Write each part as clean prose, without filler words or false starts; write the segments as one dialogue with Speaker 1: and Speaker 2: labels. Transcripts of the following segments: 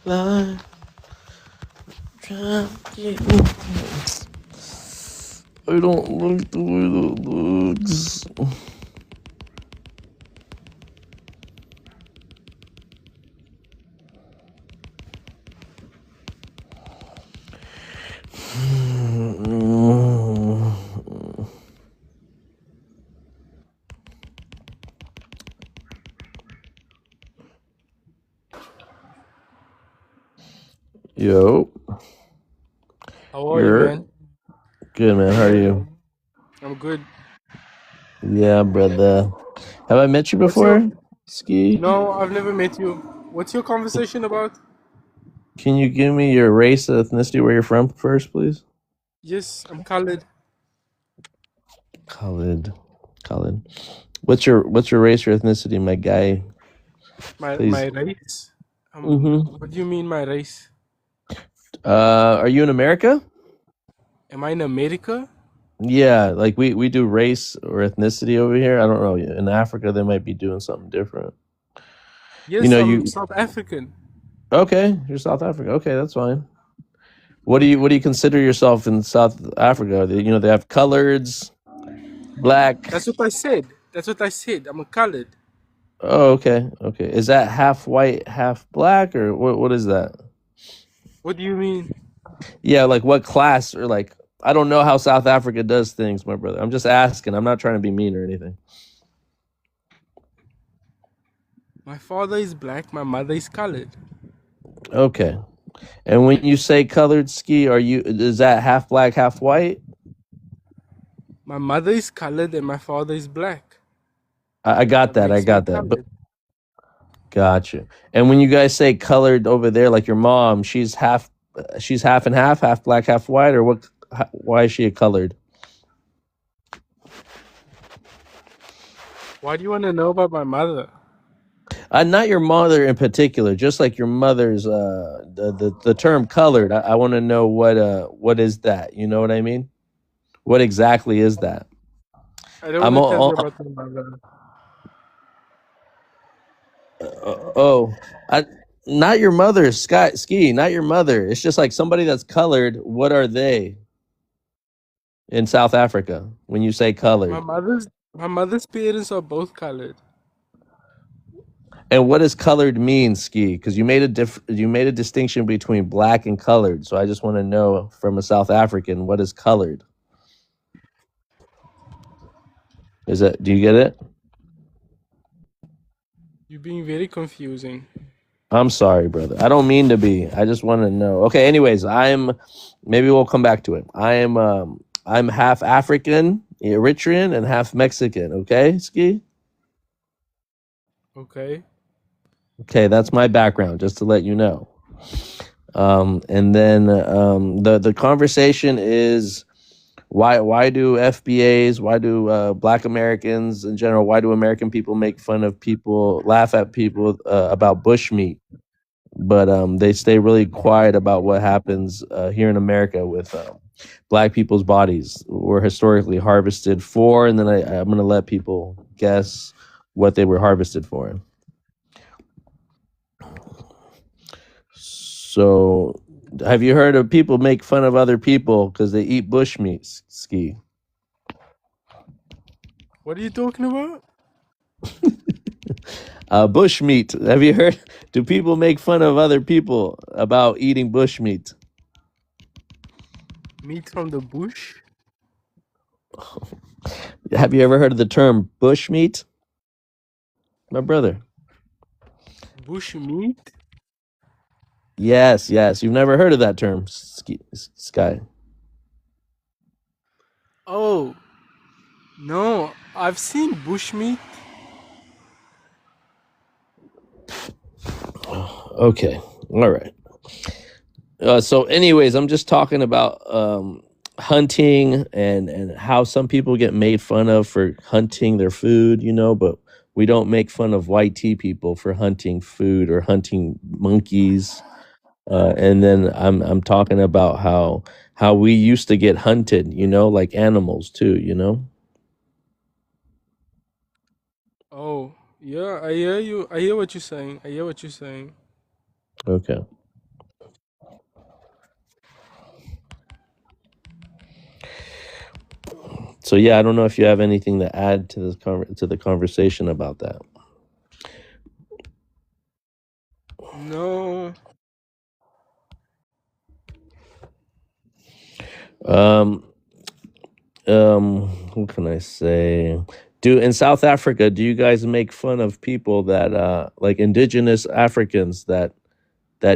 Speaker 1: Like trying to get I don't like the way that looks. Yo,
Speaker 2: How are you,
Speaker 1: you're
Speaker 2: man?
Speaker 1: good, man. How are you?
Speaker 2: I'm good.
Speaker 1: Yeah, brother. Have I met you
Speaker 2: What's your?
Speaker 1: before? Ski?
Speaker 2: No, I've never met you. What's your conversation about?
Speaker 1: Can you give me your race, ethnicity, where you're from first, please?
Speaker 2: Yes, I'm Khalid.
Speaker 1: Khalid. Khalid. What's your race or ethnicity, my guy?
Speaker 2: My
Speaker 1: Please.
Speaker 2: race.
Speaker 1: Mm-hmm.
Speaker 2: What do you mean my race?
Speaker 1: Are you in America?
Speaker 2: Am I in America?
Speaker 1: Yeah, like we do race or ethnicity over here. I don't know. In Africa, they might be doing something different. You
Speaker 2: Yes,
Speaker 1: know,
Speaker 2: I'm
Speaker 1: you
Speaker 2: South African.
Speaker 1: okay? You're South Africa. Okay, that's fine. What do you consider yourself in South Africa? They have coloreds, black.
Speaker 2: That's what I said. That's what I said. I'm a Khalid.
Speaker 1: Oh, okay, okay. Is that half white, half black, or what is that?
Speaker 2: What do you mean?
Speaker 1: Yeah, like what class or like I don't know how South Africa does things, my brother. I'm just asking. I'm not trying to be mean or anything.
Speaker 2: My father is black. My mother is Khalid.
Speaker 1: Okay. And when you say colored ski, is that half black, half white?
Speaker 2: My mother is Khalid and my father is black.
Speaker 1: I got
Speaker 2: That
Speaker 1: that. I
Speaker 2: makes me
Speaker 1: got that. But
Speaker 2: Khalid.
Speaker 1: gotcha. And when you guys say colored over there, like your mom, she's half and half black, half white, or what? Why is she a colored?
Speaker 2: Why do you want to know about my mother?
Speaker 1: Not your mother in particular, just like your mother's. The term colored. I want to know what is that? You know what I mean? What exactly is that?
Speaker 2: I don't
Speaker 1: I'm
Speaker 2: want to tell you
Speaker 1: all,
Speaker 2: about my mother.
Speaker 1: oh, I, not your mother, ski, not your mother. It's just like somebody that's colored. What are they in South Africa when you say
Speaker 2: My
Speaker 1: colored?
Speaker 2: mother's my mother's parents are both Khalid.
Speaker 1: And what does colored mean, ski? Because you made a distinction between black and colored. So I just want to know from a South African, what is colored? Do you get it?
Speaker 2: You're being very confusing.
Speaker 1: I'm sorry, brother. I don't mean to be. I just want to know. Okay. Anyways, maybe we'll come back to it. I'm half African, Eritrean, and half Mexican. Okay, ski.
Speaker 2: Okay.
Speaker 1: Okay, that's my background, just to let you know. And then the conversation is why do FBAs, why do Black Americans in general, why do American people make fun of people, laugh at people about bushmeat? But they stay really quiet about what happens here in America with Black people's bodies were historically harvested for, and then I'm going to let people guess what they were harvested for. So, have you heard of people make fun of other people because they eat bushmeat? Ski.
Speaker 2: What are you talking about?
Speaker 1: Bushmeat. Have you heard? Do people make fun of other people about eating bushmeat?
Speaker 2: Meat from the bush?
Speaker 1: Have you ever heard of the term bushmeat, my brother?
Speaker 2: Bush meat?
Speaker 1: Yes, yes. You've never heard of that term, Sky.
Speaker 2: Oh, no. I've seen bush meat.
Speaker 1: Okay, all right. So, anyways, I'm just talking about hunting and how some people get made fun of for hunting their food, but we don't make fun of white tea people for hunting food or hunting monkeys. And then I'm talking about how we used to get hunted, like animals too.
Speaker 2: Oh, yeah. I hear you. I hear what you're saying. I hear what you're saying.
Speaker 1: Okay. So yeah, I don't know if you have anything to add to this to the conversation about that.
Speaker 2: No.
Speaker 1: Um, what can I say? In South Africa, do you guys make fun of people that like indigenous Africans that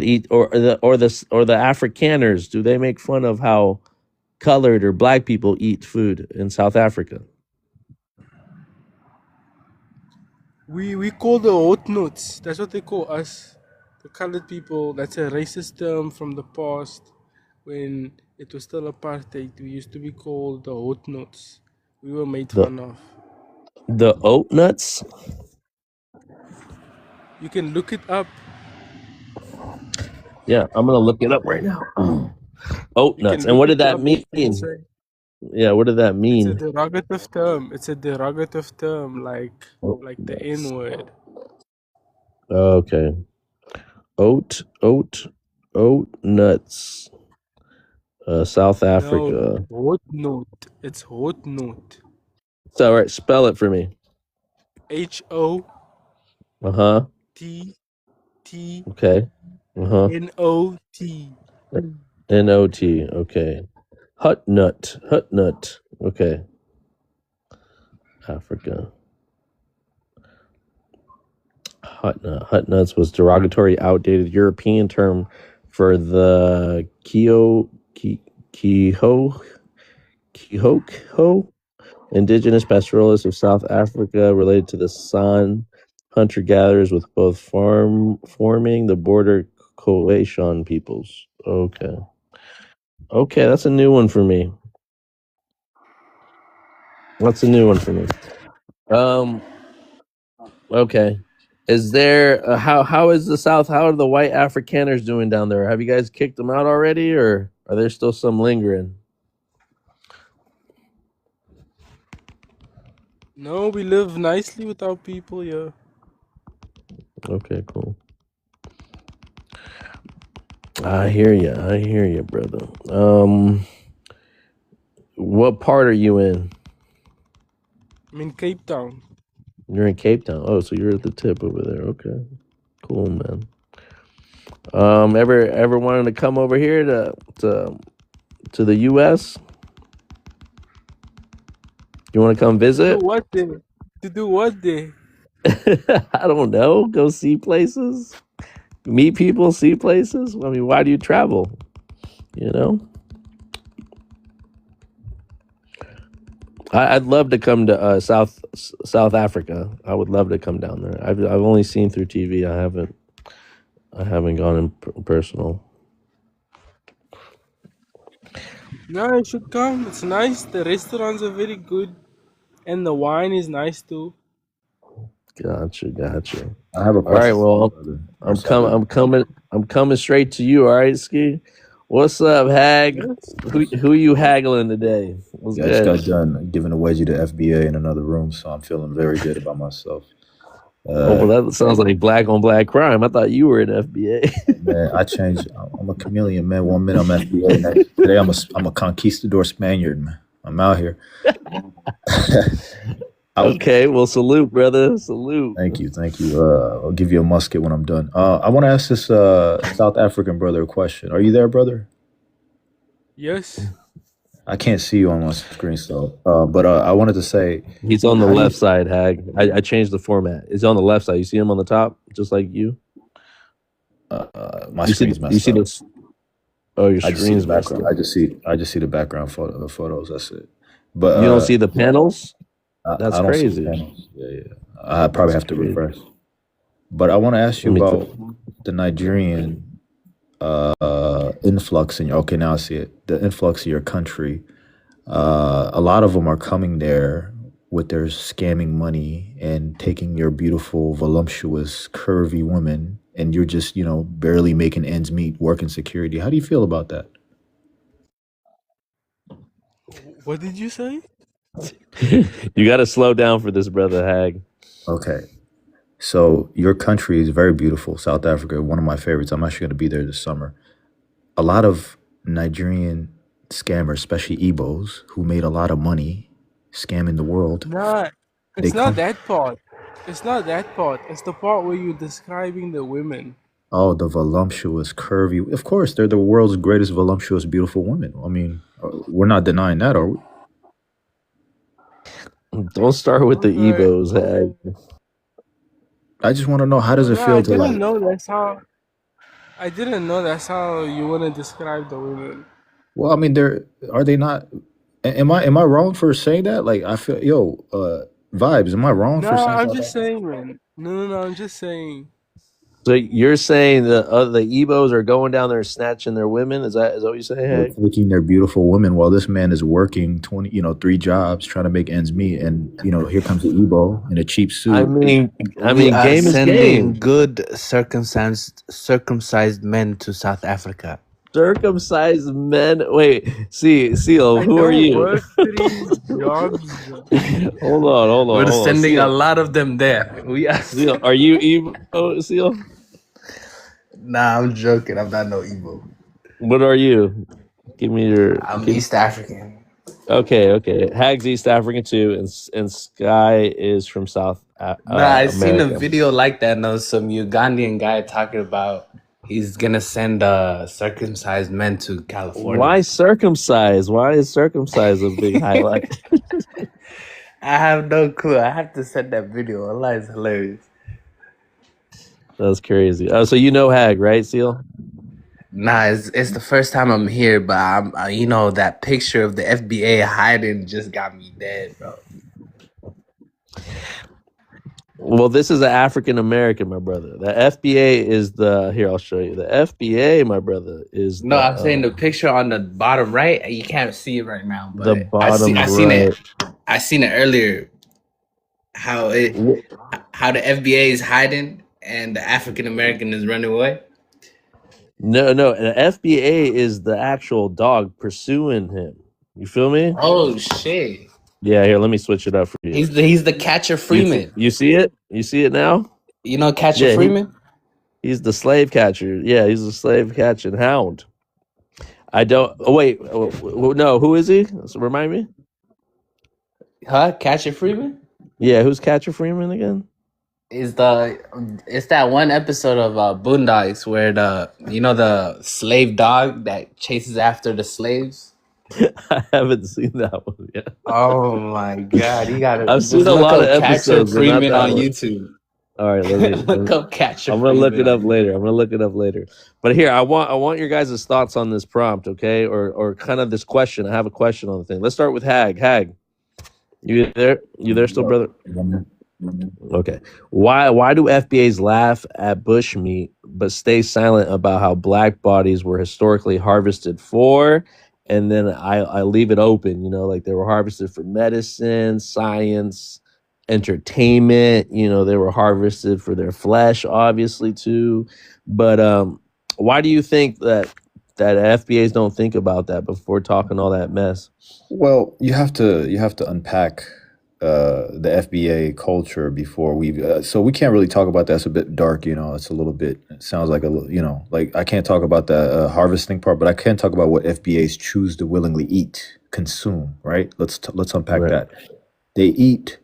Speaker 1: eat, or the Afrikaners? Do they make fun of how colored or black people eat food in South Africa?
Speaker 2: We call the hotnots. That's what they call us. The colored people. That's a racist term from the past when it was still apartheid. We used to be called the hotnots. We were made
Speaker 1: The
Speaker 2: fun of.
Speaker 1: the oat nuts?
Speaker 2: You can look it up.
Speaker 1: Yeah, I'm gonna look it up right now. Oat
Speaker 2: You can
Speaker 1: nuts. And
Speaker 2: look
Speaker 1: what did
Speaker 2: it
Speaker 1: that
Speaker 2: up. You
Speaker 1: mean?
Speaker 2: can say
Speaker 1: Yeah, what did that
Speaker 2: it's a
Speaker 1: mean?
Speaker 2: derogative term. It's a derogative term,
Speaker 1: Oat
Speaker 2: like the N
Speaker 1: nuts.
Speaker 2: word.
Speaker 1: Okay. Oat, oat, oat nuts. South
Speaker 2: No,
Speaker 1: Africa.
Speaker 2: hot note. It's hot note.
Speaker 1: So, all right, spell it for me.
Speaker 2: H-O-T-T-N-O-T.
Speaker 1: Uh huh. Okay. Uh huh. Not. Okay. Hut nut. Hut nut. Okay. Africa. Hut nut. Hut nuts was derogatory, outdated European term for the Kihoko indigenous pastoralists of South Africa related to the San hunter gatherers with both forming the border Khoisan peoples. Okay. Okay, that's a new one for me. That's a new one for me. Um. Okay. Is there how is the South? How are the white Afrikaners doing down there? Have you guys kicked them out already, or are there still some lingering?
Speaker 2: No, we live nicely with our people here.
Speaker 1: Okay, cool. I hear you. I hear you, brother. What part are you in?
Speaker 2: I'm in Cape Town.
Speaker 1: You're in Cape Town. Oh, so you're at the tip over there. Okay, cool, man. Ever wanted to come over here to the U.S.? You want to come
Speaker 2: To do
Speaker 1: visit?
Speaker 2: what day? To do what day?
Speaker 1: I don't know. Go see places, meet people, see places. I mean, why do you travel? You know, I'd love to come to South Africa. I would love to come down there. I've only seen through TV. I haven't gone in personal.
Speaker 2: No, you should come. It's nice. The restaurants are very good. And the wine is nice too.
Speaker 1: Gotcha.
Speaker 3: I have a
Speaker 1: All right.
Speaker 3: question,
Speaker 1: Well,
Speaker 3: brother.
Speaker 1: I'm coming. I'm coming straight to you. All right, Ski. What's up, Hag?
Speaker 2: Yes.
Speaker 1: Who you haggling today? What's
Speaker 3: Yeah, I just got
Speaker 1: good?
Speaker 3: done giving a wedgie to FBA in another room, so I'm feeling very good about myself.
Speaker 1: Oh, well, that sounds like black on black crime. I thought you were in FBA.
Speaker 3: Man, I changed. I'm a chameleon, man. 1 minute I'm FBA, next today I'm a conquistador Spaniard, man. I'm out here.
Speaker 1: Okay, well, salute, brother. Salute.
Speaker 3: Thank you. I'll give you a musket when I'm done. I want to ask this South African brother a question. Are you there, brother?
Speaker 2: Yes.
Speaker 3: I can't see you on my screen still, but I wanted to say,
Speaker 1: He's on the
Speaker 3: how do you?
Speaker 1: left side, Hag. I changed the format. It's on the left side. You see him on the top, just like you.
Speaker 3: My
Speaker 1: You see,
Speaker 3: screen's
Speaker 1: you
Speaker 3: messed
Speaker 1: see
Speaker 3: up.
Speaker 1: this. Oh, your
Speaker 3: I just see the
Speaker 1: screen's messed
Speaker 3: background.
Speaker 1: up.
Speaker 3: I just see the background photos. That's it. But
Speaker 1: You don't see the panels. That's
Speaker 3: I don't see the
Speaker 1: crazy.
Speaker 3: panels. Yeah. I probably
Speaker 1: That's
Speaker 3: have to
Speaker 1: crazy.
Speaker 3: refresh. But I want to ask you
Speaker 1: Let me
Speaker 3: about
Speaker 1: tell.
Speaker 3: the Nigerian influx in your. Okay, now I see it. The influx of your country. A lot of them are coming there with their scamming money and taking your beautiful, voluptuous, curvy women, and you're just barely making ends meet, working security. How do you feel about that?
Speaker 2: What did you say?
Speaker 1: You got to slow down for this, brother Hag.
Speaker 3: Okay. So your country is very beautiful, South Africa, one of my favorites. I'm actually going to be there this summer. A lot of Nigerian scammers, especially Igbos, who made a lot of money scamming the world.
Speaker 2: Nah,
Speaker 3: They
Speaker 2: it's not
Speaker 3: come.
Speaker 2: that part. It's not that part. It's the part where you're describing the women.
Speaker 3: Oh, the voluptuous, curvy. Of course, they're the world's greatest voluptuous, beautiful women. I mean, we're not denying that, are we?
Speaker 1: Don't start with the
Speaker 2: Okay.
Speaker 1: Ebos, Hag.
Speaker 3: I just want to know, how does it
Speaker 2: No,
Speaker 3: feel
Speaker 2: I
Speaker 3: to like?
Speaker 2: didn't know that's how. I didn't know that's how you want to describe the women.
Speaker 3: Well, I mean, are they not? Am I wrong for saying that? Like, I feel, vibes. Am I wrong
Speaker 2: No,
Speaker 3: for saying
Speaker 2: I'm just
Speaker 3: that?
Speaker 2: saying, man. No, I'm just saying.
Speaker 1: So you're saying the Ebos are going down there snatching their women? Is that what you say,
Speaker 3: They're
Speaker 1: Hag?
Speaker 3: taking their beautiful women while this man is working 20, 3 jobs trying to make ends meet, and here comes the Ebo in a cheap
Speaker 1: I
Speaker 3: suit.
Speaker 1: mean,
Speaker 4: We are
Speaker 1: game is
Speaker 4: sending
Speaker 1: game.
Speaker 4: good circumcised men to South Africa.
Speaker 1: Circumcised men. Wait, Seal,
Speaker 2: I
Speaker 1: who are
Speaker 2: don't
Speaker 1: you?
Speaker 2: work 3 jobs.
Speaker 1: Hold on.
Speaker 4: We're sending a
Speaker 1: Seal,
Speaker 4: lot of them there. We are.
Speaker 1: Seal, are you Ebo? Seal,
Speaker 4: Nah, I'm joking. I'm not no Igbo.
Speaker 1: what are you? Give me your.
Speaker 4: I'm East African.
Speaker 1: Okay. Hag's East African too, and Sky is from South
Speaker 4: Nah, I seen a
Speaker 1: America.
Speaker 4: video like that. No, some Ugandan guy talking about he's gonna send circumcised men to California.
Speaker 1: Why circumcised? Why is circumcised a big highlight?
Speaker 4: I have no clue. I have to send that video. Allah is hilarious.
Speaker 1: That's crazy. Oh, so you know Hag, right, Seal?
Speaker 4: Nah, it's the first time I'm here, but that picture of the FBA hiding just got me dead, bro.
Speaker 1: Well, this is an African American, my brother. The FBA is here. I'll show you. The FBA, my brother, is
Speaker 4: No, I'm saying the picture on the bottom right. You can't see it right now, but
Speaker 1: the bottom
Speaker 4: I seen
Speaker 1: right.
Speaker 4: it. I seen it earlier. How the FBA is hiding and the African American is running away.
Speaker 1: No. The FBA is the actual dog pursuing him. You feel me?
Speaker 4: Oh shit!
Speaker 1: Yeah. Here, let me switch it up for you.
Speaker 4: He's the Catcher Freeman.
Speaker 1: You see it? You see it now?
Speaker 4: You know Catcher Freeman?
Speaker 1: He's the slave catcher. Yeah, he's the slave catching hound. I don't. Oh, wait. No, who is he? Remind me.
Speaker 4: Huh? Catcher Freeman?
Speaker 1: Yeah, who's Catcher Freeman again?
Speaker 4: It's that one episode of Boondocks where the slave dog that chases after the slaves.
Speaker 1: I haven't seen that one yet.
Speaker 4: Oh my god, you gotta!
Speaker 1: I've seen a lot of episodes.
Speaker 4: Catcher Freeman
Speaker 1: but not that
Speaker 4: on
Speaker 1: one.
Speaker 4: YouTube.
Speaker 1: All right,
Speaker 4: Look up Catcher.
Speaker 1: I'm gonna look it up later. But here, I want your guys' thoughts on this prompt, okay? Or kind of this question. I have a question on the thing. Let's start with Hag. Hag, you there? You there still, brother? Okay. Why do FBAs laugh at bushmeat but stay silent about how black bodies were historically harvested for? And then I leave it open, like they were harvested for medicine, science, entertainment. They were harvested for their flesh, obviously too. But why do you think that FBAs don't think about that before talking all that mess?
Speaker 3: Well, you have to unpack the FBA culture before so we can't really talk about that. It's a bit dark, it's a little bit, it sounds like like I can't talk about the harvesting part, but I can talk about what FBAs choose to willingly consume, right? Let's unpack that. They eat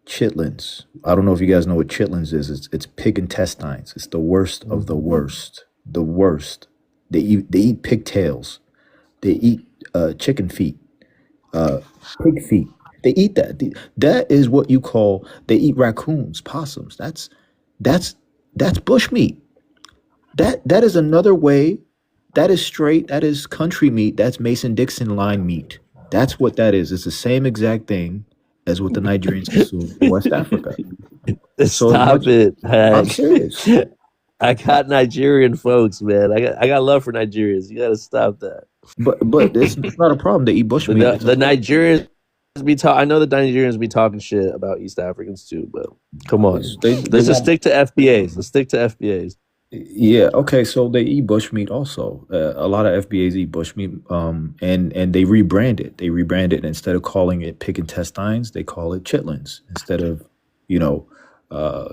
Speaker 3: chitlins. I don't know if you guys know what chitlins is. It's pig intestines. It's the worst of the worst. The worst. They eat pigtails. They eat chicken feet, pig feet. They eat that. That is what you call. They eat raccoons, possums. That's bushmeat. That is another way. That is straight. That is country meat. That's Mason-Dixon line meat. That's what that is. It's the same exact thing as what the Nigerians consume in West Africa.
Speaker 1: Stop it.
Speaker 3: I'm serious.
Speaker 1: I got Nigerian folks, man. I got love for Nigerians. You got to stop that.
Speaker 3: But it's not a problem. They eat bushmeat.
Speaker 1: The Nigerians I know the Nigerians be talking shit about East Africans too, but come on. Let's just stick to FBAs. Let's stick to FBAs.
Speaker 3: Yeah. Okay. So they eat bushmeat also. A lot of FBAs eat bushmeat. And they rebrand it. Instead of calling it pig intestines, they call it chitlins instead of,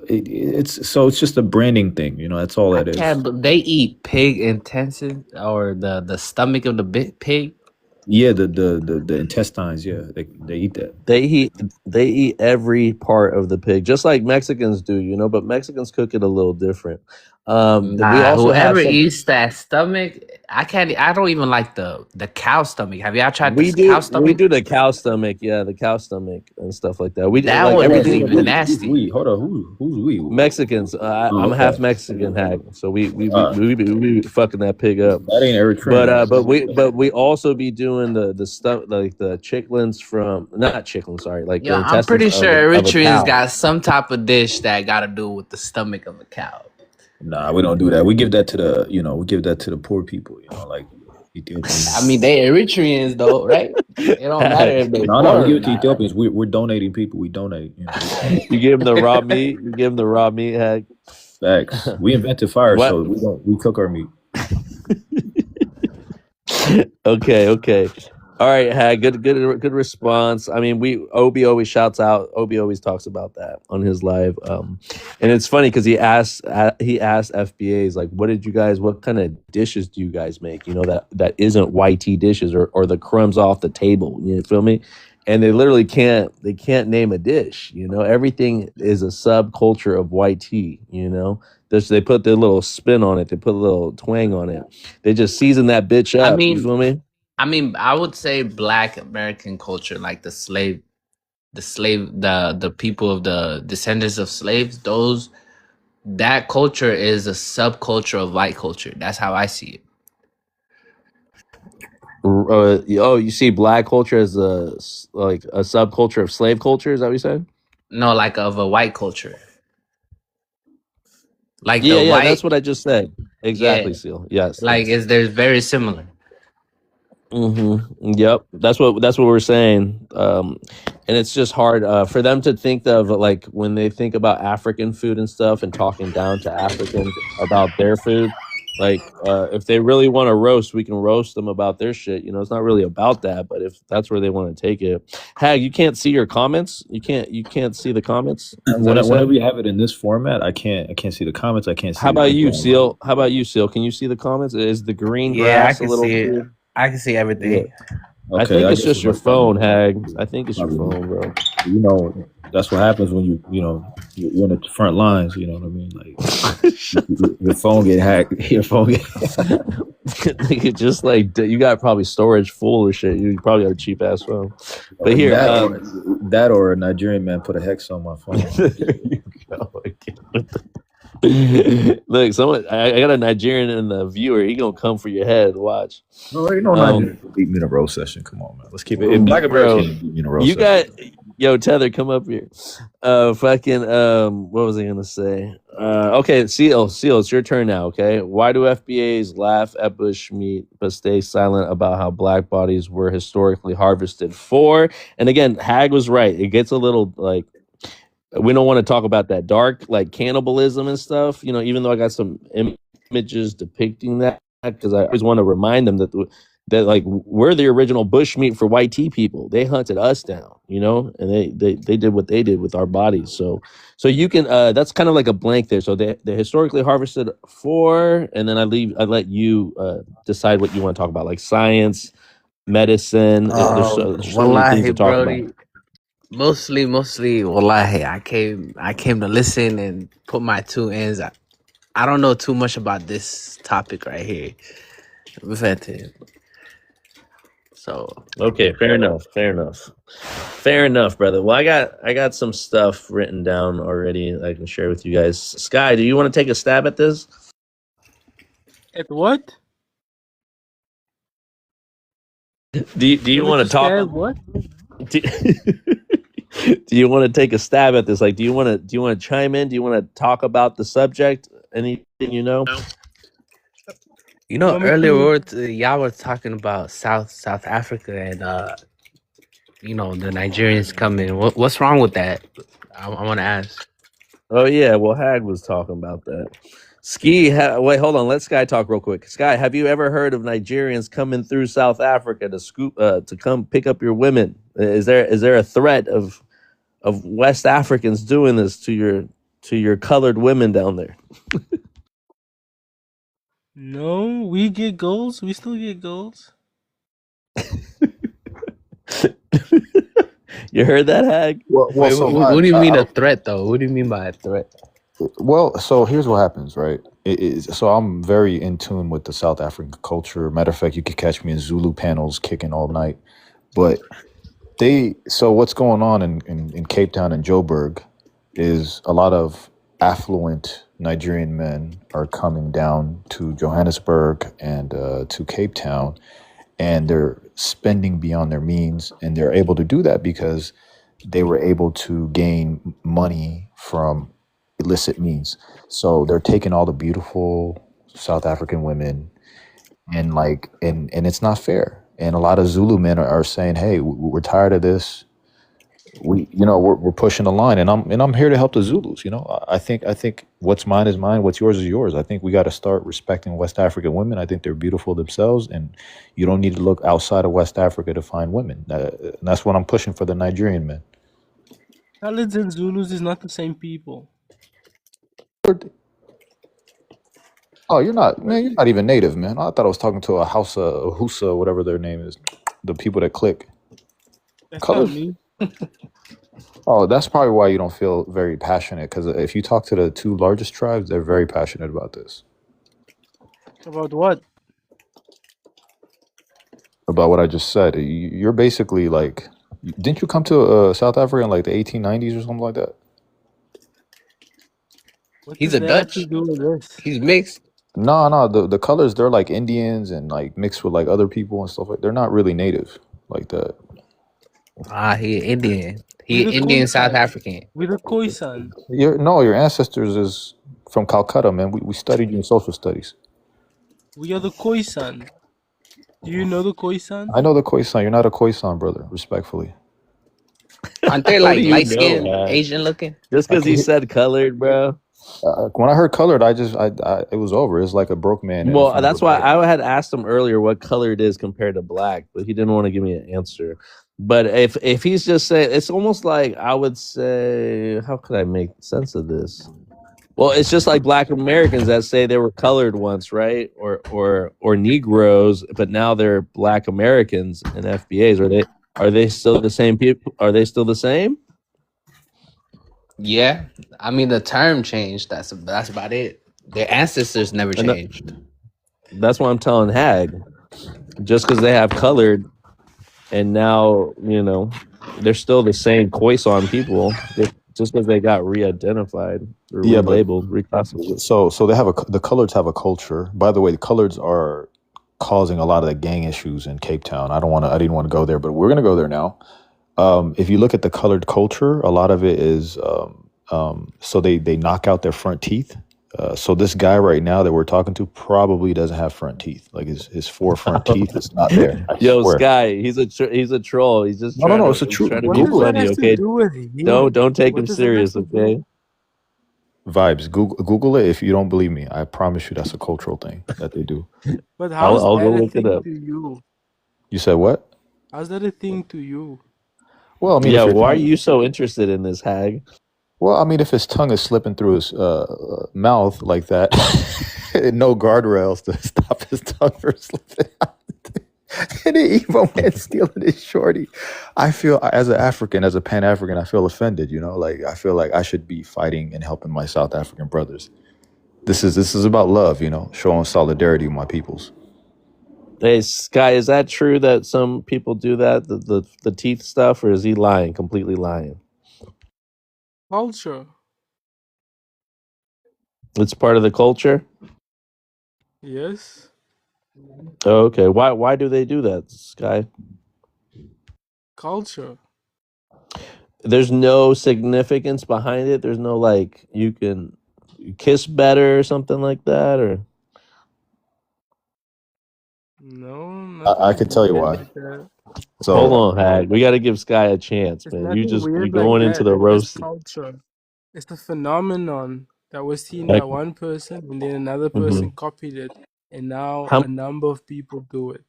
Speaker 3: it's just a branding thing. That's all that is.
Speaker 4: They eat pig intestines or the stomach of the pig.
Speaker 3: Yeah, the intestines. Yeah, they eat that.
Speaker 1: They eat every part of the pig, just like Mexicans do, you know. But Mexicans cook it a little different. We
Speaker 4: Nah,
Speaker 1: also have
Speaker 4: whoever
Speaker 1: some.
Speaker 4: eats that stomach, I can't. I don't even like the cow stomach. Have y'all tried
Speaker 1: We
Speaker 4: this cow
Speaker 1: do we
Speaker 4: stomach?
Speaker 1: do the cow stomach, yeah, the cow stomach and stuff like that. We do
Speaker 4: That
Speaker 1: like
Speaker 4: one
Speaker 3: Hold on,
Speaker 4: is
Speaker 3: hold
Speaker 1: everything.
Speaker 3: on.
Speaker 4: even
Speaker 3: Who's
Speaker 4: nasty.
Speaker 3: we? Hold on. Who's we?
Speaker 1: Mexicans. I'm
Speaker 3: Oh,
Speaker 1: half
Speaker 3: okay.
Speaker 1: Mexican, Hag. So
Speaker 3: Uh,
Speaker 1: we be fucking that pig up.
Speaker 3: that ain't
Speaker 1: But
Speaker 3: Eritrean.
Speaker 1: we also be doing the stuff like the chicklets from not chicklets, sorry, like
Speaker 4: Yo,
Speaker 1: the
Speaker 4: I'm
Speaker 1: intestines
Speaker 4: pretty
Speaker 1: of
Speaker 4: sure
Speaker 1: a
Speaker 4: Eritreans
Speaker 1: cow.
Speaker 4: got some type of dish that got to do with the stomach of a cow.
Speaker 3: Nah, we don't do that. We give that to we give that to the poor people. Like
Speaker 4: I mean,
Speaker 3: Ethiopians.
Speaker 4: they Eritreans though, right? It don't matter
Speaker 1: Hag,
Speaker 4: if they
Speaker 3: No, we
Speaker 4: poor
Speaker 3: give
Speaker 4: or
Speaker 3: it to
Speaker 4: not.
Speaker 3: Ethiopians. We're donating people. We donate.
Speaker 1: you give him the raw meat. You give him the raw meat, Hag.
Speaker 3: Facts. We invented fire,
Speaker 1: What?
Speaker 3: so we cook our meat.
Speaker 1: Okay. All right, Hag. Good response. I mean, Obi always shouts out. Obi always talks about that on his live. And it's funny because he asked FBAs like, what kind of dishes do you guys make? You know that isn't YT dishes or the crumbs off the table. You feel me? And they literally can't name a dish. You know, everything is a subculture of YT. You know, they put their little spin on it. They put a little twang on it. They just season that bitch
Speaker 4: I
Speaker 1: up. You
Speaker 4: mean,
Speaker 1: feel me?
Speaker 4: I would say Black American culture, like the people of the descendants of slaves. That culture is a subculture of white culture. That's how I see it.
Speaker 1: You see black culture as like a subculture of slave culture? Is that what you said?
Speaker 4: No, like of a white culture, like the
Speaker 1: Yeah, that's
Speaker 4: white.
Speaker 1: what I just said.
Speaker 4: Yeah,
Speaker 1: Exactly, Seal. Yes,
Speaker 4: like
Speaker 1: yes.
Speaker 4: is they're very similar.
Speaker 1: Yep. That's what we're saying. And it's just hard for them to think of like when they think about African food and stuff and talking down to Africans about their food. Like if they really want to roast, we can roast them about their shit. You know, it's not really about that, but if that's where they want to take it. Hag, you can't see your comments. You can't see the comments. Is that what you
Speaker 3: Whenever
Speaker 1: said?
Speaker 3: you have it in this format, I can't see the comments. I can't
Speaker 1: How
Speaker 3: see the
Speaker 1: about you,
Speaker 3: people.
Speaker 1: Seal? How about you, Seal? Can you see the comments? Is the green
Speaker 4: Yeah, I
Speaker 1: grass a
Speaker 4: can
Speaker 1: little
Speaker 4: see it.
Speaker 1: clear?
Speaker 4: I can see
Speaker 1: Yeah.
Speaker 4: everything.
Speaker 1: I
Speaker 3: Okay,
Speaker 1: think
Speaker 3: I
Speaker 1: it's
Speaker 3: guess
Speaker 1: just
Speaker 3: it's
Speaker 1: your
Speaker 3: my phone.
Speaker 1: phone, Hag. I think it's your
Speaker 3: Probably.
Speaker 1: phone, bro.
Speaker 3: That's what happens when you're in the front lines. You know what I mean? Like your phone get hacked. Your phone get.
Speaker 1: It just like you got probably storage full of shit. You probably got a cheap ass phone. But here,
Speaker 3: That or a Nigerian man put a hex on my phone.
Speaker 1: there you go again. Look, I got a Nigerian in the viewer. He gonna come for your head. Watch.
Speaker 3: No, you know
Speaker 1: Um,
Speaker 3: Nigerian beat me in a roast session. Come on, man. Let's keep it. If Black
Speaker 1: bro,
Speaker 3: American beat me in a roast
Speaker 1: you
Speaker 3: session.
Speaker 1: got yo Tether, come up here. Fucking what was I gonna say? Okay, Seal, it's your turn now. Okay, why do FBAs laugh at bushmeat but stay silent about how black bodies were historically harvested for? And again, Hag was right. It gets a little like we don't want to talk about that dark like cannibalism and stuff. You know, even though I got some images depicting that because I always want to remind them that like we're the original bushmeat for white tea people. They hunted us down, you know, and they did what they did with our bodies. So you can that's kind of like a blank there. So they historically harvested for, and then I let you decide what you want to talk about, like science, medicine. There's so many things
Speaker 4: Wallahi,
Speaker 1: to talk about.
Speaker 4: Brody. Mostly, wallahi. I came to listen and put my two ends. I don't know too much about this topic right here. So
Speaker 1: Okay, fair enough, brother. Well, I got some stuff written down already that I can share with you guys. Sky, do you want to take a stab at this?
Speaker 2: At what?
Speaker 1: Do you want to talk?
Speaker 2: What?
Speaker 1: Do, do you want to take a stab at this? Like, do you want to chime in? Do you want to talk about the subject? Anything you know?
Speaker 2: You want me
Speaker 4: earlier
Speaker 2: to-
Speaker 4: y'all were talking about South Africa and the Nigerians coming. What's wrong with that? I want to ask.
Speaker 1: Oh yeah, well Hag was talking about that. Ski, wait, hold on. Let Sky talk real quick. Sky, have you ever heard of Nigerians coming through South Africa to come pick up your women? Is there a threat of West Africans doing this to your colored women down there?
Speaker 2: No, we get goals. We still get goals.
Speaker 1: You heard that, Hag?
Speaker 3: Well,
Speaker 4: Wait,
Speaker 3: so
Speaker 4: what do
Speaker 3: vibes.
Speaker 4: you mean a threat though? What do you mean by a threat?
Speaker 3: Well, so here's what happens, right? It is so I'm very in tune with the South African culture. Matter of fact, you could catch me in Zulu panels kicking all night. But so what's going on in Cape Town and Joburg is a lot of affluent Nigerian men are coming down to Johannesburg and to Cape Town, and they're spending beyond their means, and they're able to do that because they were able to gain money from illicit means. So they're taking all the beautiful South African women and and it's not fair. And a lot of Zulu men are saying, "Hey, we're tired of this. We're pushing the line." And I'm here to help the Zulus. I think what's mine is mine. What's yours is yours. I think we got to start respecting West African women. I think they're beautiful themselves, and you don't need to look outside of West Africa to find women. And that's what I'm pushing for the Nigerian men.
Speaker 2: Khaleds and Zulus is not the same people.
Speaker 3: Oh, you're not, man. You're not even native, man. I thought I was talking to a Hausa, a Husa, whatever their name is, the people that click.
Speaker 2: That's not
Speaker 3: Colors.
Speaker 2: me.
Speaker 3: Oh, that's probably why you don't feel very passionate. Because if you talk to the two largest tribes, they're very passionate about this,
Speaker 2: About what?
Speaker 3: about what I just said. You're basically like, didn't you come to South Africa in like the 1890s or something like that?
Speaker 2: What
Speaker 4: He's
Speaker 2: does
Speaker 4: a
Speaker 2: that have to
Speaker 4: Dutch.
Speaker 2: do with this?
Speaker 4: He's mixed.
Speaker 3: No. The colors, they're like Indians and like mixed with like other people and stuff like. They're not really native like that.
Speaker 4: He Indian.
Speaker 2: We're
Speaker 4: He
Speaker 2: the
Speaker 4: Indian South
Speaker 2: Khoisan.
Speaker 4: African.
Speaker 2: We're the Khoisan.
Speaker 3: Your ancestors is from Calcutta, man. We studied you in social studies.
Speaker 2: We are the Khoisan. Do you know the Khoisan?
Speaker 3: I know the Khoisan. You're not a Khoisan, brother. Respectfully.
Speaker 4: Aren't they
Speaker 1: What
Speaker 4: like
Speaker 1: do you
Speaker 4: light
Speaker 1: know,
Speaker 4: skinned,
Speaker 1: Hag?
Speaker 4: Asian looking?
Speaker 1: Just because he said colored, bro.
Speaker 3: When I heard colored, I it was over. It's like a broke man. in
Speaker 1: Well,
Speaker 3: front of
Speaker 1: that's
Speaker 3: a
Speaker 1: why
Speaker 3: mirror.
Speaker 1: I had asked him earlier what color it is compared to black, but he didn't want to give me an answer. But if he's just saying, it's almost like I would say, how could I make sense of this? Well, it's just like Black Americans that say they were colored once, right? Or Negroes, but now they're Black Americans in FBAs. Are they still the same people? Are they still the same?
Speaker 4: Yeah, I mean the term changed. That's about it. Their ancestors never
Speaker 1: And
Speaker 4: changed.
Speaker 1: that's what I'm telling Hag. Just because they have colored, and now they're still the same Khoisan people. Just because they got re-identified or
Speaker 3: Yeah, but
Speaker 1: relabeled, reclassified.
Speaker 3: so they have the coloreds have a culture. By the way, the coloreds are causing a lot of the gang issues in Cape Town. I didn't want to go there, but we're gonna go there now. If you look at the colored culture, a lot of it is so they knock out their front teeth. So this guy right now that we're talking to probably doesn't have front teeth. Like his four front teeth is not there. I
Speaker 1: Yo,
Speaker 3: swear.
Speaker 1: Sky, he's a troll. He's just
Speaker 3: No, it's a
Speaker 1: he's
Speaker 3: true.
Speaker 1: trying to
Speaker 2: What
Speaker 1: be
Speaker 2: does
Speaker 3: Google
Speaker 2: that
Speaker 3: it.
Speaker 1: funny.
Speaker 2: have to
Speaker 1: Okay,
Speaker 2: do with it?
Speaker 1: don't take
Speaker 2: What
Speaker 1: him
Speaker 2: does that have
Speaker 1: serious.
Speaker 2: to do
Speaker 1: Okay.
Speaker 3: Vibes. Google it if you don't believe me. I promise you that's a cultural thing that they do.
Speaker 2: But how's
Speaker 1: I'll
Speaker 2: that
Speaker 1: go
Speaker 2: a
Speaker 1: look it
Speaker 2: thing
Speaker 1: up.
Speaker 2: to you?
Speaker 3: You said what?
Speaker 2: How's that a thing to you?
Speaker 3: Well, I mean,
Speaker 1: Yeah,
Speaker 3: if your
Speaker 1: why are
Speaker 3: tongue,
Speaker 1: you so interested in this, Hag?
Speaker 3: well, I mean, if his tongue is slipping through his mouth like that, no guardrails to stop his tongue from slipping out. And he even went stealing his shorty. I feel, as an African, as a Pan African, I feel offended. Like I feel like I should be fighting and helping my South African brothers. This is about love, showing solidarity with my peoples.
Speaker 1: Hey, Sky, is that true that some people do that, the teeth stuff, or is he lying, completely lying?
Speaker 2: Culture.
Speaker 1: It's part of the culture.
Speaker 2: Yes.
Speaker 1: Oh, okay. Why do they do that, Sky?
Speaker 2: Culture.
Speaker 1: There's no significance behind it. There's no like you can kiss better or something like that, or
Speaker 2: No,
Speaker 3: I
Speaker 2: nothing
Speaker 3: could tell you
Speaker 2: weird
Speaker 3: why.
Speaker 2: like that.
Speaker 3: So
Speaker 1: hold on, Hag. We got to give Sky a chance,
Speaker 2: It's
Speaker 1: man. You
Speaker 2: nothing weird like
Speaker 1: going into
Speaker 2: that.
Speaker 1: the
Speaker 2: It's
Speaker 1: roast.
Speaker 2: culture. It's the phenomenon that was seen
Speaker 1: Like,
Speaker 2: by one person and then another
Speaker 1: mhm.
Speaker 2: person copied it, and now
Speaker 1: How
Speaker 2: a number of people do it.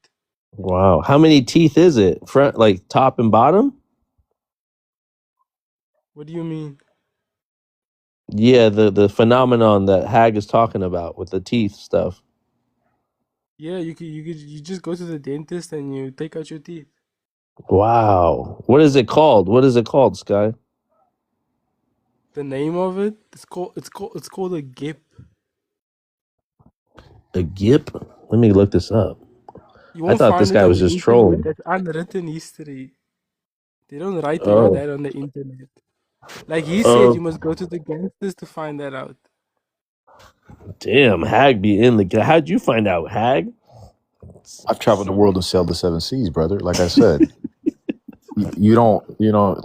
Speaker 1: wow? How many teeth is it? Front, like top and bottom?
Speaker 2: What do you mean?
Speaker 1: Yeah, the phenomenon that Hag is talking about with the teeth stuff.
Speaker 2: Yeah, you just go to the dentist and you take out your teeth.
Speaker 1: Wow. What is it called? What is it called, Sky?
Speaker 2: The name of it, it's called a gip.
Speaker 1: A gip? Let me look this up.
Speaker 2: You
Speaker 1: I
Speaker 2: won't
Speaker 1: thought this
Speaker 2: find it
Speaker 1: guy
Speaker 2: on
Speaker 1: was
Speaker 2: the
Speaker 1: just
Speaker 2: internet.
Speaker 1: trolling.
Speaker 2: It's unwritten history. They don't write about
Speaker 1: Oh.
Speaker 2: that on the internet. Like he said, you
Speaker 1: Oh.
Speaker 2: must go to the gangsters to find that out.
Speaker 1: Damn, Hag be in the. How'd you find out, Hag?
Speaker 3: I've traveled the world and sailed the seven seas, brother. Like I said, you don't,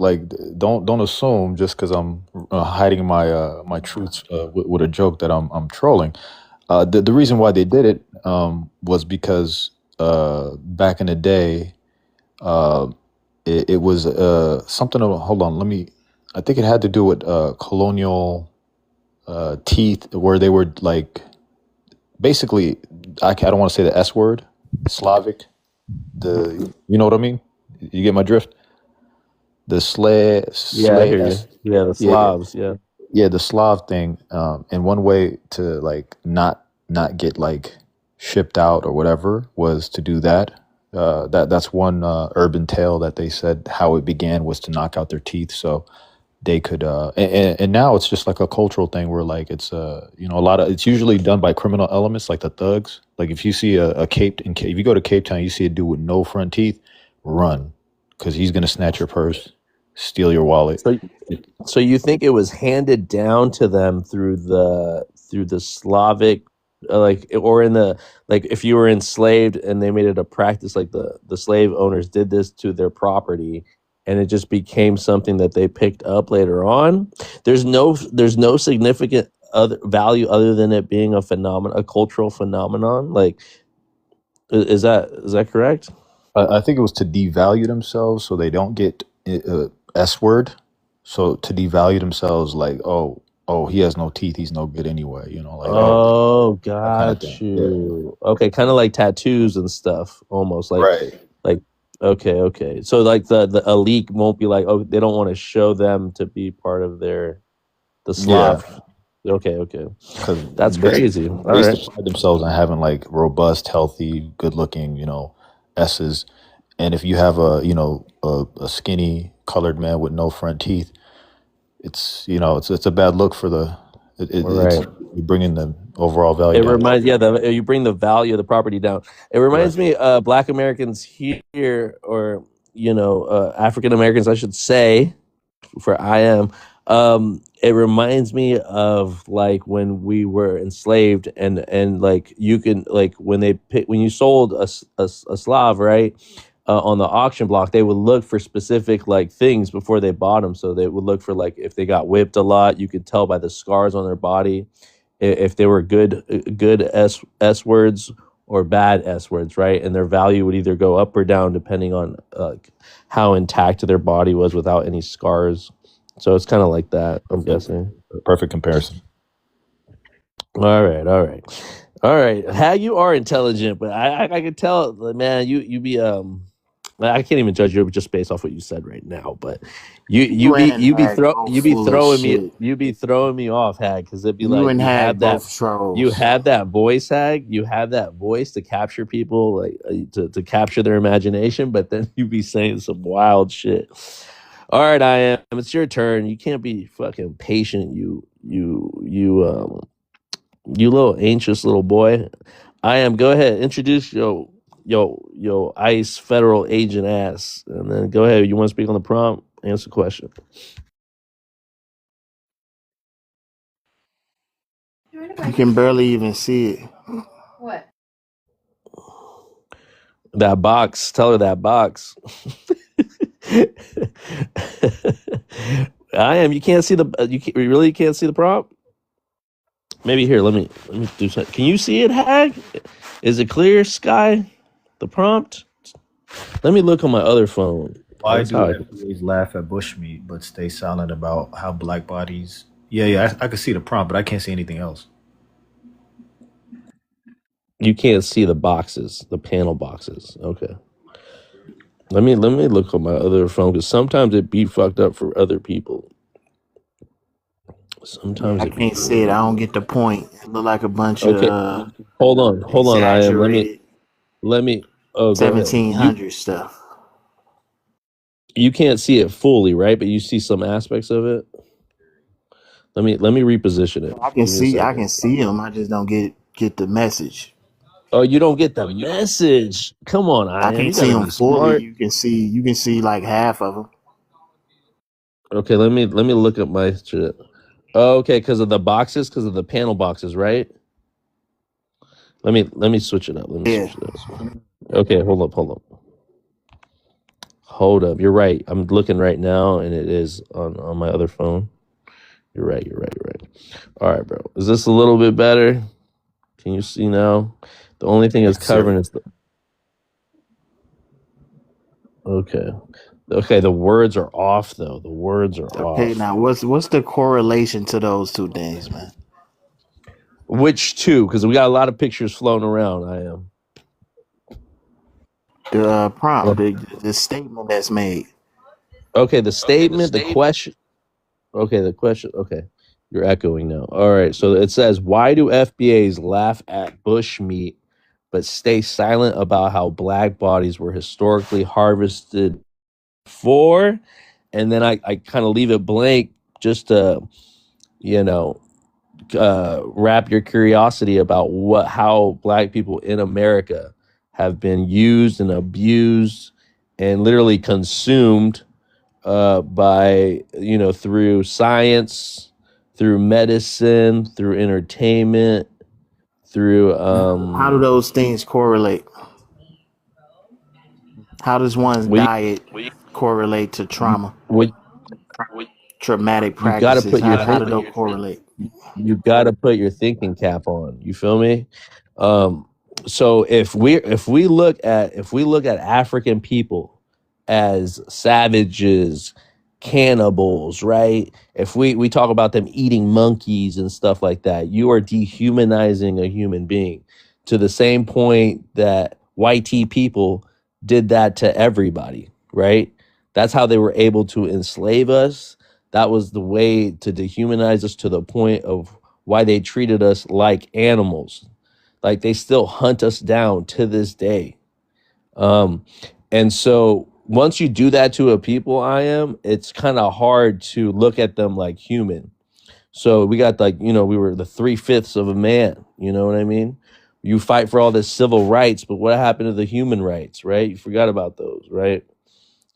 Speaker 3: like don't assume just because I'm hiding my truths with a joke that I'm trolling. The reason why they did it was because back in the day, uh, it was something. Hold on, let me. I think it had to do with colonial teeth, where they were like basically. I don't want to say the S word, Slavic. You know what I mean? You get my drift. The
Speaker 1: Yeah, I hear you. Yeah, the
Speaker 3: yeah,
Speaker 1: Slavs. Yeah.
Speaker 3: yeah, the Slav thing. And one way to like not get like shipped out or whatever was to do that. That's one urban tale that they said how it began was to knock out their teeth so they could. And now it's just like a cultural thing where like it's a lot of it's usually done by criminal elements like the thugs. Like if you see if you go to Cape Town, you see a dude with no front teeth, run because he's gonna snatch your purse, steal your wallet.
Speaker 1: So, so you think it was handed down to them through the Slavic, like, or in the, like, if you were enslaved and they made it a practice, like the slave owners did this to their property, and it just became something that they picked up later on. There's no significant other value other than it being a cultural phenomenon. Like, is that correct?
Speaker 3: I think it was to devalue themselves so they don't get S word. So to devalue themselves, like, oh, he has no teeth, he's no good anyway. Like, oh,
Speaker 1: Oh,
Speaker 3: that kind of
Speaker 1: got
Speaker 3: thing. Yeah.
Speaker 1: you. Okay, kind of like tattoos and stuff, almost
Speaker 3: Right.
Speaker 1: like okay. So like the elite won't be like, oh, they don't want to show them to be part of the
Speaker 3: Yeah.
Speaker 1: Slav. Okay,
Speaker 3: Because
Speaker 1: that's crazy. All
Speaker 3: they used
Speaker 1: right.
Speaker 3: to pride themselves on having like robust, healthy, good looking, S's. And if you have a skinny colored man with no front teeth, it's a bad look for it's
Speaker 1: Right.
Speaker 3: you bringing the overall value
Speaker 1: It
Speaker 3: down.
Speaker 1: reminds, yeah, you bring the value of the property down. It
Speaker 3: Right.
Speaker 1: reminds me, Black Americans here, or African Americans, I should say, for I am. It reminds me of like when we were enslaved, and like you can, like, when you sold a Slav, right, on the auction block, they would look for specific like things before they bought them. So they would look for, like, if they got whipped a lot, you could tell by the scars on their body if they were good S words or bad S words, right? And their value would either go up or down depending on how intact their body was without any scars. So it's kind of like that, I'm guessing.
Speaker 3: Perfect comparison.
Speaker 1: All right. How you are intelligent, but I can tell, man. You be I can't even judge you just based off what you said right now, but you
Speaker 4: You and
Speaker 1: you be
Speaker 4: Hag
Speaker 1: throw
Speaker 4: both
Speaker 1: you be
Speaker 4: full of
Speaker 1: throwing me
Speaker 4: shit.
Speaker 1: you be throwing me off, Hag, because it'd be
Speaker 4: You
Speaker 1: like
Speaker 4: and Hag both
Speaker 1: you
Speaker 4: trolls.
Speaker 1: have that voice, Hag. You have that voice to capture people, like, to capture their imagination, but then you be saying some wild shit. All right, I am. It's your turn. You can't be fucking patient. You little anxious little boy. I am. Go ahead. Introduce yo ICE federal agent ass, and then go ahead. You want to speak on the prompt? Answer the question.
Speaker 4: You can barely even see it.
Speaker 1: That box. Tell her that box. I am. You can't see the. You really can't see the prompt. Maybe here. Let me do something. Can you see it, Hag? Is it clear, Sky? The prompt. Let me look on my other phone.
Speaker 3: Why
Speaker 1: That's
Speaker 3: do
Speaker 1: how
Speaker 3: FBAs laugh at bushmeat but stay silent about how black bodies? Yeah, I can see the prompt, but I can't see anything else.
Speaker 1: you can't see the boxes, the panel boxes. Okay. Let me look on my other phone, because sometimes it be fucked up for other people. Sometimes
Speaker 4: I
Speaker 1: it be
Speaker 4: can't see it. I don't get the point. It look like a bunch
Speaker 1: okay.
Speaker 4: of
Speaker 1: Hold on. I am.
Speaker 4: exaggerated
Speaker 1: Let me. Oh, go ahead.
Speaker 4: 1700 stuff.
Speaker 1: You can't see it fully, right? But you see some aspects of it. Let me reposition it.
Speaker 5: I can
Speaker 1: Give me a
Speaker 5: see I
Speaker 1: second.
Speaker 5: can see him. I just don't get the message.
Speaker 1: Oh, you don't get the message. Come on,
Speaker 5: I
Speaker 1: I am.
Speaker 5: can't
Speaker 1: You
Speaker 5: see
Speaker 1: gotta
Speaker 5: him
Speaker 1: be
Speaker 5: fully.
Speaker 1: smart.
Speaker 5: You can see like half of him.
Speaker 1: Okay, let me look up my shit. Oh, okay, because of the boxes, because of the panel boxes, right? Let me switch it up. Let me
Speaker 5: Yeah.
Speaker 1: switch it up. Okay, hold up. You're right. I'm looking right now, and it is on my other phone. You're right. All right, bro. Is this a little bit better? Can you see now? The only thing it's
Speaker 3: Yes, sir.
Speaker 1: covering is the okay. Okay, the words are off though. The words are
Speaker 5: Okay,
Speaker 1: off.
Speaker 5: now what's the correlation to those two things, man?
Speaker 1: Which two? Because we got a lot of pictures floating around. I am.
Speaker 5: The
Speaker 1: Yeah.
Speaker 5: prompt, the statement that's made.
Speaker 1: Okay, the statement, the question. Okay, the question. Okay, you're echoing now. All right, so it says, why do FBAs laugh at bushmeat but stay silent about how black bodies were historically harvested for? And then I kind of leave it blank just to, you know, wrap your curiosity about how black people in America have been used and abused and literally consumed by, through science, through medicine, through entertainment, through
Speaker 5: How do those things correlate? How does one's
Speaker 1: well,
Speaker 5: diet correlate to trauma,
Speaker 1: well,
Speaker 5: traumatic
Speaker 1: you got to
Speaker 5: practices?
Speaker 1: put your
Speaker 5: How do those correlate?
Speaker 1: you got to put your thinking cap on. You feel me? Um, so if we look at African people as savages, cannibals, right? If we talk about them eating monkeys and stuff like that, you are dehumanizing a human being to the same point that white people did that to everybody, right? That's how they were able to enslave us. That was the way to dehumanize us to the point of why they treated us like animals. Like they still hunt us down to this day. Um, and so once you do that to a people, it's kind of hard to look at them like human. So we got we were the 3/5 of a man. You know what I mean? You fight for all this civil rights, but what happened to the human rights, right? You forgot about those, right?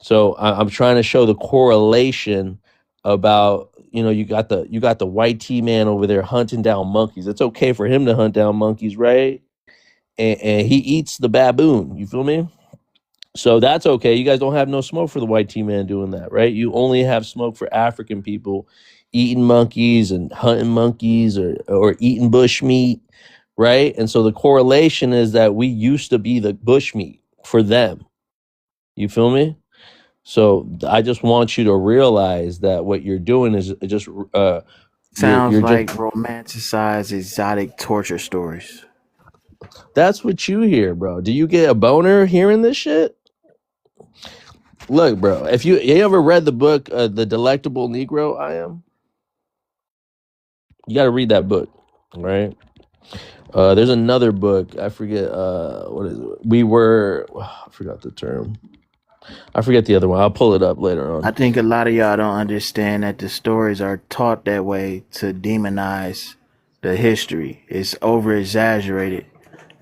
Speaker 1: So I'm trying to show the correlation about you got the white T man over there hunting down monkeys. It's okay for him to hunt down monkeys, right? And he eats the baboon. You feel me? So that's okay. You guys don't have no smoke for the white T man doing that, right? You only have smoke for African people eating monkeys and hunting monkeys or eating bush meat, right? And so the correlation is that we used to be the bush meat for them. You feel me? So I just want you to realize that what you're doing is just
Speaker 5: Sounds
Speaker 1: you're just
Speaker 5: like romanticized exotic torture stories.
Speaker 1: that's what you hear, bro. Do you get a boner hearing this shit? Look, bro, if you ever read the book The Delectable Negro, you got to read that book, right? There's another book, I forget what is it? I forgot the term. I forget the other one. I'll pull it up later
Speaker 5: I
Speaker 1: on.
Speaker 5: think a lot of y'all don't understand that the stories are taught that way to demonize the history. It's over exaggerated.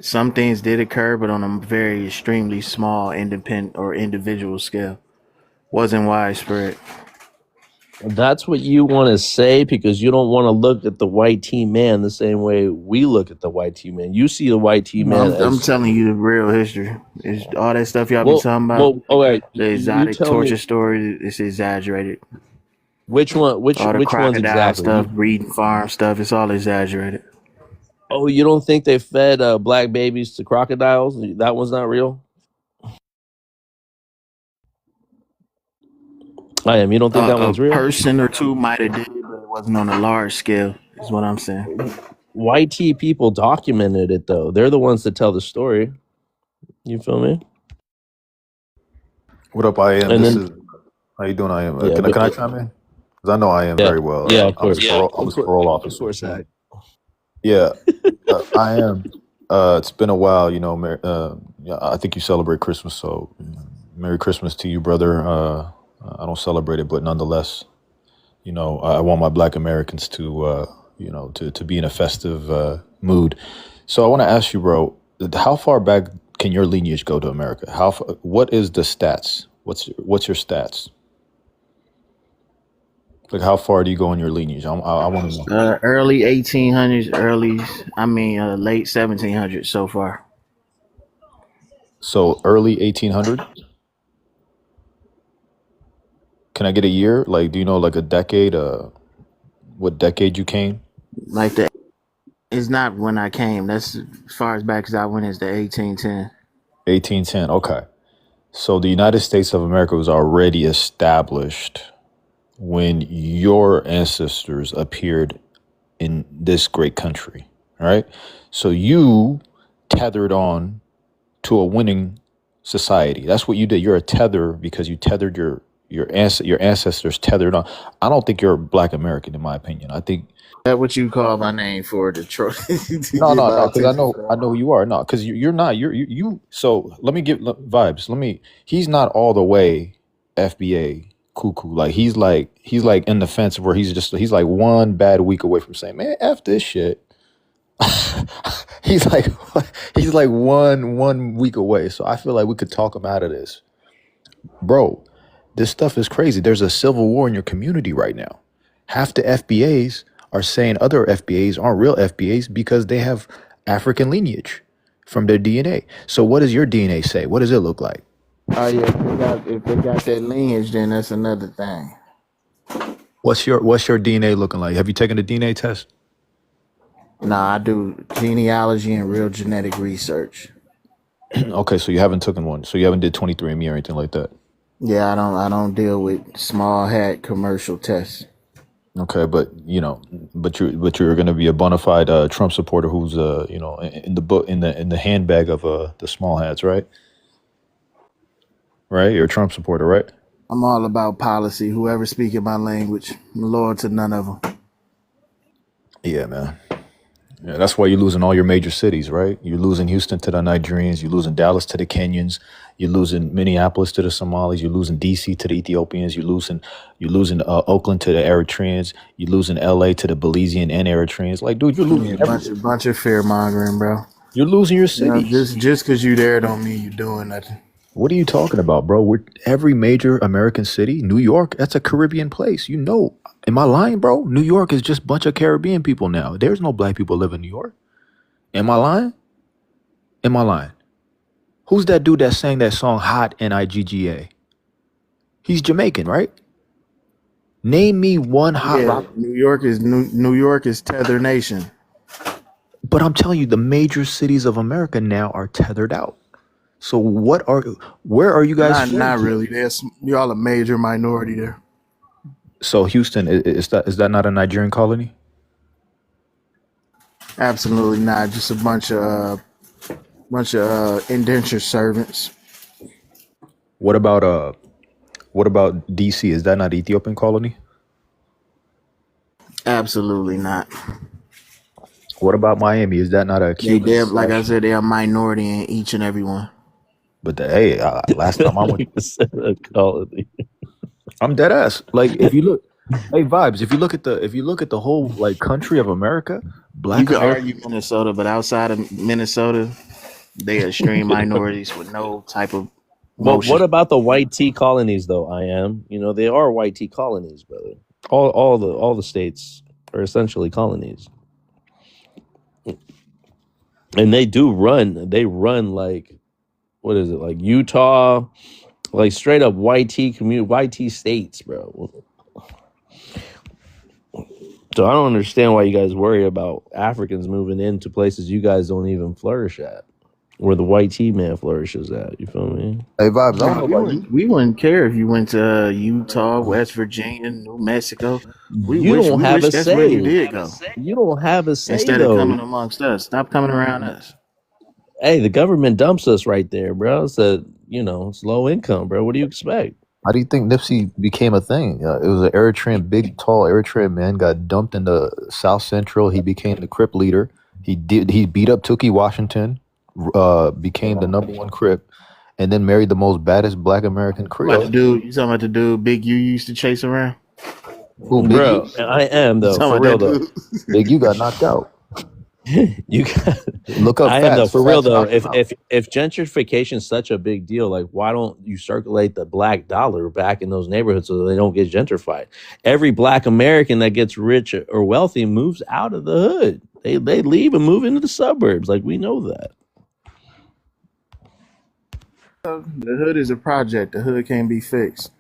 Speaker 5: Some things did occur, but on a very extremely small, independent or individual scale. Wasn't widespread.
Speaker 1: That's what you want to say because you don't want to look at the white T man the same way we look at the white T man. You see the white T
Speaker 5: No,
Speaker 1: man
Speaker 5: I'm
Speaker 1: as
Speaker 5: telling you the real history. It's all that stuff y'all be
Speaker 1: well,
Speaker 5: talking about.
Speaker 1: all right.
Speaker 5: The
Speaker 1: You
Speaker 5: exotic
Speaker 1: tell
Speaker 5: torture
Speaker 1: me
Speaker 5: story is exaggerated.
Speaker 1: which one,
Speaker 5: All the
Speaker 1: which ones
Speaker 5: crocodile
Speaker 1: exactly.
Speaker 5: stuff, breeding farm stuff, it's all exaggerated.
Speaker 1: You don't think they fed black babies to crocodiles? That one's not real. You don't think that
Speaker 5: A
Speaker 1: one's real?
Speaker 5: person or two might have did it, but it wasn't on a large scale, is what I'm saying.
Speaker 1: White T people documented it though. They're the ones that tell the story. You feel me?
Speaker 3: What up, I am?
Speaker 1: And
Speaker 3: This
Speaker 1: then
Speaker 3: is How you doing? I am.
Speaker 1: yeah,
Speaker 3: Can I chime in? Because I know I am
Speaker 1: yeah,
Speaker 3: very well.
Speaker 1: yeah, of
Speaker 3: I'm a
Speaker 1: course,
Speaker 3: I'm a parole
Speaker 1: of
Speaker 3: officer.
Speaker 1: course, Zach.
Speaker 3: Yeah, I am. It's been a while, you know. Yeah, I think you celebrate Christmas, so Merry Christmas to you, brother. I don't celebrate it, but nonetheless, I want my Black Americans to, to be in a festive mood. So I want to ask you, bro, how far back can your lineage go to America? What is the stats? What's your stats? Like, how far do you go in your lineage? I want to know.
Speaker 5: Early 1800s, late 1700s so far.
Speaker 3: So early 1800. Can I get a year? Like, do you know like a decade? What decade you came?
Speaker 5: Like it's not when I came. That's as far as back as I went is the 1810.
Speaker 3: 1810. Okay. So the United States of America was already established when your ancestors appeared in this great country, right? So you tethered on to a winning society. That's what you did. You're a tether because you tethered your ancestors tethered on. I don't think you're a Black American, in my opinion. I think
Speaker 5: That what you call my name for Detroit?
Speaker 3: no, because I know who you are. No, because you're not. You. So let me give vibes. He's not all the way FBA cuckoo. Like he's like in the fence where he's like one bad week away from saying, man, F this shit. he's like one week away. So I feel like we could talk him out of this, bro. This stuff is crazy. There's a civil war in your community right now. Half the FBAs are saying other FBAs aren't real FBAs because they have African lineage from their DNA. So what does your DNA say? What does it look like?
Speaker 5: Oh yeah, if they got that lineage, then that's another thing.
Speaker 3: What's your DNA looking like? Have you taken a DNA test?
Speaker 5: Nah, I do genealogy and real genetic research.
Speaker 3: Okay, so you haven't taken one. So you haven't did 23andMe or anything like that.
Speaker 5: Yeah, I don't deal with small hat commercial tests.
Speaker 3: Okay, but you're going to be a bona fide Trump supporter who's in the book in the handbag of the small hats, right? Right, you're a Trump supporter, right?
Speaker 5: I'm all about policy. Whoever speaking my language, I'm loyal to none of them.
Speaker 3: Yeah, man. Yeah, that's why you're losing all your major cities, right? You're losing Houston to the Nigerians. You're losing Dallas to the Kenyans. You're losing Minneapolis to the Somalis. You're losing DC to the Ethiopians. You're losing Oakland to the Eritreans. You're losing LA to the Belizean and Eritreans. Like, dude, you're losing
Speaker 5: bunch of fear mongering, bro.
Speaker 3: You're losing your city.
Speaker 5: Just because you there don't mean you doing nothing.
Speaker 3: What are you talking about, bro? Every major American city, New York, that's a Caribbean place. Am I lying, bro? New York is just a bunch of Caribbean people now. There's no Black people live in New York. Am I lying? Am I lying? Who's that dude that sang that song Hot Nigga? He's Jamaican, right? Name me one hot rock.
Speaker 5: New York is Tether Nation.
Speaker 3: But I'm telling you, the major cities of America now are tethered out. So where are you guys?
Speaker 5: Not really. Y'all a major minority there.
Speaker 3: So Houston, is that not a Nigerian colony?
Speaker 5: Absolutely not. Just a bunch of indentured servants.
Speaker 3: What about DC? Is that not an Ethiopian colony?
Speaker 5: Absolutely not.
Speaker 3: What about Miami? Is that not a Cuban?
Speaker 5: Like I said, they're a minority in each and every one.
Speaker 3: But last time I went,
Speaker 1: colony.
Speaker 3: I'm dead ass. Like if you look, hey vibes. If you look at the whole like country of America, Black.
Speaker 5: You can argue Minnesota, but outside of Minnesota, they are extreme minorities with no type of.
Speaker 1: But what about the white tea colonies, though? They are white tea colonies, brother. All the states are essentially colonies, and they run like, what is it, like Utah, like straight up white tea states, bro. So I don't understand why you guys worry about Africans moving into places you guys don't even flourish at, where the white tea man flourishes at. You feel me?
Speaker 3: Hey vibes, I don't know
Speaker 5: we wouldn't care if you went to Utah, West Virginia, New Mexico.
Speaker 1: You don't have a say.
Speaker 5: That's where you did go.
Speaker 1: You don't have a say.
Speaker 5: Instead of coming amongst us, stop coming around us.
Speaker 1: Hey, the government dumps us right there, bro. Said, it's low income, bro. What do you expect?
Speaker 3: How do you think Nipsey became a thing? It was an Eritrean, big, tall Eritrean man, got dumped in the South Central. He became the Crip leader. He beat up Tookie Washington, became the number one Crip, and then married the most baddest Black American
Speaker 5: About the
Speaker 3: Creole.
Speaker 5: dude, you talking about the dude Big U used to chase around?
Speaker 3: Who, Big
Speaker 1: Bro,
Speaker 3: U?
Speaker 1: I am
Speaker 5: You
Speaker 1: though,
Speaker 5: talking
Speaker 1: for
Speaker 5: about
Speaker 1: real
Speaker 5: that
Speaker 1: though.
Speaker 5: dude?
Speaker 3: Big U got knocked out.
Speaker 1: You got,
Speaker 3: Look up
Speaker 1: I am though,
Speaker 3: facts.
Speaker 1: for real
Speaker 3: Facts
Speaker 1: though.
Speaker 3: knocked him out.
Speaker 1: If gentrification is such a big deal, like why don't you circulate the black dollar back in those neighborhoods so they don't get gentrified? Every Black American that gets rich or wealthy moves out of the hood. They leave and move into the suburbs. Like we know that.
Speaker 5: The hood is a project. The hood can't be fixed.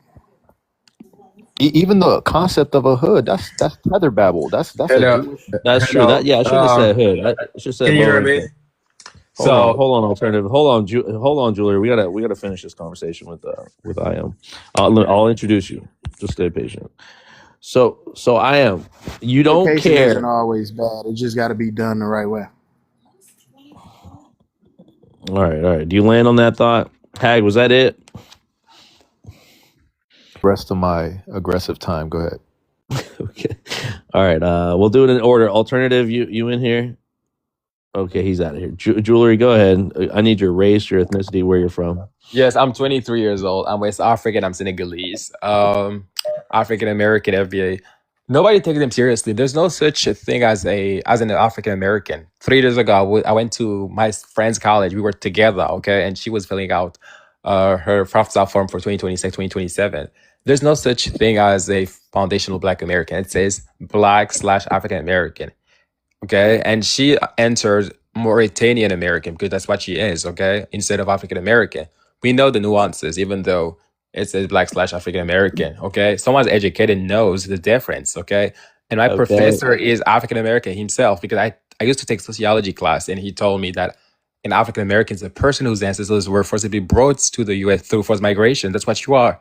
Speaker 3: Even the concept of a hood, that's tether babble. That's a
Speaker 6: Hello.
Speaker 3: Jewish.
Speaker 1: That's true. That
Speaker 6: Hello.
Speaker 1: I shouldn't have said hood. I should have said
Speaker 6: Can you
Speaker 1: lower
Speaker 6: hear me?
Speaker 1: income.
Speaker 6: So
Speaker 1: Hold on, alternative. Hold on, Julie. We gotta finish this conversation with I am. I'll introduce you. Just stay patient. So I am. You don't
Speaker 5: Education isn't
Speaker 1: care.
Speaker 5: always bad. It just got to be done the right way.
Speaker 1: All right. Do you land on that thought, Hag? Was that it?
Speaker 3: Rest of my aggressive time. Go ahead.
Speaker 1: Okay. All right. We'll do it in order. Alternative. You in here? Okay, he's out of here. Jewelry. Go ahead. I need your race, your ethnicity, where you're from.
Speaker 6: yes, I'm 23 years old. I'm West African. I'm Senegalese. African American FBA. Nobody takes them seriously. There's no such a thing as an African American. 3 years ago, I went to my friend's college. We were together, okay, and she was filling out her FAFSA form for 2026, 2027. There's no such thing as a foundational Black American. It says Black/African American. Okay, and she entered Mauritanian American because that's what she is, okay, instead of African American. We know the nuances, even though it says Black/African American, okay? Someone's educated knows the difference, okay? And my
Speaker 1: Okay.
Speaker 6: professor is African American himself because I used to take sociology class and he told me that an African American is a person whose ancestors were forcibly brought to the US through forced migration. That's what you are.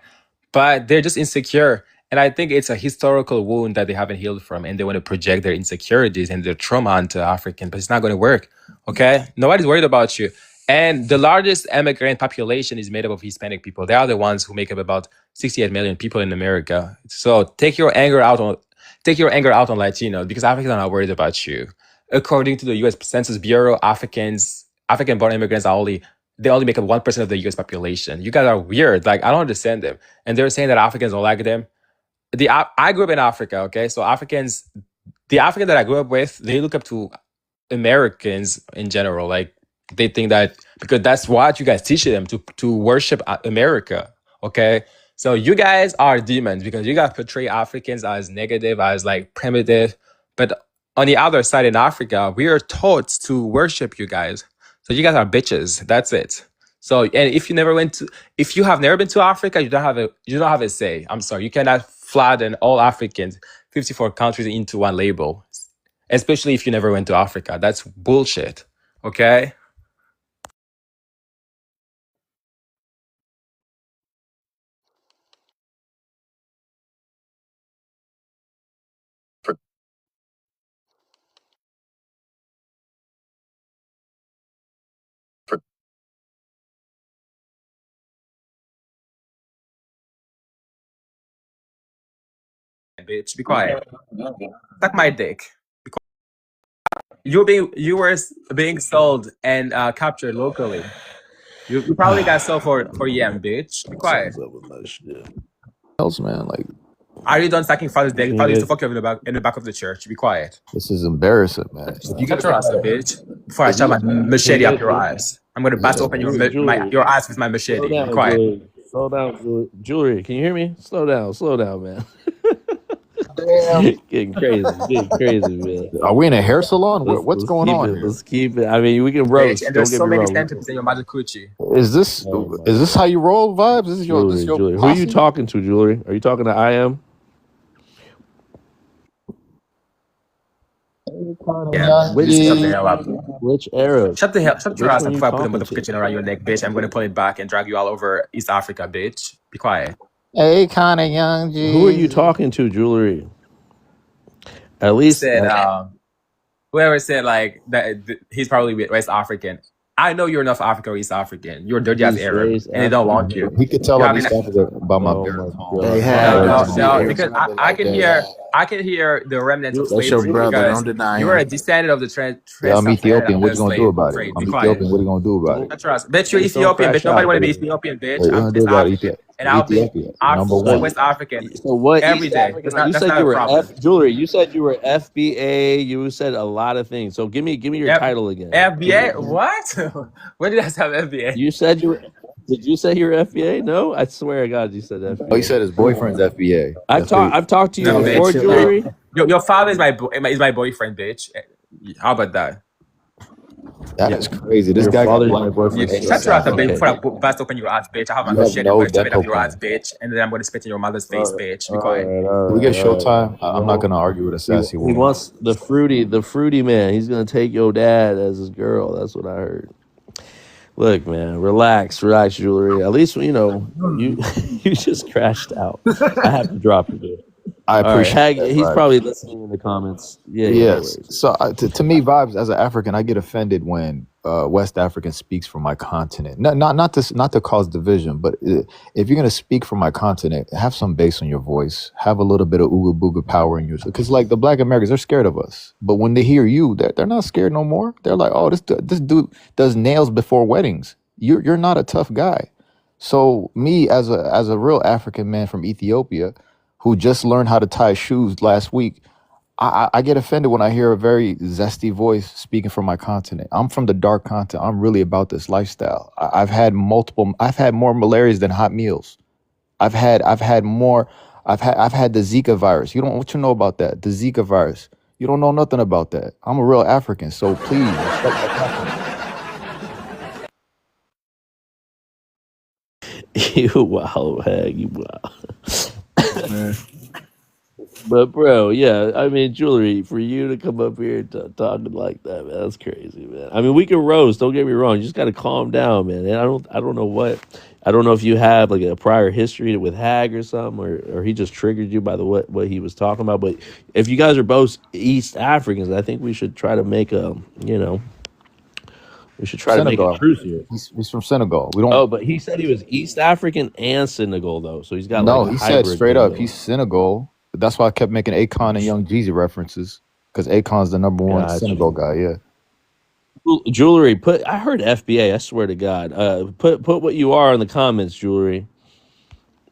Speaker 6: But they're just insecure. And I think it's a historical wound that they haven't healed from, and they want to project their insecurities and their trauma onto African, but it's not going to work. Okay? Nobody's worried about you. And the largest immigrant population is made up of Hispanic people. They are the ones who make up about 68 million people in America. So take your anger out on Latinos because Africans are not worried about you. According to the U.S. Census Bureau, African-born immigrants they only make up 1% of the U.S. population. You guys are weird. Like I don't understand them. And they're saying that Africans don't like them. I grew up in Africa, okay? So the African that I grew up with, they look up to Americans in general. Like they think that because that's what you guys teach them to worship America, okay? So you guys are demons because you guys portray Africans as negative, as like primitive. But on the other side in Africa, we are taught to worship you guys. So you guys are bitches. That's it. So and if you have never been to Africa, you don't have a say. I'm sorry, you cannot flatten all Africans, 54 countries into one label, especially if you never went to Africa. That's bullshit. Okay. Bitch, be quiet. Suck my dick. You were being sold and captured locally. You probably got sold for yam, bitch. Be quiet.
Speaker 1: What's up with my shit?
Speaker 3: Else, man, like
Speaker 6: Are you done sucking father's dick?
Speaker 1: Yeah.
Speaker 6: Father used to fuck you in the back of the church. Be quiet.
Speaker 3: this is embarrassing, man.
Speaker 6: You got your ass up, bitch. Before I shove my machete up your eyes. I'm gonna bust open your eyes with my machete.
Speaker 1: Slow down,
Speaker 6: Be quiet.
Speaker 1: Jewelry. Slow down, Jewelry. Jewelry, can you hear me? Slow down, man. Getting crazy, man.
Speaker 3: Are we in a hair salon? What's
Speaker 1: Let's
Speaker 3: going
Speaker 1: keep
Speaker 3: on
Speaker 1: it,
Speaker 3: here?
Speaker 1: Let's keep it. I mean, we can roast.
Speaker 6: Bitch, and
Speaker 1: Don't
Speaker 6: there's
Speaker 1: get
Speaker 6: so
Speaker 1: me
Speaker 6: many
Speaker 1: wrong.
Speaker 6: sentences in your magic coochie.
Speaker 3: Is this how you roll vibes? This is your
Speaker 1: Jewelry. Who are you
Speaker 3: posse?
Speaker 1: talking to, Jewelry? Are you talking to I am?
Speaker 6: Yeah.
Speaker 1: Which
Speaker 6: Shut the hell up.
Speaker 1: Which era?
Speaker 6: Shut your ass
Speaker 1: Which
Speaker 6: up
Speaker 1: one you
Speaker 6: before I put a
Speaker 1: talking
Speaker 6: motherfucking
Speaker 1: to?
Speaker 6: chain around your neck, bitch. I'm gonna pull it back and drag you all over East Africa, bitch. Be quiet.
Speaker 3: Hey, kind of young G.
Speaker 1: Who are you talking to, Jewelry? At least
Speaker 6: Said whoever said like that he's probably West African. I know you're North African or East African. You're dirty as
Speaker 1: East
Speaker 6: Arab,
Speaker 1: race
Speaker 6: and they don't want you.
Speaker 3: He could tell
Speaker 6: You
Speaker 3: I'm
Speaker 6: have
Speaker 3: East
Speaker 6: an
Speaker 3: Africa by my
Speaker 1: Oh my
Speaker 3: baritone.
Speaker 5: They
Speaker 1: god.
Speaker 5: have
Speaker 6: no,
Speaker 5: it
Speaker 6: no,
Speaker 5: on
Speaker 3: Baritone
Speaker 6: no,
Speaker 5: here.
Speaker 6: because
Speaker 3: sounded
Speaker 6: I
Speaker 3: like
Speaker 6: can
Speaker 3: that.
Speaker 6: hear the remnants of
Speaker 5: That's your
Speaker 6: slavery
Speaker 5: brother.
Speaker 6: because
Speaker 5: Don't deny
Speaker 6: you are a
Speaker 5: him.
Speaker 6: descendant of the
Speaker 3: Yeah, I'm
Speaker 6: transatlantic
Speaker 3: Ethiopian. What you gonna do about it?
Speaker 6: trade.
Speaker 3: I'm
Speaker 6: Be quiet.
Speaker 3: Ethiopian. What you gonna do about it?
Speaker 1: Don't
Speaker 6: Trust. Bitch, you're
Speaker 1: just don't
Speaker 6: Ethiopian,
Speaker 1: crash
Speaker 6: bitch. Nobody
Speaker 1: out,
Speaker 6: want to be
Speaker 1: brother.
Speaker 6: Ethiopian, bitch.
Speaker 3: What you
Speaker 6: I'm
Speaker 3: gonna do
Speaker 6: East
Speaker 3: about
Speaker 6: African, and I'll be
Speaker 3: Ethiopia? Number
Speaker 6: full
Speaker 3: one.
Speaker 6: West African
Speaker 1: So what
Speaker 6: every
Speaker 1: East
Speaker 6: day.
Speaker 1: African?
Speaker 6: That's
Speaker 1: You
Speaker 6: that's
Speaker 1: said
Speaker 6: not
Speaker 1: you
Speaker 6: a
Speaker 1: were
Speaker 6: problem.
Speaker 1: Jewelry. You said you were FBA. You said a lot of things. So give me your
Speaker 6: F-
Speaker 1: title again.
Speaker 6: FBA? What? When did I have FBA?
Speaker 1: You said you were. Did you say you were FBA? No, I swear to God, you said
Speaker 3: Oh, he
Speaker 1: FBA.
Speaker 3: said his boyfriend's FBA.
Speaker 1: I've talked to you
Speaker 6: No,
Speaker 5: Hey,
Speaker 1: before,
Speaker 6: bitch.
Speaker 5: chill out.
Speaker 1: Jewelry.
Speaker 6: Your father is my boyfriend, bitch. How about that?
Speaker 3: That is crazy. This
Speaker 1: Your
Speaker 3: guy got
Speaker 1: father's
Speaker 3: black
Speaker 1: my boyfriend.
Speaker 3: boyfriends.
Speaker 6: Shut your ass up, bitch,
Speaker 1: Okay.
Speaker 6: before I bust open your ass, bitch. I have
Speaker 3: You
Speaker 6: my
Speaker 3: have
Speaker 6: shit
Speaker 3: no
Speaker 6: and spit up
Speaker 3: dental
Speaker 6: your ass,
Speaker 3: plan.
Speaker 6: bitch, and then I'm gonna spit in your mother's face, bitch. Be
Speaker 1: All
Speaker 6: quiet.
Speaker 1: right, all
Speaker 3: Can we
Speaker 1: right,
Speaker 3: get
Speaker 1: all right.
Speaker 3: Showtime? I'm not gonna argue with a sassy
Speaker 1: He
Speaker 3: woman.
Speaker 1: wants the fruity man. He's gonna take your dad as his girl. That's what I heard. Look, man, relax, Jewelry. At least you you just crashed out. I have to drop you, dude.
Speaker 3: I
Speaker 1: All right,
Speaker 3: appreciate
Speaker 1: Hag.
Speaker 3: that,
Speaker 1: He's
Speaker 3: Vibes.
Speaker 1: probably listening in the comments. Yeah, no
Speaker 3: Yes.
Speaker 1: worries.
Speaker 3: So to me, Vibes, as an African, I get offended when West African speaks from my continent. Not to cause division, but if you're gonna speak from my continent, have some bass on your voice. Have a little bit of ooga booga power in yours. Because like the Black Americans, they're scared of us. But when they hear you, they're not scared no more. They're like, oh, this dude does nails before weddings. You're not a tough guy. So me as a real African man from Ethiopia, who just learned how to tie shoes last week, I get offended when I hear a very zesty voice speaking from my continent. I'm from the dark continent. I'm really about this lifestyle. I've had more malarias than hot meals. I've had the Zika virus. What you know about that? The Zika virus. You don't know nothing about that. I'm a real African, so please respect my continent.
Speaker 1: You wow, Hag. You wow.
Speaker 5: Man.
Speaker 1: But bro, yeah, I mean, Jewelry, for you to come up here talking like that, man, that's crazy, man. I mean, we can roast. Don't get me wrong. You just got to calm down, man. And I don't know I don't know if you have like a prior history with Hag or something, or he just triggered you by what he was talking about. But if you guys are both East Africans, I think we should try to make we should try to make a
Speaker 3: Senegal.
Speaker 1: truce here.
Speaker 3: He's from Senegal. We don't.
Speaker 1: Oh, but he said he was East African and Senegal though, so he's got
Speaker 3: No,
Speaker 1: like a
Speaker 3: he said
Speaker 1: hybrid
Speaker 3: straight
Speaker 1: thing
Speaker 3: up,
Speaker 1: going.
Speaker 3: he's Senegal. That's why I kept making Akon and Young Jeezy references, because Akon's the number one
Speaker 1: Gotcha.
Speaker 3: Senegal guy. Yeah.
Speaker 1: Jewelry, I heard FBA. I swear to God. Put what you are in the comments, Jewelry.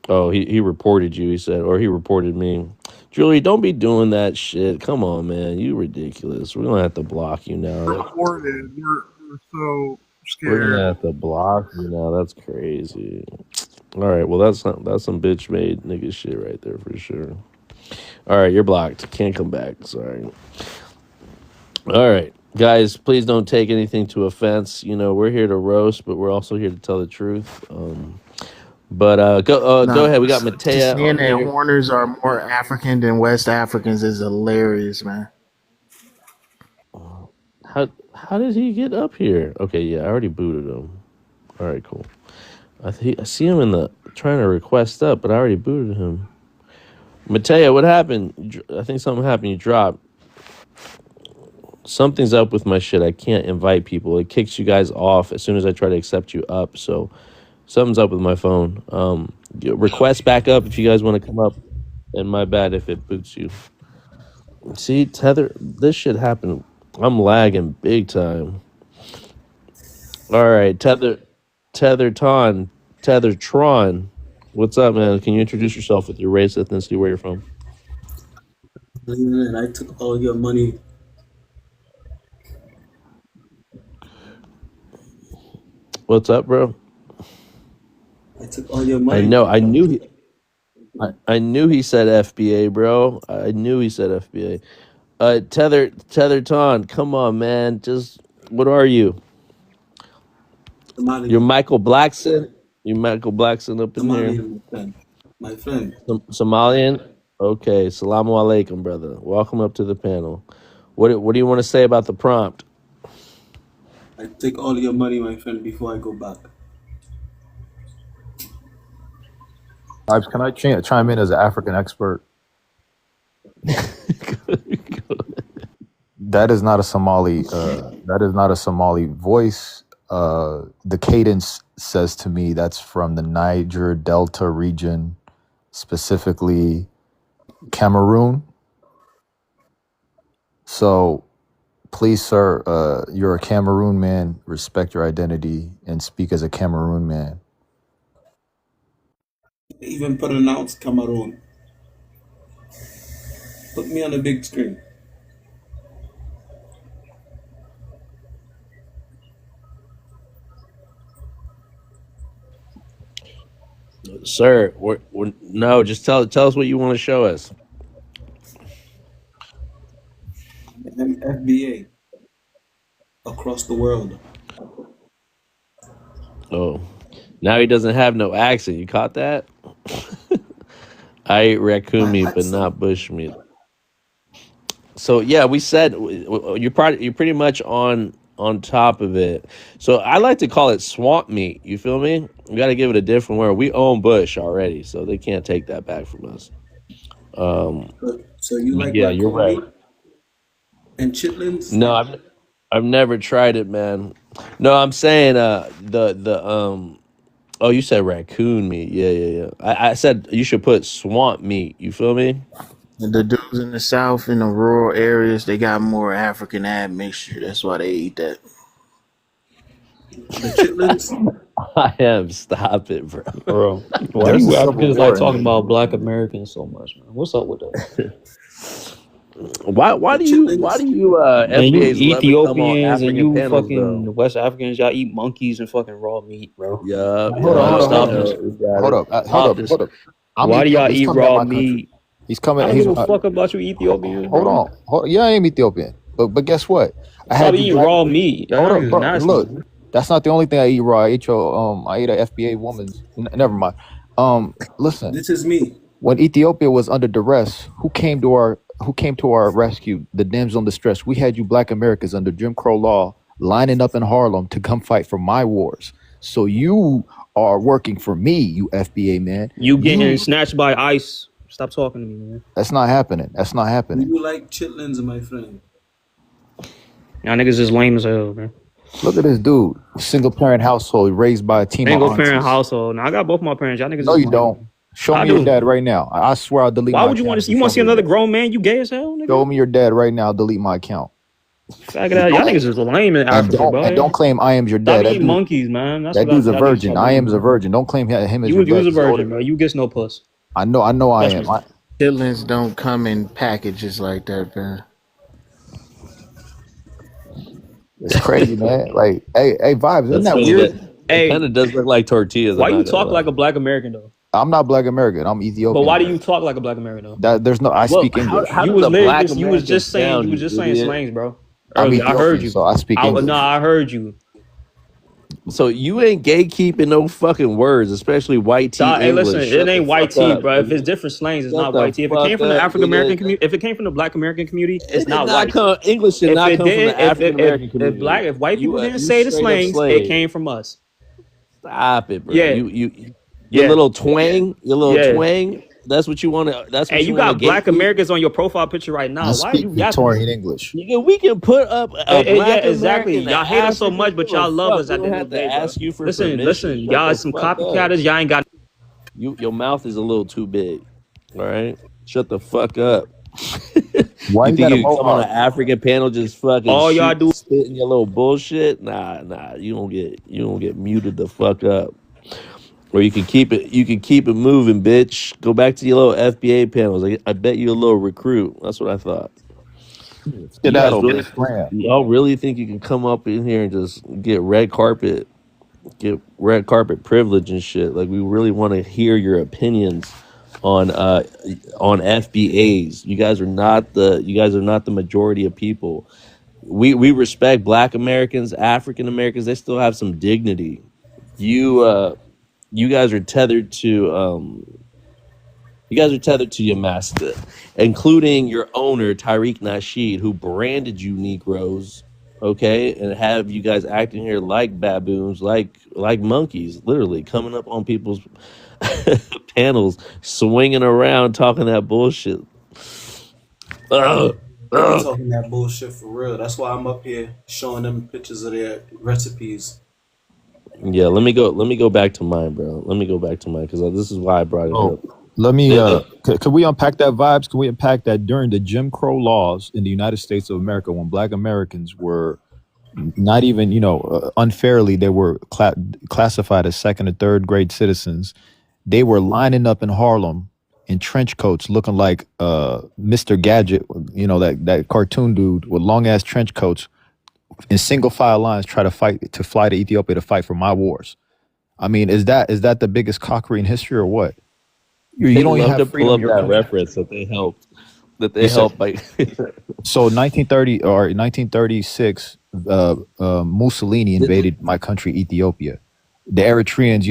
Speaker 1: Oh, he reported you. He said, or he reported me. Jewelry, don't be doing that shit. Come on, man. You ridiculous. We're gonna have to block you now.
Speaker 7: Reported. We're so
Speaker 1: We're gonna
Speaker 7: scared.
Speaker 1: have to block you now. That's crazy. All right. Well, that's some bitch made nigga shit right there for sure. All right, you're blocked. Can't come back. Sorry. All right, guys, please don't take anything to offense. We're here to roast, but we're also here to tell the truth. But go ahead. We got Matea
Speaker 5: Saying
Speaker 1: on
Speaker 5: that
Speaker 1: here.
Speaker 5: Horners are more African than West Africans is hilarious, man.
Speaker 1: How did he get up here? Okay, yeah, I already booted him. All right, cool. I see him trying to request up, but I already booted him. Matea, what happened? I think something happened. You dropped. Something's up with my shit. I can't invite people. It kicks you guys off as soon as I try to accept you up. So something's up with my phone. Request back up if you guys want to come up. And my bad if it boots you. See, Tether, this shit happened. I'm lagging big time. All right, Tethertron. What's up, man? Can you introduce yourself with your race, ethnicity, where you're from?
Speaker 8: And I took all your money.
Speaker 1: What's up, bro?
Speaker 8: I took all your money.
Speaker 1: I know. I knew he said FBA, bro. I knew he said FBA. Tetherton, come on, man. Just what are you?
Speaker 8: Somalian.
Speaker 1: You're Michael Blackson. You Michael Blackson up in here.
Speaker 8: Somalian, my friend.
Speaker 1: Somalian. Okay. Salamu alaikum, brother. Welcome up to the panel. What do you want to say about the prompt?
Speaker 8: I take all your money, my friend, before I go back.
Speaker 3: Vibes, can I chime in as an African expert? That is not a Somali. That is not a Somali voice. The cadence says to me that's from the Niger Delta region, specifically Cameroon. So please, sir, you're a Cameroon man. Respect your identity and speak as a Cameroon man.
Speaker 8: Even pronounce Cameroon. Put me on the big screen.
Speaker 1: Sir, no, just tell us what you want to show us.
Speaker 8: FBA across the world.
Speaker 1: Oh, now he doesn't have no accent. You caught that? I ate raccoon
Speaker 8: My
Speaker 1: meat, but
Speaker 8: accent.
Speaker 1: not bush meat. So yeah, we said you're pretty much on top of it. So I like to call it swamp meat. You feel me? We got to give it a different word. We own Bush already, so they can't take that back from us.
Speaker 8: So you like
Speaker 1: Yeah, you're
Speaker 8: raccoon
Speaker 1: right.
Speaker 8: meat and chitlins?
Speaker 1: No, I've never tried it, man. No, I'm saying the. Oh, you said raccoon meat. Yeah. I said you should put swamp meat. You feel me?
Speaker 5: The dudes in the South, in the rural areas, they got more African admixture. That's why they eat that.
Speaker 8: The chitlins?
Speaker 1: I am. Stop it, bro.
Speaker 9: Bro, why
Speaker 3: There's
Speaker 9: you
Speaker 3: a civil
Speaker 9: Africans
Speaker 3: war
Speaker 9: like
Speaker 3: in
Speaker 9: talking
Speaker 3: the
Speaker 9: about black Americans so much, man? What's up with that?
Speaker 1: Why
Speaker 8: The
Speaker 1: do you
Speaker 9: Man, you
Speaker 1: FBAs love to come on
Speaker 9: Ethiopians and
Speaker 1: African
Speaker 9: you
Speaker 1: panels though?
Speaker 9: fucking West Africans, y'all eat monkeys and fucking raw meat, bro.
Speaker 1: Yup,
Speaker 3: Hold on,
Speaker 9: Gotta
Speaker 3: hold on,
Speaker 9: stop
Speaker 3: hold
Speaker 9: this.
Speaker 3: on.
Speaker 1: we got
Speaker 3: Hold
Speaker 1: it.
Speaker 3: up, hold
Speaker 1: Stop
Speaker 3: up,
Speaker 1: this.
Speaker 3: hold up. I'm
Speaker 9: Why do y'all
Speaker 3: Ethiopian. He's
Speaker 9: eat
Speaker 3: coming at
Speaker 9: raw
Speaker 3: my country.
Speaker 9: meat?
Speaker 3: He's
Speaker 9: I
Speaker 3: coming.
Speaker 9: don't
Speaker 3: He's
Speaker 9: give a fuck about you Ethiopians,
Speaker 3: hold
Speaker 9: bro.
Speaker 3: on. Yeah, I am Ethiopian, but guess what? I
Speaker 9: Stop
Speaker 3: had you
Speaker 9: eating
Speaker 3: black.
Speaker 9: raw meat. Y'all
Speaker 3: Hold up,
Speaker 9: niggas is
Speaker 3: bro.
Speaker 9: nasty,
Speaker 3: Look,
Speaker 9: man.
Speaker 3: that's not the only thing I eat raw. I ate a FBA woman's. Never mind. Listen.
Speaker 8: This is me.
Speaker 3: When Ethiopia was under duress, who came to our rescue? The damsel in distress. We had you black Americans under Jim Crow law lining up in Harlem to come fight for my wars. So you are working for me, you FBA man.
Speaker 9: You getting snatched by ICE. Stop talking to me, man.
Speaker 3: That's not happening.
Speaker 8: Do you like chitlins, my friend?
Speaker 9: Y'all niggas is lame as hell, man.
Speaker 3: Look at this dude, single parent household, raised by a team of
Speaker 9: Single
Speaker 3: aunties.
Speaker 9: parent household. Now I got both my parents. Y'all niggas
Speaker 3: No,
Speaker 9: is
Speaker 3: you
Speaker 9: lame.
Speaker 3: don't. Show
Speaker 9: I
Speaker 3: me your
Speaker 9: do.
Speaker 3: dad right now. I swear I'll delete
Speaker 9: Why
Speaker 3: my
Speaker 9: would you
Speaker 3: account
Speaker 9: want
Speaker 3: if
Speaker 9: to? You want to see
Speaker 3: show me your
Speaker 9: another
Speaker 3: dad.
Speaker 9: grown man? You gay as hell, nigga.
Speaker 3: Show me your dad right now. Delete my account.
Speaker 9: Y'all niggas is lame in Africa, bro.
Speaker 3: And don't claim I am your
Speaker 9: Stop
Speaker 3: dad. That
Speaker 9: eating
Speaker 3: dude,
Speaker 9: monkeys, man. That's
Speaker 3: that
Speaker 9: what
Speaker 3: dude's a
Speaker 9: y'all niggas
Speaker 3: virgin.
Speaker 9: stop
Speaker 3: I am
Speaker 9: doing.
Speaker 3: a virgin. Don't claim him as
Speaker 9: You
Speaker 3: your
Speaker 9: was
Speaker 3: dad.
Speaker 9: a
Speaker 3: He's older.
Speaker 9: virgin, bro. You get no puss.
Speaker 3: I know I
Speaker 9: Trust
Speaker 3: am.
Speaker 9: me.
Speaker 5: Chitlins don't come in packages like that, man.
Speaker 3: It's crazy, man. Like, hey, vibes. Isn't
Speaker 1: That's
Speaker 3: that
Speaker 1: funny.
Speaker 3: weird?
Speaker 1: It kind of does look like tortillas.
Speaker 9: Why
Speaker 1: I'm
Speaker 9: you
Speaker 1: not gonna
Speaker 9: talk
Speaker 1: lie.
Speaker 9: like a black American though?
Speaker 3: I'm not black American. I'm Ethiopian.
Speaker 9: But why do you talk like a black American though?
Speaker 3: There's no. I
Speaker 1: Well,
Speaker 3: speak English.
Speaker 1: how
Speaker 9: You
Speaker 1: does
Speaker 9: was
Speaker 1: a black
Speaker 9: literally you was
Speaker 1: American
Speaker 9: just saying
Speaker 1: sound,
Speaker 9: you was
Speaker 1: you
Speaker 9: just saying
Speaker 1: idiot?
Speaker 9: slangs, bro.
Speaker 3: I'm
Speaker 9: Earlier, I heard
Speaker 3: Ethiopian,
Speaker 9: you.
Speaker 3: so I speak English.
Speaker 9: No, I heard you.
Speaker 1: So you ain't gatekeeping no fucking words, especially white tea
Speaker 9: Hey,
Speaker 1: English.
Speaker 9: listen,
Speaker 1: Shut
Speaker 9: it ain't
Speaker 1: the
Speaker 9: white
Speaker 1: fuck
Speaker 9: tea,
Speaker 1: up,
Speaker 9: bro. If
Speaker 1: nigga.
Speaker 9: it's different slangs, it's
Speaker 1: Shut
Speaker 9: not
Speaker 1: the
Speaker 9: white tea. If it
Speaker 1: fuck
Speaker 9: came from the
Speaker 1: up,
Speaker 9: African American
Speaker 1: nigga.
Speaker 9: community, if it came from the Black American community,
Speaker 1: It
Speaker 9: it's
Speaker 1: did
Speaker 9: not
Speaker 1: not
Speaker 9: white.
Speaker 1: come. English did
Speaker 9: If
Speaker 1: not
Speaker 9: it
Speaker 1: come from
Speaker 9: did,
Speaker 1: the African American
Speaker 9: if
Speaker 1: community.
Speaker 9: white people didn't
Speaker 1: You
Speaker 9: say the
Speaker 1: straight up
Speaker 9: slangs, it
Speaker 1: slave.
Speaker 9: came from us.
Speaker 1: Stop it, bro.
Speaker 9: Yeah.
Speaker 1: Your
Speaker 9: Yeah.
Speaker 1: little twang,
Speaker 9: Yeah.
Speaker 1: twang. That's what you want to. That's what
Speaker 9: Hey,
Speaker 1: you
Speaker 9: you
Speaker 1: want to
Speaker 9: got black
Speaker 1: gatekeep.
Speaker 9: Americans on your profile picture right now.
Speaker 3: I
Speaker 9: Why are
Speaker 3: speak
Speaker 9: you yapping?
Speaker 3: Victorian English.
Speaker 1: Nigga, we can put up a black
Speaker 9: Yeah, exactly.
Speaker 1: American.
Speaker 9: Y'all hate us so
Speaker 1: African,
Speaker 9: much, but
Speaker 1: give a
Speaker 9: y'all love
Speaker 1: fuck.
Speaker 9: us
Speaker 1: We
Speaker 9: at the
Speaker 1: don't
Speaker 9: end
Speaker 1: have
Speaker 9: of the
Speaker 1: to
Speaker 9: day, bro.
Speaker 1: ask you for
Speaker 9: Listen,
Speaker 1: permission. Shut
Speaker 9: y'all
Speaker 1: the
Speaker 9: some
Speaker 1: fuck up.
Speaker 9: copycatters. Y'all ain't got.
Speaker 1: Your mouth is a little too big. All right, shut the fuck up.
Speaker 3: Why
Speaker 1: You
Speaker 3: you
Speaker 1: think
Speaker 3: got a
Speaker 1: you can come on
Speaker 3: mohawk?
Speaker 1: an African panel just fucking
Speaker 9: All y'all do.
Speaker 1: spitting your little bullshit? Nah. You don't get muted the fuck up. Or you can keep it. You can keep it moving, bitch. Go back to your little FBA panels. I bet you a little recruit. That's what I thought.
Speaker 3: Skedaddle, bitch. Scram.
Speaker 1: Y'all really think you can come up in here and just get red carpet privilege and shit? Like, we really want to hear your opinions on FBAs. You guys are not the majority of people. We respect Black Americans, African Americans. They still have some dignity. You guys are tethered to your master, including your owner Tariq Nasheed, who branded you Negroes, okay, and have you guys acting here like baboons, like monkeys, literally coming up on people's panels, swinging around, talking that bullshit.
Speaker 8: They be talking that bullshit for real. That's why I'm up here showing them pictures of their recipes.
Speaker 1: Yeah, let me go back to mine, bro. Let me go back to mine because this is why I brought it
Speaker 3: Oh,
Speaker 1: up.
Speaker 3: let me.
Speaker 1: The,
Speaker 3: Could we unpack that vibes? Can we unpack that during the Jim Crow laws in the United States of America, when Black Americans were not even, unfairly, they were classified as second or third grade citizens. They were lining up in Harlem in trench coats, looking like Mr. Gadget, that cartoon dude with long ass trench coats, in single file lines, try to fly to Ethiopia to fight for my wars. I mean, is that the biggest cockery in history or what? You
Speaker 1: they
Speaker 3: don't even
Speaker 1: love
Speaker 3: have
Speaker 1: to pull
Speaker 3: freedom in
Speaker 1: up
Speaker 3: your
Speaker 1: that
Speaker 3: country.
Speaker 1: reference that they helped. That
Speaker 3: You
Speaker 1: they
Speaker 3: said
Speaker 1: helped by.
Speaker 3: so. 1930 or 1936, Mussolini invaded my country, Ethiopia. The Eritreans,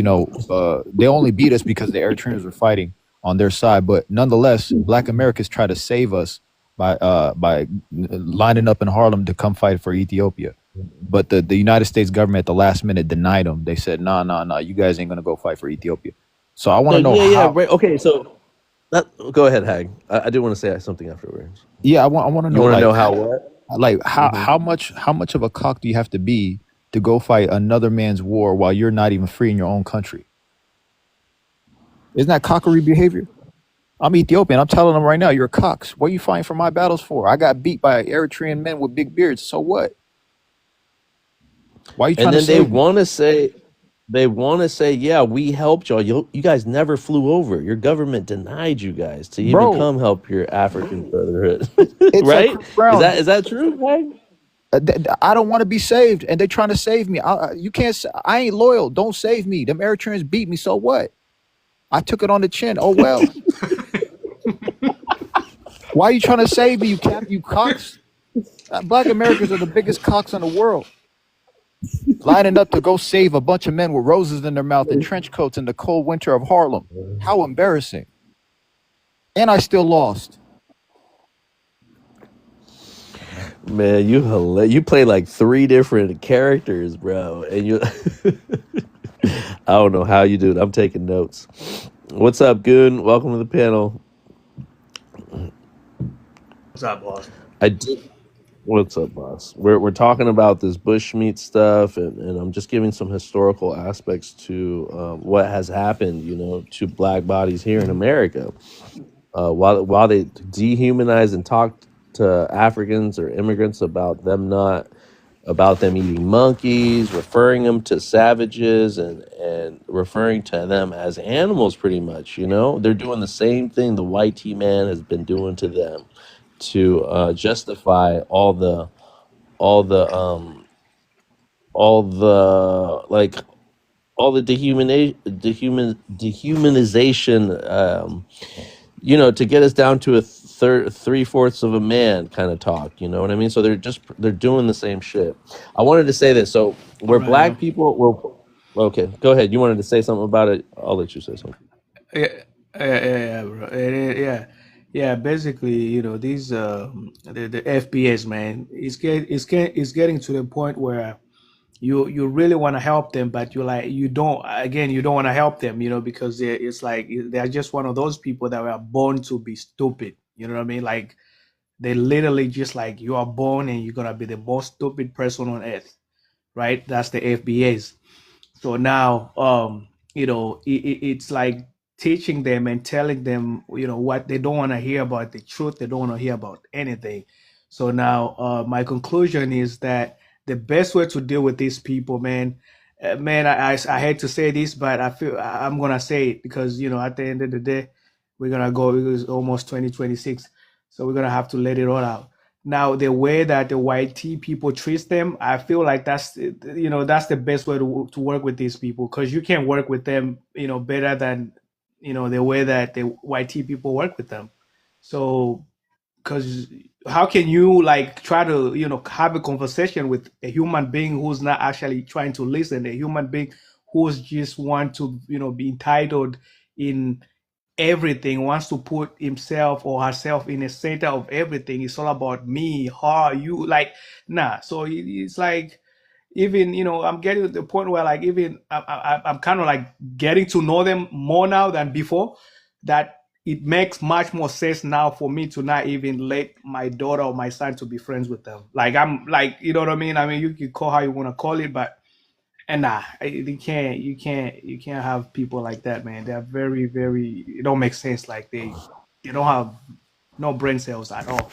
Speaker 3: they only beat us because the Eritreans were fighting on their side. But nonetheless, Black Americans tried to save us by lining up in Harlem to come fight for Ethiopia. But the United States government at the last minute denied them. They said, nah, you guys ain't gonna go fight for Ethiopia. So I want
Speaker 1: No,
Speaker 3: to know
Speaker 1: yeah,
Speaker 3: how.
Speaker 1: right. Okay, so go ahead, Hag. I do want to say something afterwards.
Speaker 3: Yeah, I want to
Speaker 1: You
Speaker 3: know,
Speaker 1: want to
Speaker 3: like,
Speaker 1: know how what? Hmm.
Speaker 3: how much of a cock do you have to be to go fight another man's war while you're not even free in your own country? Isn't that cockery behavior? I'm Ethiopian. I'm telling them right now, you're cocks. What are you fighting for my battles for? I got beat by Eritrean men with big beards. So what? Why are you
Speaker 1: And
Speaker 3: trying to
Speaker 1: then they
Speaker 3: save me?
Speaker 1: want to say, yeah, we helped y'all. You guys never flew over. Your government denied you guys to even
Speaker 3: Bro,
Speaker 1: come help your African brotherhood,
Speaker 3: it's like
Speaker 1: right?
Speaker 3: Chris
Speaker 1: Is
Speaker 3: Brown.
Speaker 1: that true, Hag?
Speaker 3: I don't want to be saved, and they're trying to save me. You can't. I ain't loyal. Don't save me. Them Eritreans beat me. So what? I took it on the chin. Oh well. Why are you trying to save me? You cocks. Black Americans are the biggest cocks in the world, lining up to go save a bunch of men with roses in their mouth and trench coats in the cold winter of Harlem. How embarrassing! And I still lost.
Speaker 1: Man, you play like three different characters, bro, and you. I don't know how you do it. I'm taking notes. What's up, Goon? Welcome to the panel.
Speaker 10: What's up, boss?
Speaker 1: I did. What's up, boss? We're talking about this bushmeat stuff, and I'm just giving some historical aspects to what has happened, to black bodies here in America. While they dehumanize and talk to Africans or immigrants about them eating monkeys, referring them to savages, and referring to them as animals, pretty much. They're doing the same thing the white T man has been doing to them to justify all the all the like all the dehumanization, to get us down to a third, three-fourths of a man kind of talk. You know what I mean? So they're doing the same shit. I wanted to say this. So where
Speaker 2: Right.
Speaker 1: black people were, okay, go ahead. You wanted to say something about it? I'll let you say something.
Speaker 2: Yeah, yeah, bro. Yeah, yeah. Basically, these the FBS, man, it's getting to the point where you really want to help them, but you don't want to help them, because it's like they're just one of those people that were born to be stupid. You know what I mean? Like they literally just like you are born and you're gonna be the most stupid person on earth, right? That's the FBAs. So now, it's like teaching them and telling them, what they don't want to hear about the truth. They don't want to hear about anything. So now, my conclusion is that the best way to deal with these people, man, I hate to say this, but I'm gonna say it because at the end of the day, we're gonna go. It's almost 2026, so we're gonna have to let it all out. Now, the way that the white tea people treat them, I feel like that's the best way to work with these people because you can work with them, better than the way that the white tea people work with them. So, because how can you like try to have a conversation with a human being who's not actually trying to listen, a human being who's just want to be entitled in everything, wants to put himself or herself in the center of everything. It's all about me, her, you, like, nah. So it's like, even I'm getting to the point where like even I'm kind of like getting to know them more now than before, that it makes much more sense now for me to not even let my daughter or my son to be friends with them. Like I'm like, you know what I mean? I mean, you can call how you want to call it, but
Speaker 10: And nah, you can't have people like that, man. They're very, very. It don't make sense. Like they don't have no brain cells at all.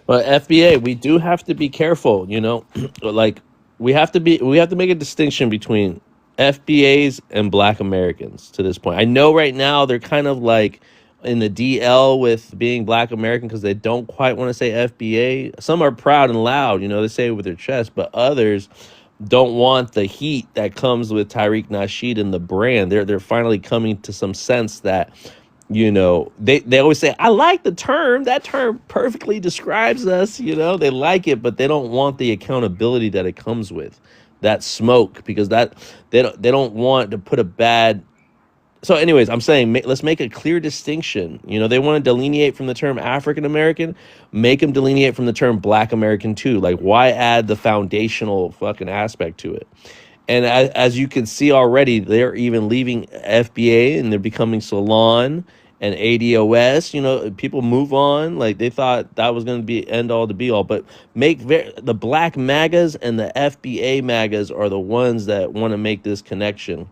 Speaker 1: But FBA, we do have to be careful, you know, like we have to make a distinction between FBAs and Black Americans to this point. I know right now they're kind of like in the DL with being Black American because they don't quite want to say FBA. Some are proud and loud, you know, they say it with their chest, but others don't want the heat that comes with Tariq Nasheed and the brand. They're finally coming to some sense that, you know, they always say, I like the term. That term perfectly describes us. You know, they like it, but they don't want the accountability that it comes with, that smoke, because that they don't want to put a bad. So anyways, I'm saying let's make a clear distinction. You know, they want to delineate from the term African American, make them delineate from the term Black American too. Like, why add the foundational fucking aspect to it? And as you can see already, they're even leaving FBA and they're becoming Salon and ADOS. You know, people move on. Like, they thought that was going to be end all to be all. But the Black MAGAs and the FBA MAGAs are the ones that want to make this connection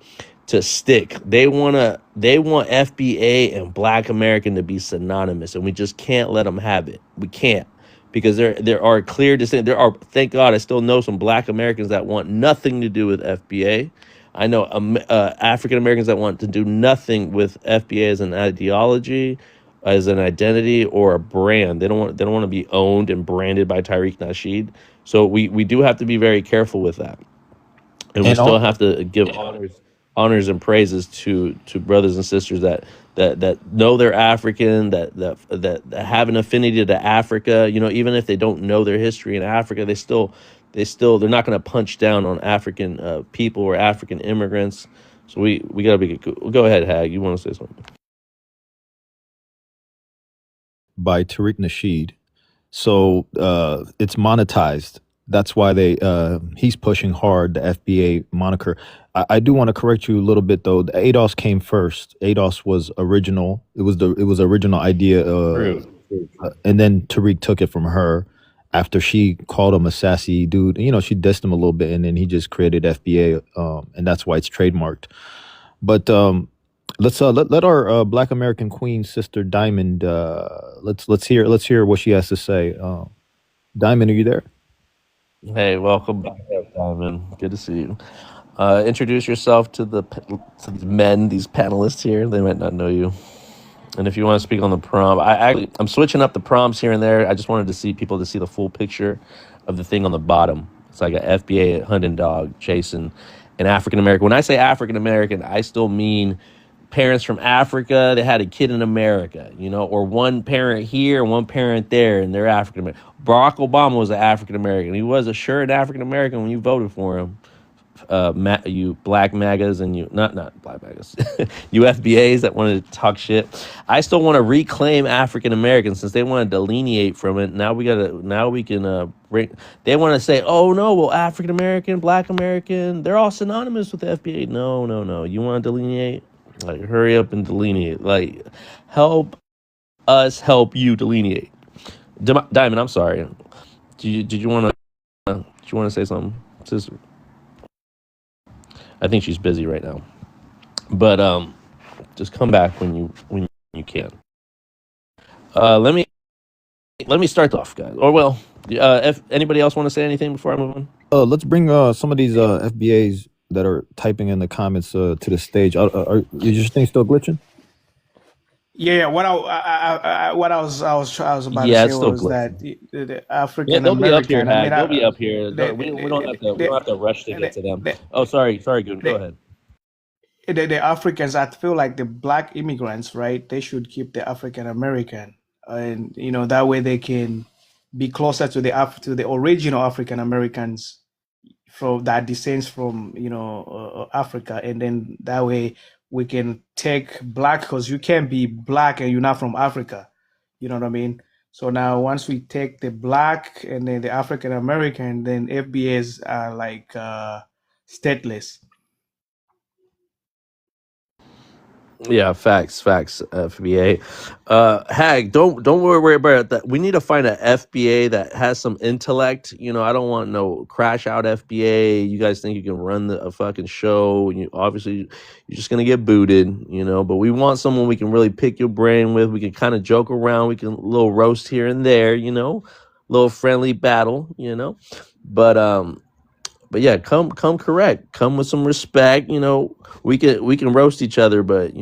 Speaker 1: to stick. They want FBA and Black American to be synonymous, and we just can't let them have it. We can't, because there are clear distinct. There are, thank God, I still know some Black Americans that want nothing to do with FBA. I know African Americans that want to do nothing with FBA as an ideology, as an identity, or a brand. They don't want to be owned and branded by Tariq Nasheed. So we do have to be very careful with that, and we
Speaker 3: And
Speaker 1: still
Speaker 3: also,
Speaker 1: have to give honors and praises to brothers and sisters that know they're African, that have an affinity to Africa. You know, even if they don't know their history in Africa, they're not going to punch down on African people or African immigrants. So we got to be good. Go ahead, Hag. You want to say something?
Speaker 3: by Tariq Nasheed. So it's monetized. That's why he's pushing hard the FBA moniker. I do want to correct you a little bit though. The ADOS came first. ADOS was original. It was the original idea,
Speaker 1: True.
Speaker 3: and then Tariq took it from her after she called him a sassy dude. You know, she dissed him a little bit, and then he just created FBA, and that's why it's trademarked. But let our Black American Queen sister Diamond, let's hear what she has to say. Diamond, are you there?
Speaker 1: Hey, welcome back, Diamond. Good to see you. Introduce yourself to to these men, these panelists here. They might not know you. And if you want to speak on the prompt, I'm switching up the prompts here and there. I just wanted to see people to see the full picture of the thing on the bottom. It's like a FBA hunting dog chasing an African American. When I say African American, I still mean parents from Africa. They had a kid in America, you know, or one parent here, one parent there, and they're African American. Barack Obama was an African American. He was a sure an African American when you voted for him. You Black MAGAs and you not Black MAGAs, you FBAs that want to talk shit. I still want to reclaim African Americans since they want to delineate from it. Now we can bring. They want to say, oh no, well African American, Black American, they're all synonymous with the FBA. No. You want to delineate? Like, hurry up and delineate. Like, help us help you delineate. Diamond, I'm sorry. Did you want to say something, sister? I think she's busy right now, but just come back when you can. Let me start off, guys. Or well, if anybody else want to say anything before I move on?
Speaker 3: Let's bring some of these FBAs that are typing in the comments to the stage. Is your thing still glitching?
Speaker 10: Yeah, what I was about to
Speaker 1: Yeah,
Speaker 10: say
Speaker 1: it's still
Speaker 10: was that
Speaker 1: glitching.
Speaker 10: the
Speaker 1: Yeah,
Speaker 10: African
Speaker 1: they'll be up here,
Speaker 10: American. I mean,
Speaker 1: Hag. They'll be up here.
Speaker 10: the
Speaker 1: We don't have to. We
Speaker 10: the
Speaker 1: don't have to rush to get
Speaker 10: the,
Speaker 1: to them.
Speaker 10: the,
Speaker 1: Oh, sorry, Goon. Go
Speaker 10: the,
Speaker 1: ahead.
Speaker 10: the Africans, I feel like the black immigrants, right? They should keep the African American, and you know that way they can be closer to to the original African Americans from that descends from Africa, and then that way we can take black because you can't be black and you're not from Africa. You know what I mean? So now once we take the black and then the African American, then FBAs are like stateless.
Speaker 1: Yeah, facts, FBA. Hag, don't worry about that. We need to find a FBA that has some intellect. I don't want no crash out FBA. You guys think you can run a fucking show? And obviously you're just gonna get booted. But we want someone we can really pick your brain with. We can kind of joke around. We can little roast here and there. Little friendly battle. But yeah, come correct. Come with some respect. We can roast each other, but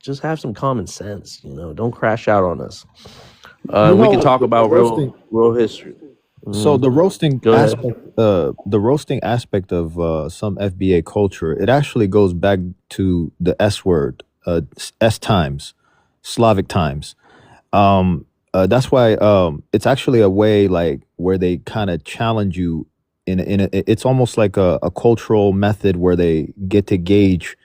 Speaker 1: just have some common sense. Don't crash out on us. We can talk
Speaker 3: The
Speaker 1: about
Speaker 3: roasting.
Speaker 1: real history.
Speaker 3: So the roasting
Speaker 1: Go ahead.
Speaker 3: aspect of some FBA culture, it actually goes back to the S word, S times, Slavic times. That's why it's actually a way like where they kind of challenge you it's almost like a cultural method where they get to gauge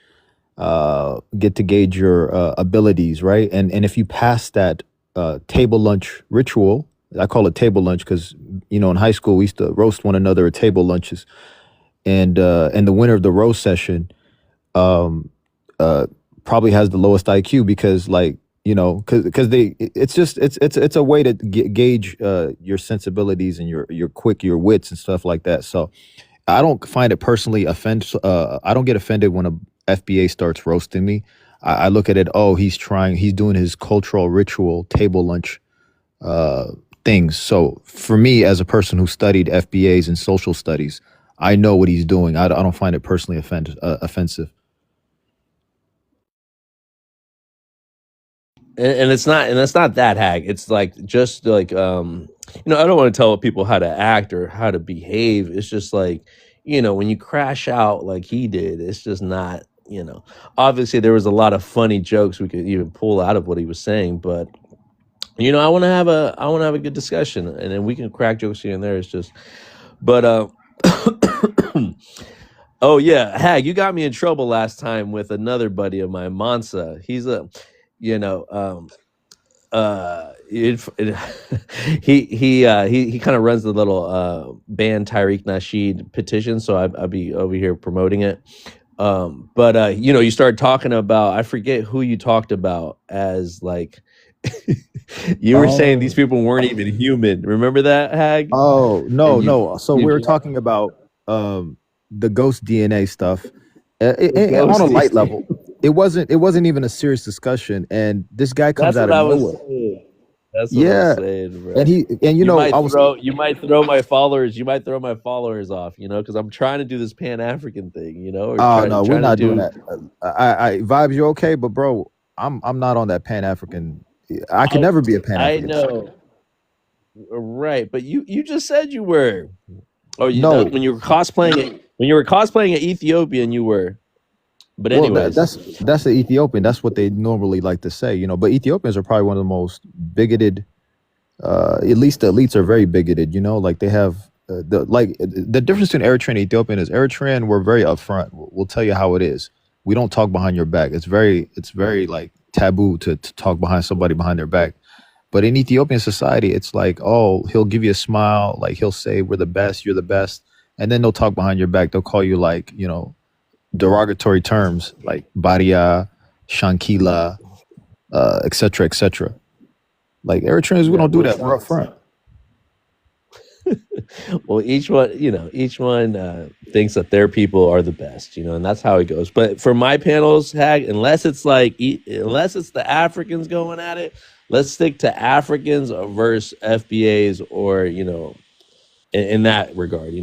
Speaker 3: your abilities, right? And if you pass that table lunch ritual, I call it table lunch because in high school we used to roast one another at table lunches, and the winner of the roast session um, probably has the lowest IQ because because it's a way to gauge your sensibilities and your wits and stuff like that. So I don't find it personally I don't get offended when a FBA starts roasting me. I look at it, he's doing his cultural ritual table lunch things. So for me, as a person who studied FBAs and social studies, I know what he's doing. I don't find it personally offensive.
Speaker 1: And it's not that, Hag. It's like just like I don't want to tell people how to act or how to behave. It's just like when you crash out like he did, it's just not. Obviously there was a lot of funny jokes we could even pull out of what he was saying, but I want to have a good discussion, and then we can crack jokes here and there. It's just, but oh yeah, Hag, you got me in trouble last time with another buddy of mine, Mansa. He's he kind of runs the little ban Tariq Nasheed petition, so I'll be over here promoting it. But you started talking about, I forget who you talked about as like you were saying these
Speaker 3: Oh,
Speaker 1: people weren't even human. Remember that, Hag?
Speaker 3: oh no,
Speaker 1: And
Speaker 3: no. So we
Speaker 1: you
Speaker 3: were talking about the ghost DNA stuff
Speaker 1: the
Speaker 3: on a light
Speaker 1: ghosties.
Speaker 3: level. It wasn't even a serious discussion, and this guy comes
Speaker 1: That's
Speaker 3: out
Speaker 1: what
Speaker 3: of
Speaker 1: I was
Speaker 3: nowhere.
Speaker 1: saying. That's what I was
Speaker 3: Yeah,
Speaker 1: saying, bro.
Speaker 3: and
Speaker 1: You
Speaker 3: I
Speaker 1: might
Speaker 3: was.
Speaker 1: throw you might throw my followers. You might throw my followers off, because I'm trying to do this Pan African thing, or
Speaker 3: Oh
Speaker 1: trying
Speaker 3: no, we're
Speaker 1: trying to
Speaker 3: not doing
Speaker 1: do.
Speaker 3: that. I vibes, you okay? But bro, I'm not on that Pan African. I could
Speaker 1: I
Speaker 3: never be a Pan
Speaker 1: I
Speaker 3: African.
Speaker 1: know, right? But you just said you were, or
Speaker 3: No,
Speaker 1: when you were cosplaying an Ethiopian, you were. But
Speaker 3: well
Speaker 1: anyways,
Speaker 3: that's the Ethiopian. That's what they normally like to say. But Ethiopians are probably one of the most bigoted. At least the elites are very bigoted. Like they have the difference between Eritrean and Ethiopian is Eritrean, we're very upfront. We'll tell you how it is. We don't talk behind your back. It's very like taboo to talk behind somebody behind their back. But in Ethiopian society, it's like, he'll give you a smile, like he'll say, "We're the best, you're the best," and then they'll talk behind your back. They'll call you like derogatory terms like Baria, Shankila, etc., etc. Like Eritreans, we
Speaker 1: yeah.
Speaker 3: don't do
Speaker 1: Well,
Speaker 3: that. We're upfront.
Speaker 1: well, each one thinks that their people are the best, and that's how it goes. But for my panels, Hag, unless it's the Africans going at it, let's stick to Africans versus FBAs, or in that regard.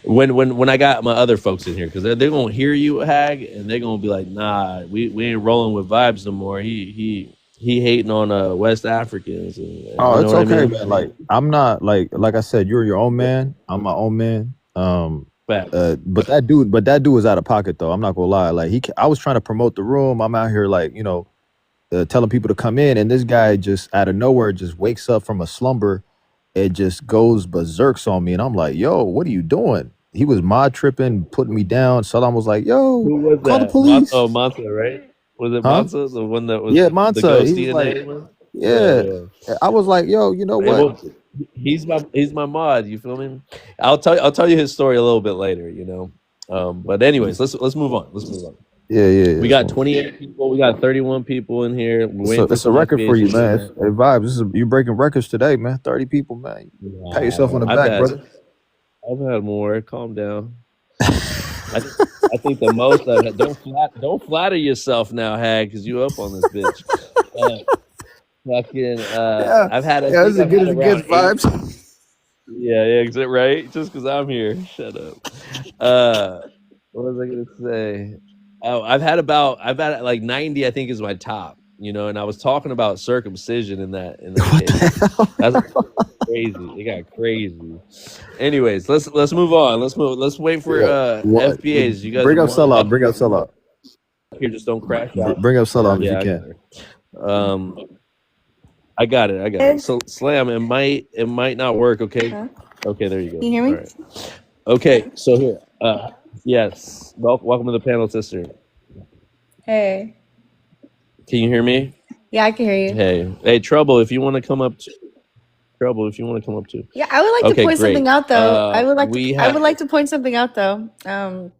Speaker 1: When I got my other folks in here, because they're gonna hear you, Hag, and they're gonna be like, nah, we ain't rolling with vibes no more. He hating on West Africans, and
Speaker 3: Oh,
Speaker 1: you know
Speaker 3: it's
Speaker 1: what I
Speaker 3: okay,
Speaker 1: mean.
Speaker 3: man. Like I'm not like I said, you're your own man. I'm my own man.
Speaker 1: Facts.
Speaker 3: But that dude was out of pocket though. I'm not gonna lie. Like I was trying to promote the room. I'm out here like telling people to come in, and this guy just out of nowhere just wakes up from a slumber. It just goes berserks on me, and I'm like, "Yo, what are you doing?" He was mod tripping, putting me down. Saddam was like, "Yo,
Speaker 1: Who was
Speaker 3: call the
Speaker 1: that?
Speaker 3: police."
Speaker 1: Mansa, right? Was it
Speaker 3: Huh?
Speaker 1: Mansa, the one that was
Speaker 3: Yeah,
Speaker 1: the
Speaker 3: Mansa.
Speaker 1: ghost
Speaker 3: He was like,
Speaker 1: DNA one? Yeah,
Speaker 3: "Yeah."
Speaker 1: yeah.
Speaker 3: I was like, "Yo, you know
Speaker 1: Hey,
Speaker 3: what?"
Speaker 1: well, he's my mod. You feel me? I'll tell you his story a little bit later. But anyways, let's move on. Let's move on. We
Speaker 3: It's
Speaker 1: got
Speaker 3: one.
Speaker 1: 28 people. We got 31 people in here. We're
Speaker 3: It's
Speaker 1: waiting for
Speaker 3: it's a
Speaker 1: some
Speaker 3: record for
Speaker 1: FBAs
Speaker 3: you,
Speaker 1: to
Speaker 3: man.
Speaker 1: join.
Speaker 3: Hey, Vibes, you're breaking records today, man. 30 people, man. Pat yourself on
Speaker 1: Wow,
Speaker 3: the back, brother.
Speaker 1: I've had more. Calm down. I, th- I think the most I've had. Don't flatter yourself now, Hag, because you up on this bitch. Fucking.
Speaker 3: Yeah,
Speaker 1: I've had. I
Speaker 3: yeah,
Speaker 1: think
Speaker 3: this is as
Speaker 1: I've
Speaker 3: good
Speaker 1: had
Speaker 3: as it gets,
Speaker 1: around eight.
Speaker 3: Vibes.
Speaker 1: Yeah, right. Just because I'm here. Shut up. What was I gonna say? Oh, I've had like 90. I think is my top. And I was talking about circumcision in that
Speaker 3: What
Speaker 1: case.
Speaker 3: the hell?
Speaker 1: That's crazy. It got crazy. Anyways, let's move on. Let's wait for
Speaker 3: Yeah. What?
Speaker 1: FBAs. You guys
Speaker 3: Bring up
Speaker 1: want
Speaker 3: sellout. Bring up sellout.
Speaker 1: here? Just don't crash out.
Speaker 3: Bring up sellout if
Speaker 1: Yeah,
Speaker 3: you
Speaker 1: I got
Speaker 3: can.
Speaker 1: her. I got it. So Slam, it might not work. Okay.
Speaker 11: Huh?
Speaker 1: Okay, there you go.
Speaker 11: Can you hear
Speaker 1: All
Speaker 11: me?
Speaker 1: right. Okay, so here. Yes. Welcome to the panel, sister.
Speaker 11: Hey.
Speaker 1: Can you hear me?
Speaker 11: Yeah, I can hear you.
Speaker 1: Hey, Trouble. If you want to come up, Trouble. If you want to come up too.
Speaker 11: Yeah, I would like to
Speaker 1: Okay,
Speaker 11: point something
Speaker 1: great.
Speaker 11: out though. I would like
Speaker 1: We
Speaker 11: I would
Speaker 1: have.
Speaker 11: like to point something out though. The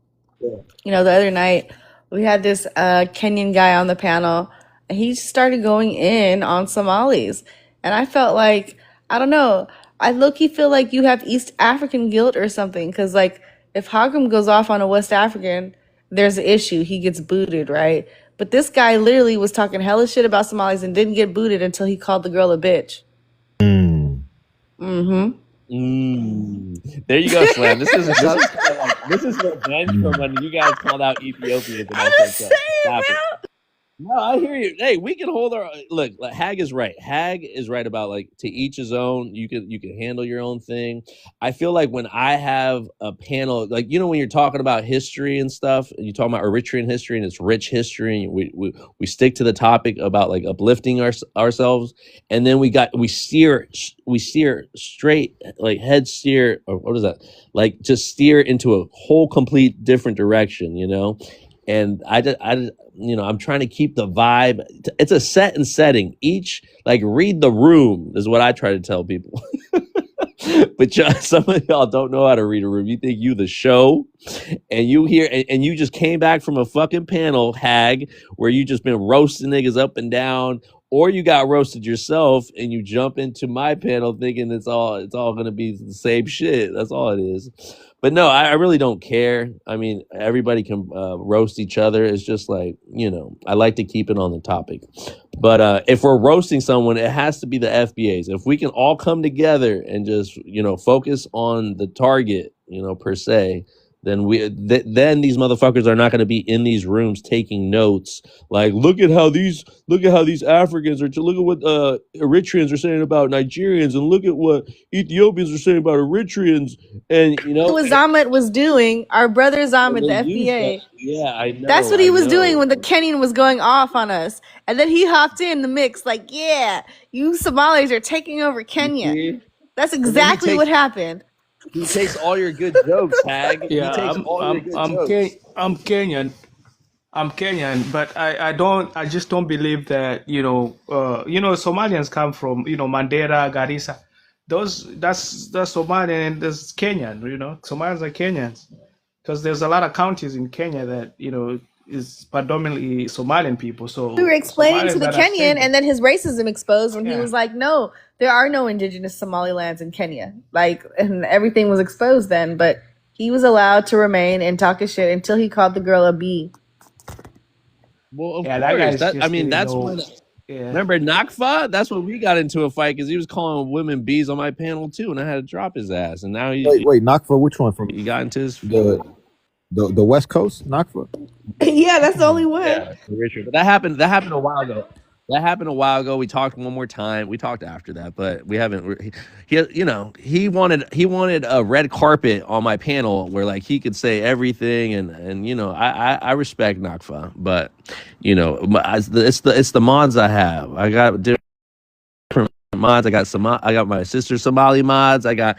Speaker 11: other night we had this Kenyan guy on the panel, and he started going in on Somalis, and I felt like I don't know. I low-key feel like you have East African guilt or something, because like if Hagum goes off on a West African, there's an issue. He gets booted, right? But this guy literally was talking hella shit about Somalis and didn't get booted until he called the girl a bitch. Mm-hmm.
Speaker 1: There you go, Slam. This is revenge from when you guys called out Ethiopians. And
Speaker 11: I'm
Speaker 1: I
Speaker 11: just
Speaker 1: said,
Speaker 11: saying,
Speaker 1: stop it.
Speaker 11: bro.
Speaker 1: No, I hear you. Hey, we can hold our look. Hag is right. Hag is right about like to each his own. You can handle your own thing. I feel like when I have a panel, like when you're talking about history and stuff, and you talk about Eritrean history and it's rich history, and we stick to the topic about like uplifting ourselves, and then we steer straight, like head steer, or what is that? Like just steer into a whole complete different direction, and I'm trying to keep the vibe. It's a set and setting. Each like read the room is what I try to tell people. But some of y'all don't know how to read a room. You think you the show, and you hear and you just came back from a fucking panel, Hag, where you just been roasting niggas up and down, or you got roasted yourself and you jump into my panel thinking it's all gonna be the same shit. That's all it is. But no, I really don't care. I mean, everybody can roast each other. It's just like, I like to keep it on the topic. But if we're roasting someone, it has to be the FBAs. If we can all come together and just, focus on the target, per se, then then these motherfuckers are not going to be in these rooms taking notes. Like, look at how these Africans look at what Eritreans are saying about Nigerians, and look at what Ethiopians are saying about Eritreans, and
Speaker 11: What Zamet was doing, our brother
Speaker 1: and
Speaker 11: Zamet,
Speaker 1: they
Speaker 11: the
Speaker 1: use that.
Speaker 11: FBA.
Speaker 1: Yeah, I know.
Speaker 11: That's what he was doing when the
Speaker 1: know.
Speaker 11: Kenyan was going off on us. And then he hopped in the mix like, yeah, you Somalis are taking over
Speaker 1: You
Speaker 11: Kenya.
Speaker 1: see?
Speaker 11: That's
Speaker 1: And then he
Speaker 11: exactly what happened.
Speaker 1: takes all your good jokes, Hag.
Speaker 10: Yeah,
Speaker 1: He takes all your good jokes.
Speaker 10: I'm Kenyan. I'm Kenyan, but I just don't believe that, Somalians come from, Mandera, Garissa. That's Somalian and that's Kenyan, Somalians are Kenyans. Because there's a lot of counties in Kenya that, is predominantly Somalian people. So
Speaker 11: We were explaining to
Speaker 10: Somalians
Speaker 11: the
Speaker 10: that are
Speaker 11: Kenyan,
Speaker 10: staying.
Speaker 11: and then his racism exposed when he
Speaker 10: Yeah.
Speaker 11: was like, no, there are no indigenous Somalilands in Kenya. Like, and everything was exposed then, but he was allowed to remain and talk his shit until he called the girl a B.
Speaker 1: Well, of
Speaker 10: Yeah, that
Speaker 1: course.
Speaker 10: guy's just didn't
Speaker 1: That's
Speaker 10: know.
Speaker 1: when.
Speaker 10: Yeah.
Speaker 1: Remember Nakfa? That's when we got into a fight because he was calling women bees on my panel too, and I had to drop his ass. And now
Speaker 3: Wait, Nakfa, which one from
Speaker 1: he got into his
Speaker 3: the West Coast? Nakfa?
Speaker 11: Yeah, that's the only one.
Speaker 1: yeah, Richard. But that happened a while ago. We talked one more time. We talked after that, but we haven't. He wanted a red carpet on my panel where like he could say everything, and I respect Nakfa, but it's the mods I have. I got different mods. I got my sister's Somali mods. I got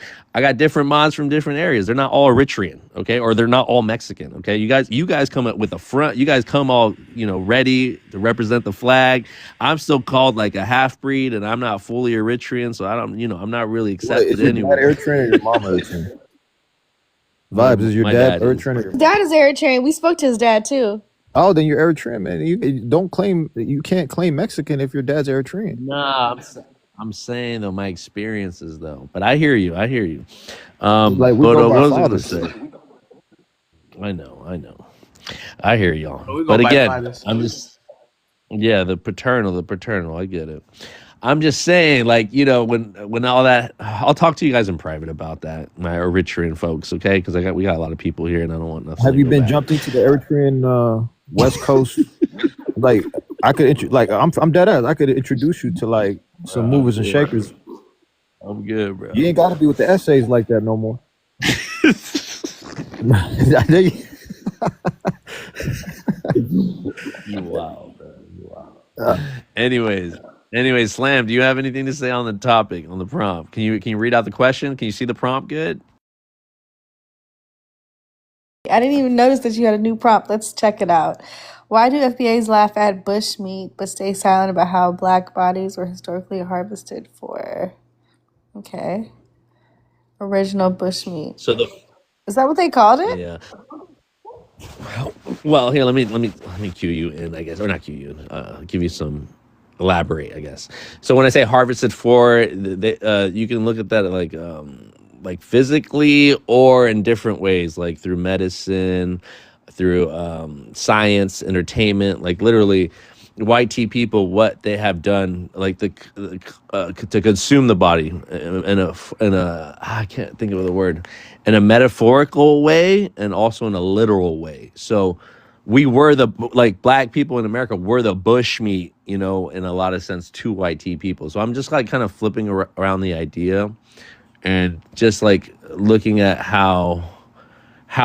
Speaker 1: different mods from different areas. They're not all Eritrean, okay, or they're not all Mexican, okay. You guys come up with a front. You guys come all ready to represent the flag. I'm still called like a half breed, and I'm not fully Eritrean, so I don't. I'm not really
Speaker 3: Wait,
Speaker 1: accepted
Speaker 3: is your
Speaker 1: anywhere.
Speaker 3: dad Eritrean or your mom Eritrean? Vibes, is your
Speaker 1: My
Speaker 3: dad
Speaker 1: dad is.
Speaker 3: Eritrean?
Speaker 11: Dad is Eritrean. We spoke to his dad too.
Speaker 3: Oh, then you're Eritrean, man. You can't claim Mexican if your dad's Eritrean.
Speaker 1: Nah, I'm saying though my experiences though. But I hear you. I hear you.
Speaker 3: Like we
Speaker 1: But
Speaker 3: go by
Speaker 1: what was I gonna
Speaker 3: fathers.
Speaker 1: say? I know. I know. I hear y'all.
Speaker 10: We go
Speaker 1: But
Speaker 10: by
Speaker 1: again,
Speaker 10: fathers.
Speaker 1: I'm just yeah, the paternal. I get it. I'm just saying, like, when all that, I'll talk to you guys in private about that, my Eritrean folks, okay? Because we got a lot of people here, and I don't want nothing
Speaker 3: Have
Speaker 1: to
Speaker 3: you
Speaker 1: go
Speaker 3: been
Speaker 1: back.
Speaker 3: jumped into the Eritrean West Coast? Like I could, like I'm dead ass. I could introduce you to like some
Speaker 1: I'm
Speaker 3: movers and
Speaker 1: good.
Speaker 3: shakers.
Speaker 1: I'm good,
Speaker 3: You
Speaker 1: bro.
Speaker 3: ain't got to be with the essays like that no more.
Speaker 1: You wild, bro. You wild. Anyways, Slam, do you have anything to say on the topic, on the prompt? Can you read out the question? Can you see the prompt good?
Speaker 11: I didn't even notice that you had a new prompt. Let's check it out. Why do FBAs laugh at bushmeat but stay silent about how black bodies were historically harvested for? Okay. Original bushmeat.
Speaker 1: So
Speaker 11: Is that what they called it?
Speaker 1: yeah. Well, here let me cue you in, I guess, or not cue you in. Give you some elaborate, I guess. So when I say harvested for, you can look at that like physically or in different ways, like through medicine, through science, entertainment, like literally YT people, what they have done, like to consume the body in a I can't think of the word, in a metaphorical way and also in a literal way. So we were like black people in America were the bush meat, in a lot of sense to YT people. So I'm just like kind of flipping around the idea and just like looking at how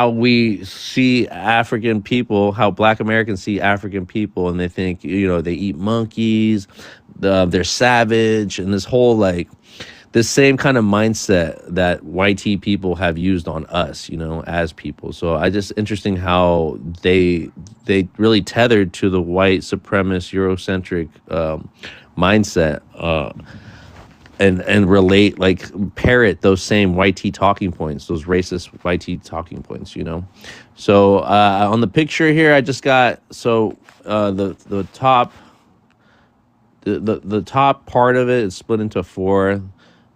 Speaker 1: we see African people, how Black Americans see African people, and they think, they eat monkeys, they're savage, and this whole like this same kind of mindset that YT people have used on us, as people. So I just interesting how they really tethered to the white supremacist Eurocentric mindset. And relate, like parrot those same YT talking points, those racist YT talking points. So on the picture here, I just got the top the top part of it is split into four.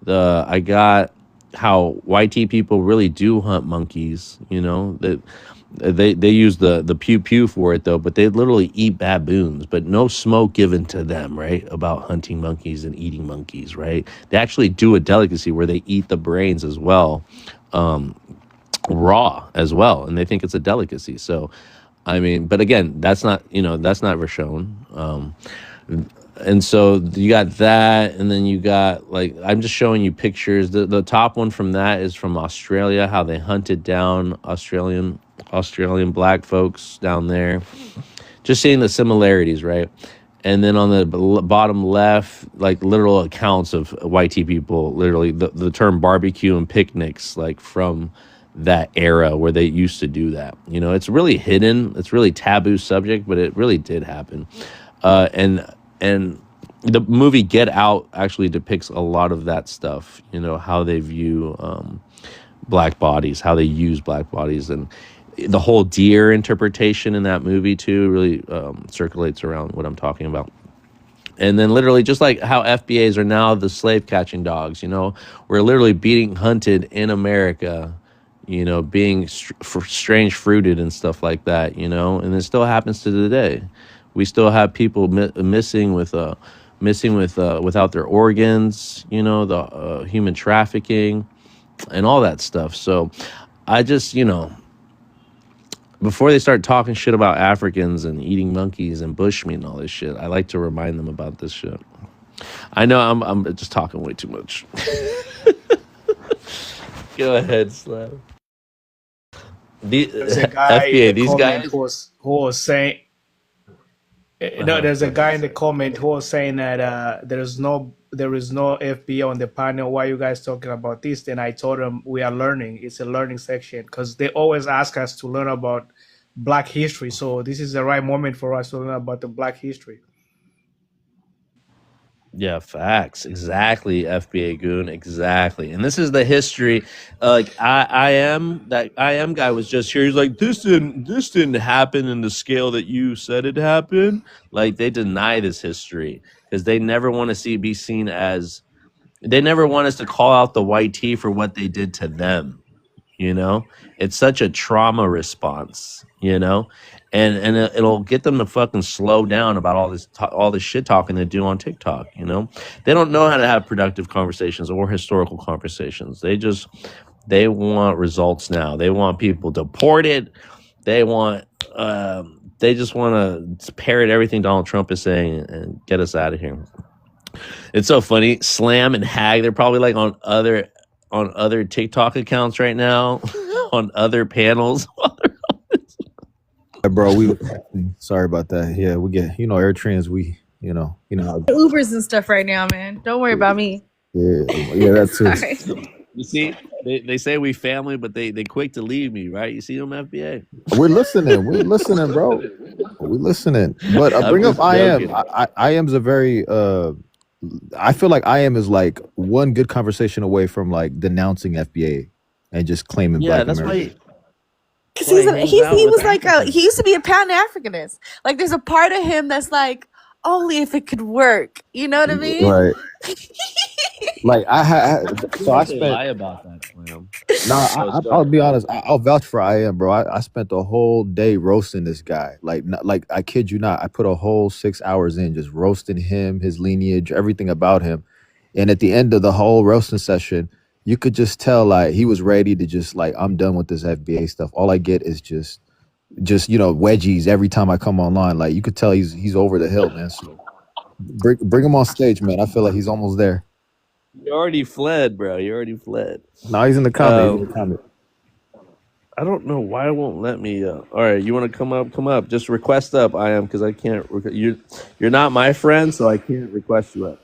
Speaker 1: I got how YT people really do hunt monkeys. That they use the pew pew for it though, but they literally eat baboons, but no smoke given to them, right? About hunting monkeys and eating monkeys, right? They actually do a delicacy where they eat the brains as well, raw as well, and they think it's a delicacy. So, I mean, but again, that's not ever shown. And so you got that, and then you got like I'm just showing you pictures. The top one from that is from Australia, how they hunted down Australian black folks down there. Just seeing the similarities, right? And then on the bottom left, like literal accounts of YT people, literally the term barbecue and picnics, like from that era where they used to do that. It's really hidden. It's really taboo subject, but it really did happen. And the movie Get Out actually depicts a lot of that stuff. How they view black bodies, how they use black bodies, and the whole deer interpretation in that movie too really circulates around what I'm talking about. And then literally just like how FBAs are now the slave catching dogs, we're literally being hunted in America, being strange fruited and stuff like that, and it still happens to today. We still have people missing without their organs, the human trafficking and all that stuff. So I just, before they start talking shit about Africans and eating monkeys and bushmeat and all this shit, I like to remind them about this shit. I know I'm just talking way too much. Go ahead, Slav.
Speaker 10: There's a guy in
Speaker 1: FBA,
Speaker 10: the
Speaker 1: these
Speaker 10: comment
Speaker 1: guys.
Speaker 10: who was saying, no, there's
Speaker 1: Go
Speaker 10: a guy
Speaker 1: ahead.
Speaker 10: in the comment who was saying that there is no FBA on the panel. Why are you guys talking about this? Then I told him we are learning. It's a learning section because they always ask us to learn about Black history. So this is the right moment for us to learn about the Black history.
Speaker 1: Yeah, facts. Exactly, FBA goon. Exactly. And this is the history. Like I am guy was just here. He's like, this didn't happen in the scale that you said it happened. Like they deny this history because they never want to be seen as, they never want us to call out the white tea for what they did to them. You know, it's such a trauma response. You know, and it'll get them to fucking slow down about all this shit talking they do on TikTok. You know, they don't know how to have productive conversations or historical conversations. They want results now. They want people deported. They want they just want to parrot everything Donald Trump is saying and get us out of here. It's so funny. Slam and Hag, they're probably like on other TikTok accounts right now, on other panels.
Speaker 3: Bro, we sorry about that. Yeah, we get Eritreans. We how,
Speaker 11: Ubers and stuff right now, man. Don't worry about me.
Speaker 3: yeah, that's too.
Speaker 11: Sorry.
Speaker 1: You see, they say we family, but they quick to leave me, right? You see them, FBA?
Speaker 3: We're listening, bro. We're listening. But
Speaker 1: I'm
Speaker 3: bring up
Speaker 1: just
Speaker 3: I am.
Speaker 1: joking.
Speaker 3: I am's a very I feel like I am is like one good conversation away from like denouncing FBA and just claiming
Speaker 1: Yeah,
Speaker 3: Black
Speaker 1: that's
Speaker 3: America.
Speaker 11: Because
Speaker 1: why he hangs out
Speaker 11: he
Speaker 1: with
Speaker 11: was like
Speaker 1: Africans.
Speaker 11: he used to be a Pan Africanist. Like there's a part of him that's like only if it could work. You know what I mean?
Speaker 3: Right. Like so I
Speaker 1: They
Speaker 3: spent
Speaker 1: lie about that, Slam.
Speaker 3: I'll be honest. I'll vouch for I am, bro. I spent the whole day roasting this guy. Like, like I kid you not. I put a whole 6 hours in just roasting him, his lineage, everything about him. And at the end of the whole roasting session, you could just tell like he was ready to just like, I'm done with this FBA stuff. All I get is just wedgies every time I come online. Like you could tell he's over the hill, man. So bring him on stage, man. I feel like he's almost there.
Speaker 1: You already fled, bro. You already fled.
Speaker 3: No, he's in the comment.
Speaker 1: I don't know why it won't let me. All right, you want to come up? Come up. Just request up. I am, because I can't. You're not my friend, so I can't request you up.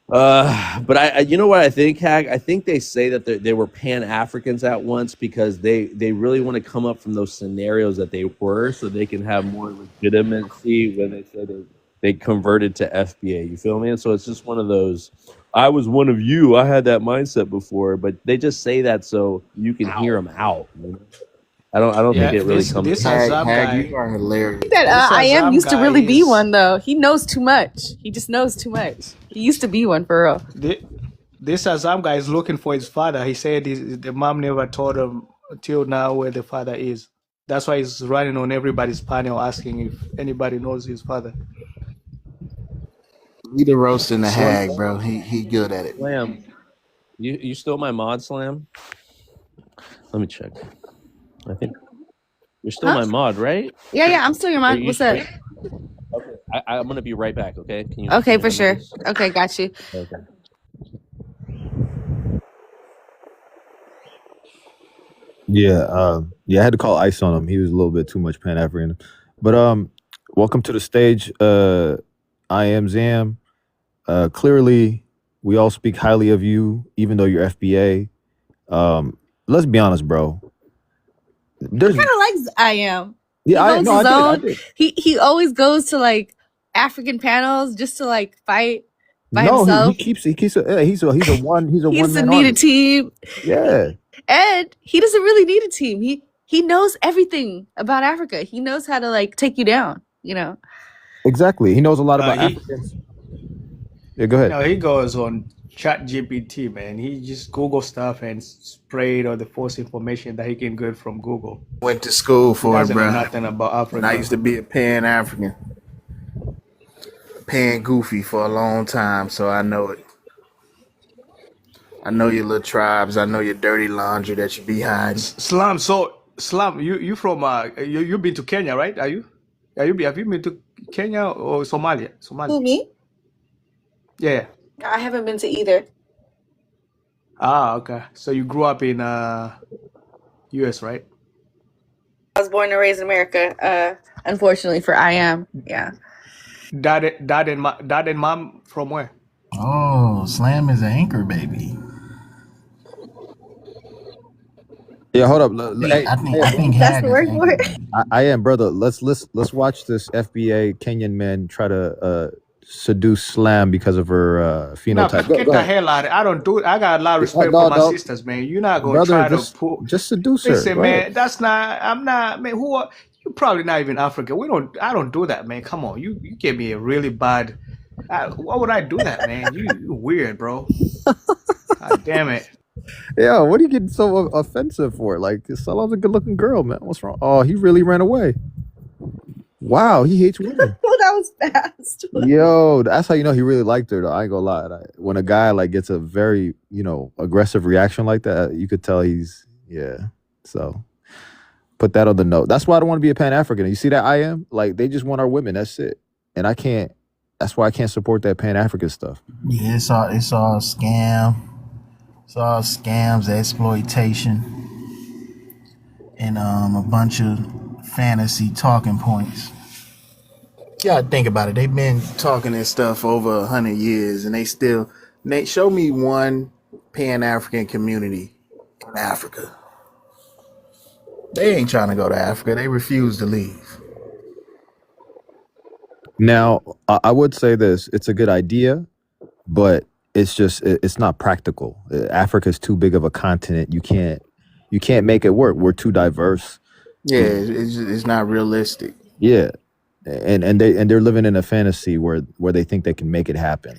Speaker 1: But I you know what I think, Hag? I think they say that they were Pan Africans at once because they really want to come up from those scenarios that they were, so they can have more legitimacy when they say they converted to FBA. You feel me? And so it's just one of those. I was one of you. I had that mindset before, but they just say that so you can hear them out. You know? I don't think it really comes.
Speaker 10: This
Speaker 5: Hag,
Speaker 10: Azam guy.
Speaker 5: you are hilarious.
Speaker 11: That
Speaker 10: This
Speaker 11: I am
Speaker 10: Azam
Speaker 11: used to
Speaker 10: guy
Speaker 11: really be
Speaker 10: is
Speaker 11: one though. He knows too much. He just knows too much. He used to be one for real.
Speaker 10: this Azam guy is looking for his father. He said the mom never told him till now where the father is. That's why he's running on everybody's panel asking if anybody knows his father.
Speaker 5: He the roasting the Hag, bro. He good at it.
Speaker 1: Slam, you still my mod, Slam? Let me check. I think you're still
Speaker 11: Huh?
Speaker 1: my mod, right?
Speaker 11: Yeah, I'm still your
Speaker 1: Are
Speaker 11: mom.
Speaker 1: you
Speaker 11: What's up?
Speaker 1: sure? Okay, I'm gonna be right back. Okay, can you?
Speaker 11: Okay, for
Speaker 1: handle
Speaker 11: sure.
Speaker 1: this?
Speaker 11: Okay, got you.
Speaker 1: Okay.
Speaker 3: Yeah, I had to call ice on him. He was a little bit too much Pan African. But welcome to the stage. I am Zam. Clearly, we all speak highly of you, even though you're FBA. Let's be honest, bro.
Speaker 11: He
Speaker 3: There's
Speaker 11: kind of likes I am. He
Speaker 3: yeah,
Speaker 11: holds his
Speaker 3: I
Speaker 11: own.
Speaker 3: did.
Speaker 11: He always goes to like African panels just to like fight by
Speaker 3: No,
Speaker 11: himself.
Speaker 3: he keeps he's a one
Speaker 11: He
Speaker 3: one
Speaker 11: doesn't
Speaker 3: man
Speaker 11: need a
Speaker 3: army.
Speaker 11: team,
Speaker 3: Yeah,
Speaker 11: and he doesn't really need a team. He knows everything about Africa. He knows how to like take you down. You know.
Speaker 3: exactly. He knows a lot
Speaker 10: No,
Speaker 3: about
Speaker 10: he
Speaker 3: Africans. Yeah, go ahead.
Speaker 10: no, he goes on Chat GPT, man. He just Google stuff and sprayed all the false information that he can get from Google.
Speaker 5: Went to school
Speaker 10: He
Speaker 5: for it,
Speaker 10: doesn't know
Speaker 5: bro.
Speaker 10: nothing about
Speaker 5: And I
Speaker 10: Africa.
Speaker 5: used to be a Pan African, Pan Goofy for a long time, so I know it. I know your little tribes. I know your dirty laundry that you be hiding.
Speaker 10: Slam, you from you been to Kenya, right? Have you been to Kenya or Somalia?
Speaker 11: Who,
Speaker 10: Somalia.
Speaker 11: me?
Speaker 10: Yeah.
Speaker 11: I haven't been to either.
Speaker 10: Ah, okay. So you grew up in US, right?
Speaker 11: I was born and raised in America. Unfortunately for I am. Yeah.
Speaker 10: Dad and mom from where?
Speaker 5: Oh, Slam is an anchor baby.
Speaker 3: Yeah, hold up. Hey,
Speaker 5: I think
Speaker 11: That's
Speaker 5: Hag
Speaker 11: the
Speaker 5: is
Speaker 11: word
Speaker 5: an
Speaker 11: for
Speaker 5: anchor
Speaker 11: it.
Speaker 5: baby.
Speaker 3: I am, brother. Let's watch this FBA Kenyan man try to seduce Slam because of her
Speaker 10: No,
Speaker 3: phenotype. Go
Speaker 10: get the
Speaker 3: ahead.
Speaker 10: hell out of it. I don't do it. I got a lot of respect
Speaker 3: No,
Speaker 10: for my
Speaker 3: no,
Speaker 10: sisters, man. You're not gonna
Speaker 3: brother,
Speaker 10: try to pull.
Speaker 3: just seduce her.
Speaker 10: Listen,
Speaker 3: Go ahead.
Speaker 10: man, that's not. I'm not, man. Who are you? Probably not even African. We don't. I don't do that, man. Come on, you gave me a really bad. Why would I do that, man? You weird, bro. God damn it.
Speaker 3: Yeah, what are you getting so offensive for? Like, Salam's a good-looking girl, man. What's wrong? Oh, he really ran away. Wow, he hates women.
Speaker 11: Oh, that was fast.
Speaker 3: Yo, that's how you know he really liked her, though. I ain't gonna lie. When a guy like gets a very, aggressive reaction like that, you could tell yeah. So put that on the note. That's why I don't want to be a Pan-African. You see that I am? Like, they just want our women. That's it. And I can't. That's why I can't support that Pan-African stuff.
Speaker 5: Yeah, it's all scam. It's all scams, exploitation, and a bunch of fantasy talking points. Yeah, think about it. They've been talking this stuff for over 100 years, and they show me one Pan-African community in Africa. They ain't trying to go to Africa. They refuse to leave.
Speaker 3: Now, I would say this. It's a good idea, but it's not practical. Africa's too big of a continent. You can't make it work. We're too diverse.
Speaker 5: Yeah, it's not realistic.
Speaker 3: Yeah. And they're living in a fantasy where they think they can make it happen.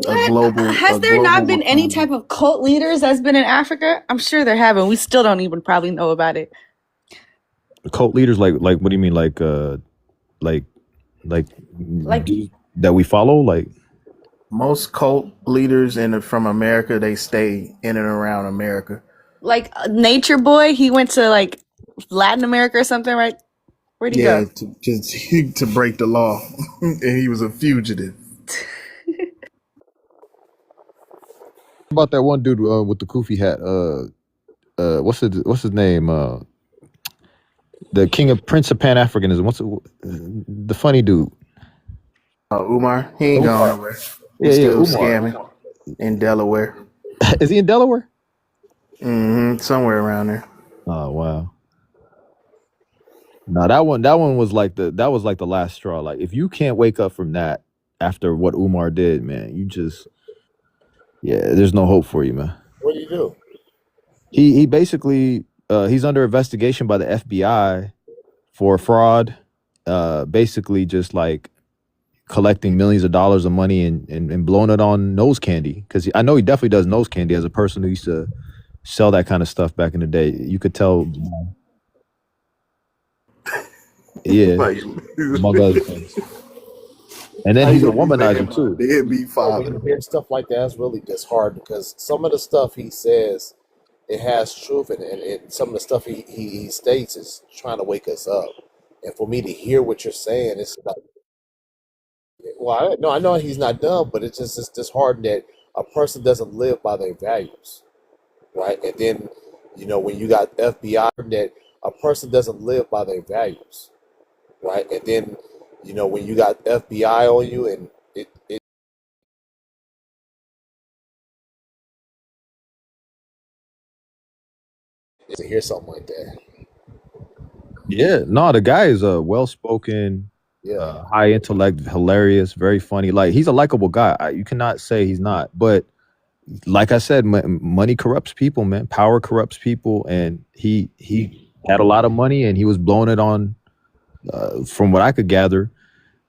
Speaker 11: Has there not been any type of cult leaders that's been in Africa? I'm sure there have, and we still don't even probably know about it.
Speaker 3: Cult leaders, like what do you mean, like that we follow? Like,
Speaker 5: most cult leaders from America, they stay in and around America.
Speaker 11: Like Nature Boy, he went to like Latin America or something, right? Where'd he go?
Speaker 5: To break the law, and he was a fugitive.
Speaker 3: about that one dude with the kufi hat? What's his name? The Prince of Pan Africanism. What's the funny dude?
Speaker 5: Umar. He ain't going nowhere. He's still scamming in Delaware.
Speaker 3: Is he in Delaware?
Speaker 5: Somewhere around there.
Speaker 3: Oh wow. No, that one was like the last straw. Like, if you can't wake up from that after what Umar did, man, there's no hope for you, man.
Speaker 12: What do you do?
Speaker 3: He basically he's under investigation by the FBI for fraud, basically just like collecting millions of dollars of money and blowing it on nose candy. Because I know he definitely does nose candy as a person who used to sell that kind of stuff back in the day. You could tell. Yeah, among other things. And then he's a womanizer too.
Speaker 12: Hearing stuff like that is really disheartening because some of the stuff he says, it has truth, and some of the stuff he states is trying to wake us up. And for me to hear what you're saying, it's like, well, I know he's not dumb, but it's disheartening that a person doesn't live by their values, right? And then, when you got FBI, that a person doesn't live by their values, right? And then, when you got FBI on you, and it to hear something like that.
Speaker 3: Yeah, no, the guy is a well-spoken, high intellect, hilarious, very funny. Like, he's a likable guy. You cannot say he's not. But like I said, money corrupts people, man. Power corrupts people, and he had a lot of money, and he was blowing it on, from what I could gather,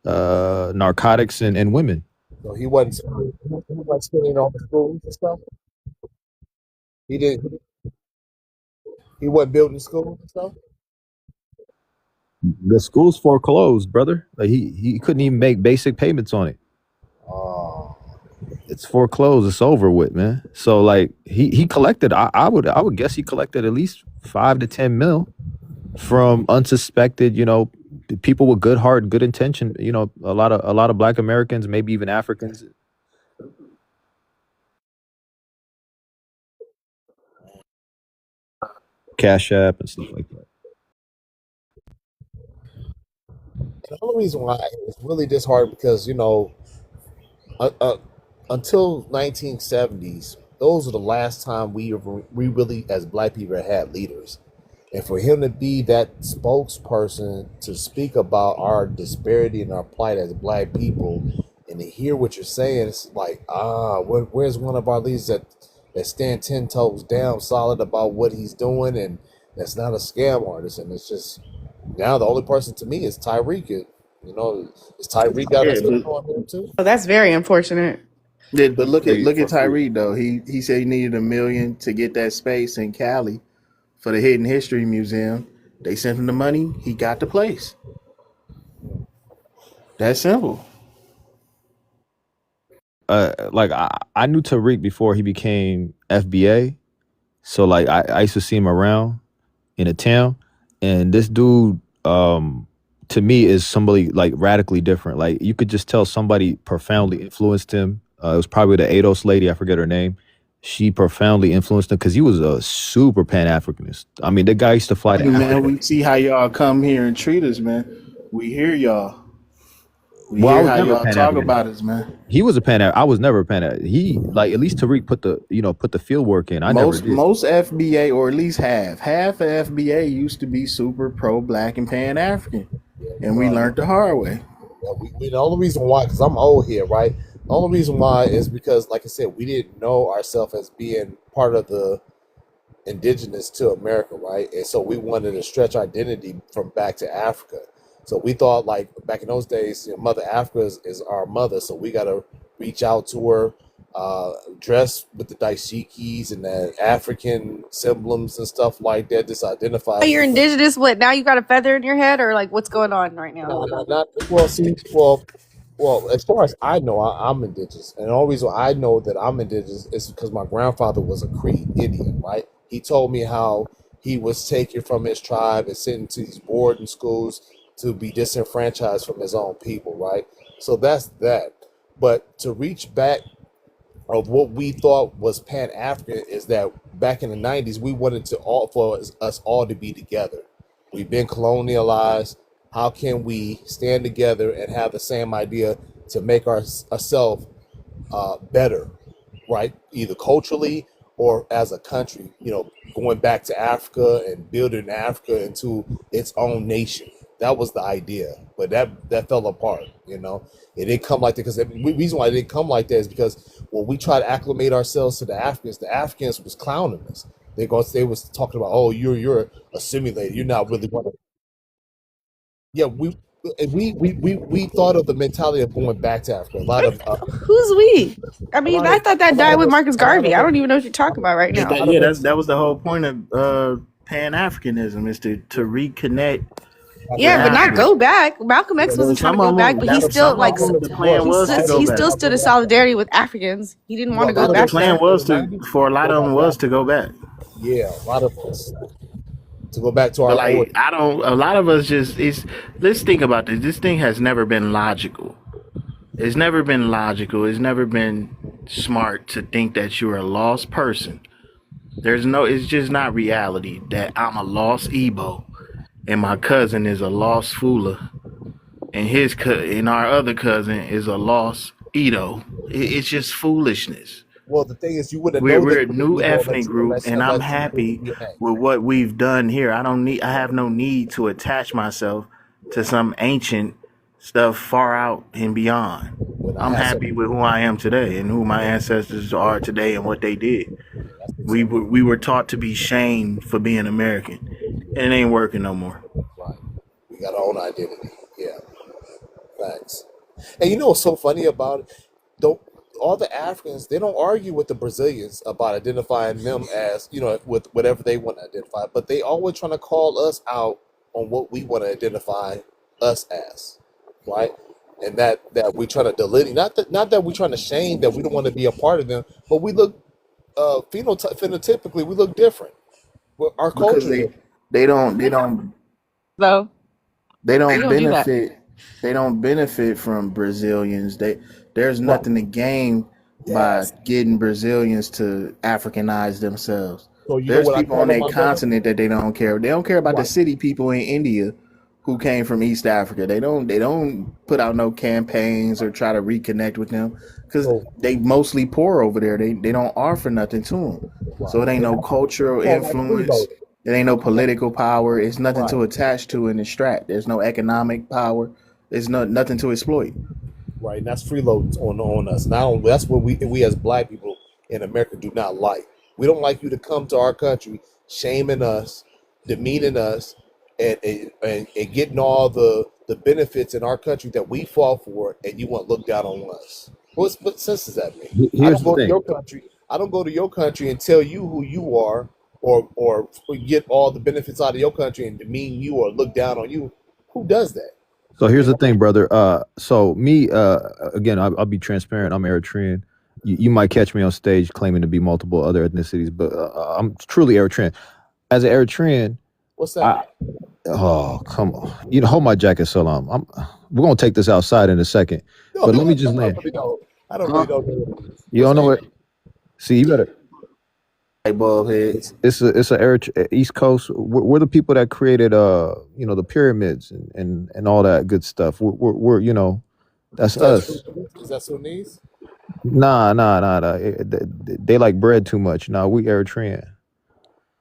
Speaker 3: narcotics and women.
Speaker 12: So he wasn't spending on the schools and stuff. He wasn't building schools and stuff.
Speaker 3: The school's foreclosed, brother. Like, he couldn't even make basic payments on it. It's foreclosed. It's over with, man. So like he collected. I would guess he collected at least 5 to 10 mil from unsuspected, people with good heart, good intention. A lot of Black Americans, maybe even Africans. Cash App and stuff like that.
Speaker 12: The only reason why it's really disheartening because until 1970s, those are the last time we really as Black people had leaders, and for him to be that spokesperson to speak about our disparity and our plight as Black people and to hear what you're saying, it's like, where's one of our leaders that stand 10 toes down solid about what he's doing, and that's not a scam artist? And it's just, now the only person to me is Tyreek. Is Tyreek got
Speaker 5: Yeah,
Speaker 12: us
Speaker 5: but
Speaker 12: on him too?
Speaker 11: Oh, that's very unfortunate.
Speaker 5: look at
Speaker 3: For free.
Speaker 5: Tyreek though. He said he needed $1 million to get that space in Cali for the Hidden History Museum. They sent him the money. He got the place. That's simple.
Speaker 3: Like I knew Tariq before he became FBA, so like I used to see him around in the town, and this dude, to me, is somebody like radically different. Like you could just tell somebody profoundly influenced him. It was probably the ADOS lady, I forget her name. She profoundly influenced him because he was a super Pan-Africanist. I mean, the guy used to fly to
Speaker 5: Man,
Speaker 3: Africa.
Speaker 5: we see how y'all come here and treat us, man. We hear y'all. We
Speaker 3: Well, I
Speaker 5: hear
Speaker 3: was
Speaker 5: how
Speaker 3: never
Speaker 5: y'all talk
Speaker 3: Pan-African.
Speaker 5: about us, man.
Speaker 3: He was a I was never a Pan. He like at least Tariq put the field work in. I never did.
Speaker 5: Most FBA, or at least half of FBA used to be super pro-black and Pan-African, and we learned the hard way.
Speaker 12: We the only reason why, because I'm old here, right? The only reason why is because, like I said, we didn't know ourselves as being part of the indigenous to America, right? And so we wanted to stretch our identity from back to Africa. So we thought, like back in those days, Mother Africa is our mother, so we got to reach out to her, dress with the dashikis and the African emblems and stuff like that. Just identify.
Speaker 11: Oh, you're indigenous. What, now you got a feather in your head, or like what's going on right now?
Speaker 12: Well, as far as I know, I'm indigenous, and the only reason I know that I'm indigenous is because my grandfather was a Cree Indian, right? He told me how he was taken from his tribe and sent into these boarding schools to be disenfranchised from his own people, right? So that's that. But to reach back of what we thought was Pan-African is that back in the 90s, we wanted for us all to be together. We've been colonialized. How can we stand together and have the same idea to make ourselves better, right? Either culturally or as a country, going back to Africa and building Africa into its own nation. That was the idea, but that fell apart. It didn't come like that because the reason why it didn't come like that is because when we try to acclimate ourselves to the Africans was clowning us. They was talking about, oh, you're a simulator. You're not really one of. Yeah, we thought of the mentality of going back to Africa. A lot of
Speaker 11: Who's we? I mean, I thought that died with Marcus Garvey. I don't even know what you're talking about right now.
Speaker 5: That was the whole point of Pan-Africanism, is to reconnect.
Speaker 11: Yeah, but not go back. Malcolm X wasn't trying to go back, but he still like he still stood in solidarity with Africans. He didn't want to go back.
Speaker 5: The plan was for a lot of them was to go back.
Speaker 12: Yeah, a lot of us to go back to our.
Speaker 5: But a lot of us let's think about this. This thing has never been logical. It's never been logical. It's never been smart to think that you're a lost person. It's just not reality that I'm a lost Igbo and my cousin is a lost Fula and our other cousin is a lost Edo. It's just foolishness.
Speaker 12: Well, the thing is, you would have.
Speaker 5: We're a new ethnic group, and I'm happy with what we've done here. I have no need to attach myself to some ancient stuff far out and beyond. I'm happy with who I am today and who my ancestors are today and what they did. We were taught to be shamed for being American, and it ain't working no more.
Speaker 12: Right. We got our own identity. Yeah. Thanks. And you know what's so funny about it? All the Africans, they don't argue with the Brazilians about identifying them as, with whatever they want to identify, but they always trying to call us out on what we want to identify us as, right? And that we trying to delineate, not that we're trying to shame that we don't want to be a part of them, but we look phenotypically we look different. Our culture,
Speaker 5: because they don't
Speaker 11: though.
Speaker 5: They don't
Speaker 11: don't do that.
Speaker 5: benefit. They don't benefit from Brazilians. There's nothing to gain by getting Brazilians to Africanize themselves.
Speaker 12: So
Speaker 5: There's people on that continent that they don't care. They don't care about the city people in India who came from East Africa. They don't put out no campaigns or try to reconnect with them because they mostly poor over there. They don't offer nothing to them. So it ain't no cultural influence. It ain't no political power. It's nothing to attach to and extract. There's no economic power. There's nothing to exploit.
Speaker 12: right? And that's freeloading on us. Not only that's what we as black people in America do not like. We don't like you to come to our country, shaming us, demeaning us, and getting all the benefits in our country that we fought for, and you want to look down on us. What sense does that make? I
Speaker 3: Here's
Speaker 12: don't
Speaker 3: the
Speaker 12: go to
Speaker 3: thing.
Speaker 12: your country. I don't go to your country and tell you who you are, or get all the benefits out of your country and demean you or look down on you. Who does that?
Speaker 3: So here's
Speaker 12: You
Speaker 3: the
Speaker 12: know,
Speaker 3: thing, brother. So me, again, I'll be transparent. I'm Eritrean. You might catch me on stage claiming to be multiple other ethnicities, but I'm truly Eritrean. As an Eritrean,
Speaker 12: what's
Speaker 3: I,
Speaker 12: that?
Speaker 3: oh come on, hold my jacket, Salam. We're gonna take this outside in a second,
Speaker 12: No,
Speaker 3: but let me
Speaker 12: I
Speaker 3: just
Speaker 12: don't
Speaker 3: land.
Speaker 12: really know. I don't
Speaker 3: Huh?
Speaker 12: really know what it is.
Speaker 3: You don't know what? See, you better.
Speaker 5: Light bulb heads.
Speaker 3: It's a East Coast. We're the people that created the pyramids and all that good stuff. We're that's
Speaker 12: Is that
Speaker 3: us.
Speaker 12: Is that Sunnis?
Speaker 3: Nah. They like bread too much. Nah, we Eritrean.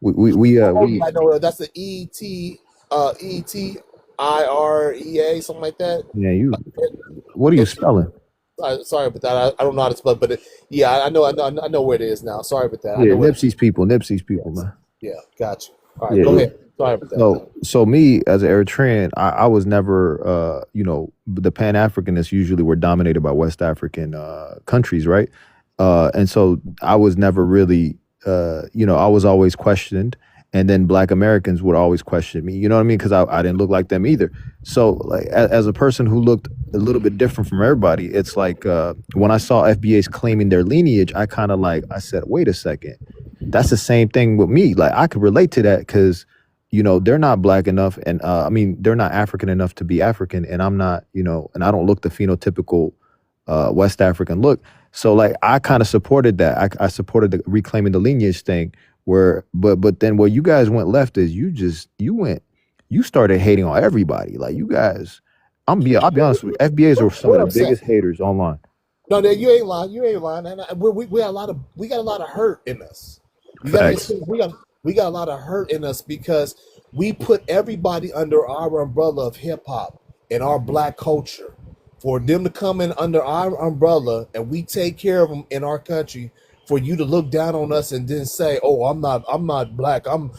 Speaker 3: We
Speaker 12: Oh yeah, I know. That's the ETIREA, something like that.
Speaker 3: yeah. What are you
Speaker 12: It's,
Speaker 3: spelling?
Speaker 12: sorry about that. I don't know how to spell, it, but yeah, I know where it is now. Sorry about that. I
Speaker 3: Yeah,
Speaker 12: know what.
Speaker 3: Nipsey's people, man.
Speaker 12: Yeah, got you. All right,
Speaker 3: Yeah,
Speaker 12: go
Speaker 3: yeah.
Speaker 12: ahead. Sorry about that.
Speaker 3: So me as an Eritrean, I was never, the Pan Africanists usually were dominated by West African countries, right? And so I was never really, I was always questioned, and then Black Americans would always question me. You know what I mean? Because I didn't look like them either. So like as a person who looked a little bit different from everybody, it's like when I saw FBAs claiming their lineage, I kind of I said, wait a second, that's the same thing with me. Like I could relate to that because they're not black enough, and they're not African enough to be African, and I'm not, and I don't look the phenotypical West African look. So like I kind of supported that. I supported the reclaiming the lineage thing. But then where you guys went left is you started hating on everybody. Like you guys, I'll be honest with you, FBAs are some
Speaker 12: What
Speaker 3: of
Speaker 12: I'm
Speaker 3: the
Speaker 12: saying.
Speaker 3: biggest haters online.
Speaker 12: No, you ain't lying. You ain't lying. And we got a lot of hurt in us. You gotta
Speaker 3: Facts.
Speaker 12: understand, we got a lot of hurt in us because we put everybody under our umbrella of hip hop and our black culture. For them to come in under our umbrella and we take care of them in our country, for you to look down on us and then say, "Oh, I'm not black. I'm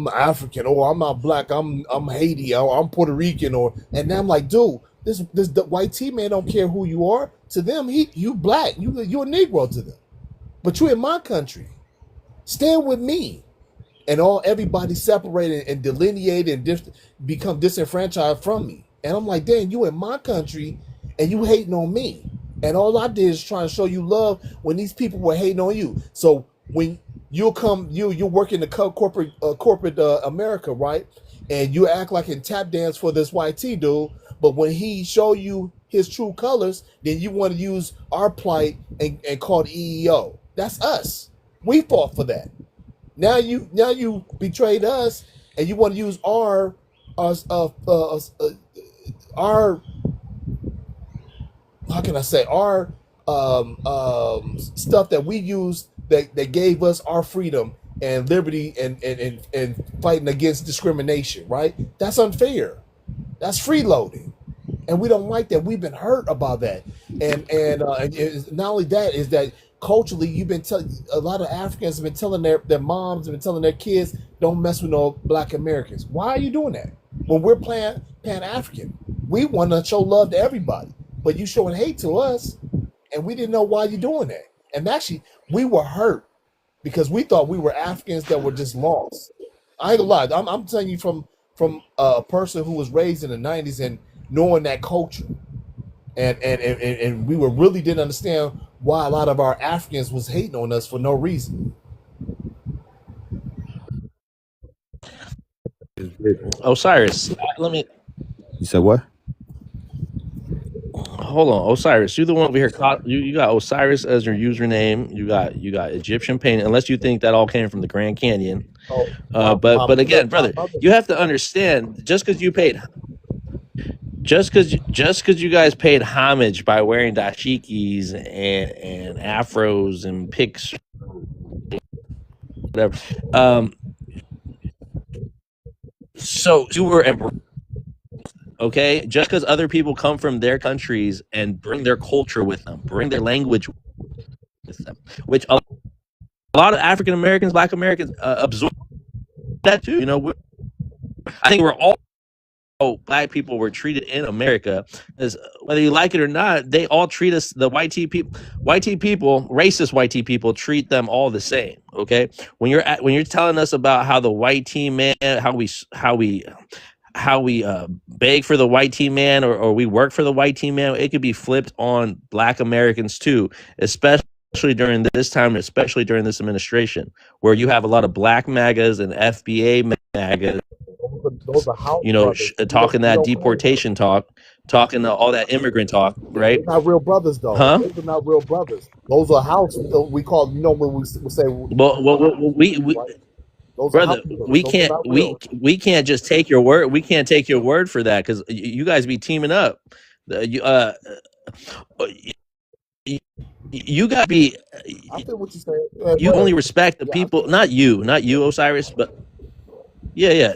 Speaker 12: African. Oh, I'm not black. I'm Haiti. I'm Puerto Rican." And then I'm like, dude, this the white T man don't care who you are. To them, you black. You a Negro to them. But you in my country. Stand with me. And everybody separated and delineated and become disenfranchised from me. And I'm like, damn, you in my country and you hating on me. And all I did is try to show you love when these people were hating on you. So when you work in the corporate America, right? And you act like and tap dance for this white T dude, but when he show you his true colors, then you want to use our plight and call it EEO. That's us. We fought for that. Now you betrayed us, and you want to use our how can I say our stuff that we use that gave us our freedom and liberty and fighting against discrimination, right? That's unfair. That's freeloading. And we don't like that. We've been hurt about that, and not only that is that culturally you've been telling a lot of Africans have been telling their moms have been telling their kids don't mess with no Black Americans. Why are you doing that? When we're playing Pan African, we want to show love to everybody, but you showing hate to us, and we didn't know why you're doing that. And actually, we were hurt because we thought we were Africans that were just lost. I ain't gonna lie. I'm telling you from a person who was raised in the '90s and knowing that culture, and we were really didn't understand why a lot of our Africans was hating on us for no reason.
Speaker 1: Osiris, let me
Speaker 3: You said what?
Speaker 1: hold on. Osiris, you're the one over here. You got Osiris as your username. You got Egyptian paint. Unless you think that all came from the Grand Canyon.
Speaker 12: Oh,
Speaker 1: But again, brother, you have to understand. Just because you guys paid homage by wearing dashikis and afros and pics, whatever. So you were Okay, just because other people come from their countries and bring their culture with them, bring their language with them, which a lot of African Americans, Black Americans absorb that too. I think we're all Black people were treated in America, as whether you like it or not, they all treat us, the white people, racist white people treat them all the same. Okay, when you're telling us about how the white team man, how we beg for the white team man, or we work for the white team man, it could be flipped on Black Americans too, especially during this time, especially during this administration, where you have a lot of Black MAGAs and FBA MAGAs,
Speaker 12: Those are house brothers.
Speaker 1: talking that deportation talk, talking all that immigrant talk, right?
Speaker 12: They're not real brothers, though.
Speaker 1: Huh?
Speaker 12: Those are not real brothers. Those are house. We call, when we say.
Speaker 1: Well, we
Speaker 12: Those
Speaker 1: brother,
Speaker 12: are
Speaker 1: we
Speaker 12: those
Speaker 1: can't
Speaker 12: are not real.
Speaker 1: we can't just take your word. We can't take your word for that, because you guys be teaming up. You gotta be.
Speaker 12: I feel what you're saying.
Speaker 1: You only respect the people, not you, Osiris, but yeah,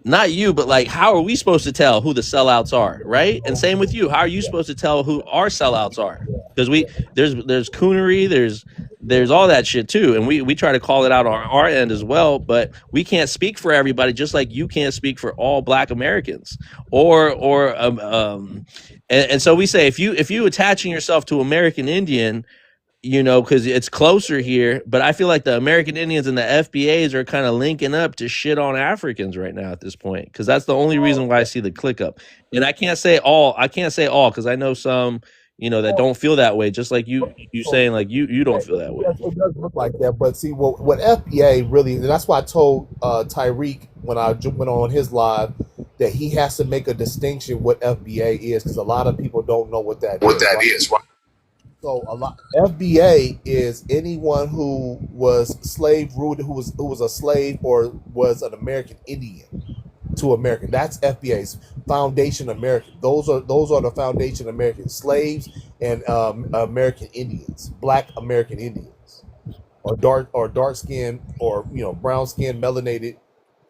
Speaker 1: not you, but like, how are we supposed to tell who the sellouts are, right? And same with you. How are you supposed to tell who our sellouts are? Because there's coonery, there's all that shit too, and we try to call it out on our end as well, but we can't speak for everybody, just like you can't speak for all Black Americans, and so we say, if you attaching yourself to American Indian, because it's closer here, but I feel like the American Indians and the FBAs are kind of linking up to shit on Africans right now at this point, because that's the only reason why I see the click up. And I can't say all, because I know some, that don't feel that way, just like you saying, like, you don't feel that way.
Speaker 12: Yes, it does look like that, but see, what FBA really, and that's why I told Tyreek when I went on his live that he has to make a distinction what FBA is, because a lot of people don't know what that is. Right? So FBA is anyone who was slave ruled, who was a slave or was an American Indian to American. That's FBA's Foundation American. Those are the Foundation American slaves and American Indians, Black American Indians, or dark skin, or brown skin, melanated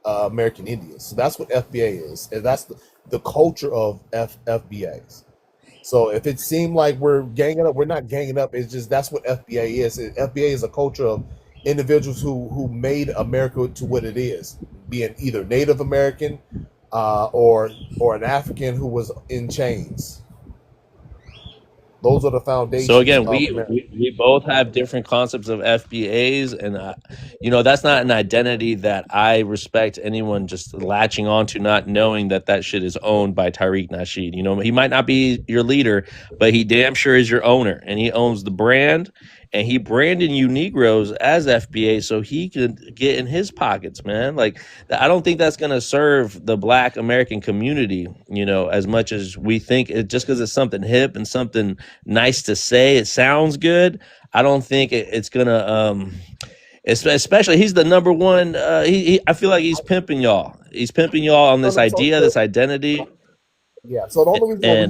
Speaker 12: American Indians. So that's what FBA is, and that's the culture of FBAs. So if it seemed like we're ganging up, we're not ganging up. It's just that's what FBA is. FBA is a culture of individuals who made America to what it is, being either Native American or an African who was in chains. Those are the foundations.
Speaker 1: So again, we both have different concepts of FBAs, and that's not an identity that I respect anyone just latching on to, not knowing that shit is owned by Tariq Nasheed. He might not be your leader, but he damn sure is your owner, and he owns the brand, and he branded you Negroes as FBA so he could get in his pockets, man. Like, I don't think that's gonna serve the Black American community, as much as we think it, just because it's something hip and something nice to say, it sounds good. I don't think it's gonna especially, he's the number one, I feel like he's pimping y'all. He's pimping y'all on this idea, this identity.
Speaker 12: Yeah. So the only reason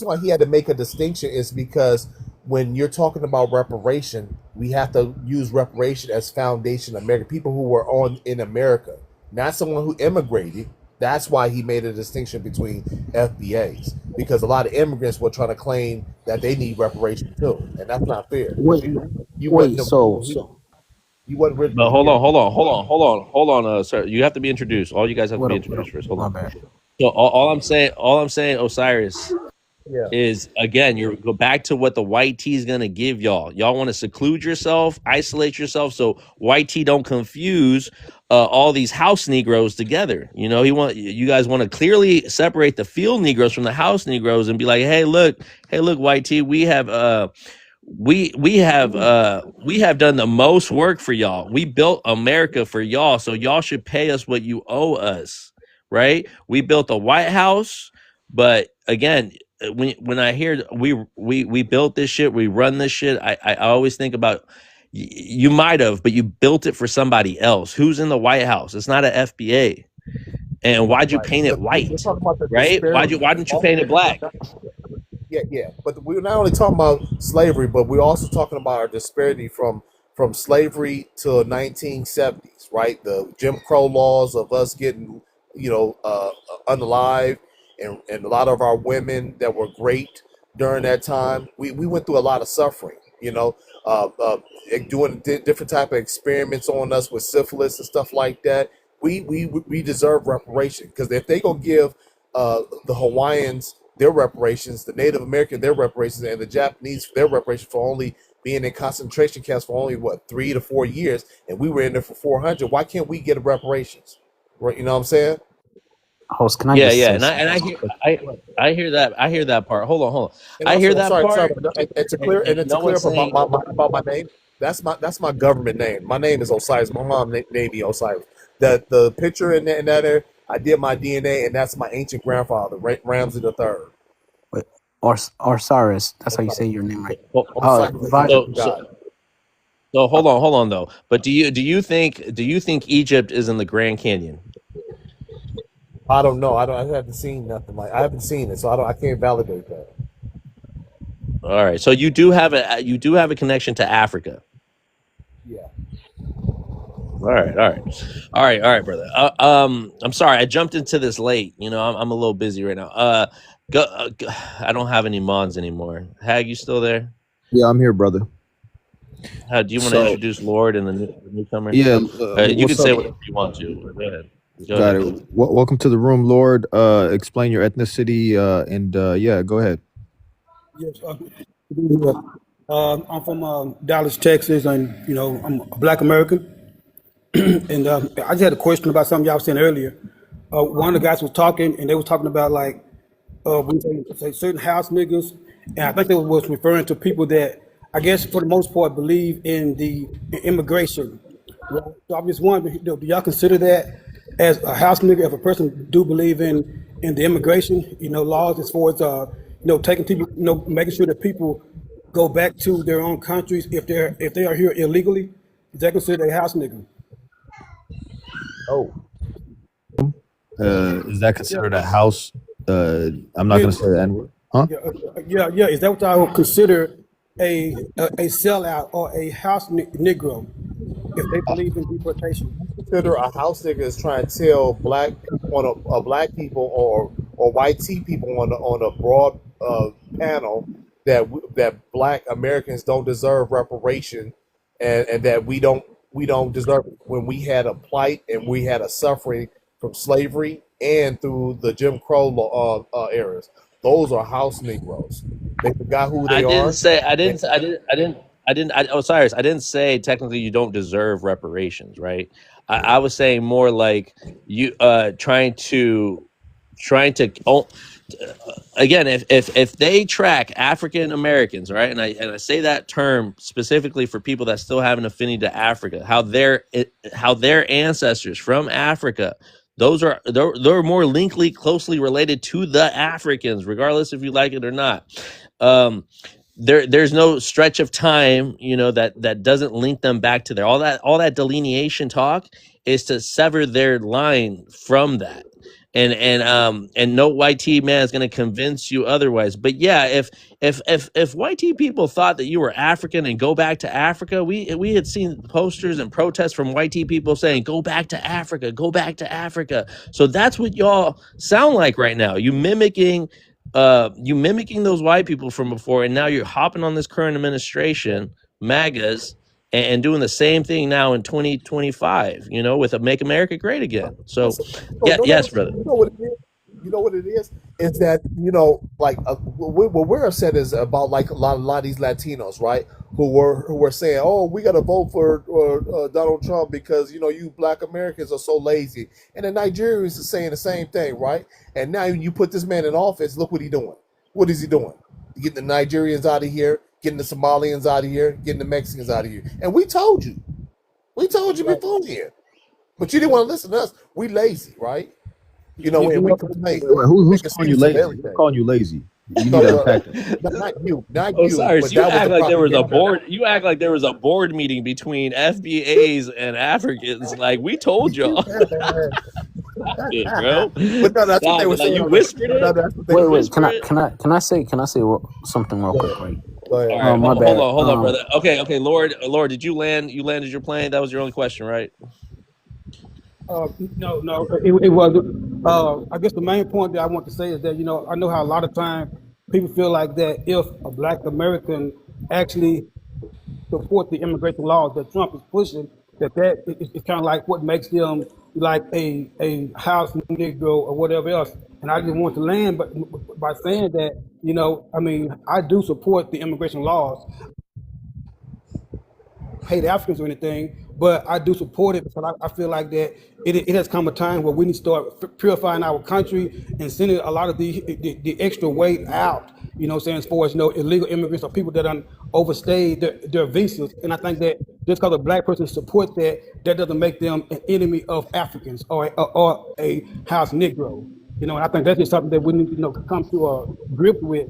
Speaker 12: why he had to make a distinction, is because when you're talking about reparation, we have to use reparation as Foundation American, people who were in America, not someone who immigrated. That's why he made a distinction between FBAs, because a lot of immigrants were trying to claim that they need reparation too, and that's not fair. You wasn't
Speaker 1: But hold on, sir. You have to be introduced. All you guys have to be introduced first. Hold on. So all I'm saying, Osiris, is, again, you go back to what the white tea is gonna give y'all. Y'all want to seclude yourself, isolate yourself, so white tea don't confuse all these house Negroes together. You guys want to clearly separate the field Negroes from the house Negroes and be like, hey, look, white tea, we have done the most work for y'all. We built America for y'all, so y'all should pay us what you owe us, right? We built a White House, but again, when I hear we built this shit, we run this shit, I always think about, you might have, but you built it for somebody else. Who's in the White House? It's not an FBA. And why'd you paint it white, right? Why didn't you paint it black?
Speaker 12: Yeah. But we're not only talking about slavery, but we're also talking about our disparity from slavery to 1970s, right? The Jim Crow laws of us getting unalive, and a lot of our women that were great during that time. We went through a lot of suffering, doing different type of experiments on us with syphilis and stuff like that. We deserve reparation, because if they gonna give the Hawaiians their reparations, the Native American their reparations, and the Japanese their reparations for only being in concentration camps for only 3 to 4 years, and we were in there for 400, why can't we get reparations? Right? You know what I'm saying?
Speaker 4: Host, can I
Speaker 1: Yeah,
Speaker 4: just
Speaker 1: yeah,
Speaker 4: say
Speaker 1: and
Speaker 4: something
Speaker 1: I
Speaker 4: real
Speaker 1: hear
Speaker 4: quick?
Speaker 1: I hear that part. Hold on.
Speaker 12: And
Speaker 1: I hear
Speaker 12: also,
Speaker 1: that
Speaker 12: sorry,
Speaker 1: part.
Speaker 12: and to clear
Speaker 1: And
Speaker 12: up
Speaker 1: no one's
Speaker 12: about
Speaker 1: saying
Speaker 12: my name, that's my government name. My name is Osiris. My mom named me Osiris. The picture in that there, I did my DNA, and that's my ancient grandfather, Ramsey the Third.
Speaker 4: Wait, Osiris, that's how you say your name, right?
Speaker 12: I'm sacrificing to God.
Speaker 1: So hold on though. But do you think Egypt is in the Grand Canyon?
Speaker 12: I don't know. I haven't seen nothing I haven't seen it, so I can't validate that.
Speaker 1: All right. So you do have a connection to Africa.
Speaker 12: Yeah.
Speaker 1: All right, brother. I'm sorry, I jumped into this late. I'm a little busy right now. Go. I don't have any mods anymore. Hag, you still there?
Speaker 3: Yeah, I'm here, brother.
Speaker 1: How do you want to
Speaker 3: So,
Speaker 1: introduce Lord and the newcomer?
Speaker 3: yeah,
Speaker 1: You can
Speaker 3: what's
Speaker 1: say
Speaker 3: up?
Speaker 1: whatever you want to. Go ahead.
Speaker 3: Got it. Welcome to the room, Lord. Explain your ethnicity, and yeah, go ahead.
Speaker 13: Yes, I'm from Dallas, Texas, and I'm a Black American. And I just had a question about something y'all was saying earlier. One of the guys was talking, and they were talking about like when say certain house niggas, and I think they was referring to people that I guess for the most part believe in the immigration. Right? So I'm just wondering, do y'all consider that as a house nigga if a person do believe in the immigration, laws as far as taking people, making sure that people go back to their own countries if they are here illegally? Is that considered a house nigga?
Speaker 12: Oh.
Speaker 3: Is that considered a house? I'm not gonna say the N-word. Huh?
Speaker 13: Yeah. Is that what I would consider a sellout or a house Negro if they believe in deportation?
Speaker 12: Consider a house nigga is trying to tell black black people or white people on a broad panel that black Americans don't deserve reparation, and that we don't deserve it when we had a plight and we had a suffering from slavery and through the Jim Crow eras. Those are house Negroes. They forgot who they are.
Speaker 1: Osiris, I didn't say technically you don't deserve reparations, right? I was saying more like you trying to again, if they track African Americans, right, and I say that term specifically for people that still have an affinity to Africa, how their ancestors from Africa, they're more closely related to the Africans, regardless if you like it or not. There's no stretch of time, that doesn't link them back to there. All that delineation talk is to sever their line from that. And no white man is going to convince you otherwise. But yeah, if white people thought that you were African and go back to Africa, we had seen posters and protests from white people saying go back to Africa, go back to Africa. So that's what y'all sound like right now. You mimicking those white people from before, and now you're hopping on this current administration, MAGAs, and doing the same thing now in 2025, with a Make America Great Again. So, yes, brother.
Speaker 12: You know what it is? You know what it is? It's that, like what we're upset is about like a lot of these Latinos, right? Who were saying, oh, we got to vote for Donald Trump because, you black Americans are so lazy. And the Nigerians are saying the same thing, right? And now you put this man in office, look what he's doing. What is he doing? Getting the Nigerians out of here, getting the Somalians out of here, getting the Mexicans out of here. And we told you. We told you before here. But you didn't want to listen to us. We lazy, right?
Speaker 3: Who's calling you lazy? Who's calling you lazy? You need to unpack that.
Speaker 12: Not you.
Speaker 1: Osiris, you act like there was a board. You act like there was a board meeting between FBAs and Africans. Like we told y'all. Stop it, bro.
Speaker 12: But no, that's what they were saying.
Speaker 1: You whispered it.
Speaker 4: Wait. Can I say something real quick? Right?
Speaker 12: Go ahead.
Speaker 1: All right, hold on, brother. Okay, Lord, did you land? You landed your plane. That was your only question, right?
Speaker 13: it wasn't. I guess the main point that I want to say is that I know how a lot of times people feel like that if a Black American actually support the immigration laws that Trump is pushing, it's kind of like what makes them like a house Negro or whatever else. And I just want to land, but by saying that, I mean, I do support the immigration laws. Hate Africans or anything, but I do support it because I feel like that it has come a time where we need to start purifying our country and sending a lot of the extra weight out. You know what I'm saying? As far as illegal immigrants or people that overstayed their visas. And I think that just because a Black person supports that doesn't make them an enemy of Africans or a house Negro. And I think that's just something that we need to come to a grip with.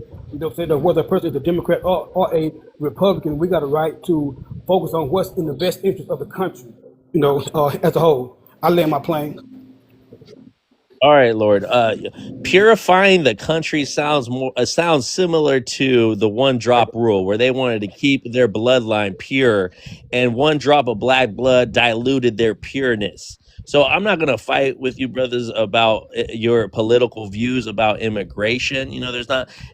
Speaker 13: Say that whether a person is a Democrat or a Republican, we got a right to focus on what's in the best interest of the country, as a whole. I land my plane.
Speaker 1: All right, Lord. Purifying the country sounds similar to the one drop rule, where they wanted to keep their bloodline pure, and one drop of Black blood diluted their pureness. So I'm not going to fight with you, brothers, about your political views about immigration.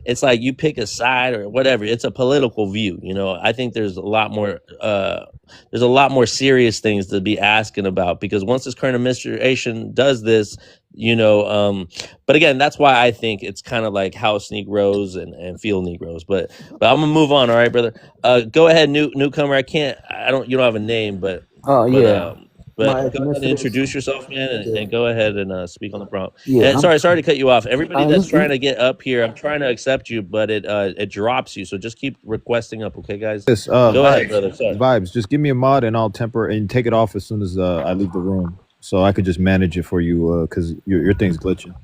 Speaker 1: It's like you pick a side or whatever. It's a political view. I think there's a lot more serious things to be asking about, because once this current administration does this, but again, that's why I think it's kind of like house Negroes and field Negroes. But I'm gonna move on. All right, brother. Go ahead, newcomer. You don't have a name, but
Speaker 14: Yeah,
Speaker 1: but
Speaker 14: my
Speaker 1: go ahead and
Speaker 14: ethnicity is
Speaker 1: introduce yourself, man,
Speaker 14: yeah,
Speaker 1: and go ahead and speak on the prompt.
Speaker 14: yeah.
Speaker 1: And sorry to cut you off. Everybody that's trying
Speaker 14: You
Speaker 1: to get up here, I'm trying to accept you, but it drops you. So just keep requesting up, okay, guys?
Speaker 3: Yes,
Speaker 1: Go ahead, brother. Sorry.
Speaker 3: vibes. Just give me a mod and I'll temper and take it off as soon as I leave the room, so I could just manage it for you. Because your thing's glitching.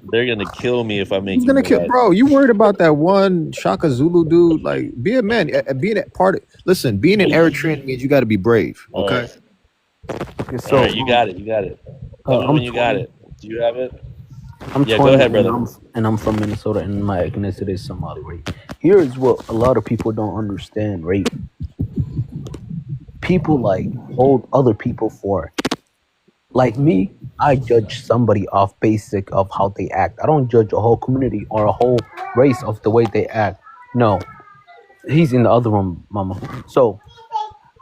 Speaker 1: They're gonna kill me if I make
Speaker 3: Who's
Speaker 1: you
Speaker 3: gonna
Speaker 1: do
Speaker 3: kill,
Speaker 1: that.
Speaker 3: bro? You worried about that one Shaka Zulu dude? Like, be a man. Being a part of, listen, being an Eritrean means you got to be brave.
Speaker 1: All
Speaker 3: Okay.
Speaker 1: right.
Speaker 14: okay,
Speaker 1: All
Speaker 14: so
Speaker 1: right, you got it. Tell me
Speaker 14: I'm
Speaker 1: when you got
Speaker 14: 20.
Speaker 1: it. Do you have it?
Speaker 14: I'm
Speaker 1: Yeah, go
Speaker 14: 20,
Speaker 1: ahead,
Speaker 14: and
Speaker 1: brother.
Speaker 14: I'm from Minnesota, and my ethnicity is Somali, right? Here is what a lot of people don't understand, right? People like hold other people for, like me. I judge somebody off basic of how they act. I don't judge a whole community or a whole race of the way they act. No, he's in the other room, mama. So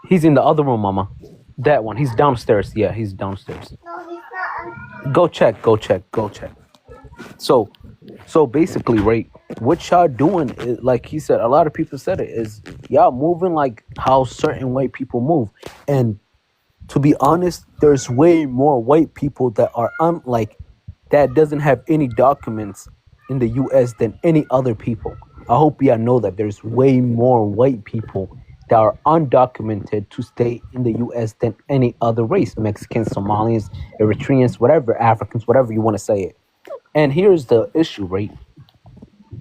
Speaker 14: he's in the other room, mama. That one. He's downstairs. Yeah, he's downstairs. Go check. So basically, right, what y'all doing is, like he said, a lot of people said it, is y'all moving like how certain white people move. And to be honest, there's way more white people that are that doesn't have any documents in the US than any other people. I hope y'all know that there's way more white people that are undocumented to stay in the US than any other race. Mexicans, Somalians, Eritreans, whatever, Africans, whatever you want to say it. And here's the issue, right?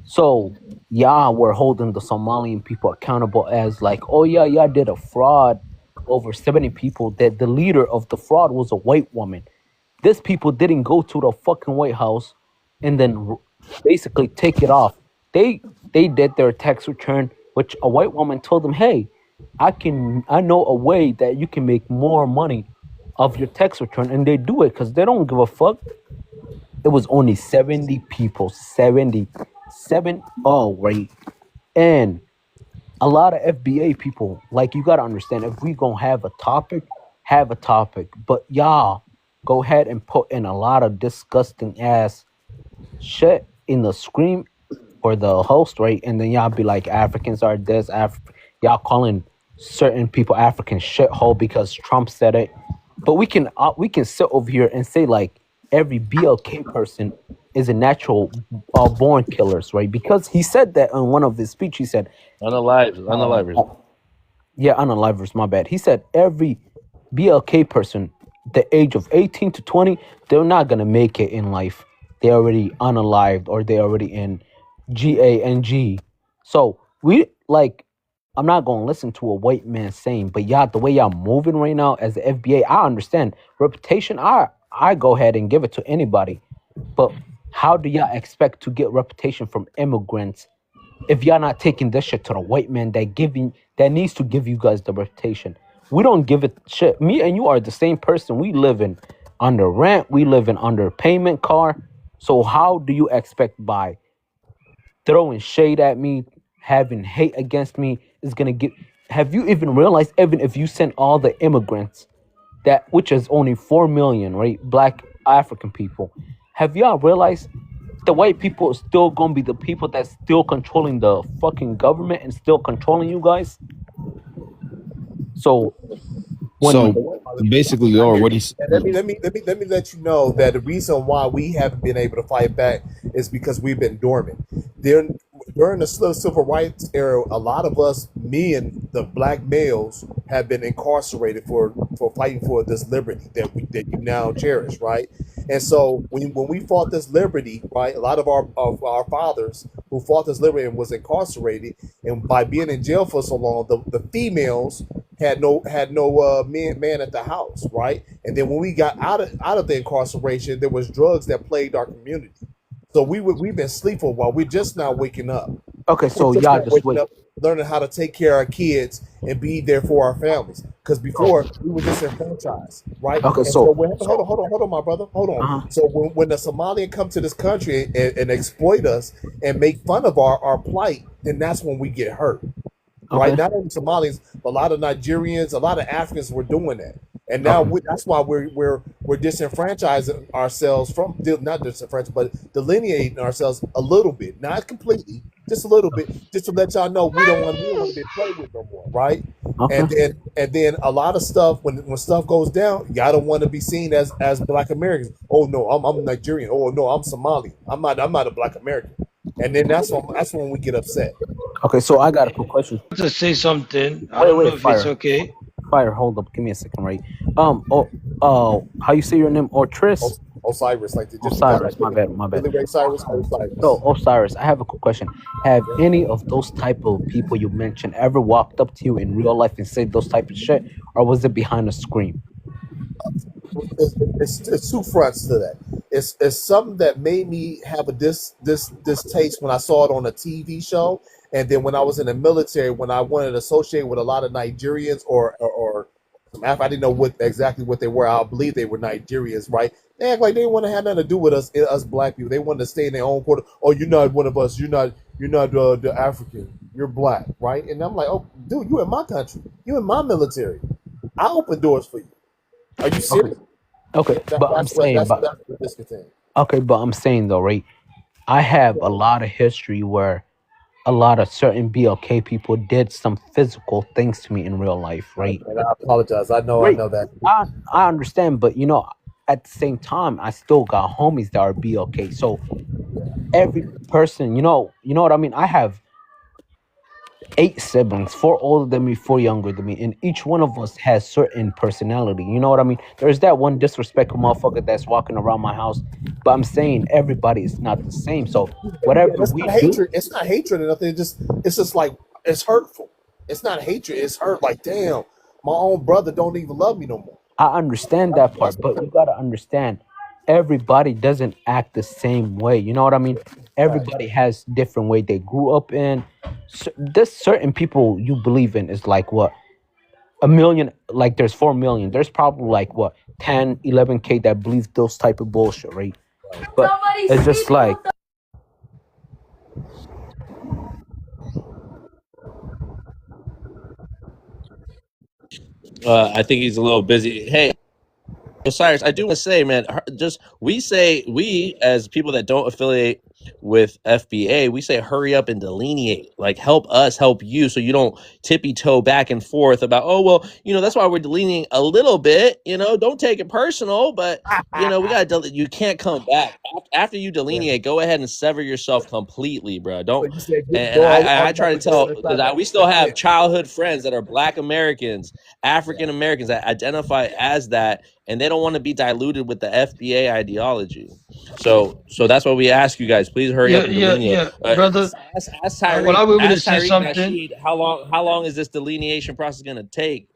Speaker 14: So y'all were holding the Somalian people accountable as like, oh yeah, y'all did a fraud over 70 people, that the leader of the fraud was a white woman. These people didn't go to the fucking White House and then basically take it off. They did their tax return, which a white woman told them, hey, I know a way that you can make more money of your tax return, and they do it because they don't give a fuck. It was only 70 people, 77, oh, right. And a lot of FBA people, like, you got to understand, if we going to have a topic, but y'all go ahead and put in a lot of disgusting ass shit in the screen or the host, right? And then y'all be like, Africans are this, y'all calling certain people African shithole because Trump said it. But we can sit over here and say like every BLK person is a natural born killers, right? Because he said that in one of his speech. He said,
Speaker 1: Unalivers.
Speaker 14: Yeah, unalivers, my bad. He said every BLK person, the age of 18 to 20, they're not going to make it in life. They're already unalived, or they're already in GANG. So I'm not going to listen to a white man saying, but y'all, the way y'all moving right now as the FBA, I understand. Reputation, I go ahead and give it to anybody. But how do y'all expect to get reputation from immigrants if y'all not taking this shit to the white man that needs to give you guys the reputation? We don't give it shit. Me and you are the same person. We live in under rent. We live in under payment car. So how do you expect by throwing shade at me, having hate against me is gonna get? Have you even realized? Even if you send all the immigrants, that which is only 4 million, right? Black African people. Have y'all realized the white people are still gonna be the people that's still controlling the fucking government and still controlling you guys? So when
Speaker 15: So basically, or what he's
Speaker 12: And let me let you know that the reason why we haven't been able to fight back is because we've been dormant. During the civil rights era, a lot of us, me and the black males, have been incarcerated for fighting for this liberty that you now cherish, right? And so when we fought this liberty, right, a lot of our fathers who fought this liberty and was incarcerated, and by being in jail for so long, the females had no man at the house, right? And then when we got out of the incarceration, there was drugs that plagued our community. So we've been sleeping while we're just now waking up.
Speaker 14: Okay, so y'all just wait.
Speaker 12: Learning how to take care of our kids and be there for our families. Because before we were disenfranchised, right?
Speaker 14: Okay,
Speaker 12: And
Speaker 14: so
Speaker 12: hold on, my brother, hold on. So when the Somalian come to this country and exploit us and make fun of our plight, then that's when we get hurt. Right?
Speaker 14: okay,
Speaker 12: Not only Somalians, but a lot of Nigerians, a lot of Africans were doing that. And now that's why we're disenfranchising ourselves from, not disenfranchised, but delineating ourselves a little bit, not completely, just a little bit, just to let y'all know we don't want to be played with no more, right?
Speaker 14: okay.
Speaker 12: And then a lot of stuff when stuff goes down, y'all don't want to be seen as Black Americans. Oh no, I'm Nigerian. Oh no, I'm Somali. I'm not a Black American. And then that's when we get upset.
Speaker 14: Okay, so I got a quick question.
Speaker 16: To say something. I don't know
Speaker 14: Wait,
Speaker 16: if it's
Speaker 14: fire.
Speaker 16: okay.
Speaker 14: Fire, hold up, give me a second, right? How you say your name? Otris?
Speaker 12: Osiris, like the
Speaker 14: Osiris, my bad.
Speaker 12: Billy Ray Cyrus, Osiris.
Speaker 14: So, Osiris, I have a quick question. Have any of those type of people you mentioned ever walked up to you in real life and said those type of shit, or was it behind a screen?
Speaker 12: It's two fronts to that. It's something that made me have a this taste when I saw it on a TV show, and then when I was in the military, when I wanted to associate with a lot of Nigerians or some I didn't know exactly what they were. I believe they were Nigerians, right? They act like they didn't want to have nothing to do with us black people. They wanted to stay in their own quarter. Oh, you're not one of us. You're not the African. You're black, right? And I'm like, oh, dude, you in my country. You in my military. I open doors for you. Are you serious?
Speaker 14: Okay, but I'm saying,
Speaker 12: That's the discontent.
Speaker 14: okay, but I'm saying though, right? I have a lot of history where a lot of certain BLK people did some physical things to me in real life, right?
Speaker 12: And I apologize. I know
Speaker 14: Right.
Speaker 12: that.
Speaker 14: I understand, but at the same time, I still got homies that are BLK. So every person, you know what I mean? I have 8 siblings, 4 older than me, 4 younger than me, and each one of us has certain personality. You know what I mean? There's that one disrespectful motherfucker that's walking around my house, but I'm saying everybody is not the same. So whatever
Speaker 12: It's
Speaker 14: we
Speaker 12: not
Speaker 14: do,
Speaker 12: hatred. It's not hatred or nothing. It's just like it's hurtful. It's not hatred. It's hurt. Like damn, my own brother don't even love me no more.
Speaker 14: I understand that part, but you gotta understand, everybody doesn't act the same way. You know what I mean? Everybody has different way they grew up in. There's certain people you believe in is like what, a million, like there's 4 million. There's probably like what, 10, 11K that believe those type of bullshit, right? But it's just like,
Speaker 1: I think he's a little busy. Hey, Osiris, I do want to say, man, we as people that don't affiliate with FBA, we say hurry up and delineate, like help us help you, so you don't tippy toe back and forth about, oh well, that's why we're delineating a little bit. Don't take it personal, but we got you can't come back after you delineate. Go ahead and sever yourself completely, bro. Don't. And I try to tell, because we still have childhood friends that are Black Americans, African Americans that identify as that, and they don't want to be diluted with the FBA ideology. So that's why we ask you guys, please hurry up and delineate.
Speaker 16: Brother.
Speaker 1: Ask Tyreek,
Speaker 16: Well, I will to say
Speaker 1: Tyreek
Speaker 16: something.
Speaker 1: Nasheed, how long is this delineation process going to take?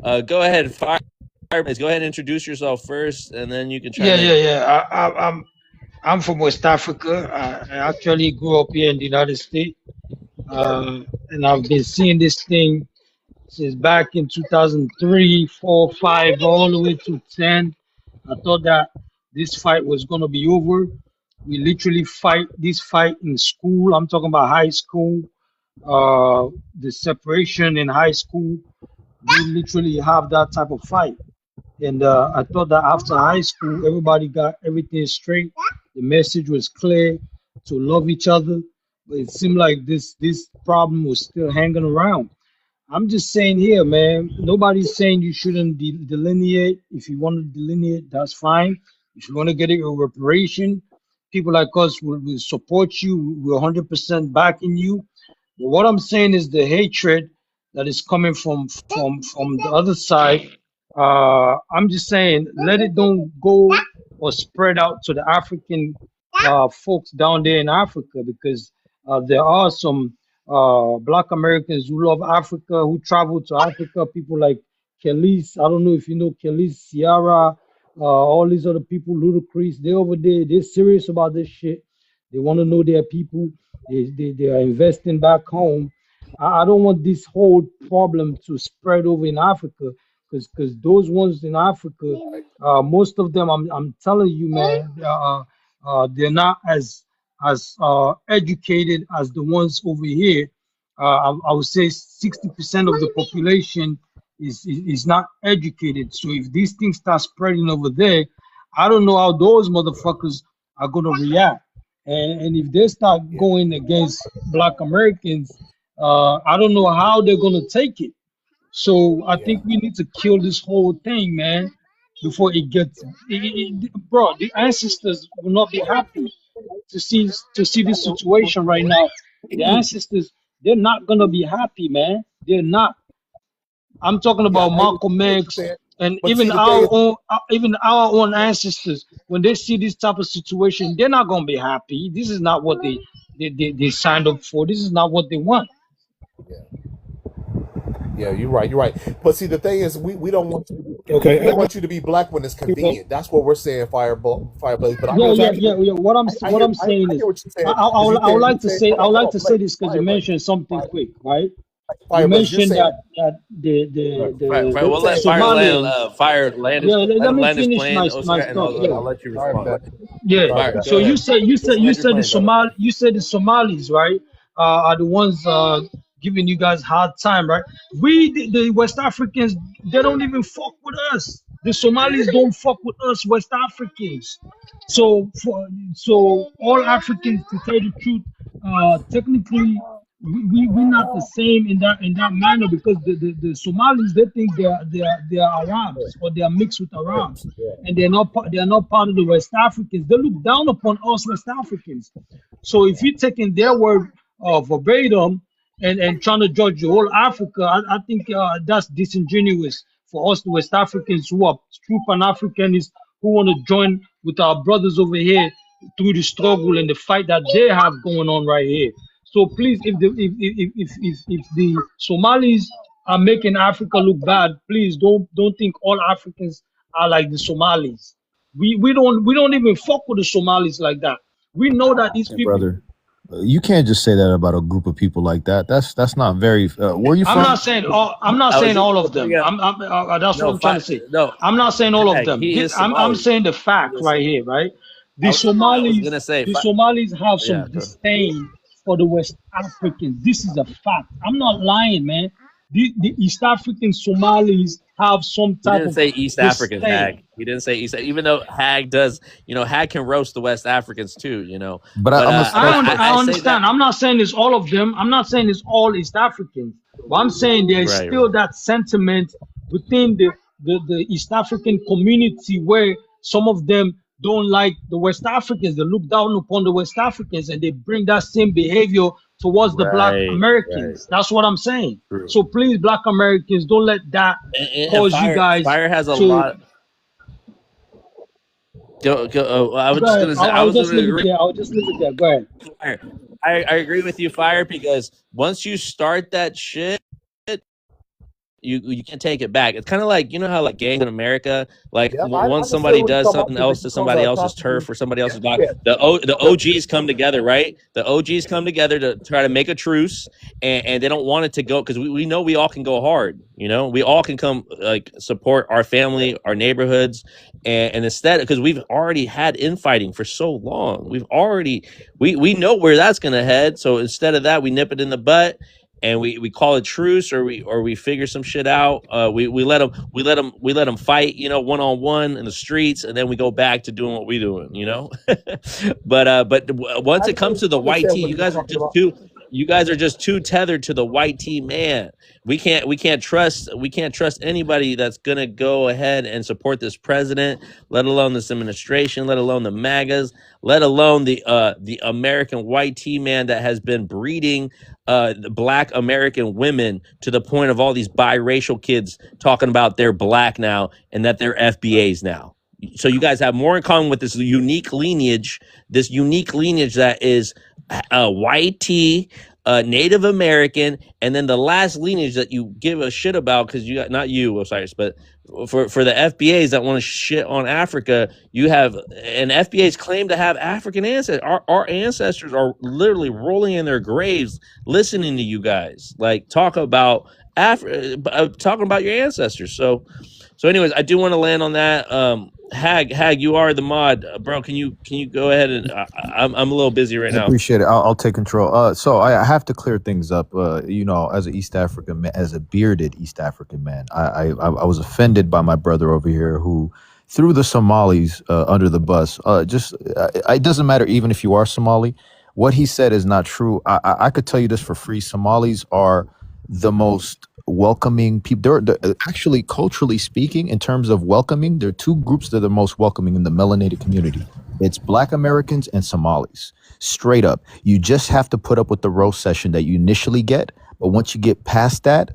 Speaker 1: Go ahead, Fireplace. Go ahead and introduce yourself first, and then you can try.
Speaker 16: I'm from West Africa. I actually grew up here in the United States, and I've been seeing this thing since back in 2003, 4, 5, all the way to 10. I thought that this fight was gonna be over. We literally fight this fight in school. I'm talking about high school. The separation in high school, we literally have that type of fight. And I thought that after high school, everybody got everything straight. The message was clear to love each other. But it seemed like this problem was still hanging around. I'm just saying here, man, nobody's saying you shouldn't delineate. If you want to delineate, that's fine. If you want to get a reparation, people like us will support you. We're 100% backing you. But what I'm saying is the hatred that is coming from the other side. I'm just saying, let it don't go or spread out to the African folks down there in Africa, because there are some Black Americans who love Africa, who travel to Africa. People like Khalees, I don't know if you know Khalees, Ciara, all these other people, Ludacris. They're over there. They're serious about this shit. They want to know their people. They are investing back home. I don't want this whole problem to spread over in Africa, because those ones in Africa, most of them, I'm telling you, man, they're not as educated as the ones over here. I would say 60% of the population is not educated. So if these things start spreading over there, I don't know how those motherfuckers are gonna react. And if they start going against Black Americans, I don't know how they're gonna take it. So I think we need to kill this whole thing, man, before it gets. Bro, the ancestors will not be happy to see this situation right now. The ancestors, they're not gonna be happy, man. They're not. I'm talking about Malcolm X and even our own ancestors. When they see this type of situation, they're not gonna be happy. This is not what they signed up for. This is not what they want.
Speaker 12: Yeah, you're right. You're right. But see, the thing is, we don't want you.
Speaker 13: Okay.
Speaker 12: We don't want you to be black when it's convenient. That's what we're saying, Fireblaze. But I
Speaker 16: Yeah. What I'm saying is, I would like to say this because you mentioned something quick, right? You mentioned that the
Speaker 1: Right, we'll let Fire land his,
Speaker 16: let me
Speaker 1: land his
Speaker 16: finish
Speaker 1: plane,
Speaker 16: my
Speaker 1: Oscar, and
Speaker 16: thought.
Speaker 1: I'll let you respond.
Speaker 16: Yeah.
Speaker 1: Fire,
Speaker 16: So
Speaker 1: go
Speaker 16: you
Speaker 1: ahead.
Speaker 16: said the Somalis, right, are the ones giving you guys hard time, right? We the West Africans, they don't even fuck with us. The Somalis don't fuck with us West Africans. So all Africans, to tell the truth, technically we're not the same in that manner, because the Somalis, they think they are Arabs, or they are mixed with Arabs, and they're not part of the West Africans. They look down upon us West Africans. So if you're taking their word verbatim and trying to judge the whole Africa, I think that's disingenuous for us, the West Africans who are true Pan-Africanists, who want to join with our brothers over here through the struggle and the fight that they have going on right here. So please, if the Somalis are making Africa look bad, please don't think all Africans are like the Somalis. We don't even fuck with the Somalis like that. We know that these people.
Speaker 15: Brother, you can't just say that about a group of people like that. That's not very. Where are you from?
Speaker 16: I'm not saying all of them. That's what I'm trying to say.
Speaker 1: No,
Speaker 16: I'm not saying all of them.
Speaker 1: he is
Speaker 16: I'm
Speaker 1: Somali.
Speaker 16: saying the fact right here, right? The Somalis have some disdain for the West Africans. This is a fact. I'm not lying, man. The East African Somalis have some
Speaker 1: He
Speaker 16: type
Speaker 1: didn't
Speaker 16: of
Speaker 1: say East Africans,
Speaker 16: disdain.
Speaker 1: Hag. He didn't say East, even though Hag does, Hag can roast the West Africans too,
Speaker 15: But
Speaker 16: I understand. I'm not saying it's all of them. I'm not saying it's all East Africans. But I'm saying there's still that sentiment within the East African community where some of them don't like the West Africans. They look down upon the West Africans, and they bring that same behavior towards the Black Americans. That's what I'm saying.
Speaker 1: True.
Speaker 16: So please, Black Americans, don't let that cause you guys.
Speaker 1: Fire has a
Speaker 16: to,
Speaker 1: lot. Go. I was just gonna say.
Speaker 16: I'll just leave it there. I'll just leave it there. Go ahead.
Speaker 1: Fire. I agree with you, Fire, because once you start that shit, You can't take it back. It's kind of like, you know how like gangs in America, like
Speaker 12: Yep, I
Speaker 1: once
Speaker 12: understand
Speaker 1: somebody
Speaker 12: what you're
Speaker 1: does
Speaker 12: talking about
Speaker 1: something
Speaker 12: because
Speaker 1: else
Speaker 12: it
Speaker 1: to
Speaker 12: becomes
Speaker 1: somebody
Speaker 12: a
Speaker 1: else's
Speaker 12: constantly.
Speaker 1: turf or somebody else's block,
Speaker 12: Yeah,
Speaker 1: the OGs come together, right? The OGs come together to try to make a truce, and they don't want it to go because we know we all can go hard. You know, we all can come like support our family, our neighborhoods, and instead, because we've already had infighting for so long, we know where that's gonna head. So instead of that, we nip it in the butt and we call it truce, or we figure some shit out. We let them fight, you know, one on one in the streets, and then we go back to doing what we doing, you know. But once it comes to the
Speaker 12: I
Speaker 1: white
Speaker 12: understand
Speaker 1: tee,
Speaker 12: what you're talking about.
Speaker 1: you guys are just too tethered to the white tee man. We can't trust anybody that's gonna go ahead and support this president, let alone this administration, let alone the MAGAs, let alone the American white tee man that has been breeding the black American women to the point of all these biracial kids talking about they're black now and that they're FBAs now. So you guys have more in common with this unique lineage that is white tea, Native American, and then the last lineage that you give a shit about because you got not you, Osiris, but for the FBAs that want to shit on Africa, you have and FBAs claim to have African ancestors. Our ancestors are literally rolling in their graves listening to you guys like talking about your ancestors. So anyways, I do want to land on that. Hag, you are the mod, bro. Can you go ahead and I'm a little busy right
Speaker 15: I
Speaker 1: now.
Speaker 15: appreciate it. I'll take control. So I have to clear things up. You know, as an East African man, as a bearded East African man, I was offended by my brother over here who threw the Somalis under the bus. It doesn't matter even if you are Somali. What he said is not true. I could tell you this for free. Somalis are the most welcoming people. They're actually, culturally speaking, in terms of welcoming, there are two groups that are the most welcoming in the melanated community. It's Black Americans and Somalis. Straight up. You just have to put up with the roast session that you initially get. But once you get past that,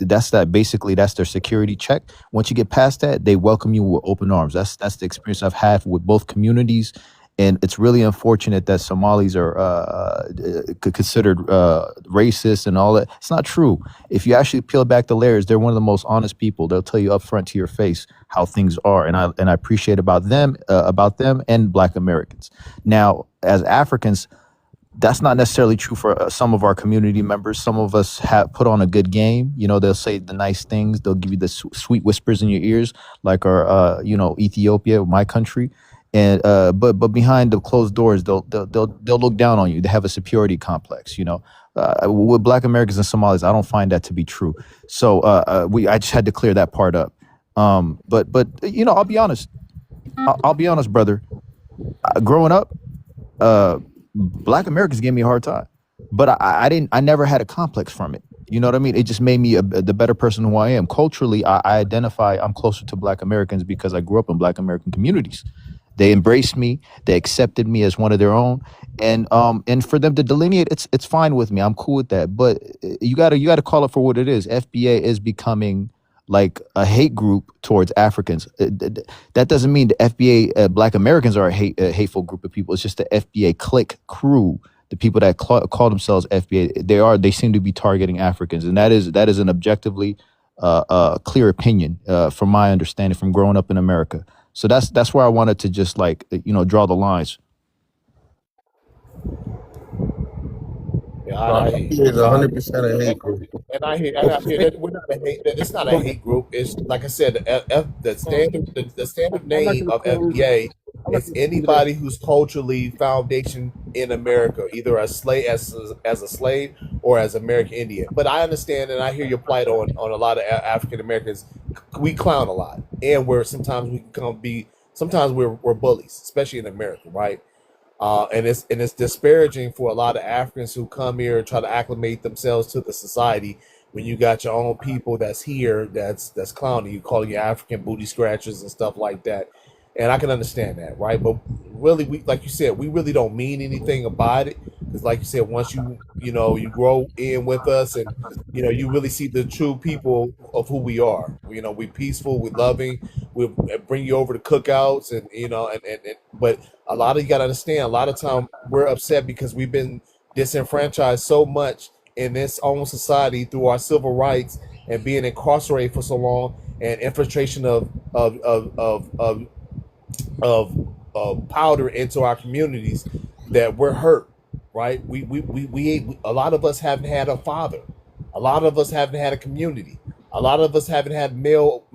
Speaker 15: that's their security check. Once you get past that, they welcome you with open arms. That's the experience I've had with both communities. And it's really unfortunate that Somalis are considered racist and all that. It's not true. If you actually peel back the layers, they're one of the most honest people. They'll tell you up front to your face how things are, and I appreciate about them and Black Americans. Now, as Africans, that's not necessarily true for some of our community members. Some of us have put on a good game. You know, they'll say the nice things. They'll give you the sweet whispers in your ears, like our, Ethiopia, my country. And but behind the closed doors, they'll look down on you. They have a superiority complex. You know, with Black Americans and Somalis, I don't find that to be true. So I just had to clear that part up. But I'll be honest. I'll be honest, brother. Growing up, Black Americans gave me a hard time, but I never had a complex from it. You know what I mean? It just made me the better person who I am. Culturally, I identify I'm closer to Black Americans because I grew up in Black American communities. They embraced me. They accepted me as one of their own, and for them to delineate, it's fine with me. I'm cool with that. But you gotta call it for what it is. FBA is becoming like a hate group towards Africans. That doesn't mean the FBA Black Americans are a hateful group of people. It's just the FBA clique crew, the people that call themselves FBA. They seem to be targeting Africans, and that is an objectively clear opinion from my understanding from growing up in America. So that's where I wanted to just draw the lines.
Speaker 12: Yeah, I hear you.
Speaker 17: It's 100% a hate group.
Speaker 12: And I hear that we're not a hate. It's not a hate group. It's like I said, the standard name of FBA is anybody who's culturally foundation in America, either as a slave or as American Indian. But I understand and I hear your plight on a lot of African Americans. We clown a lot, and sometimes we're bullies, especially in America, right? And it's disparaging for a lot of Africans who come here and try to acclimate themselves to the society when you got your own people that's here that's clowning you, calling you African booty scratchers and stuff like that. And I can understand that, right? But really, like you said, we really don't mean anything about it, because like you said, once you grow in with us, and you really see the true people of who we are. We peaceful, we loving, we bring you over to cookouts, and but a lot of you got to understand, a lot of time we're upset because we've been disenfranchised so much in this own society through our civil rights and being incarcerated for so long, and infiltration of powder into our communities, that we're hurt, right? A lot of us haven't had a father. A lot of us haven't had a community. A lot of us haven't had male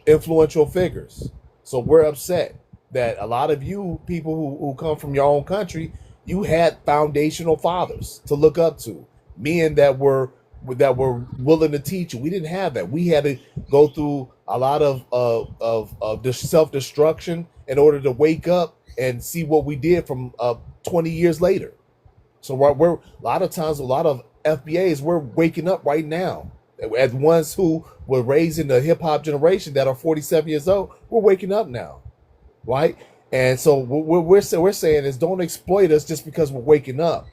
Speaker 12: influential figures. So we're upset that a lot of you people who come from your own country, you had foundational fathers to look up to, men that were willing to teach you. We didn't have that. We had to go through a lot of self-destruction in order to wake up and see what we did from 20 years later. So we're a lot of times, a lot of FBAs, we're waking up right now. As ones who were raised in the hip hop generation that are 47 years old, we're waking up now, right? And so what we're saying is, don't exploit us just because we're waking up,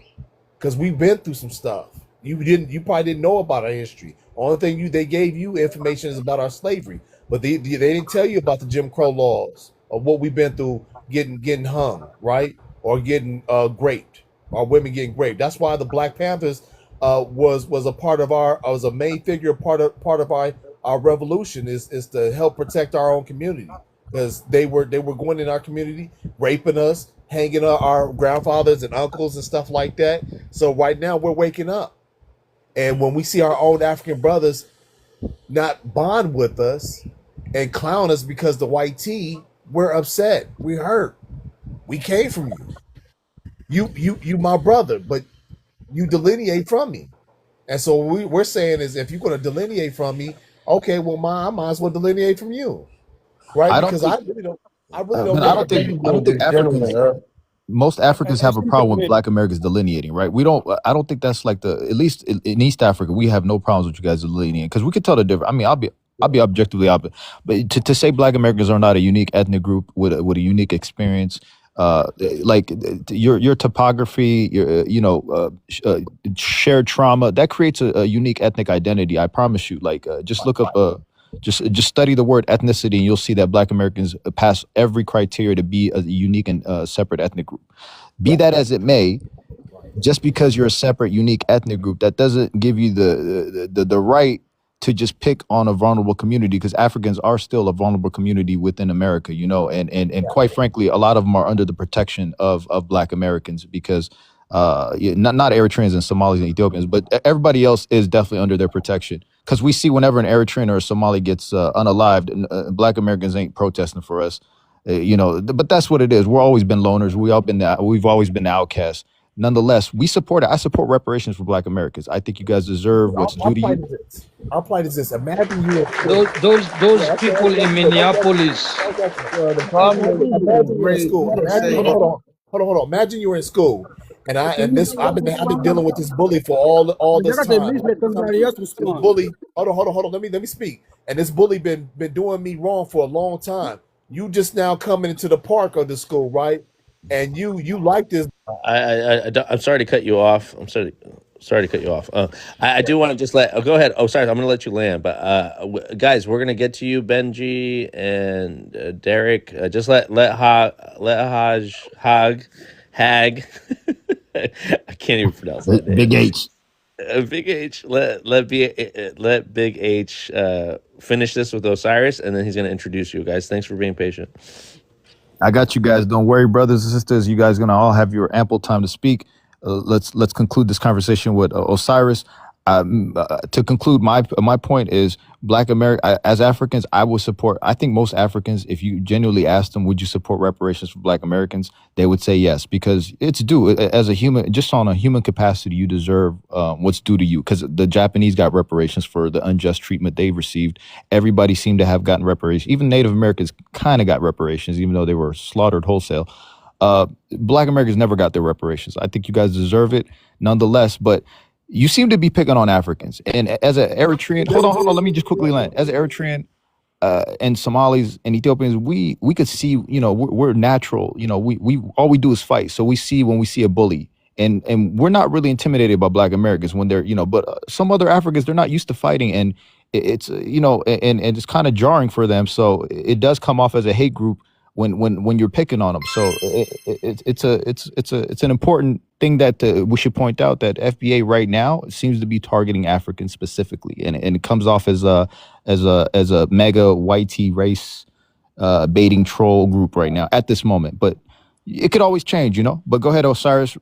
Speaker 12: because we've been through some stuff. You probably didn't know about our history. Only thing they gave you information is about our slavery, but they didn't tell you about the Jim Crow laws or what we've been through, getting hung, right, or getting raped, or women getting raped. That's why the Black Panthers was a part of was a main figure, part of our revolution is to help protect our own community, because they were going in our community, raping us, hanging our grandfathers and uncles and stuff like that. So right now we're waking up, and when we see our own African brothers not bond with us and clown us because the white tee, we're upset, we hurt. We came from you my brother, but you delineate from me. And so what we're saying is, if you're going to delineate from me, okay, well, I might as well delineate from you, right?
Speaker 15: I don't
Speaker 12: Because
Speaker 15: think,
Speaker 12: I really don't
Speaker 15: man, I don't think Africans, most Africans have a problem with Black Americans delineating, right? I don't think that's like at least in East Africa, we have no problems with you guys delineating, because we could tell the difference. I mean, I'll be objectively opposite, but to say Black Americans are not a unique ethnic group with a unique experience, like your topography, shared trauma, that creates a unique ethnic identity. I promise you. Like, just look up, just study the word ethnicity, and you'll see that Black Americans pass every criteria to be a unique and separate ethnic group. Be that as it may, just because you're a separate, unique ethnic group, that doesn't give you the right to just pick on a vulnerable community, because Africans are still a vulnerable community within America, and quite frankly, a lot of them are under the protection of Black Americans, because not Eritreans and Somalis and Ethiopians, but everybody else is definitely under their protection. Because we see whenever an Eritrean or a Somali gets unalived, Black Americans ain't protesting for us, but that's what it is. We've always been loners. We've always been outcasts. Nonetheless, I support reparations for Black Americans. I think you guys deserve what's due to you.
Speaker 12: Our plight is this. Imagine you
Speaker 16: those people in Minneapolis.
Speaker 12: The problem is, imagine you're in school. Hold on. Imagine you were in school, and I've been dealing with this bully for all this time. This bully. Hold on. Let me speak. And this bully been doing me wrong for a long time. You just now coming into the park of the school, right? And you like this.
Speaker 1: I'm sorry to cut you off. I'm sorry to cut you off. I do want to just go ahead. Oh, sorry. I'm going to let you land. But guys, we're going to get to you, Benji and Derek. Just let Hag. I can't even pronounce that name.
Speaker 15: Big H.
Speaker 1: Big H. Let Big H finish this with Osiris, and then he's going to introduce you guys. Thanks for being patient.
Speaker 15: I got you guys. Don't worry, brothers and sisters. You guys are gonna all have your ample time to speak. Let's conclude this conversation with Osiris. To conclude, my point is, Black America, as Africans, I will support. I think most Africans, if you genuinely ask them, would you support reparations for Black Americans, they would say yes, because it's due. As a human, just on a human capacity, you deserve what's due to you. Because the Japanese got reparations for the unjust treatment they received. Everybody seemed to have gotten reparations. Even Native Americans kind of got reparations, even though they were slaughtered wholesale. Black Americans never got their reparations. I think you guys deserve it nonetheless, but you seem to be picking on Africans. And as an Eritrean, hold on, let me just quickly land. As an Eritrean and Somalis and Ethiopians, we could see, we're natural. We all we do is fight. So we see when we see a bully, and we're not really intimidated by Black Americans when they're, but some other Africans, they're not used to fighting, and it's, and it's kind of jarring for them. So it does come off as a hate group when you're picking on them. So it's an important thing that we should point out that FBA right now seems to be targeting Africans specifically, and it comes off as a mega YT race baiting troll group right now at this moment. But it could always change, you know. But go ahead, Osiris,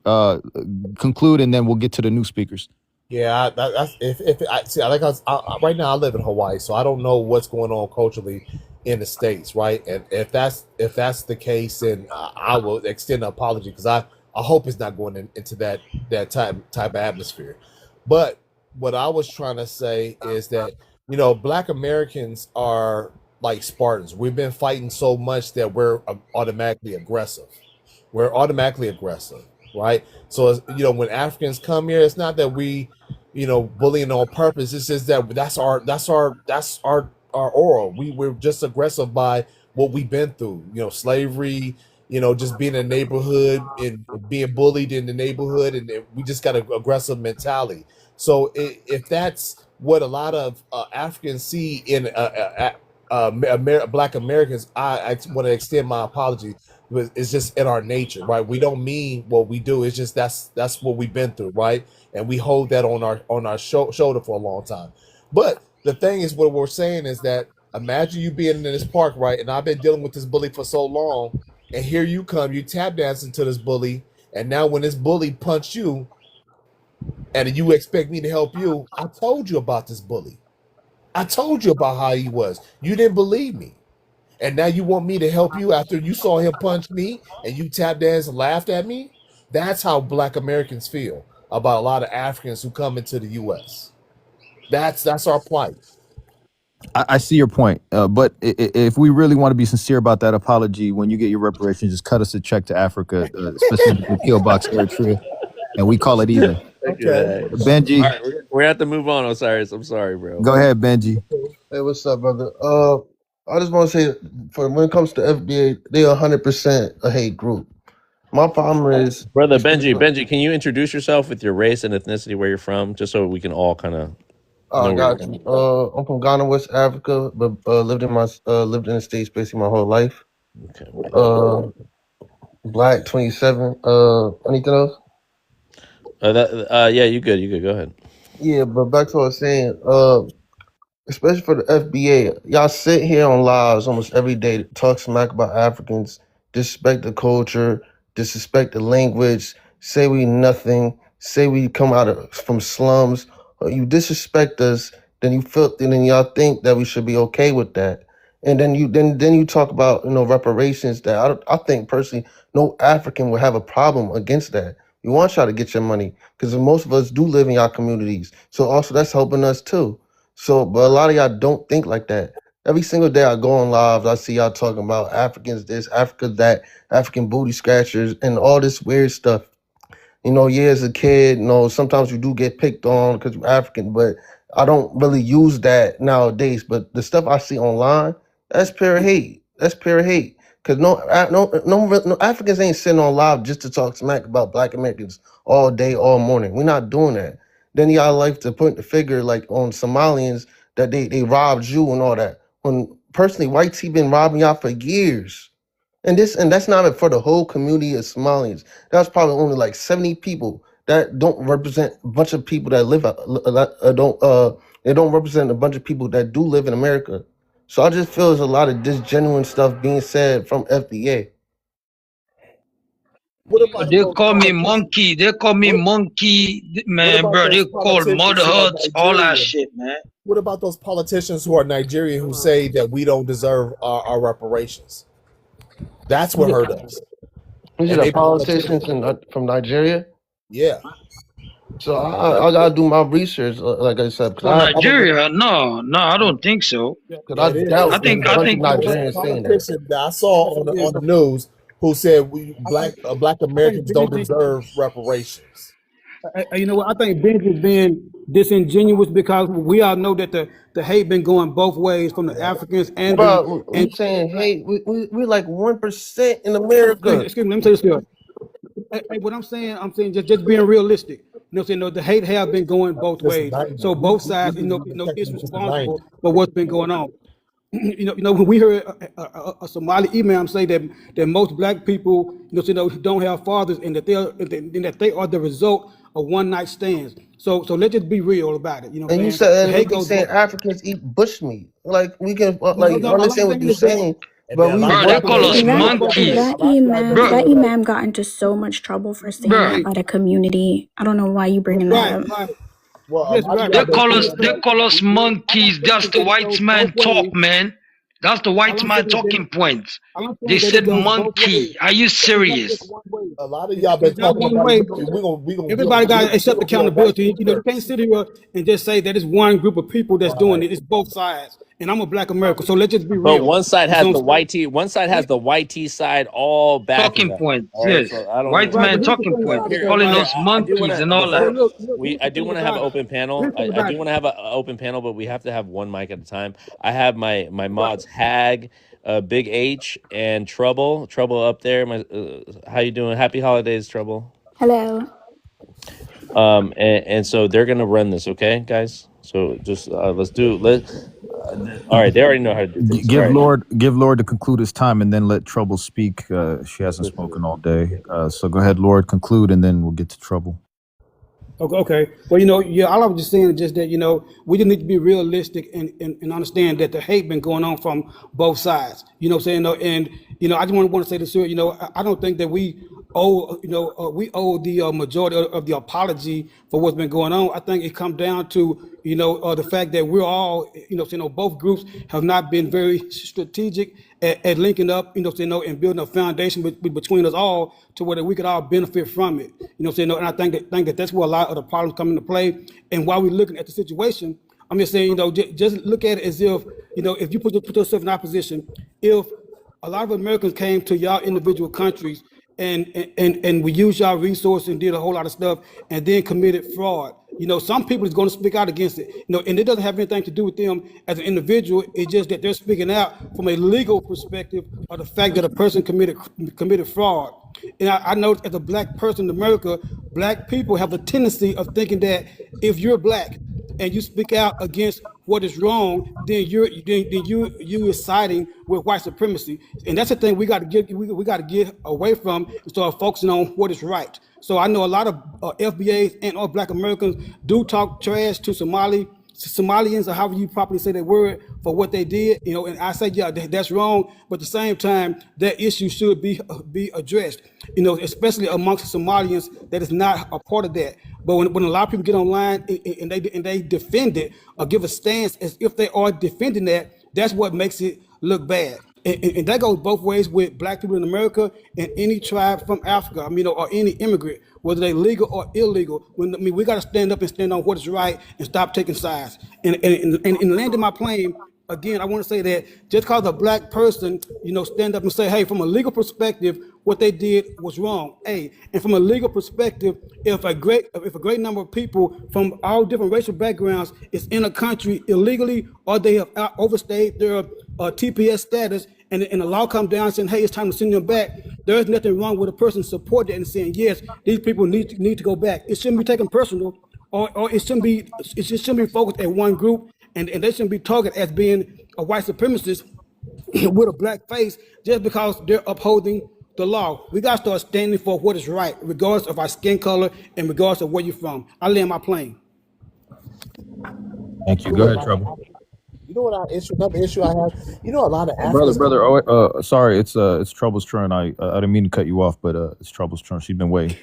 Speaker 15: conclude, and then we'll get to the new speakers.
Speaker 12: Yeah, that's if I see. Right now I live in Hawaii, so I don't know what's going on culturally in the States, right? And if that's the case, then I will extend an apology, because I hope it's not going into that type of atmosphere. But what I was trying to say is that, you know, Black Americans are like Spartans. We've been fighting so much that we're automatically aggressive. We're automatically aggressive, right? So, you know, when Africans come here, it's not that we, you know, bullying on purpose. It's just that that's our aura. We're just aggressive by what we've been through. You know, slavery. You know, just being in the neighborhood and being bullied in the neighborhood, and we just got an aggressive mentality. So if that's what a lot of Africans see in Black Americans, I want to extend my apology. It's just in our nature, right? We don't mean what we do. It's just that's what we've been through, right? And we hold that on our shoulder for a long time. But the thing is, what we're saying is that imagine you being in this park, right? And I've been dealing with this bully for so long, and here you come, you tap dancing to this bully, and now when this bully punched you, and you expect me to help you, I told you about this bully. I told you about how he was. You didn't believe me. And now you want me to help you after you saw him punch me and you tap danced and laughed at me? That's how Black Americans feel about a lot of Africans who come into the U.S. That's our plight.
Speaker 15: I see your point, but if we really want to be sincere about that apology, when you get your reparations, just cut us a check to Africa, specifically PO Box Eritrea, and we call it even.
Speaker 12: Okay.
Speaker 15: Benji.
Speaker 1: All right, we're gonna have to move on, Osiris. I'm sorry, bro.
Speaker 15: Go ahead, Benji.
Speaker 17: Hey, what's up, brother? I just want to say, for when it comes to FBA, they are 100% a hate group. My problem is,
Speaker 1: Brother Benji, can you introduce yourself with your race and ethnicity, where you're from, just so we can all kind of
Speaker 17: I got you. I'm from Ghana, West Africa, but lived in the States basically my whole life.
Speaker 1: Okay.
Speaker 17: Black, 27. Anything else?
Speaker 1: Yeah, you good. Go ahead.
Speaker 17: Yeah, but back to what I was saying. Especially for the FBA, y'all sit here on lives almost every day to talk smack about Africans, disrespect the culture, disrespect the language, say we nothing, say we come from slums. You disrespect us, then y'all think that we should be okay with that. And then you talk about, you know, reparations. That I think personally, no African would have a problem against that. We want y'all to get your money, because most of us do live in y'all communities. So also that's helping us too. So, but a lot of y'all don't think like that. Every single day I go on live, I see y'all talking about Africans this, Africa that, African booty scratchers, and all this weird stuff. You know, yeah, as a kid, you know, sometimes you do get picked on because you're African, but I don't really use that nowadays. But the stuff I see online, that's pure hate. That's pure hate. Because no Africans ain't sitting on live just to talk smack about Black Americans all day, all morning. We're not doing that. Then y'all like to point the figure like on Somalians that they robbed you and all that. When personally, white tea been robbing y'all for years. And that's not for the whole community of Somalians. That's probably only like 70 people that don't represent a bunch of people that live they don't represent a bunch of people that do live in America. So I just feel there's a lot of disgenuine stuff being said from FBA.
Speaker 16: They call me monkey. They call me monkey, man, bro. They call mud huts, all that shit, man.
Speaker 12: What about those politicians who are Nigerian who say that we don't deserve our reparations? That's what hurt us.
Speaker 17: Is it a politicians from Nigeria?
Speaker 12: Yeah.
Speaker 17: So I gotta do my research, like I said.
Speaker 16: From Nigeria? No, I don't think so.
Speaker 12: I think
Speaker 17: Nigerians saying
Speaker 12: that I saw on the news who said Black Americans don't deserve reparations.
Speaker 13: You know what? I think Benji's being disingenuous, because we all know that the hate been going both ways from the Africans and
Speaker 17: I'm saying hate. We're like 1% in America.
Speaker 13: Excuse me, let me tell you this. Hey, what I'm saying just being realistic. You know what I'm saying? No, the hate have been going both ways. So both sides, it's responsible for what's been going on. when we heard a Somali imam say that most black people, don't have fathers, and that they are the result of one night stands. So let's just be real about it. You know what
Speaker 17: And
Speaker 13: I'm
Speaker 17: you
Speaker 13: saying?
Speaker 17: said
Speaker 13: The
Speaker 17: and they
Speaker 13: hate
Speaker 17: be
Speaker 13: goes
Speaker 17: saying
Speaker 13: both.
Speaker 17: Africans eat bushmeat. Like we can
Speaker 13: No,
Speaker 17: like
Speaker 13: no. All I'm
Speaker 17: understand what
Speaker 13: saying
Speaker 17: you're
Speaker 13: is that,
Speaker 17: saying,
Speaker 12: And
Speaker 17: but
Speaker 12: then a
Speaker 17: we
Speaker 12: lot of
Speaker 16: Bro, they
Speaker 12: y'all
Speaker 17: work
Speaker 12: been
Speaker 16: call
Speaker 17: with
Speaker 16: us
Speaker 12: saying
Speaker 13: it
Speaker 12: that.
Speaker 13: goes both ways.
Speaker 16: monkeys.
Speaker 12: A lot of y'all been
Speaker 16: Bro,
Speaker 12: saying that.
Speaker 18: Imam got into so much trouble for saying that
Speaker 13: Right,
Speaker 18: by the community. I don't know why you bringing that
Speaker 13: right,
Speaker 18: up.
Speaker 13: right.
Speaker 12: Well, a
Speaker 13: Yes,
Speaker 12: lot of
Speaker 13: right.
Speaker 12: y'all
Speaker 16: they
Speaker 13: But
Speaker 12: been
Speaker 16: call
Speaker 13: I'm
Speaker 16: us
Speaker 13: just
Speaker 12: saying
Speaker 16: they
Speaker 12: that.
Speaker 13: saying,
Speaker 16: call us
Speaker 13: all I'm
Speaker 16: monkeys.
Speaker 13: saying
Speaker 16: That's
Speaker 13: is
Speaker 16: the
Speaker 13: that it
Speaker 16: white
Speaker 13: goes
Speaker 16: man
Speaker 13: both
Speaker 16: talk,
Speaker 13: ways.
Speaker 16: man. That's the
Speaker 13: All
Speaker 16: white
Speaker 13: I'm
Speaker 16: man
Speaker 13: saying is that
Speaker 16: talking point.
Speaker 13: all I'm saying
Speaker 16: They
Speaker 13: is that it
Speaker 16: said
Speaker 13: goes both
Speaker 16: monkey.
Speaker 13: ways.
Speaker 16: Are you
Speaker 13: It's not just
Speaker 16: serious?
Speaker 13: one way.
Speaker 12: A lot of y'all been
Speaker 13: It's not
Speaker 12: talking
Speaker 13: one
Speaker 12: about it,
Speaker 13: way.
Speaker 12: and we gonna get
Speaker 13: Everybody
Speaker 12: on
Speaker 13: got to accept
Speaker 12: we gonna get on white
Speaker 13: accountability.
Speaker 12: people
Speaker 13: You can't
Speaker 12: nerves.
Speaker 13: sit here and just say that it's one group of people that's doing
Speaker 12: Right.
Speaker 13: it. It's both sides. And I'm a black American, so let's just be
Speaker 1: But
Speaker 13: real.
Speaker 1: one side
Speaker 13: You see
Speaker 1: has
Speaker 13: what
Speaker 1: the
Speaker 13: I'm saying?
Speaker 1: white T. One side has the white T side all backing
Speaker 16: Talking
Speaker 1: them.
Speaker 16: points,
Speaker 1: All right,
Speaker 16: yes.
Speaker 1: so I don't.
Speaker 16: White
Speaker 13: Right, but
Speaker 16: man
Speaker 13: here's the
Speaker 16: talking
Speaker 13: thing
Speaker 1: But
Speaker 16: point,
Speaker 13: about it,
Speaker 1: here,
Speaker 13: though,
Speaker 16: calling
Speaker 13: right?
Speaker 1: here,
Speaker 16: us
Speaker 1: I do want
Speaker 16: monkeys
Speaker 1: to
Speaker 16: and all
Speaker 13: So
Speaker 16: that.
Speaker 1: before
Speaker 13: look, here's
Speaker 1: I
Speaker 13: the
Speaker 1: do
Speaker 13: thing
Speaker 1: want to have an
Speaker 13: about it.
Speaker 1: open panel.
Speaker 13: Here's the thing
Speaker 1: I do
Speaker 13: about it.
Speaker 1: want to have an open panel, but we have to have one mic at a time. I have my
Speaker 13: Right.
Speaker 1: mods Hag, Big H, and Trouble. Trouble up there. How you doing? Happy holidays, Trouble.
Speaker 18: Hello.
Speaker 1: And so they're gonna run this, okay, guys. So just let's do all right. They already know how to do things. All right.
Speaker 15: Give Lord to conclude his time, and then let Trouble speak. She hasn't spoken all day, so go ahead, Lord, conclude, and then we'll get to Trouble.
Speaker 13: Okay. Well, yeah, all I was just saying is just that, we just need to be realistic and understand that the hate been going on from both sides. You know what I'm saying? And, I just want to say this here, I don't think that we owe the majority of the apology for what's been going on. I think it comes down to, the fact that we're all, both groups have not been very strategic at linking up, and building a foundation between us all to where that we could all benefit from it. And I think that that's where a lot of the problems come into play. And while we're looking at the situation, I'm just saying, just look at it as if you put yourself in our position, if a lot of Americans came to y'all individual countries and we used y'all resources and did a whole lot of stuff and then committed fraud. Some people is going to speak out against it. And it doesn't have anything to do with them as an individual. It's just that they're speaking out from a legal perspective of the fact that a person committed fraud. And I know as a black person in America, black people have a tendency of thinking that if you're black and you speak out against what is wrong, then you are siding with white supremacy, and that's the thing we got to we got to get away from and start focusing on what is right. So I know a lot of FBAs and all Black Americans do talk trash to Somalians, or however you properly say that word, for what they did, and I say, yeah, that's wrong, but at the same time, that issue should be addressed, especially amongst the Somalians that is not a part of that. But when a lot of people get online and they defend it or give a stance as if they are defending that, that's what makes it look bad. And that goes both ways with black people in America and any tribe from Africa, or any immigrant, whether they legal or illegal. We got to stand up and stand on what is right and stop taking sides. And landing my plane, again, I want to say that just because a black person, stand up and say, hey, from a legal perspective, what they did was wrong. Hey, and from a legal perspective, if a great number of people from all different racial backgrounds is in a country illegally, or they have overstayed their TPS status, and the law comes down saying, hey, it's time to send them back, there is nothing wrong with a person supporting it and saying, yes, these people need to go back. It shouldn't be taken personal, or it shouldn't be focused at one group, and they shouldn't be targeted as being a white supremacist with a black face just because they're upholding the law. We got to start standing for what is right, regardless of our skin color and regardless of where you're from. I land my plane.
Speaker 15: Thank you. Go ahead, Trouble.
Speaker 12: Another issue I have. A lot of Africans.
Speaker 15: Brother. Oh, sorry, it's Trouble's turn. I didn't mean to cut you off, but it's Trouble's turn. She's been waiting.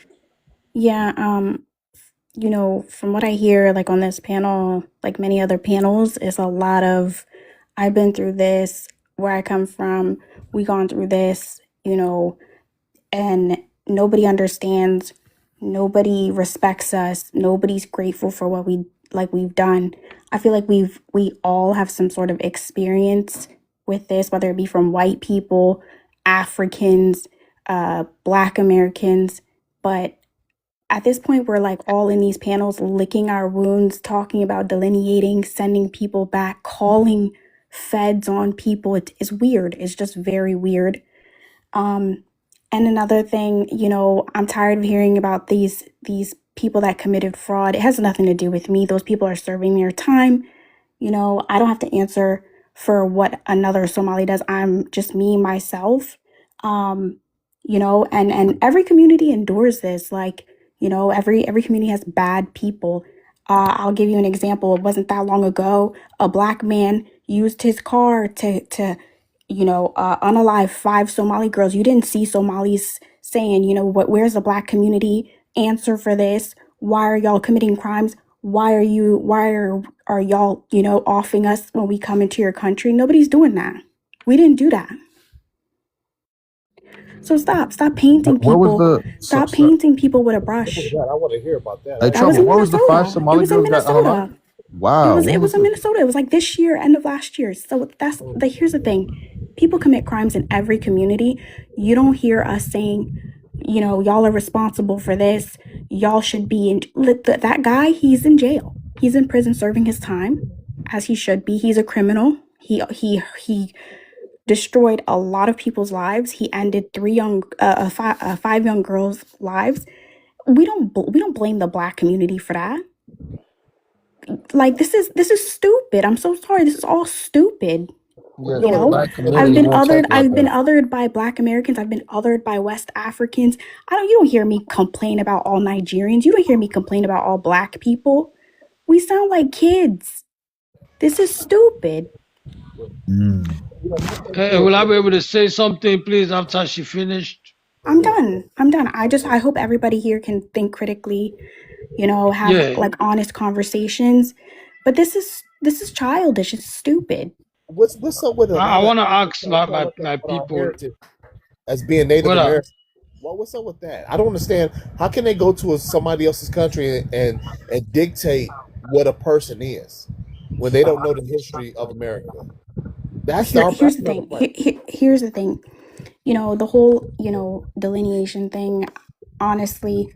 Speaker 18: Yeah, from what I hear, like on this panel, like many other panels, is a lot of, I've been through this, where I come from, we gone through this, and nobody understands, nobody respects us, nobody's grateful for what we've done. I feel like we all have some sort of experience with this, whether it be from white people, Africans, Black Americans, but at this point, we're like all in these panels, licking our wounds, talking about delineating, sending people back, calling feds on people. It's weird. It's just very weird. And another thing, I'm tired of hearing about these people that committed fraud. It has nothing to do with me. Those people are serving their time. I don't have to answer for what another Somali does. I'm just me, myself. You know, and every community endures this. Like, you know, every community has bad people. I'll give you an example. It wasn't that long ago, a black man used his car to you know, unalive 5 Somali girls. You didn't see Somalis saying, you know, where's the black community answer for this? Why are y'all committing crimes? Why are y'all, you know, offing us when we come into your country? Nobody's doing that. We didn't do that. So stop painting
Speaker 15: Where was
Speaker 18: people.
Speaker 15: the
Speaker 18: Stop painting people with a brush.
Speaker 12: I want to hear about that.
Speaker 15: Hey,
Speaker 18: That was
Speaker 15: Trouble,
Speaker 18: in
Speaker 15: where was the 5
Speaker 18: Minnesota. It
Speaker 15: Somali
Speaker 18: was in
Speaker 15: girls got
Speaker 18: Minnesota.
Speaker 15: unalive? Wow.
Speaker 18: It was in Minnesota. It was like this year, end of last year. So here's the thing. People commit crimes in every community. You don't hear us saying, you know, y'all are responsible for this. Y'all should be in that guy, he's in jail. He's in prison serving his time, as he should be. He's a criminal. He destroyed a lot of people's lives. He ended 5 young girls' lives. We don't blame the black community for that. Like, this is stupid. I'm so sorry. This is all stupid.
Speaker 15: Yeah,
Speaker 18: You know,
Speaker 15: black
Speaker 18: I've
Speaker 15: community
Speaker 18: been
Speaker 15: won't talk
Speaker 18: othered.
Speaker 15: about
Speaker 18: I've been
Speaker 15: that.
Speaker 18: othered by Black Americans. I've been othered by West Africans. You don't hear me complain about all Nigerians. You don't hear me complain about all black people. We sound like kids. This is stupid.
Speaker 16: Hey, will I be able to say something, please, after she finished?
Speaker 18: I'm done. I hope everybody here can think critically, you know, have
Speaker 16: Yeah.
Speaker 18: like honest conversations. But this is childish. It's stupid.
Speaker 12: What's up with a
Speaker 16: I
Speaker 12: lot
Speaker 16: want to
Speaker 12: of
Speaker 16: ask my
Speaker 12: with our
Speaker 16: people.
Speaker 12: heritage as being Native
Speaker 16: What up?
Speaker 12: American? What's up with that? I don't understand. How can they go to somebody else's country and dictate what a person is when they don't know the history of America? That's
Speaker 18: Here's the
Speaker 12: another
Speaker 18: thing.
Speaker 12: point.
Speaker 18: Here's the thing. You know, the whole, you know, delineation thing. Honestly,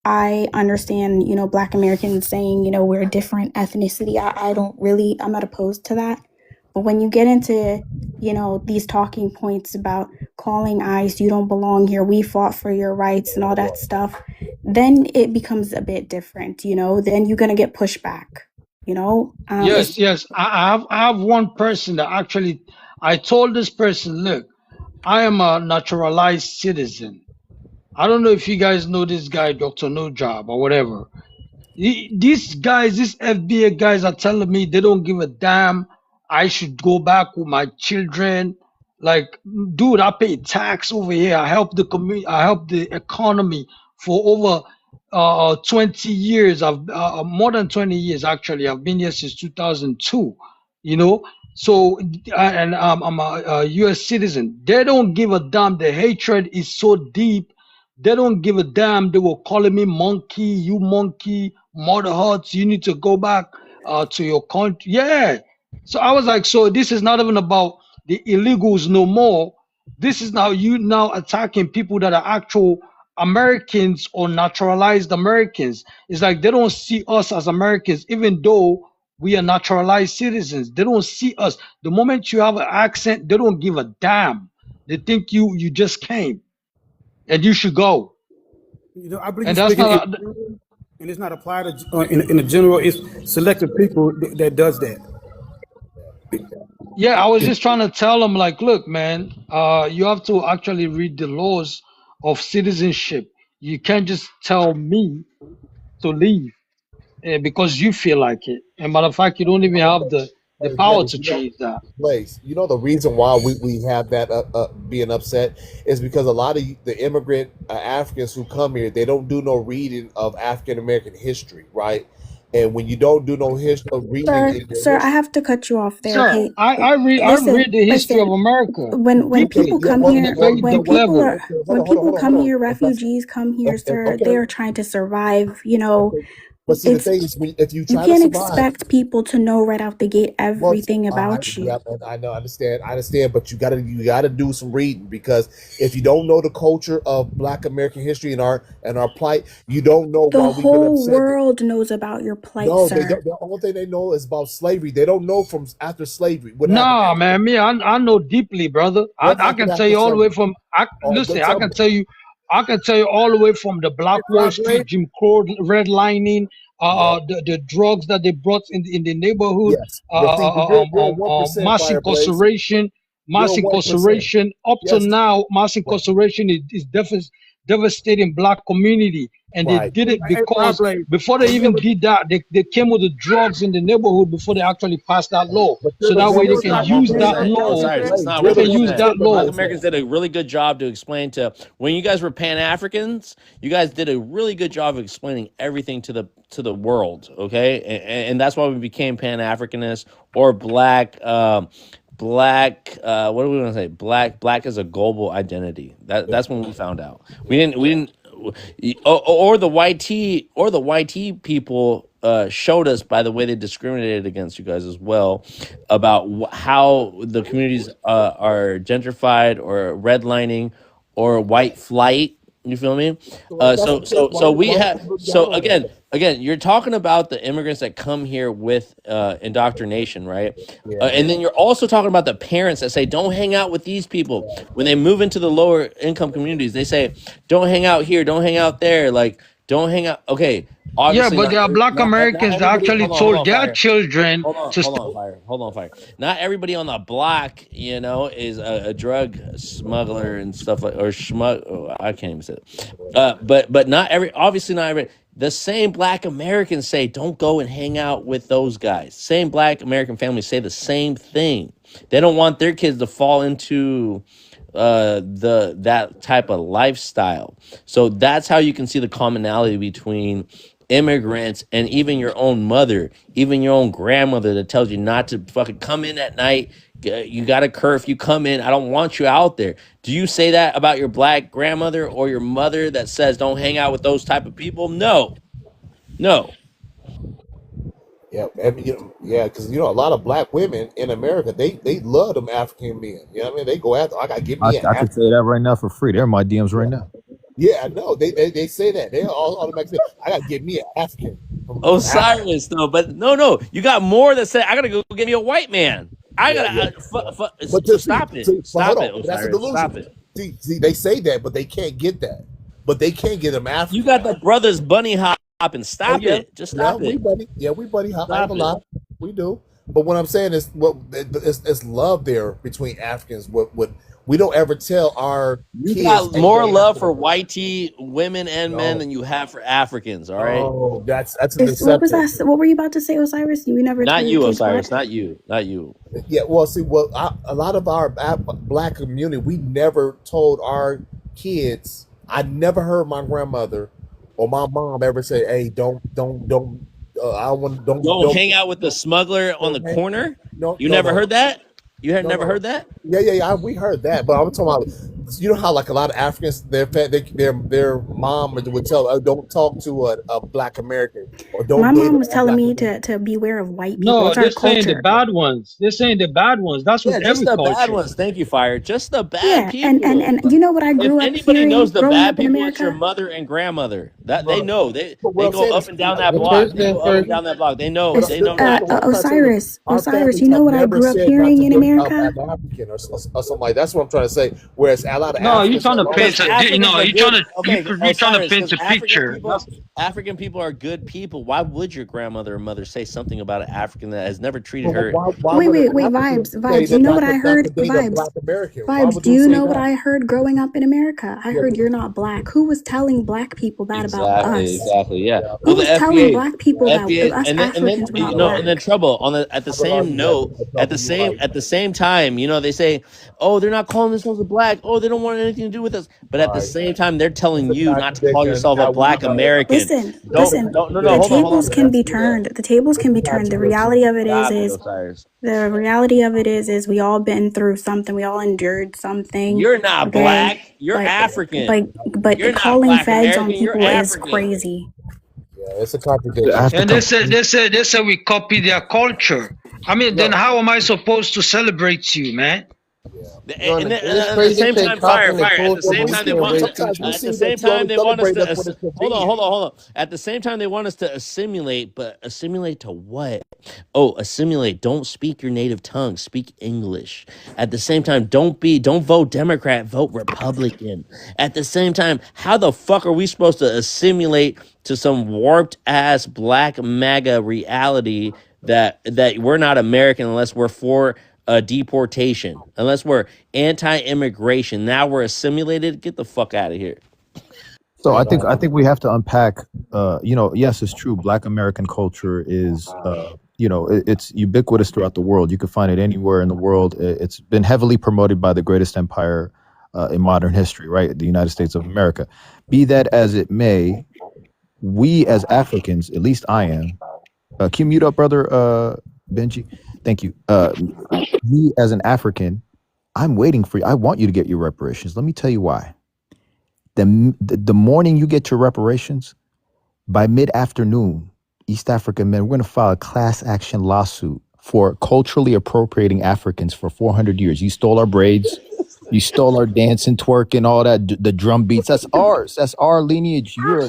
Speaker 18: I understand, you know, Black Americans saying, you know, we're a different ethnicity. I'm not opposed to that. But when you get into, you know, these talking points about calling ICE, you don't belong here, we fought for your rights and all that stuff, then it becomes a bit different, you know, then you're going to get pushback, you know?
Speaker 16: Yes. I have one person that actually, I told this person, look, I am a naturalized citizen. I don't know if you guys know this guy, Dr. No Job or whatever. These guys, these FBA guys are telling me they don't give a damn. I should go back with my children. Like, dude, I pay tax over here. I help the community. I help the economy for over 20 years. I've more than 20 years actually. I've been here since 2002. You know, so and I'm a U.S. citizen. They don't give a damn. The hatred is so deep. They don't give a damn. They were calling me monkey, you monkey, mother huts. You need to go back to your country. Yeah. So I was like, so this is not even about the illegals no more. This is now you now attacking people that are actual Americans or naturalized Americans. It's like they don't see us as Americans, even though we are naturalized citizens. They don't see us. The moment you have an accent, they don't give a damn. They think you just came and you should go.
Speaker 13: You know, I believe
Speaker 16: And
Speaker 13: you're
Speaker 16: that's
Speaker 13: speaking
Speaker 16: not
Speaker 13: and it's not applied to, in the general. It's selective people that does that.
Speaker 16: yeah, I was just trying to tell them, like, look, man, you have to actually read the laws of citizenship. You can't just tell me to leave because you feel like it. And matter of fact, you don't even have the power to change that.
Speaker 12: Place. You know the reason why we have that being upset is because a lot of the immigrant Africans who come here, they don't do no reading of African American history, right? And when you don't do no reading,
Speaker 18: Sir, I have to cut you off there.
Speaker 16: Sir,
Speaker 18: Okay,
Speaker 16: I read the history of America.
Speaker 18: when people come here, when people come here,
Speaker 12: If
Speaker 18: refugees come here, sir, they are trying to survive. You know,
Speaker 12: But see, the
Speaker 18: it's
Speaker 12: thing is, if you
Speaker 18: you
Speaker 12: try to
Speaker 18: can't
Speaker 12: survive,
Speaker 18: expect people to know right out the gate everything about you.
Speaker 12: I know, I understand, but you gotta do some reading, because if you don't know the culture of Black American history and our plight, you don't know
Speaker 18: The
Speaker 12: why we get
Speaker 18: whole
Speaker 12: upset.
Speaker 18: world knows about your plight,
Speaker 12: No, they
Speaker 18: sir.
Speaker 12: don't. The only thing they know is about slavery. They don't know from after slavery what happened.
Speaker 16: Nah, man, I know deeply, brother.
Speaker 12: What
Speaker 16: I
Speaker 12: happened
Speaker 16: can tell
Speaker 12: after
Speaker 16: you all the way
Speaker 12: slavery?
Speaker 16: from listen,
Speaker 12: Then
Speaker 16: I
Speaker 12: tell
Speaker 16: can
Speaker 12: me.
Speaker 16: tell you all the way from the Black Wall Street, Jim Crow redlining,
Speaker 3: Yep.
Speaker 16: the drugs that they brought in the neighborhood,
Speaker 12: Yes. But see, you're 1%
Speaker 16: mass
Speaker 12: Fireblaze.
Speaker 16: mass
Speaker 12: You're 1%.
Speaker 16: incarceration. Up to
Speaker 12: Yes.
Speaker 16: now, mass
Speaker 12: Right.
Speaker 16: incarceration is devastating black community, and they
Speaker 12: Right.
Speaker 16: did it
Speaker 13: Hey,
Speaker 16: because
Speaker 13: Fireblade,
Speaker 16: before they
Speaker 13: have you
Speaker 16: even
Speaker 13: ever
Speaker 16: did that, they came with the drugs in the neighborhood before they actually passed that law.
Speaker 12: But
Speaker 16: So
Speaker 12: you're the
Speaker 16: that
Speaker 1: It's,
Speaker 16: way they
Speaker 1: it's
Speaker 16: can
Speaker 12: 1%.
Speaker 1: not
Speaker 16: use that
Speaker 1: 1%.
Speaker 16: law.
Speaker 1: Osiris, it's not
Speaker 16: They
Speaker 12: You're the
Speaker 16: can use
Speaker 1: 1%.
Speaker 16: that
Speaker 12: 1% of
Speaker 1: Black
Speaker 16: law.
Speaker 12: those
Speaker 1: Americans
Speaker 12: guys.
Speaker 1: did a really good job to explain to when you guys were Pan Africans. You guys did a really good job of explaining everything to the world. Okay, and that's why we became Pan Africanists or black. What do we want to say? Black is a global identity. That's when we found out. We didn't or the YT people showed us by the way they discriminated against you guys as well about how the communities are gentrified or redlining or white flight. You feel me? We have again, you're talking about the immigrants that come here with indoctrination, right?
Speaker 12: Yeah.
Speaker 1: And then you're also talking about the parents that say, "Don't hang out with these people." When they move into the lower income communities, they say, "Don't hang out here, don't hang out there." Like, don't hang out. Okay,
Speaker 16: Yeah,
Speaker 1: obviously
Speaker 16: but there are black
Speaker 1: not
Speaker 16: Americans that
Speaker 1: everybody.
Speaker 16: actually
Speaker 1: Hold on,
Speaker 16: told their
Speaker 1: fire.
Speaker 16: children to
Speaker 1: Hold on, fire. Not everybody on the block, is a drug smuggler and stuff like or smug. Oh, I can't even say it. But obviously not every. The same black Americans say don't go and hang out with those guys. Same black American families say the same thing. They don't want their kids to fall into that type of lifestyle. So that's how you can see the commonality between immigrants and even your own mother, even your own grandmother that tells you not to fucking come in at night. You got a curfew, come in. I don't want you out there. Do you say that about your black grandmother or your mother that says don't hang out with those type of people? No.
Speaker 12: Yeah, yeah, because a lot of black women in America, they love them African men. You know what I mean? They go after. I gotta get me an
Speaker 15: I can
Speaker 12: African.
Speaker 15: say that right now for free. They're in my DMs right now.
Speaker 12: Yeah, I know. They say that. They all automatically say, I gotta get me an African from Africa.
Speaker 1: Osiris, though, but no, you got more that say I gotta go get me a white man. I gotta
Speaker 12: But
Speaker 1: stop it,
Speaker 12: hold on.
Speaker 1: Osiris,
Speaker 12: That's a delusion.
Speaker 1: stop it.
Speaker 12: See, they say that, but they can't get that. But they can't get them African.
Speaker 1: You got the brothers bunny hopping. Stop it, just stop
Speaker 12: We
Speaker 1: it.
Speaker 12: buddy hop. I
Speaker 1: Stop
Speaker 12: ain't gonna lie. We do. But what I'm saying is, it's love there between Africans. What we don't ever tell our
Speaker 1: You
Speaker 12: kids.
Speaker 1: got
Speaker 12: "Hey,
Speaker 1: more
Speaker 12: you're
Speaker 1: love
Speaker 12: African."
Speaker 1: for white women and men than you have for Africans. All right.
Speaker 12: Oh, that's a
Speaker 18: What was
Speaker 12: deception.
Speaker 18: that? What were you about to say, Osiris? You never
Speaker 1: Not
Speaker 18: told
Speaker 1: you,
Speaker 18: your kids
Speaker 1: Osiris.
Speaker 18: what?
Speaker 1: Not you.
Speaker 12: Yeah, well, see, a lot of our black community, we never told our kids. I never heard my grandmother or my mom ever say, "Hey, don't." I want
Speaker 1: Don't hang out with the smuggler on the corner.
Speaker 12: No,
Speaker 1: You
Speaker 12: no,
Speaker 1: never
Speaker 12: no.
Speaker 1: heard that? You had
Speaker 12: No,
Speaker 1: never
Speaker 12: no.
Speaker 1: heard that?
Speaker 12: Yeah, we heard that, but I'm talking about, how like a lot of Africans, their mom would tell, "Oh, don't talk to a black American or don't
Speaker 18: My
Speaker 12: date
Speaker 18: mom was
Speaker 12: a
Speaker 18: telling
Speaker 12: black
Speaker 18: me
Speaker 12: American."
Speaker 18: to beware of white people.
Speaker 16: No,
Speaker 18: It's our
Speaker 16: they're saying the
Speaker 18: culture.
Speaker 16: bad ones. They're saying the bad ones. That's with
Speaker 1: Yeah, just
Speaker 16: every
Speaker 1: the bad
Speaker 16: culture.
Speaker 1: ones. Thank you, Fire. Just the bad
Speaker 18: Yeah,
Speaker 1: people.
Speaker 18: and you know what I
Speaker 1: If
Speaker 18: grew up
Speaker 1: anybody
Speaker 18: hearing
Speaker 1: knows the
Speaker 18: growing
Speaker 1: bad
Speaker 18: up in
Speaker 1: people, it's your
Speaker 18: America?
Speaker 1: mother and grandmother. That they know. They
Speaker 12: what I'm
Speaker 1: go
Speaker 12: saying
Speaker 1: up
Speaker 12: is,
Speaker 1: and down that
Speaker 12: the
Speaker 1: block.
Speaker 12: first
Speaker 1: They
Speaker 12: thing
Speaker 1: go up
Speaker 12: first.
Speaker 1: and down that block. They know.
Speaker 18: It's,
Speaker 1: They know
Speaker 12: Listen,
Speaker 1: that.
Speaker 12: what I'm trying to tell you, our
Speaker 18: Osiris,
Speaker 12: families
Speaker 18: you know
Speaker 12: have
Speaker 18: what I
Speaker 12: never
Speaker 18: grew up
Speaker 12: said not
Speaker 18: hearing
Speaker 12: to
Speaker 18: in
Speaker 12: date
Speaker 18: America?
Speaker 12: an African or something like that. That's what I'm trying to say. Whereas a lot of
Speaker 16: No, you're
Speaker 12: Africans
Speaker 16: trying
Speaker 12: say,
Speaker 16: to
Speaker 12: "Oh,
Speaker 1: Because
Speaker 16: paint a
Speaker 1: Africans are
Speaker 16: you're
Speaker 1: good.
Speaker 16: trying to
Speaker 1: Okay,
Speaker 16: you're trying to
Speaker 1: Osiris.
Speaker 16: paint
Speaker 1: Because
Speaker 16: a picture.
Speaker 1: African people are good people. Why would your grandmother or mother say something about an African that has never treated
Speaker 12: Well,
Speaker 1: her?
Speaker 12: why
Speaker 18: Wait,
Speaker 12: would an
Speaker 18: wait,
Speaker 12: African
Speaker 18: vibes,
Speaker 12: say
Speaker 18: vibes. You
Speaker 12: that
Speaker 18: know what I
Speaker 12: not
Speaker 18: heard?
Speaker 12: to date a
Speaker 18: Vibes,
Speaker 12: black American? Why
Speaker 18: vibes.
Speaker 12: would
Speaker 18: Do
Speaker 12: you
Speaker 18: you
Speaker 12: say
Speaker 18: know what
Speaker 12: that?
Speaker 18: I heard growing up in America? I
Speaker 12: Yeah,
Speaker 18: heard you're not black. Who was telling black people that about
Speaker 1: Exactly,
Speaker 18: us?
Speaker 1: yeah.
Speaker 12: yeah.
Speaker 1: Well,
Speaker 18: Who
Speaker 1: the
Speaker 18: was telling
Speaker 1: FBA,
Speaker 18: black people that us
Speaker 1: and then
Speaker 18: Africans were not black?
Speaker 1: and then trouble on at the
Speaker 12: I would
Speaker 1: same
Speaker 12: argue that
Speaker 1: note, at the same time, they say, oh, they're not calling themselves a black. Oh, they don't want anything to do with us. But at the
Speaker 12: right.
Speaker 1: same time, they're telling
Speaker 12: It's a
Speaker 1: you not to call
Speaker 12: contradiction.
Speaker 1: yourself a
Speaker 12: Now we
Speaker 1: black
Speaker 12: know.
Speaker 1: American.
Speaker 18: Listen,
Speaker 1: No,
Speaker 18: the
Speaker 1: hold on.
Speaker 18: tables can be turned. The tables can be
Speaker 12: It's a
Speaker 18: turned. The
Speaker 12: contradiction.
Speaker 18: reality of it
Speaker 1: Stop it,
Speaker 18: is
Speaker 1: Osiris.
Speaker 18: the reality of it is we all been through something. We all endured something.
Speaker 1: You're not
Speaker 18: Okay,
Speaker 1: black. You're
Speaker 18: but
Speaker 1: African.
Speaker 18: but
Speaker 1: You're not
Speaker 18: calling
Speaker 1: black
Speaker 18: feds on
Speaker 1: American. You're
Speaker 18: people is
Speaker 1: African.
Speaker 18: crazy.
Speaker 12: Yeah, it's a contradiction.
Speaker 15: I have to
Speaker 16: And
Speaker 15: come.
Speaker 16: they say we copy their culture. I mean, then
Speaker 12: No,
Speaker 16: how am I supposed to celebrate you, man?
Speaker 17: John,
Speaker 1: And then,
Speaker 17: it's
Speaker 1: at the
Speaker 17: crazy
Speaker 1: same
Speaker 17: they
Speaker 1: time,
Speaker 17: copying the
Speaker 1: At the
Speaker 17: culture,
Speaker 1: same
Speaker 17: but we
Speaker 1: time, they
Speaker 17: can't
Speaker 1: want.
Speaker 17: raise
Speaker 12: Sometimes we
Speaker 17: teachers.
Speaker 1: At the
Speaker 12: see
Speaker 1: same
Speaker 12: that you
Speaker 1: time,
Speaker 12: only
Speaker 1: they want us
Speaker 12: celebrate
Speaker 1: to.
Speaker 12: us when it's
Speaker 1: Hold
Speaker 12: convenient.
Speaker 1: on. At the same time, they want us to assimilate, but assimilate to what? Oh, assimilate. Don't speak your native tongue. Speak English. At the same time, don't vote Democrat. Vote Republican. At the same time, how the fuck are we supposed to assimilate to some warped ass black MAGA reality that we're not American unless we're for deportation, unless we're anti-immigration? Now we're assimilated. Get the fuck out of here.
Speaker 15: So I think we have to unpack. Yes, it's true. Black American culture is, it's ubiquitous throughout the world. You can find it anywhere in the world. It's been heavily promoted by the greatest empire in modern history, right? The United States of America. Be that as it may, we as Africans, at least I am. Can you mute up, brother Benji? Thank you. Me as an African, I'm waiting for you. I want you to get your reparations. Let me tell you why. The morning you get your reparations, by mid-afternoon, East African men, we're going to file a class action lawsuit for culturally appropriating Africans for 400 years. You stole our braids. You stole our dancing, twerking, all that, the drum beats. That's ours. That's our lineage. You're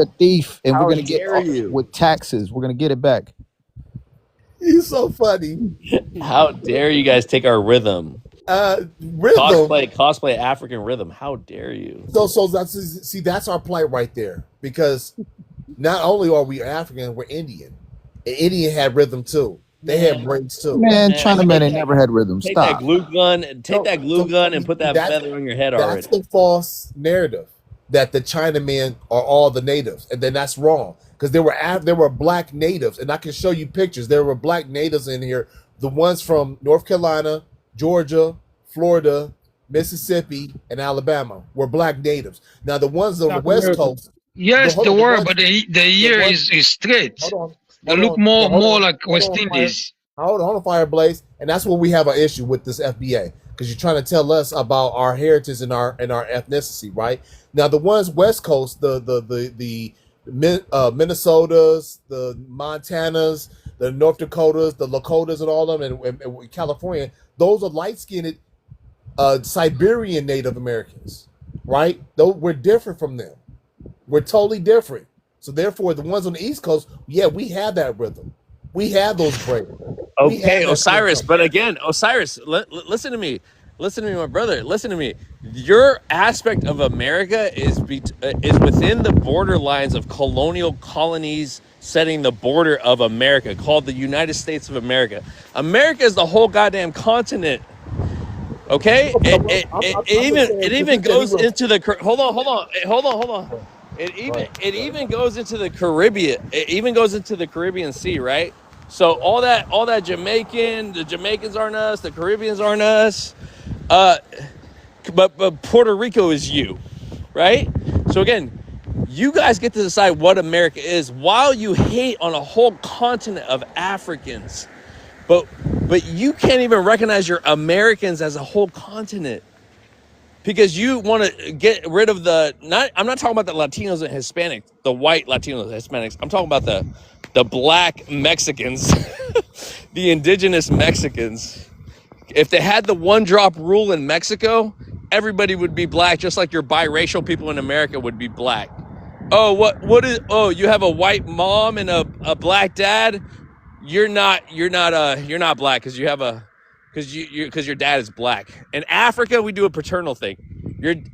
Speaker 15: a thief, and we're
Speaker 1: How
Speaker 15: going to get
Speaker 1: dare you?
Speaker 15: with taxes. We're going to get it back.
Speaker 12: He's so funny.
Speaker 1: How dare you guys take our rhythm?
Speaker 12: Rhythm.
Speaker 1: Cosplay African rhythm. How dare you?
Speaker 12: So that's our plight right there. Because not only are we African, we're Indian. And Indian had rhythm too. They had braids too.
Speaker 15: Man, Chinamen ain't never had rhythm.
Speaker 1: Take
Speaker 15: Stop.
Speaker 1: that glue gun. And put that feather on your head already.
Speaker 12: That's the false narrative that the Chinamen are all the natives, and then that's wrong because there were black natives, and I can show you pictures. There were black natives in here. The ones from North Carolina, Georgia, Florida, Mississippi, and Alabama were black natives. Now the ones on the West Coast.
Speaker 16: Yes, they were, but the year is straight. They look more like West Indies.
Speaker 12: Hold on, Fireblaze, and that's where we have an issue with this FBA because you're trying to tell us about our heritage and our ethnicity, right? Now the ones West Coast, the Minnesotas, the Montanas, the North Dakotas, the Lakotas, and all of them, and California, those are light-skinned Siberian Native Americans, right? Though we're different from them. We're totally different. So therefore, the ones on the East Coast, yeah, we have that rhythm. We have those braids.
Speaker 1: Okay, Osiris. But again, Osiris, listen to me. Listen to me, my brother. Listen to me. Your aspect of America is within the borderlines of colonial colonies setting the border of America, called the United States of America. America is the whole goddamn continent. Okay, it even goes into the hold on. It even goes into the Caribbean. It even goes into the Caribbean Sea, right? So all that Jamaican, the Jamaicans aren't us, the Caribbeans aren't us, but Puerto Rico is you, right? So again, you guys get to decide what America is while you hate on a whole continent of Africans. But you can't even recognize your Americans as a whole continent because you want to get rid of I'm not talking about the Latinos and Hispanics, the white Latinos and Hispanics. I'm talking about the black Mexicans, the indigenous Mexicans. If they had the one drop rule in Mexico, everybody would be black, just like your biracial people in America would be black. Oh, you have a white mom and a black dad? You're not black because your dad is black. In Africa, we do a paternal thing.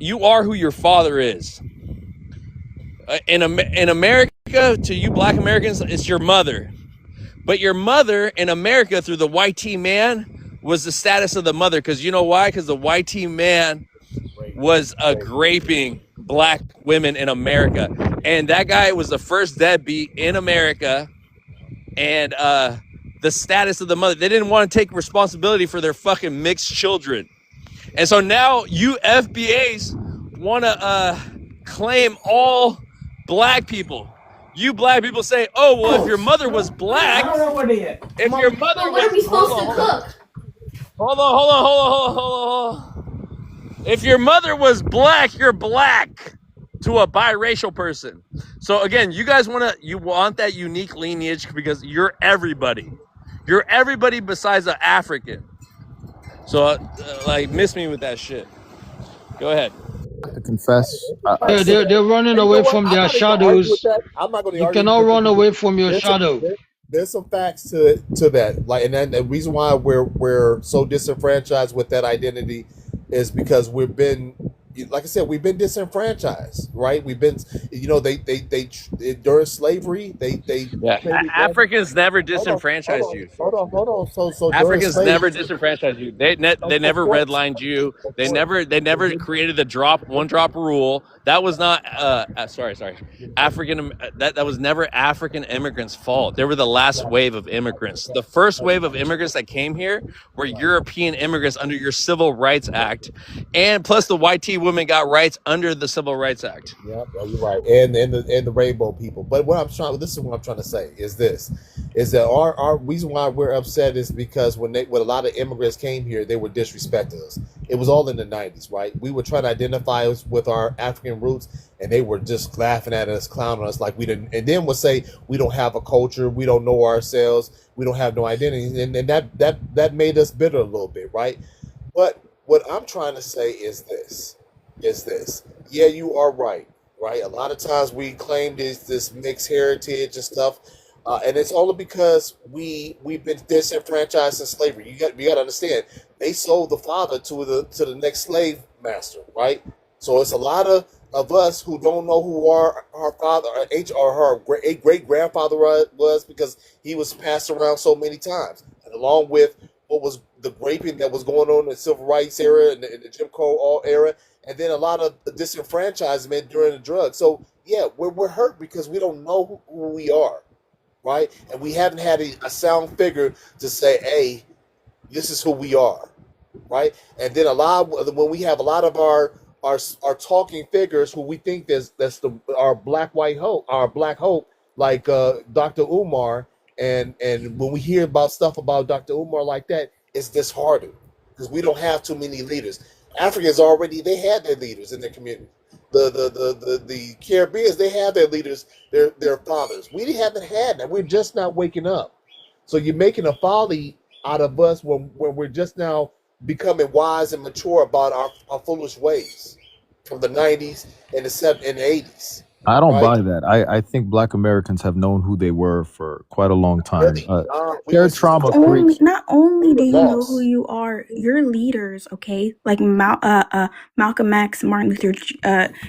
Speaker 1: You are who your father is. In America, to you black Americans, it's your mother. But your mother in America through the white T man was the status of the mother. Because you know why? Because the white T man was graping black women in America. And that guy was the first deadbeat in America. And the status of the mother, they didn't want to take responsibility for their fucking mixed children. And so now you FBAs want to claim all black people. You black people say, oh, well, if your mother was black, if your mother was...
Speaker 19: What are we supposed to cook?
Speaker 1: Hold on. If your mother was black, you're black to a biracial person. So again, you guys want that unique lineage because you're everybody. You're everybody besides an African. So like, miss me with that shit. Go ahead.
Speaker 15: To confess,
Speaker 16: They're running
Speaker 12: And you know
Speaker 16: away
Speaker 12: what?
Speaker 16: from
Speaker 12: I'm
Speaker 16: their
Speaker 12: not even gonna argue with
Speaker 16: shadows.
Speaker 12: that. I'm not going to
Speaker 16: You
Speaker 12: argue
Speaker 16: cannot
Speaker 12: with
Speaker 16: run
Speaker 12: you.
Speaker 16: away from your
Speaker 12: There's some
Speaker 16: shadow.
Speaker 12: there's some facts to that. Like, and then the reason why we're so disenfranchised with that identity is because we've been, like I said, we've been disenfranchised, right? We've been, they during slavery, they
Speaker 1: Yeah,
Speaker 12: traded
Speaker 1: Africans never
Speaker 12: hold on,
Speaker 1: disenfranchised you.
Speaker 12: hold on. So during
Speaker 1: Africans never
Speaker 12: slavery,
Speaker 1: disenfranchised you. They
Speaker 12: of
Speaker 1: never
Speaker 12: course,
Speaker 1: redlined you.
Speaker 12: of
Speaker 1: They
Speaker 12: course.
Speaker 1: never created the one drop rule. That was not sorry. African that was never African immigrants' fault. They were the last wave of immigrants. The first wave of immigrants that came here were European immigrants under your Civil Rights Act, and plus the white women got rights under the Civil Rights Act.
Speaker 12: Yeah, you're right, and the rainbow people. But this is what I'm trying to say is this, is that our reason why we're upset is because when a lot of immigrants came here, they were disrespecting us. It was all in the 90s, right? We were trying to identify us with our African roots, and they were just laughing at us, clowning us like we didn't, and then would say we don't have a culture, we don't know ourselves, we don't have no identity, and that made us bitter a little bit, right? But what I'm trying to say is this. Yeah, you are right. Right. A lot of times we claim this mixed heritage and stuff, and it's only because we've been disenfranchised in slavery. You got to understand. They sold the father to the next slave master. Right. So it's a lot of us who don't know who our father or her great grandfather was, because he was passed around so many times, and along with what was the raping that was going on in the civil rights era and the Jim Crow era, and then a lot of the disenfranchisement during the drugs. So yeah, we're hurt because we don't know who we are, right? And we haven't had a sound figure to say, hey, this is who we are, right? And then when we have a lot of our talking figures who we think that's our black hope, like Dr. Umar, and when we hear about stuff about Dr. Umar like that, it's disheartening because we don't have too many leaders. Africans already, they had their leaders in their community. The Caribbeans, they have their leaders, their fathers. We haven't had that. We're just not waking up. So you're making a folly out of us when we're just now becoming wise and mature about our foolish ways from the 90s and the 80s.
Speaker 15: I don't
Speaker 12: Right?
Speaker 15: buy that. I think Black Americans have known who they were for quite a long time.
Speaker 12: Really?
Speaker 15: Their trauma creates.
Speaker 18: Not only do you know who
Speaker 12: Lost.
Speaker 18: you are, your leaders, okay, like Malcolm X, Martin Luther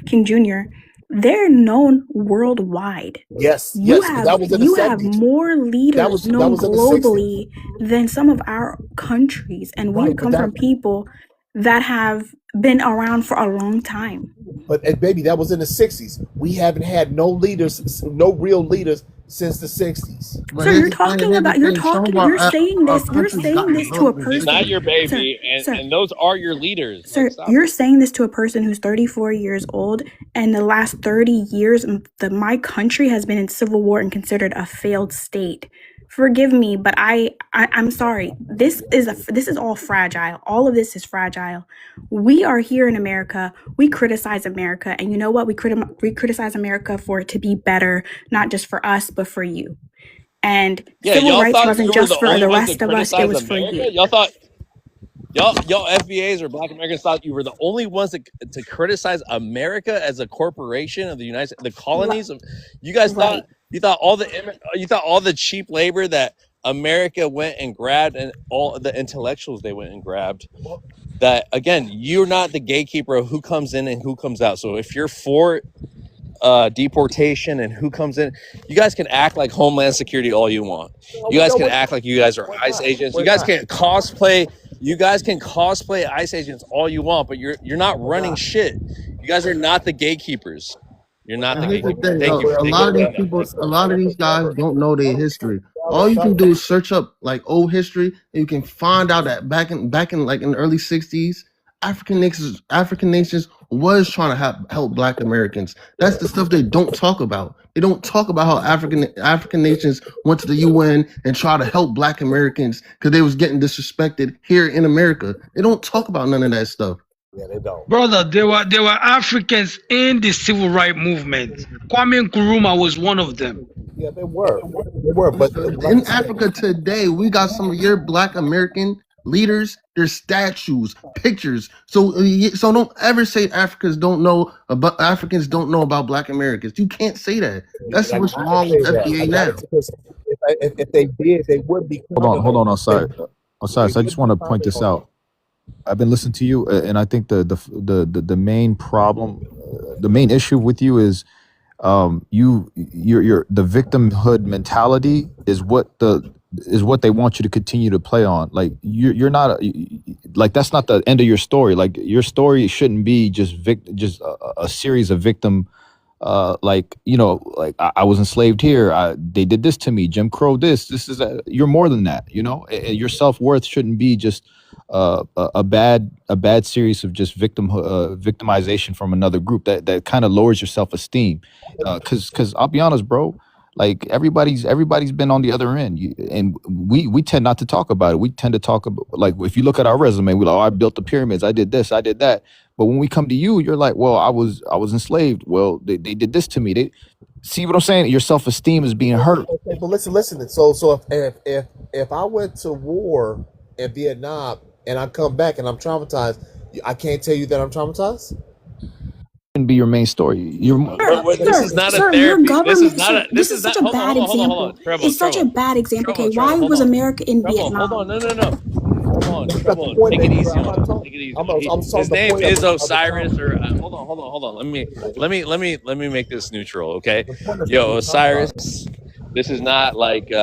Speaker 18: King Jr., they're known worldwide.
Speaker 12: Yes,
Speaker 18: You
Speaker 12: but that was in the
Speaker 18: you have
Speaker 12: 70s.
Speaker 18: more
Speaker 12: That
Speaker 18: leaders
Speaker 12: was
Speaker 18: known
Speaker 12: in the 60s.
Speaker 18: globally than some of our countries, and we
Speaker 12: Right, but
Speaker 18: come from people that have been around for a long time.
Speaker 12: and baby, that was in the 60s. We haven't had no real leaders since the 60s.
Speaker 17: But
Speaker 18: Sir,
Speaker 17: here's
Speaker 18: you're
Speaker 17: the thing,
Speaker 18: talking about
Speaker 17: some of
Speaker 18: you're saying
Speaker 17: our
Speaker 18: this
Speaker 17: countries got
Speaker 18: to a
Speaker 17: developed in
Speaker 1: He's not
Speaker 18: person.
Speaker 1: your
Speaker 18: Sir,
Speaker 1: baby,
Speaker 18: sir,
Speaker 1: and those are your leaders.
Speaker 18: Sir,
Speaker 1: Like, stop
Speaker 18: you're
Speaker 1: it.
Speaker 18: saying this to a person who's 34 years old, and the last 30 years, my country has been in civil war and considered a failed state. Forgive me, but I'm sorry. This is all fragile. All of this is fragile. We are here in America. We criticize America, and you know what? We criticize America for it to be better, not just for us, but for you. And
Speaker 1: Yeah,
Speaker 18: civil
Speaker 1: y'all
Speaker 18: rights
Speaker 1: thought
Speaker 18: wasn't
Speaker 1: you were
Speaker 18: just
Speaker 1: the
Speaker 18: for
Speaker 1: only
Speaker 18: the
Speaker 1: ones to
Speaker 18: rest of us; it
Speaker 1: criticize
Speaker 18: was for
Speaker 1: America.
Speaker 18: you.
Speaker 1: Y'all thought y'all FBAs or Black Americans thought you were the only ones to criticize America as a corporation of the United States, the colonies of. You guys
Speaker 18: Right.
Speaker 1: thought all the cheap labor that America went and grabbed, and all the intellectuals they went and grabbed. That again, you're not the gatekeeper of who comes in and who comes out. So if you're for deportation and who comes in, you guys can act like Homeland Security all you want. You guys can act like you guys are ICE agents. You guys can cosplay. You guys can cosplay ICE agents all you want, but you're not running shit. You guys are not the gatekeepers. You're not the
Speaker 17: And here's the
Speaker 1: gatekeepers.
Speaker 17: thing,
Speaker 1: Thank you.
Speaker 17: a
Speaker 1: Thank
Speaker 17: lot
Speaker 1: you
Speaker 17: of
Speaker 1: for
Speaker 17: these
Speaker 1: that.
Speaker 17: people, a lot of these guys don't know their history. All you can do is search up like old history, and you can find out that back in like in the early 60s, African nations was trying to help Black Americans. That's the stuff they don't talk about. They don't talk about how African nations went to the UN and tried to help Black Americans because they was getting disrespected here in America. They don't talk about none of that stuff.
Speaker 12: Yeah, they don't.
Speaker 16: Brother, there were Africans in the civil rights movement. Kwame Nkrumah was one of them.
Speaker 12: Yeah, they were. But
Speaker 17: In Africa today, we got some of your Black American leaders, there's statues, pictures. So don't ever say Africans don't know about Black Americans. You can't say that. That's
Speaker 12: I
Speaker 17: what's
Speaker 12: gotta
Speaker 17: wrong
Speaker 12: say
Speaker 17: with
Speaker 12: that.
Speaker 17: FBA
Speaker 12: I
Speaker 17: now.
Speaker 12: gotta say this. If they did, they would be
Speaker 15: Hold on,
Speaker 12: They,
Speaker 15: Osiris. I just want to point this out. I've been listening to you, and I think the main problem, the main issue with you is you're the victimhood mentality is what they want you to continue to play on. Like you're not like that's not the end of your story. Like your story shouldn't be just a series of victim. Like like I was enslaved here. They did this to me. Jim Crow. This is you're more than that. Your self-worth shouldn't be just a bad series of just victimization from another group that kind of lowers your self-esteem. Because I'll be honest, bro. Like everybody's been on the other end, and we tend not to talk about it. We tend to talk about, like, if you look at our resume, we're like, oh, I built the pyramids, I did this, I did that. But when we come to you, you're like, well, I was enslaved. Well, they did this to me. They see what I'm saying? Your self-esteem is being hurt.
Speaker 12: Okay, but listen. So if I went to war in Vietnam and I come back and I'm traumatized, I can't tell you that I'm traumatized.
Speaker 15: Be your main story.
Speaker 1: This is not a
Speaker 18: Sir,
Speaker 1: therapy.
Speaker 18: your
Speaker 1: This is
Speaker 18: government,
Speaker 1: not
Speaker 18: sir,
Speaker 1: a. This is
Speaker 18: such
Speaker 1: not.
Speaker 18: a bad
Speaker 1: Hold
Speaker 18: example.
Speaker 1: on. Trouble.
Speaker 18: It's such a bad example. Okay, why
Speaker 1: Hold
Speaker 18: was
Speaker 1: on.
Speaker 18: America in
Speaker 1: Hold
Speaker 18: Vietnam?
Speaker 1: on. No. Trouble. Take it easy on him. Take it easy. His name is Osiris. Or hold on. Let me make this neutral. Okay. Yo, Osiris. This is not like.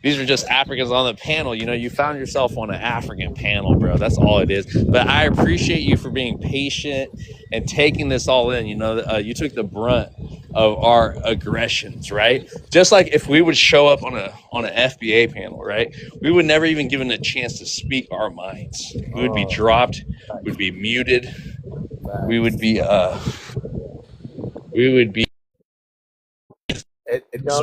Speaker 1: These are just Africans on the panel. You found yourself on an African panel, bro. That's all it is. But I appreciate you for being patient and taking this all in. You took the brunt of our aggressions, right? Just like if we would show up on an FBA panel, right? We would never even given a chance to speak our minds. We would be dropped. We would be muted. We would be.
Speaker 12: You know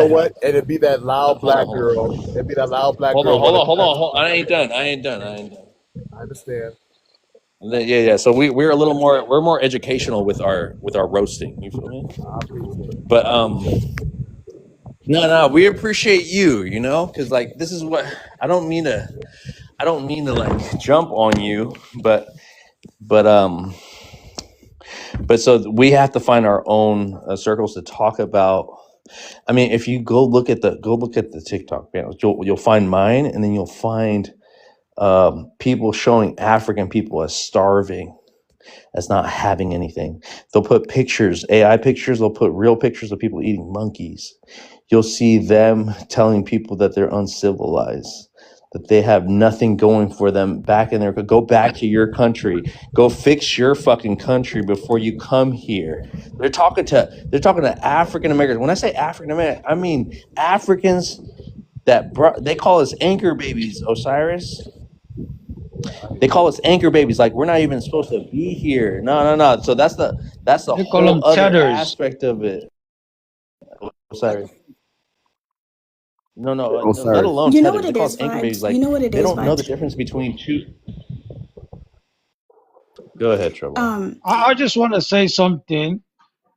Speaker 12: what? And it'd be that loud black girl. It'd be that loud black girl.
Speaker 1: Hold on. I ain't done.
Speaker 12: I understand.
Speaker 1: Yeah. So we're a little more. We're more educational with our roasting. You feel me?
Speaker 12: I appreciate it.
Speaker 1: But no. We appreciate you. Because like this is what I don't mean to like jump on you, but so we have to find our own circles to talk about. I mean, if you go look at the TikTok panels, you'll find mine, and then you'll find people showing African people as starving, as not having anything. They'll put pictures, AI pictures. They'll put real pictures of people eating monkeys. You'll see them telling people that they're uncivilized, that they have nothing going for them back in their. Go back to your country. Go fix your fucking country before you come here. They're talking to African Americans. When I say African American, I mean Africans that they call us anchor babies, Osiris. They call us anchor babies. Like we're not even supposed to be here. No. So that's the
Speaker 16: They call
Speaker 1: whole
Speaker 16: them
Speaker 1: other
Speaker 16: chatters.
Speaker 1: aspect of it. Osiris. No.
Speaker 15: Osiris.
Speaker 1: Let alone
Speaker 18: You know
Speaker 1: tethers.
Speaker 18: what
Speaker 1: They
Speaker 18: it
Speaker 1: call
Speaker 18: is,
Speaker 1: us anchor
Speaker 18: Vibes.
Speaker 1: babies. Like
Speaker 18: You know what it
Speaker 1: they
Speaker 18: is,
Speaker 1: don't know the
Speaker 18: Vibes.
Speaker 1: difference between two. Go ahead, Trouble.
Speaker 16: I just want to say something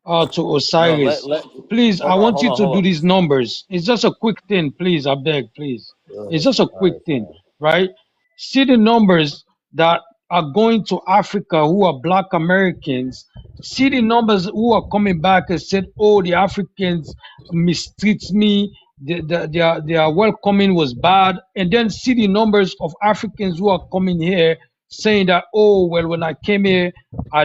Speaker 16: to
Speaker 1: No,
Speaker 16: Osiris.
Speaker 1: let.
Speaker 16: Please, I want you to
Speaker 1: Hold
Speaker 16: do
Speaker 1: on.
Speaker 16: these numbers. It's just a quick thing, please. I beg, please. It's just a quick thing, right? See the numbers that are going to Africa who are Black Americans. See the numbers who are coming back and said, "Oh, the Africans mistreat me. Their welcoming was bad." And then see the numbers of Africans who are coming here saying that, "Oh, well, when I came here, I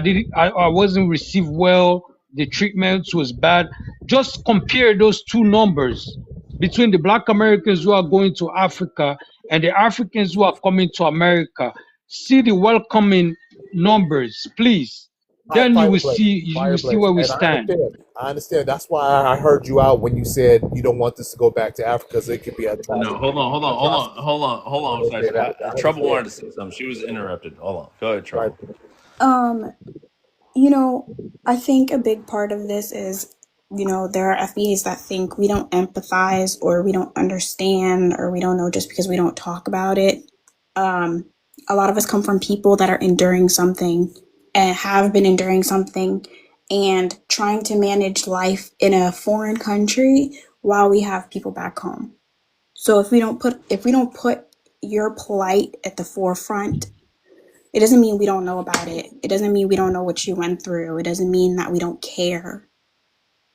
Speaker 16: wasn't received well. The treatment was bad." Just compare those two numbers between the Black Americans who are going to Africa and the Africans who are coming to America. See the welcoming numbers, please. Then you will see where we
Speaker 12: And
Speaker 16: stand.
Speaker 12: I understand. That's why I heard you out when you said you don't want this to go back to Africa because it could be a
Speaker 1: No, hold on. Osiris. Trouble wanted to say something. She was interrupted. Hold on. Go ahead, Trouble.
Speaker 18: I think a big part of this is, there are FBAs that think we don't empathize or we don't understand or we don't know just because we don't talk about it. A lot of us come from people that are enduring something and have been enduring something and trying to manage life in a foreign country while we have people back home. So if we don't put, your plight at the forefront, it doesn't mean we don't know about it. It doesn't mean we don't know what you went through. It doesn't mean that we don't care.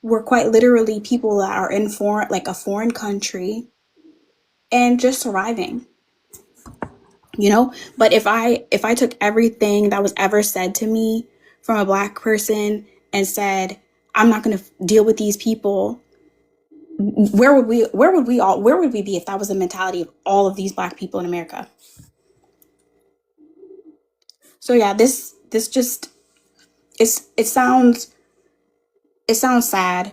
Speaker 18: We're quite literally people that are in a foreign country and just surviving, But if I took everything that was ever said to me from a Black person and said, I'm not going to deal with these people, where would we be if that was the mentality of all of these Black people in America? So yeah, this just it sounds sad.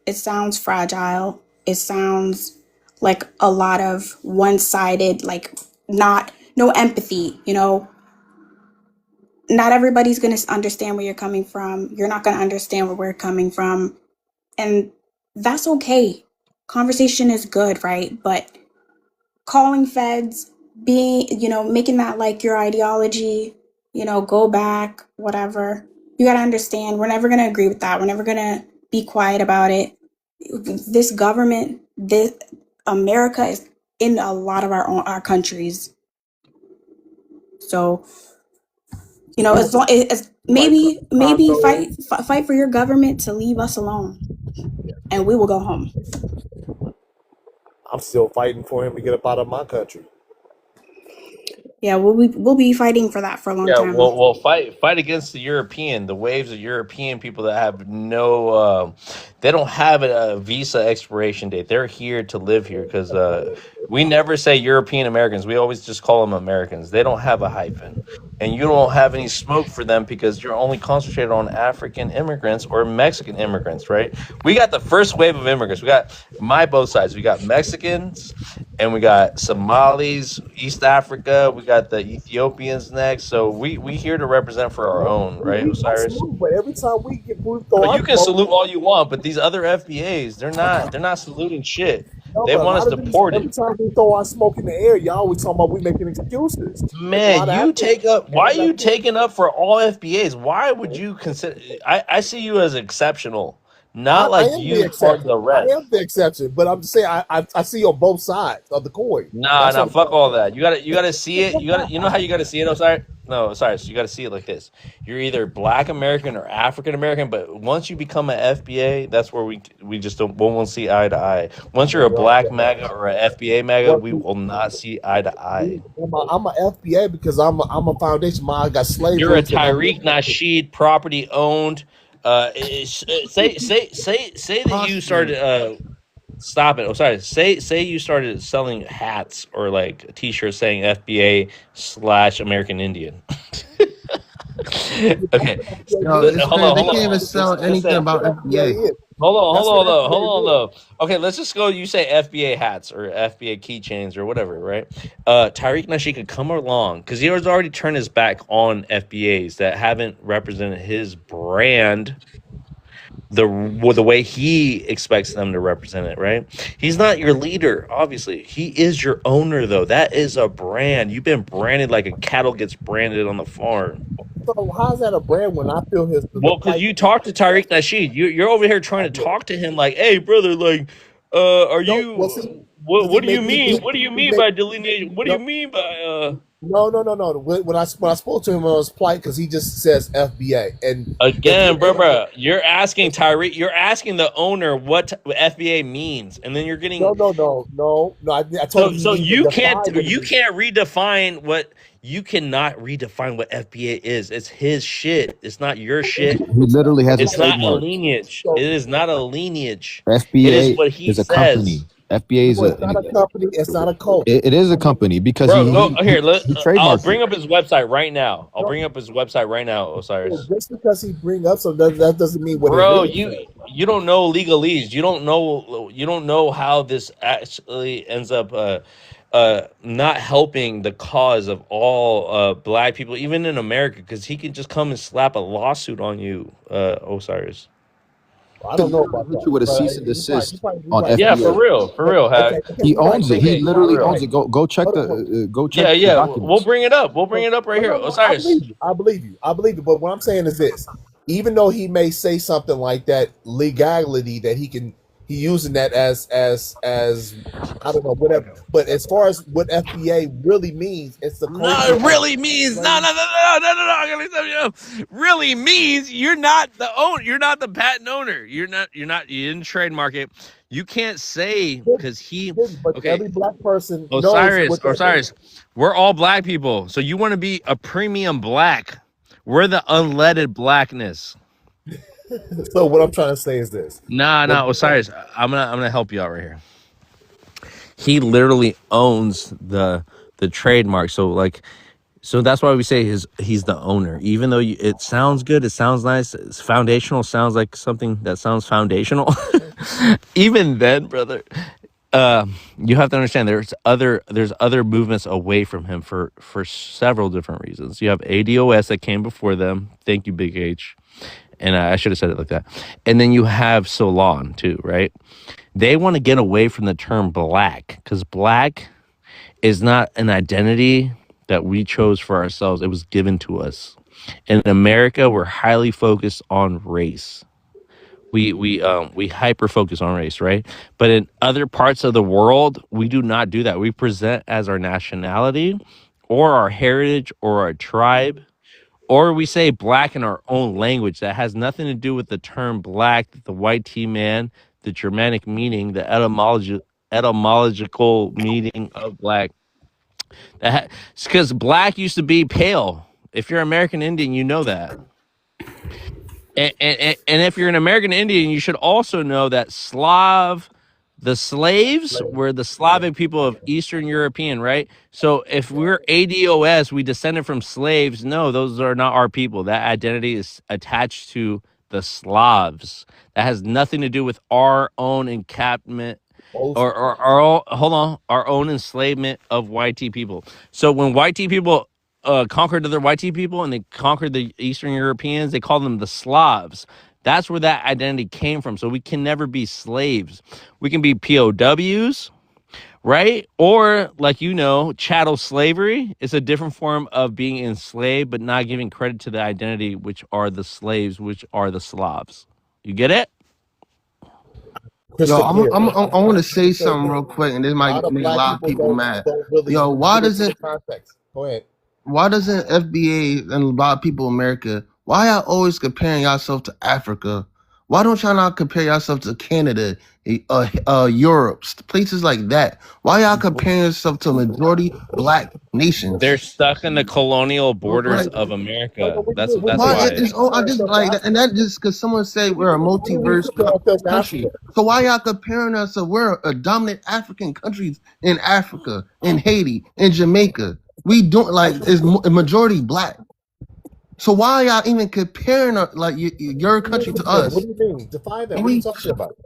Speaker 18: It sounds fragile. It sounds like a lot of one-sided, like no empathy, Not everybody's going to understand where you're coming from. You're not going to understand where we're coming from. And that's okay. Conversation is good, right? But calling feds, making that like your ideology, go back, whatever. You got to understand, we're never going to agree with that. We're never going to be quiet about it. This government, America is in a lot of our countries. So, as long as maybe fight for your government to leave us alone, and we will go home.
Speaker 12: I'm still fighting for him to get up out of my country.
Speaker 18: Yeah, we'll be fighting for that for a long
Speaker 1: Yeah,
Speaker 18: time.
Speaker 1: well, fight against the waves of European people that have they don't have a visa expiration date. They're here to live here because we never say European Americans. We always just call them Americans. They don't have a hyphen, and you don't have any smoke for them because you're only concentrated on African immigrants or Mexican immigrants, right? We got the first wave of immigrants. We got both sides. We got Mexicans and we got Somalis, East Africa. We got the Ethiopians next. So we here to represent for our own, right, Osiris?
Speaker 12: But every time we get moved
Speaker 1: But
Speaker 12: on,
Speaker 1: you can salute all you want, but these other FBAs, they're not saluting shit. They want us
Speaker 12: every
Speaker 1: deported.
Speaker 12: time we throw our smoke in the air, y'all always talking about we making excuses.
Speaker 1: Man, why are you taking up for all FBAs? Why would you consider? I see you as exceptional, not
Speaker 12: I
Speaker 1: like
Speaker 12: am the
Speaker 1: you part of
Speaker 12: exception.
Speaker 1: the
Speaker 12: I
Speaker 1: rest.
Speaker 12: am the exception, but I'm just saying I see on both sides of the coin.
Speaker 1: Nah,
Speaker 12: That's what I'm
Speaker 1: fuck all that. You gotta see it. You know how you gotta see it, Osiris? No, Osiris, you gotta see it like this. You're either Black American or African American, but once you become an FBA, that's where we just won't see eye to eye. Once you're a Black MAGA or a FBA MAGA, we will not see eye to eye.
Speaker 12: I'm a FBA because I'm a foundation. I got slaves.
Speaker 1: You're a Tariq Nasheed property owned. Say that you started. Stop it. Oh, sorry. Say you started selling hats or like T-shirts saying FBA / American Indian. Okay.
Speaker 17: Yo, it's
Speaker 1: Hold
Speaker 17: crazy.
Speaker 1: on.
Speaker 17: They can't even sell anything about FBA.
Speaker 1: Hold on. Okay, let's just go. You say FBA hats or FBA keychains or whatever, right? Tariq Nasheed could come along because he has already turned his back on FBAs that haven't represented his brand the way he expects them to represent it, right? He's not your leader, obviously. He is your owner, though. That is a brand. You've been branded like a cattle gets branded on the farm.
Speaker 12: So how's that a brand when I feel his?
Speaker 1: Well, because you talk to Tariq Nasheed, you're over here trying to talk to him like, "Hey, brother, like, are you? What do you mean? What do you mean by delineation? What do you mean by
Speaker 12: No. When I spoke to him, I was polite because he just says FBA. And
Speaker 1: again, bro, you're asking Tariq, you're asking the owner what FBA means, and then you're getting
Speaker 12: No. I told him.
Speaker 1: So you can't redefine what. You cannot redefine what FBA is. It's his shit. It's not your shit.
Speaker 15: He literally has
Speaker 1: It's
Speaker 15: a
Speaker 1: not a
Speaker 15: trademark.
Speaker 1: lineage. It is not a lineage.
Speaker 15: FBA
Speaker 1: It is what he
Speaker 15: is a
Speaker 1: says.
Speaker 15: company. FBA is
Speaker 12: It's not a company. It's not a cult.
Speaker 15: it is a company because
Speaker 1: Bro,
Speaker 15: he
Speaker 1: I'll
Speaker 15: trademarked
Speaker 1: bring
Speaker 15: it.
Speaker 1: up his website right now. Osiris.
Speaker 12: Just because he bring up something that doesn't mean what
Speaker 1: Bro,
Speaker 12: it is.
Speaker 1: you don't know legalese. You don't know how this actually ends up not helping the cause of all Black people, even in America, because he can just come and slap a lawsuit on you, Osiris.
Speaker 12: I don't know about
Speaker 15: Hit
Speaker 12: that.
Speaker 15: you with a
Speaker 12: but
Speaker 15: cease and desist
Speaker 12: you probably
Speaker 15: on
Speaker 12: right.
Speaker 1: Yeah,
Speaker 15: FBA.
Speaker 1: for real, Hack.
Speaker 15: He owns it. He literally owns
Speaker 1: it.
Speaker 15: it. Go check the the
Speaker 1: Yeah.
Speaker 15: documents.
Speaker 1: We'll bring it up. We'll bring it up right here,
Speaker 12: No,
Speaker 1: Osiris.
Speaker 12: I believe you. But what I'm saying is this: even though he may say something like that, legality that he can he using that as I don't know, whatever. But as far as what FBA really means, it's the
Speaker 1: No,
Speaker 12: culture
Speaker 1: it
Speaker 12: of
Speaker 1: really means no. I gotta tell you, really means you're not the owner. You're not the patent owner. You're not. You didn't trademark it. You can't say because he.
Speaker 12: but
Speaker 1: Okay,
Speaker 12: every black person knows
Speaker 1: Osiris,
Speaker 12: what that
Speaker 1: Osiris. We're all black people, so you want to be a premium black. We're the unleaded blackness.
Speaker 12: means. So what I'm trying to say is this:
Speaker 1: Nah,
Speaker 12: when
Speaker 1: Osiris. I'm gonna help you out right here. He literally owns the trademark. So that's why we say he's the owner. Even though it sounds good, it sounds nice, it's foundational, sounds like something that sounds foundational. Even then, brother, you have to understand there's other movements away from him for several different reasons. You have ADOS that came before them. Thank you, Big H. And I should have said it like that. And then you have Solon too, right? They want to get away from the term black because black is not an identity that we chose for ourselves. It was given to us. In America, we're highly focused on race. We hyper focus on race, right? But in other parts of the world, we do not do that. We present as our nationality or our heritage or our tribe, or we say black in our own language that has nothing to do with the term black, the white T man, the Germanic meaning, the etymological meaning of black. Because black used to be pale. If you're American Indian, you know that. And if you're an American Indian, you should also know that the slaves were the Slavic people of Eastern European, right? So if we're ADOS, we descended from slaves. No, those are not our people. That identity is attached to the Slavs. That has nothing to do with our own encampment or our own enslavement of YT people. So when YT people conquered other YT people and they conquered the Eastern Europeans, they called them the Slavs. That's where that identity came from. So we can never be slaves. We can be POWs, right? Or like chattel slavery is a different form of being enslaved, but not giving credit to the identity, which are the slaves, which are the Slavs. You get it?
Speaker 17: Yo, I want to say something real quick, and this might make a lot of people mad. Yo, why doesn't
Speaker 12: Go ahead.
Speaker 17: why doesn't FBA and a lot of people in America, why y'all always comparing yourself to Africa? Why don't y'all not compare yourself to Canada, Europe, places like that? Why y'all comparing yourself to majority black nations?
Speaker 1: They're stuck in the colonial borders of America. That's
Speaker 17: Why?
Speaker 1: why.
Speaker 17: I just like that, and that just because someone said we're a multiverse country. So why y'all comparing us to we're a dominant African countries in Africa, in Haiti, in Jamaica? We don't is a majority black. So why y'all even comparing your country to us?
Speaker 12: What do you mean? Define that. What are you talking about?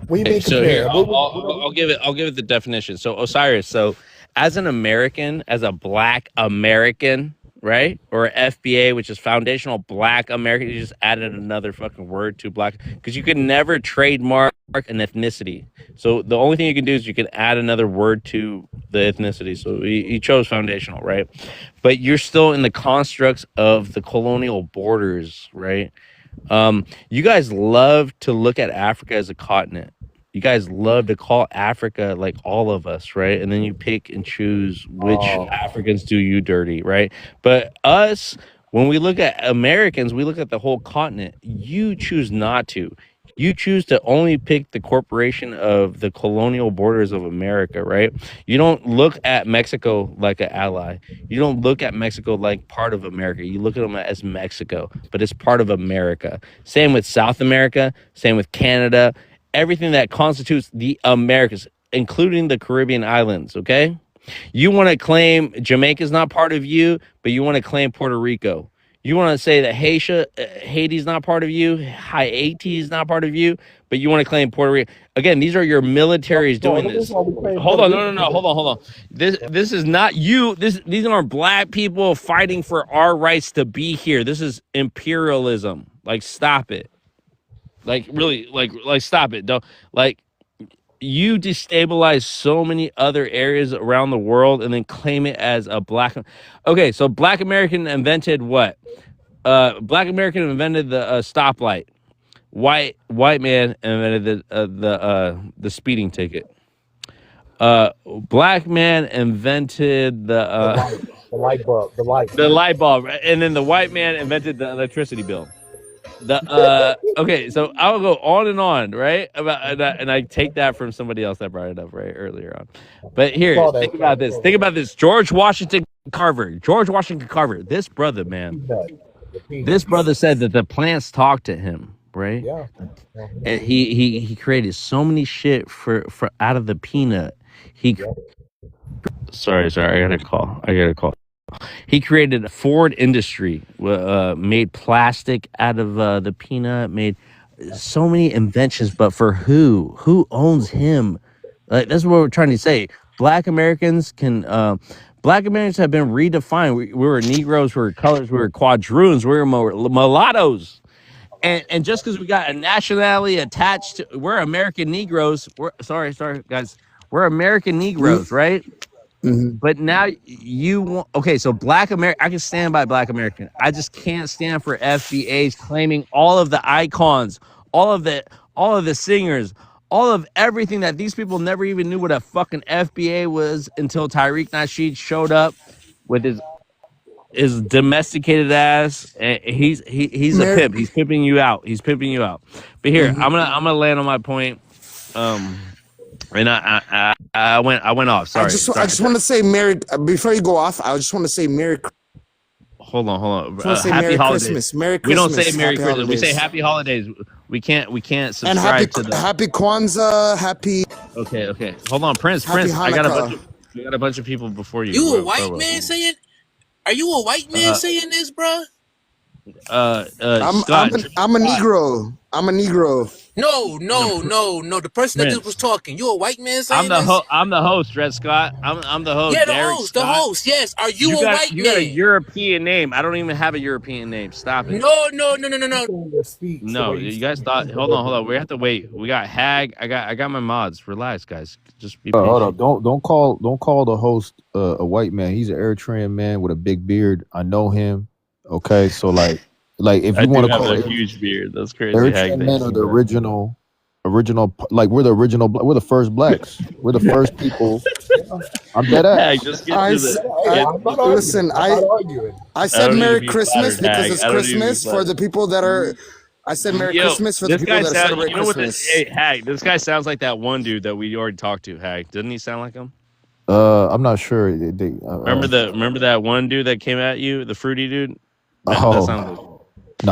Speaker 12: What do you mean
Speaker 1: So
Speaker 12: compare?
Speaker 1: here, I'll give it the definition. So Osiris, so as an American, as a black American, right? Or FBA, which is foundational black American, you just added another fucking word to black because you can never trademark an ethnicity. So the only thing you can do is you can add another word to the ethnicity. So he chose foundational, right? But you're still in the constructs of the colonial borders, right? You guys love to look at Africa as a continent. You guys love to call Africa like all of us, right? And then you pick and choose which Africans do you dirty, right? But us, when we look at Americans, we look at the whole continent. You choose not to. You choose to only pick the corporation of the colonial borders of America, right? You don't look at Mexico like an ally. You don't look at Mexico like part of America. You look at them as Mexico, but it's part of America. Same with South America, same with Canada, everything that constitutes the Americas, including the Caribbean islands, okay? You want to claim Jamaica's not part of you, but you want to claim Puerto Rico. You want to say that Haiti's not part of you, Haiti is not part of you, but you want to claim Puerto Rico. Again, these are your militaries doing this. Hold on, no, hold on. This is not you. These aren't black people fighting for our rights to be here. This is imperialism. Like, stop it. Like, really, like stop it. Don't you destabilize so many other areas around the world and then claim it as a black. Okay, so Black American invented what? Black American invented the stoplight. white man invented the speeding ticket. Black man invented
Speaker 12: The light bulb, the light.
Speaker 1: the light bulb, and then the white man invented the electricity bill. Okay, so I'll go on and on, right? And I take that from somebody else that brought it up right earlier on. But here,
Speaker 12: Saw that.
Speaker 1: think about this. Think about this. George Washington Carver. This brother, man. This brother said that the plants talk to him, right?
Speaker 12: Yeah.
Speaker 1: And he created so many shit for out of the peanut. Sorry, I got a call. He created a Ford industry, made plastic out of the peanut, made so many inventions, but for who? Who owns him? Like, that's what we're trying to say. Black Americans have been redefined. We were Negroes, we were colors, we were quadroons, we were mulattoes. And just because we got a nationality attached to, we're American Negroes. Sorry, guys. We're American Negroes, right?
Speaker 14: Mm-hmm.
Speaker 1: But now you want, okay, so Black American, I can stand by Black American. I just can't stand for FBAs claiming all of the icons, all of the singers, all of everything that these people never even knew what a fucking FBA was until Tariq Nasheed showed up with his domesticated ass. And he's a pimp. He's pimping you out. But here, I'm gonna land on my point. And I went off. Sorry.
Speaker 19: I just want to say before you go off. I just want to say
Speaker 1: Hold on.
Speaker 19: Say
Speaker 1: Happy
Speaker 19: Merry
Speaker 1: holidays.
Speaker 19: Christmas. Merry
Speaker 1: We don't
Speaker 19: Christmas.
Speaker 1: say Merry
Speaker 19: Happy
Speaker 1: Christmas. We say
Speaker 19: holidays.
Speaker 1: Happy Holidays. We can't subscribe
Speaker 19: And happy
Speaker 1: to the.
Speaker 19: Happy Kwanzaa. Happy.
Speaker 1: Okay. Hold on, Prince.
Speaker 19: Happy
Speaker 1: I got
Speaker 19: Hanukkah.
Speaker 1: a bunch of people before you.
Speaker 20: You a white man saying? Are you a white man saying this, bro?
Speaker 1: Scott,
Speaker 19: I'm a Negro. I'm a Negro.
Speaker 20: No. The person that just was talking. You a white man saying this?
Speaker 1: I'm the host, Red Scott. I'm the host.
Speaker 20: Yeah,
Speaker 1: Derek
Speaker 20: the host. Yes. Are you a white man?
Speaker 1: You got a European name. I don't even have a European name. Stop it.
Speaker 20: No.
Speaker 1: No, you guys thought. Hold on. We have to wait. We got Hag. I got my mods. Relax, guys. Just be patient.
Speaker 15: Hold up. Don't call the host a white man. He's an Eritrean man with a big beard. I know him. Okay, so like if you want to call
Speaker 1: a huge beard, that's crazy.
Speaker 15: Eritrean men are the original, like we're the first blacks. We're the first people. I'm dead ass.
Speaker 19: Listen, I said Merry Christmas because it's Christmas for the people that are. I said Merry Christmas for the people that celebrate Christmas.
Speaker 1: Hag, this guy sounds like that one dude that we already talked to. Hag, doesn't he sound like him?
Speaker 15: I'm not sure.
Speaker 1: Remember that one dude that came at you, the fruity dude?
Speaker 15: No,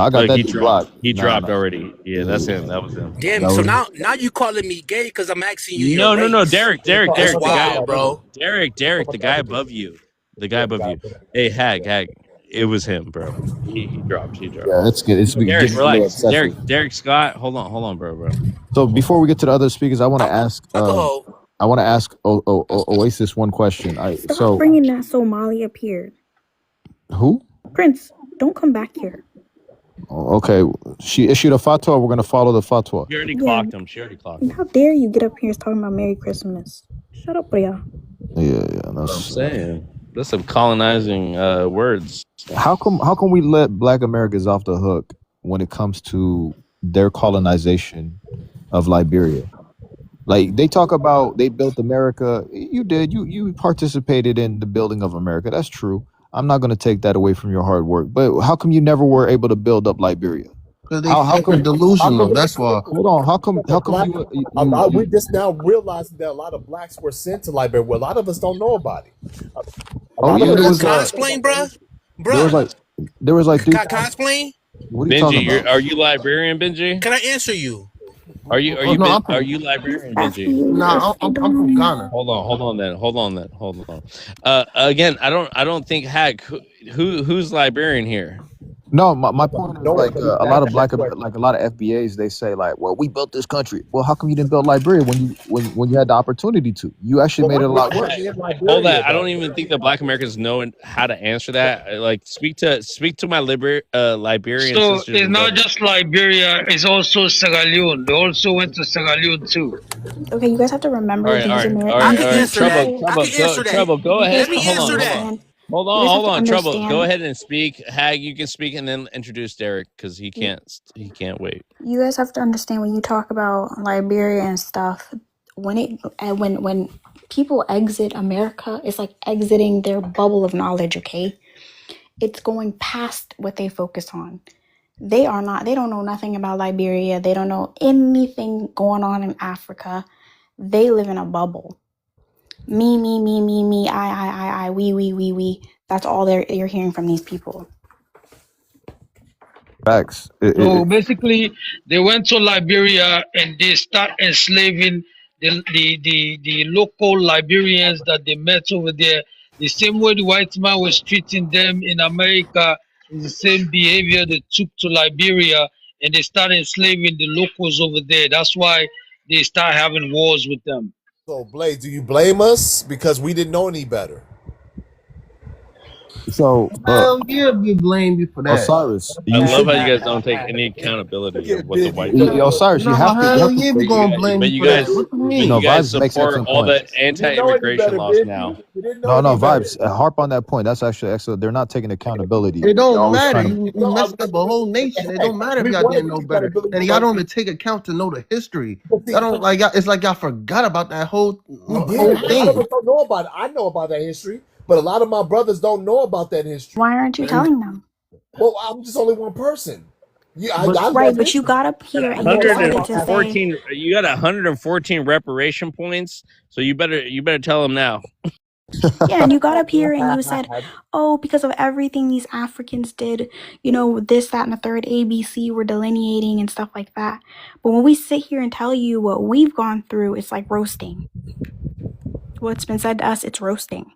Speaker 15: I got that blocked.
Speaker 1: He dropped already. Yeah, that's him. That was him.
Speaker 20: Damn. So now you calling me gay because I'm asking you.
Speaker 1: No, Derek.
Speaker 20: Wow, bro.
Speaker 1: Derek, the guy above you. Hey, Hag. It was him, bro. He dropped.
Speaker 15: Yeah, that's good.
Speaker 1: Derek, relax. Derek Scott, hold on, bro.
Speaker 15: So before we get to the other speakers, I want to ask. Oasis one question.
Speaker 18: Stop bringing that Somali up here.
Speaker 15: Who?
Speaker 18: Prince, don't come back here.
Speaker 15: Okay, she issued a fatwa. We're gonna follow the fatwa.
Speaker 1: She already clocked him.
Speaker 18: How dare you get up here talking about Merry Christmas? Shut up, Bria.
Speaker 15: Yeah. That's
Speaker 1: what I'm saying. That's some colonizing words.
Speaker 15: How come we let Black Americans off the hook when it comes to their colonization of Liberia? Like they talk about they built America. You did. You participated in the building of America. That's true. I'm not going to take that away from your hard work. But how come you never were able to build up Liberia?
Speaker 17: How come delusional? That's why.
Speaker 15: Hold on. How come
Speaker 12: we just now realizing that a lot of blacks were sent to Liberia. Well, a lot of us don't know about it.
Speaker 20: Can I explain, bro?
Speaker 15: There was like.
Speaker 20: Can I explain?
Speaker 15: What are you talking about?
Speaker 1: Are you Liberian, Benji?
Speaker 20: Can I answer you?
Speaker 1: Are you Liberian, Benji?
Speaker 17: Nah, I'm from Ghana.
Speaker 1: Hold on. Again, I don't think Hag. Who's Liberian here?
Speaker 15: No, my point is like a lot of a lot of FBAs, they say like, well, we built this country. Well, how come you didn't build Liberia when you had the opportunity to? You actually made it a lot worse.
Speaker 1: Hold that. I don't even think the Black Americans know how to answer that. Like speak to my Liberian
Speaker 16: So
Speaker 1: sisters.
Speaker 16: it's not just Liberia, it's also Sierra Leone. They also went to Sierra Leone too.
Speaker 18: Okay, you guys have to remember
Speaker 1: All right. Trouble, go ahead.
Speaker 20: Let me answer that.
Speaker 1: Hold
Speaker 18: You
Speaker 1: on,
Speaker 18: guys have
Speaker 1: hold
Speaker 18: to
Speaker 1: on. Trouble. Go
Speaker 18: understand.
Speaker 1: ahead and speak. Hag, you can speak, and then introduce Derek because he can't wait.
Speaker 18: You guys have to understand when you talk about Liberia and stuff. When people exit America, it's like exiting their bubble of knowledge. Okay, it's going past what they focus on. They don't know nothing about Liberia. They don't know anything going on in Africa. They live in a bubble. Me, I, we. That's all you're hearing from these people.
Speaker 15: Facts.
Speaker 16: So basically, they went to Liberia and they start enslaving the local Liberians that they met over there. The same way the white man was treating them in America is the same behavior they took to Liberia, and they started enslaving the locals over there. That's why they start having wars with them.
Speaker 12: So, Blaze, do you blame us because we didn't know any better?
Speaker 15: So,
Speaker 17: Hell yeah, we blame you for that.
Speaker 15: Osiris,
Speaker 1: I
Speaker 15: you
Speaker 1: love
Speaker 15: should.
Speaker 1: how you guys don't take any accountability of what the white
Speaker 15: Osiris, you
Speaker 17: No,
Speaker 15: have to.
Speaker 17: hell yeah, we gonna blame
Speaker 1: But
Speaker 17: you
Speaker 1: you
Speaker 17: for that.
Speaker 1: guys,
Speaker 17: What
Speaker 1: but
Speaker 17: you mean?
Speaker 15: No,
Speaker 1: you guys
Speaker 15: Vibes makes
Speaker 1: support
Speaker 15: excellent
Speaker 1: all
Speaker 15: points.
Speaker 1: the anti-immigration laws now.
Speaker 15: No, Vibes. Harp on that point. That's actually excellent. They're not taking accountability.
Speaker 17: It
Speaker 15: They're
Speaker 17: don't
Speaker 15: always
Speaker 17: matter.
Speaker 15: trying to.
Speaker 17: You messed up a whole nation. It don't matter if y'all didn't know better. And y'all don't even take account to know the history. Y'all don't like y'all. It's like y'all forgot about that whole
Speaker 12: We
Speaker 17: whole
Speaker 12: did. A lot of
Speaker 17: thing.
Speaker 12: us don't know about it. I know about that history, but a lot of my brothers don't know about that history.
Speaker 18: Why aren't you telling them?
Speaker 12: Well, I'm just only one person. I
Speaker 18: Right, but you got up here and you decided to say,
Speaker 1: 114. You got 114 reparation points, so you better tell them now.
Speaker 18: yeah, and you got up here and you said, oh, because of everything these Africans did, this, that, and the third ABC, we're delineating and stuff like that. But when we sit here and tell you what we've gone through, it's like roasting. What's been said to us, it's roasting.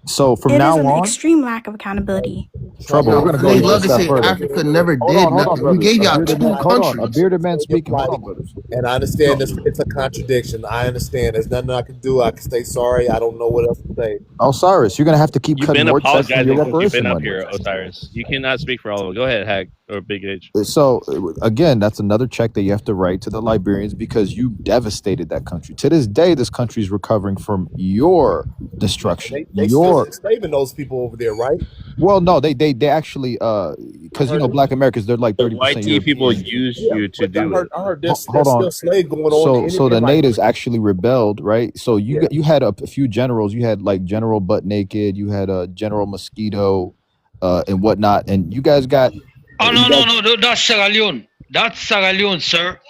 Speaker 15: So from
Speaker 18: It
Speaker 15: now
Speaker 18: is an
Speaker 15: on,
Speaker 18: extreme lack of accountability.
Speaker 15: Trouble. We're gonna go
Speaker 17: They
Speaker 15: even a
Speaker 17: love to
Speaker 15: step
Speaker 17: say
Speaker 15: further.
Speaker 17: Africa never
Speaker 15: Hold
Speaker 17: did
Speaker 15: on,
Speaker 17: nothing. We
Speaker 15: brothers.
Speaker 17: gave
Speaker 15: A
Speaker 17: y'all
Speaker 15: bearded
Speaker 17: two
Speaker 15: man. Hold on. A
Speaker 17: countries.
Speaker 15: bearded man speaking. Hold on, brothers.
Speaker 12: And I understand it's a contradiction. I understand. There's nothing I can do. I can say sorry. I don't know what else to say.
Speaker 15: Osiris, you're gonna have to keep
Speaker 1: You've
Speaker 15: cutting
Speaker 1: been
Speaker 15: more checks from your
Speaker 1: apologizing since you've
Speaker 15: reparation
Speaker 1: been up
Speaker 15: money.
Speaker 1: here, Osiris. You cannot speak for all of them. Go ahead, Hag or Big H.
Speaker 15: So again, that's another check that you have to write to the Liberians because you devastated that country. To this day, this country is recovering from your destruction.
Speaker 12: They still enslaving those people over there, right?
Speaker 15: Well, no, they actually because Black Americans, they're like
Speaker 1: The
Speaker 15: 30%
Speaker 1: white tea people
Speaker 15: European.
Speaker 1: use you to do it.
Speaker 12: I heard there's
Speaker 15: Hold on.
Speaker 12: still slave going on.
Speaker 15: So the natives actually rebelled, right? So you had a few generals. You had like General Butt Naked. You had General Mosquito, and whatnot. And you guys got.
Speaker 16: Oh no, that's Sierra Leone. That's Sierra Leone, sir.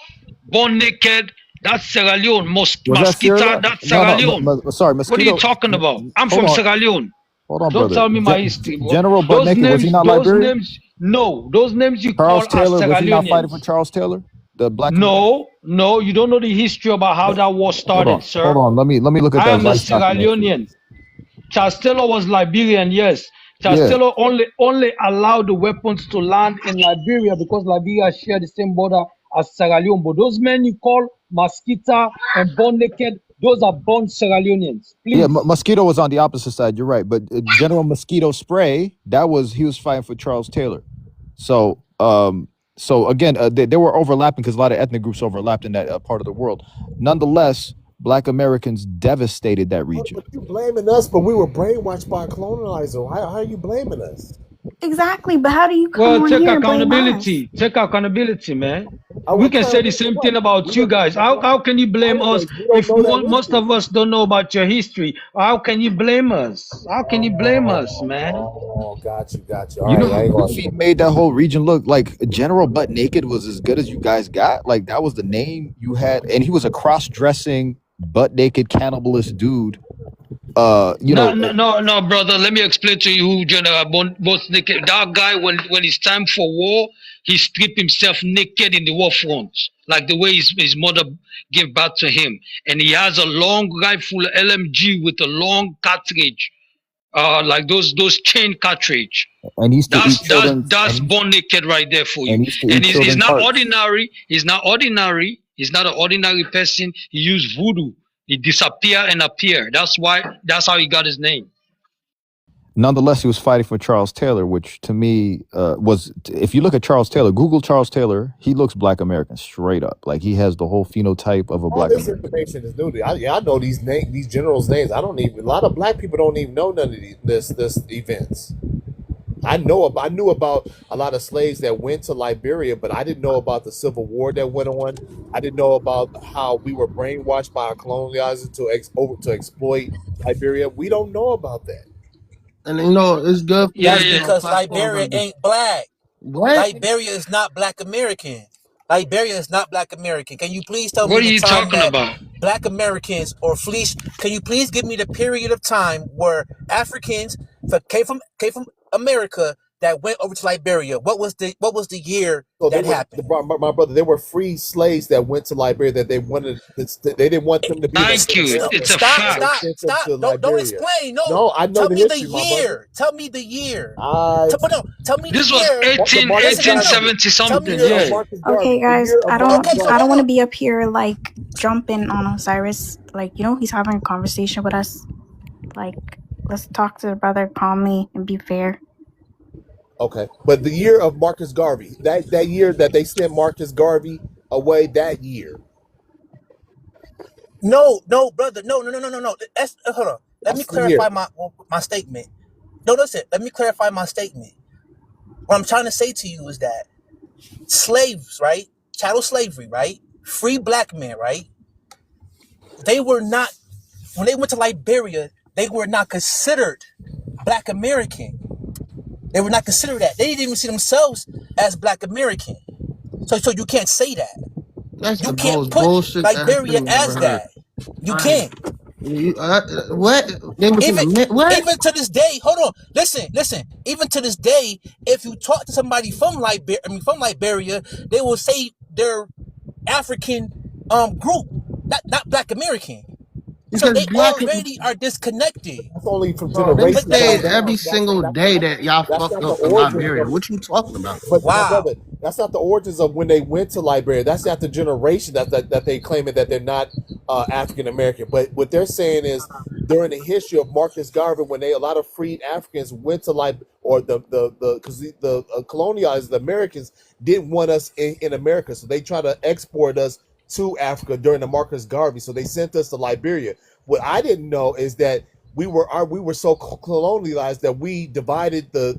Speaker 16: Born Naked, that's Sierra Leone.
Speaker 15: Was that Sierra
Speaker 16: Mosquito,
Speaker 15: Leone?
Speaker 16: that's Sierra Leone.
Speaker 15: Sorry,
Speaker 16: What are
Speaker 15: Mosquito.
Speaker 16: you talking about? I'm
Speaker 15: Hold
Speaker 16: from
Speaker 15: on.
Speaker 16: Sierra Leone.
Speaker 15: Hold on,
Speaker 16: Don't
Speaker 15: brother.
Speaker 16: tell me my history.
Speaker 15: General Butt
Speaker 16: Those
Speaker 15: Naked, was he
Speaker 16: names,
Speaker 15: not
Speaker 16: those
Speaker 15: Liberian?
Speaker 16: names, no, those names you
Speaker 15: Charles
Speaker 16: call are
Speaker 15: Taylor,
Speaker 16: Sierra
Speaker 15: was he not fighting for
Speaker 16: Leoneans.
Speaker 15: Charles Taylor? The black.
Speaker 16: No, you don't know the history about how that war started, sir.
Speaker 15: Hold on. Let me look at
Speaker 16: I
Speaker 15: that
Speaker 16: am a
Speaker 15: vice
Speaker 16: Sierra
Speaker 15: documentary.
Speaker 16: Leonean. Charles Taylor was Liberian, yes. Charles Taylor only allowed the weapons to land in Liberia because Liberia shared the same border as Sierra Leone. But those men you call Mosquito and Born Naked, those are born Sierra Leoneans. Please.
Speaker 15: Yeah, Mosquito was on the opposite side. You're right, but General Mosquito Spray, he was fighting for Charles Taylor. So, again, they were overlapping because a lot of ethnic groups overlapped in that part of the world. Nonetheless, Black Americans devastated that region.
Speaker 12: But you blaming us, but we were brainwashed by a colonizer. How are you blaming us?
Speaker 18: Exactly, but how do you come
Speaker 16: Well,
Speaker 18: on
Speaker 16: take
Speaker 18: here and blame us?
Speaker 16: accountability. Take accountability, man. We can say the same thing about you guys. How can you blame us if most of us don't know about your history? How can you blame us? How can you blame us, man?
Speaker 12: Oh, got you.
Speaker 15: You know how Goofy made that whole region look like General Butt Naked was as good as you guys got? Like, that was the name you had. And he was a cross-dressing, butt-naked, cannibalist dude.
Speaker 16: No, brother. Let me explain to you who General Butt Naked. That guy, when it's time for war, he stripped himself naked in the war front, like the way his mother gave birth to him. And he has a long rifle LMG with a long cartridge, like those chain cartridge.
Speaker 15: And he used to eat children.
Speaker 16: That's Born Naked right there for you.
Speaker 15: And he's
Speaker 16: he's not
Speaker 15: hearts.
Speaker 16: ordinary. He's not ordinary. He's not an ordinary person. He used voodoo. He disappear and appear. That's how he got his name.
Speaker 15: Nonetheless, he was fighting for Charles Taylor, which to me was, if you look at Charles Taylor, Google Charles Taylor, he looks Black American straight up. Like he has the whole phenotype of a
Speaker 12: All
Speaker 15: Black
Speaker 12: this
Speaker 15: American.
Speaker 12: information is new to me. I know these these generals' names. I don't even. A lot of black people don't even know none of this events. I knew about a lot of slaves that went to Liberia, but I didn't know about the Civil War that went on. I didn't know about how we were brainwashed by our colonizers to exploit Liberia. We don't know about that.
Speaker 17: And you know, it's good.
Speaker 20: That's because Liberia ain't black.
Speaker 17: What?
Speaker 20: Liberia is not Black American. Liberia is not Black American. Can you please tell
Speaker 16: What
Speaker 20: me
Speaker 16: are
Speaker 20: the
Speaker 16: you
Speaker 20: time
Speaker 16: talking
Speaker 20: that
Speaker 16: about?
Speaker 20: Black Americans or fleece? Can you please give me the period of time where Africans came from America that went over to Liberia? What was the year that happened?
Speaker 12: My brother, there were free slaves that went to Liberia that they wanted. They didn't want them to be.
Speaker 16: Thank you. It's a fact.
Speaker 20: Stop! Don't explain.
Speaker 12: No, I know
Speaker 20: tell
Speaker 12: the
Speaker 20: me
Speaker 12: history,
Speaker 20: the
Speaker 12: my
Speaker 20: year. Tell me the year.
Speaker 12: Tell
Speaker 20: me
Speaker 16: This
Speaker 20: the
Speaker 16: was
Speaker 20: year.
Speaker 16: 1870 something. Yeah.
Speaker 18: Okay, guys, I don't want to be up here like jumping on Osiris. Like, you know, he's having a conversation with us. Like, let's talk to the brother calmly and be fair.
Speaker 12: Okay, but the year of Marcus Garvey, that year that they sent Marcus Garvey away, that year.
Speaker 20: No, brother, no. That's, hold on. Let me clarify my statement. No, listen. Let me clarify my statement. What I'm trying to say to you is that slaves, right? Chattel slavery, right? Free black men, right? They were not, when they went to Liberia, they were not considered Black American. They were not considered that. They didn't even see themselves as Black American. So you can't say that.
Speaker 17: That's
Speaker 20: you
Speaker 17: the
Speaker 20: can't
Speaker 17: most
Speaker 20: put
Speaker 17: bullshit
Speaker 20: Liberia
Speaker 17: ass
Speaker 20: as
Speaker 17: thing I've ever
Speaker 20: that. You can't.
Speaker 17: What?
Speaker 20: Even to this day, hold on. Listen. Even to this day, if you talk to somebody from Liberia, they will say they're African group, not Black American. So they already are disconnected.
Speaker 12: That's only from
Speaker 17: They
Speaker 12: generation.
Speaker 17: say every single day that y'all fucked up in Liberia. What you talking about?
Speaker 12: But my brother, that's not the origins of when they went to Liberia. That's not the generation that they claiming that they're not African American. But what they're saying is during the history of Marcus Garvey, when a lot of freed Africans went to Liberia, or because the colonizers, the Americans, didn't want us in America, so they tried to export us to Africa during the Marcus Garvey. So they sent us to Liberia. What I didn't know is that we were so colonialized that we divided the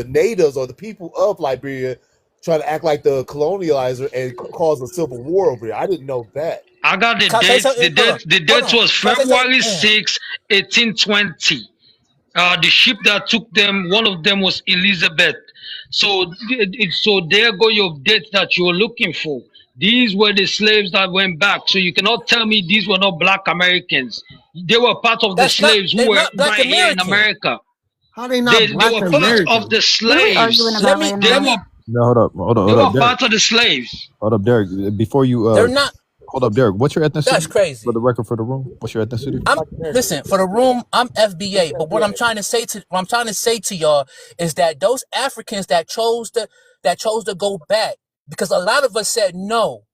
Speaker 12: natives or the people of Liberia, trying to act like the colonizer and cause a civil war over here. I didn't know that.
Speaker 16: I got the date. The date was February 6, 1820. The ship that took them, one of them was Elizabeth. So there go your dates that you're looking for. These were the slaves that went back. So you cannot tell me these were not Black Americans. They were part of the slaves who were right here in America.
Speaker 17: How they not Black
Speaker 16: They were
Speaker 17: American?
Speaker 16: part of the
Speaker 18: What are we
Speaker 16: slaves.
Speaker 18: arguing about right now?
Speaker 15: No, hold up,
Speaker 16: They were
Speaker 15: Derek.
Speaker 16: part of the slaves.
Speaker 15: Hold up, Derek. Before you,
Speaker 20: They're not.
Speaker 15: hold up, Derek. What's your ethnicity?
Speaker 20: That's crazy.
Speaker 15: For the record, for the room, what's your ethnicity?
Speaker 20: Listen, for the room, I'm FBA. But what I'm trying to say to y'all is that those Africans that chose to go back, because a lot of us said no.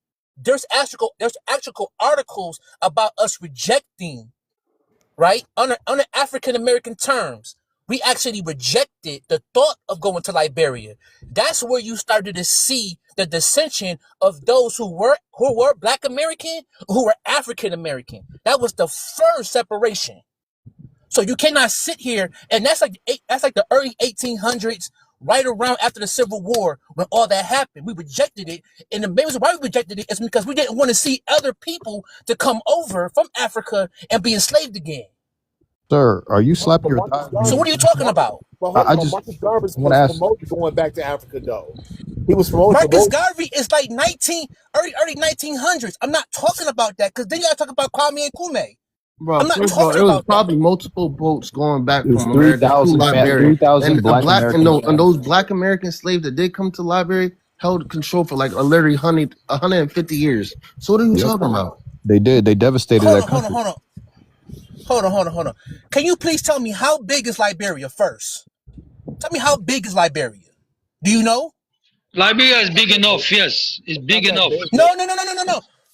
Speaker 20: There's actual articles about us rejecting, right, under African American terms. We actually rejected the thought of going to Liberia. That's where you started to see the dissension of those who were Black American, who were African American. That was the first separation. So you cannot sit here, and that's like the early 1800s, right around after the Civil War, when all that happened. We rejected it, and the main reason why we rejected it is because we didn't want to see other people to come over from Africa and be enslaved again.
Speaker 15: Sir, are you slapping your thigh?
Speaker 20: So what are you talking about?
Speaker 15: I just
Speaker 12: Marcus Garvey was
Speaker 15: want to ask.
Speaker 12: promoted going back to Africa, though. He was promoted.
Speaker 20: Marcus Garvey is like early 1900s. I'm not talking about that, because then y'all talk about Kwame Nkrumah.
Speaker 17: Bro,
Speaker 20: I'm not
Speaker 17: first of all,
Speaker 20: talking
Speaker 17: it was
Speaker 20: about
Speaker 17: probably multiple boats going back
Speaker 15: It was
Speaker 17: from America to
Speaker 15: 3,000
Speaker 17: Liberia.
Speaker 15: 3,000
Speaker 17: And
Speaker 15: Black Americans.
Speaker 17: and those Black American slaves that did come to Liberia held control for like literally 150 years. So what are you talking about?
Speaker 15: They did. They devastated that country.
Speaker 20: Hold on. Can you please tell me how big is Liberia first? Tell me how big is Liberia? Do you know?
Speaker 16: Liberia is big enough. Yes, it's big enough.
Speaker 20: No.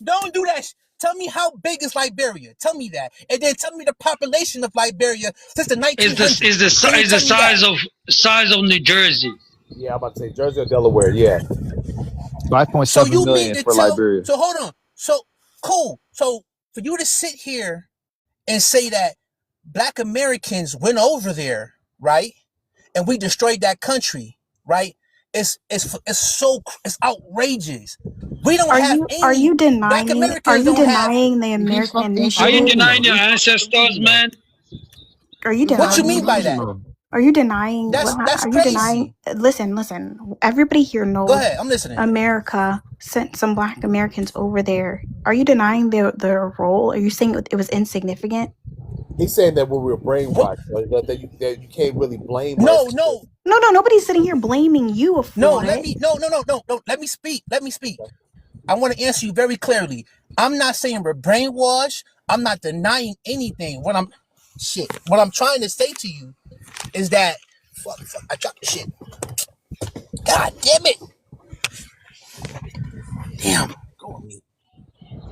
Speaker 20: Don't do that. Tell me how big is Liberia? Tell me that, and then tell me the population of Liberia since the 1900s.
Speaker 16: Is the size of New Jersey?
Speaker 12: Yeah, I'm about to say Jersey or Delaware. Yeah.
Speaker 15: 5.7 million for Liberia.
Speaker 20: So hold on. So cool. So for you to sit here and say that Black Americans went over there, right, and we destroyed that country, right? It's outrageous. We don't have any.
Speaker 18: Are you
Speaker 20: Black
Speaker 18: denying?
Speaker 20: Americans
Speaker 18: Are you
Speaker 20: don't have.
Speaker 18: denying the American
Speaker 16: Are
Speaker 18: initiative?
Speaker 16: you denying your ancestors, man?
Speaker 18: Are you denying?
Speaker 20: What you mean by that?
Speaker 18: Are you denying?
Speaker 20: That's
Speaker 18: Are you
Speaker 20: crazy.
Speaker 18: denying? Listen. Everybody here knows.
Speaker 20: Go ahead. I'm listening.
Speaker 18: America sent some Black Americans over there. Are you denying their role? Are you saying it was insignificant?
Speaker 12: He's saying that we were brainwashed, like, that you can't really blame us.
Speaker 20: No.
Speaker 18: Nobody's sitting here blaming you for
Speaker 20: No,
Speaker 18: it.
Speaker 20: no. Let me speak. I want to answer you very clearly. I'm not saying we're brainwashed. I'm not denying anything. What I'm trying to say to you is that fuck, I dropped the shit. God damn it. Damn. Go on mute.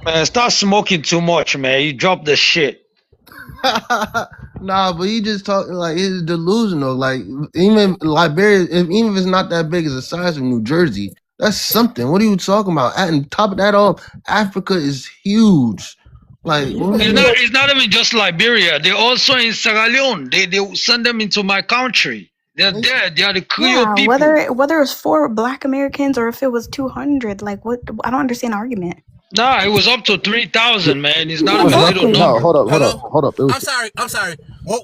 Speaker 16: Man, stop smoking too much, man. You dropped the shit.
Speaker 17: Nah, but he just talking like it's delusional. Like even Liberia, even if it's not that big as the size of New Jersey, that's something. What are you talking about? And top of that all, Africa is huge. Like
Speaker 16: It's not even just Liberia. They're also in Sierra Leone. They send them into my country. They're there. They are the Creole people.
Speaker 18: Whether it's 4 Black Americans or if it was 200, like what? I don't understand the argument.
Speaker 16: Nah, it was up to 3,000, man. It's not even a
Speaker 15: Exactly.
Speaker 16: little
Speaker 15: No,
Speaker 16: number.
Speaker 15: hold up. It was,
Speaker 20: I'm sorry. Whoa.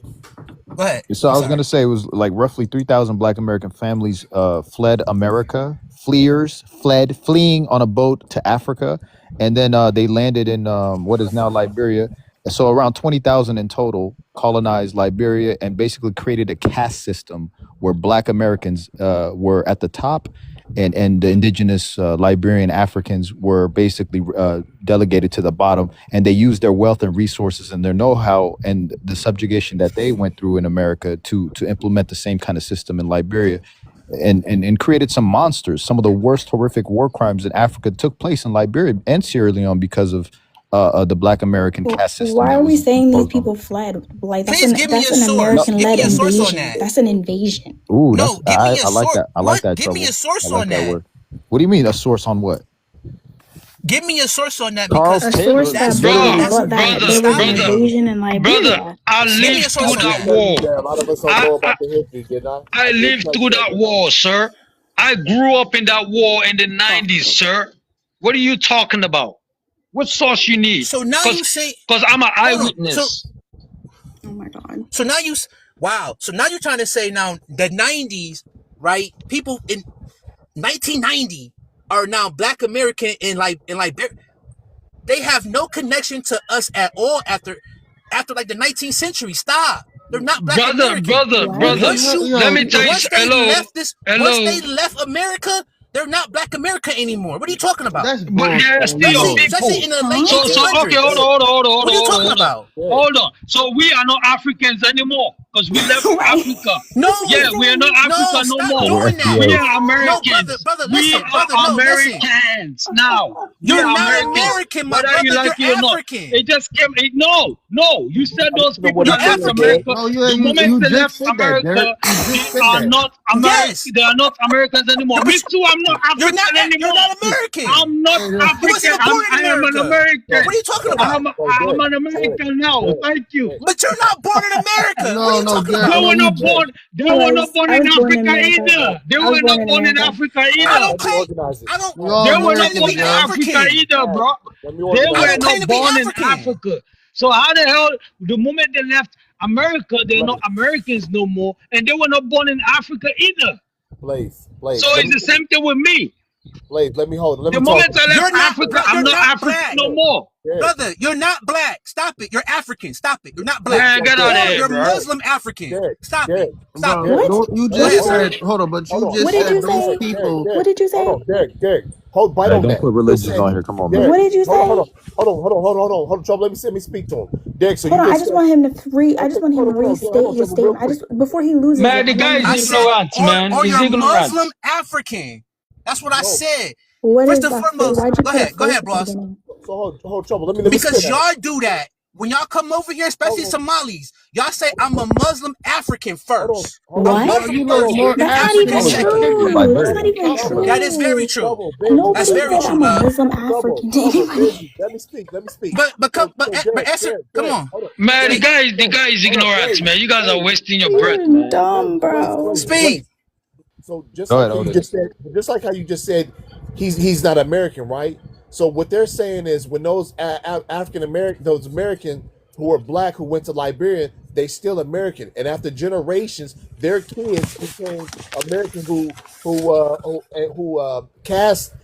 Speaker 20: Go ahead.
Speaker 15: so I was gonna say it was like roughly 3,000 Black American families fled America, fleeing on a boat to Africa, and then they landed in what is now Liberia. So around 20,000 in total colonized Liberia and basically created a caste system where Black Americans were at the top, and the indigenous Liberian Africans were basically delegated to the bottom, and they used their wealth and resources and their know-how and the subjugation that they went through in America to implement the same kind of system in Liberia, and created some monsters. Some of the worst horrific war crimes in Africa took place in Liberia and Sierra Leone because of the Black American caste system.
Speaker 18: Why
Speaker 15: that
Speaker 18: are we
Speaker 15: was
Speaker 18: saying these
Speaker 15: imposed on
Speaker 18: people fled? Like that's
Speaker 20: Please
Speaker 18: an
Speaker 20: give me
Speaker 18: that's
Speaker 20: a
Speaker 18: an
Speaker 20: source.
Speaker 18: American-led
Speaker 20: Give me a source on
Speaker 18: invasion.
Speaker 20: that.
Speaker 18: That's an invasion.
Speaker 15: Ooh,
Speaker 20: No, give me a
Speaker 15: I like
Speaker 20: source.
Speaker 15: that. I like that.
Speaker 20: Give me a
Speaker 15: Trouble.
Speaker 20: source
Speaker 15: I like
Speaker 20: on
Speaker 15: that
Speaker 20: that.
Speaker 15: word. What do you mean a source on what?
Speaker 20: Give me a source on that
Speaker 15: Charles
Speaker 20: because
Speaker 18: A
Speaker 15: Taylor.
Speaker 18: source
Speaker 20: that's
Speaker 18: that
Speaker 20: wrong.
Speaker 18: there
Speaker 20: That's
Speaker 18: was an
Speaker 20: stop it.
Speaker 18: invasion in
Speaker 16: Brother,
Speaker 18: Liberia.
Speaker 16: I
Speaker 20: Give me a
Speaker 16: lived
Speaker 20: source
Speaker 16: through
Speaker 20: on
Speaker 16: that
Speaker 20: that.
Speaker 16: war.
Speaker 12: Yeah, a lot of us don't know about the history, did I?
Speaker 16: I lived through that war, sir. I grew up in that war in the 90s, sir. What are you talking about? What source you need?
Speaker 20: So now you say,
Speaker 16: Because I'm an
Speaker 20: hold on.
Speaker 16: eyewitness.
Speaker 18: Oh my God.
Speaker 20: So now wow. So now you're trying to say now the 90s, right? People in 1990 are now Black American in Liberia. They have no connection to us at all after like the 19th century. Stop. They're not Black American.
Speaker 16: Brother. Let me tell you.
Speaker 20: Once they left America, they're not Black America anymore. What are you talking about?
Speaker 17: that's
Speaker 16: But they're still people.
Speaker 20: Especially in the late
Speaker 16: So
Speaker 20: 1800s.
Speaker 16: okay, hold on.
Speaker 20: What are you talking about?
Speaker 16: Hold on. So we are not Africans anymore because we left Africa.
Speaker 20: No.
Speaker 16: Yeah, we are not Africa no
Speaker 20: stop
Speaker 16: more.
Speaker 20: doing that.
Speaker 16: We are Americans.
Speaker 20: No, brother,
Speaker 16: We
Speaker 20: listen,
Speaker 16: are
Speaker 20: brother, no, listen.
Speaker 16: Americans now.
Speaker 20: You're
Speaker 16: We are
Speaker 20: not
Speaker 16: Americans.
Speaker 20: American, my
Speaker 16: Whether you
Speaker 20: brother,
Speaker 16: like
Speaker 20: you're
Speaker 16: it or not.
Speaker 20: African.
Speaker 16: It just came. No. You said those people
Speaker 20: You're
Speaker 16: that left
Speaker 20: African.
Speaker 16: America.
Speaker 17: No,
Speaker 16: The moment they
Speaker 17: just
Speaker 16: left
Speaker 17: said that,
Speaker 16: America,
Speaker 17: Derek. You just
Speaker 16: they
Speaker 17: said
Speaker 16: are
Speaker 17: that.
Speaker 16: not American.
Speaker 20: Yes.
Speaker 16: They are not Americans anymore. Me too. I'm not African anymore.
Speaker 20: You're not American.
Speaker 16: I'm not
Speaker 20: You
Speaker 16: African.
Speaker 20: wasn't even born in
Speaker 16: I am an
Speaker 20: America.
Speaker 16: American.
Speaker 20: What are you talking about?
Speaker 16: I'm an American now. Thank you.
Speaker 20: But you're not born in America. What are you talking
Speaker 16: They
Speaker 20: about?
Speaker 16: were not born. They were not born in Africa either. They were not born in Africa
Speaker 20: I
Speaker 16: either.
Speaker 20: don't claim. I don't.
Speaker 16: They were not
Speaker 20: claim to
Speaker 16: born
Speaker 20: be
Speaker 16: in Africa
Speaker 20: African.
Speaker 16: either, bro. They were not born in Africa. So how the hell, the moment they left America, they're not Americans no more, and they were not born in Africa either.
Speaker 12: Blaze.
Speaker 16: So it's the same thing with me.
Speaker 12: Blaze, let me hold it. Let
Speaker 16: The
Speaker 12: me
Speaker 16: moment
Speaker 12: talk.
Speaker 16: I
Speaker 20: You're
Speaker 16: left
Speaker 20: not-
Speaker 16: Africa, I'm
Speaker 20: you're
Speaker 16: not
Speaker 20: not
Speaker 16: African
Speaker 20: black.
Speaker 16: no more.
Speaker 20: Brother, you're not black. Stop it. You're African. Stop it. You're not black.
Speaker 16: Man, get out of here,
Speaker 20: You're
Speaker 16: bro.
Speaker 20: Muslim African. Stop it. Stop
Speaker 17: Bro,
Speaker 20: it.
Speaker 17: don't- you
Speaker 20: Go
Speaker 17: just
Speaker 20: ahead,
Speaker 17: said, hold on, but you
Speaker 12: Hold on.
Speaker 17: just
Speaker 18: What did
Speaker 17: said
Speaker 18: you
Speaker 17: those
Speaker 18: say?
Speaker 17: people.
Speaker 18: What did you say?
Speaker 12: Hold on, Derek. Hold, bite
Speaker 15: Hey,
Speaker 12: on
Speaker 15: don't
Speaker 12: that.
Speaker 15: put religions
Speaker 12: Listen,
Speaker 15: on here. Come on,
Speaker 12: Derek,
Speaker 15: man.
Speaker 18: What did you say?
Speaker 12: Hold on, Trump. Let me speak to him. Derek, so
Speaker 18: Hold
Speaker 12: you
Speaker 18: on, I
Speaker 12: just
Speaker 18: just
Speaker 12: said,
Speaker 18: want him to I just want him to
Speaker 12: hold on,
Speaker 18: restate
Speaker 12: hold on,
Speaker 18: his
Speaker 12: real
Speaker 18: statement. I just before he loses.
Speaker 16: Man, the
Speaker 18: it.
Speaker 16: guy
Speaker 20: I
Speaker 16: is
Speaker 20: said,
Speaker 16: ignorant, man.
Speaker 20: or
Speaker 16: He's
Speaker 20: you're
Speaker 16: ignorant.
Speaker 20: Muslim African. That's what I said.
Speaker 18: What
Speaker 20: First
Speaker 18: is
Speaker 20: and
Speaker 18: that? Wait,
Speaker 20: foremost,
Speaker 18: why'd you
Speaker 20: go
Speaker 18: put a
Speaker 20: ahead,
Speaker 18: face at the
Speaker 20: boss.
Speaker 18: beginning?
Speaker 12: So hold trouble. Let me
Speaker 20: Because
Speaker 12: spin that.
Speaker 20: y'all do that. When y'all come over here, especially Somalis, y'all say I'm a Muslim African first.
Speaker 12: Hold
Speaker 20: I'm
Speaker 12: on.
Speaker 18: What?
Speaker 20: Muslim
Speaker 16: You look
Speaker 20: first,
Speaker 16: more
Speaker 18: That's not
Speaker 20: African
Speaker 18: even
Speaker 16: African than
Speaker 20: second.
Speaker 18: true. That's not even
Speaker 12: Trouble.
Speaker 20: That is very
Speaker 18: true.
Speaker 20: true.
Speaker 12: Busy.
Speaker 20: That's
Speaker 18: Nobody
Speaker 20: very
Speaker 18: said
Speaker 20: true,
Speaker 18: I'm a
Speaker 20: love.
Speaker 18: Muslim African to anybody.
Speaker 12: Busy. Let me speak.
Speaker 20: But answer. Come
Speaker 12: Derek,
Speaker 20: on,
Speaker 12: hold on.
Speaker 16: Man, the
Speaker 20: speak,
Speaker 16: guy is ignorant, man. You guys are wasting your breath,
Speaker 18: You're
Speaker 16: man.
Speaker 18: dumb, bro.
Speaker 20: speak.
Speaker 12: So just
Speaker 15: Go
Speaker 12: like
Speaker 15: ahead,
Speaker 12: how you
Speaker 15: Otis.
Speaker 12: just said, he's not American, right? So what they're saying is when those African American, those Americans who are black who went to Liberia, they still American, and after generations, their kids became American who cast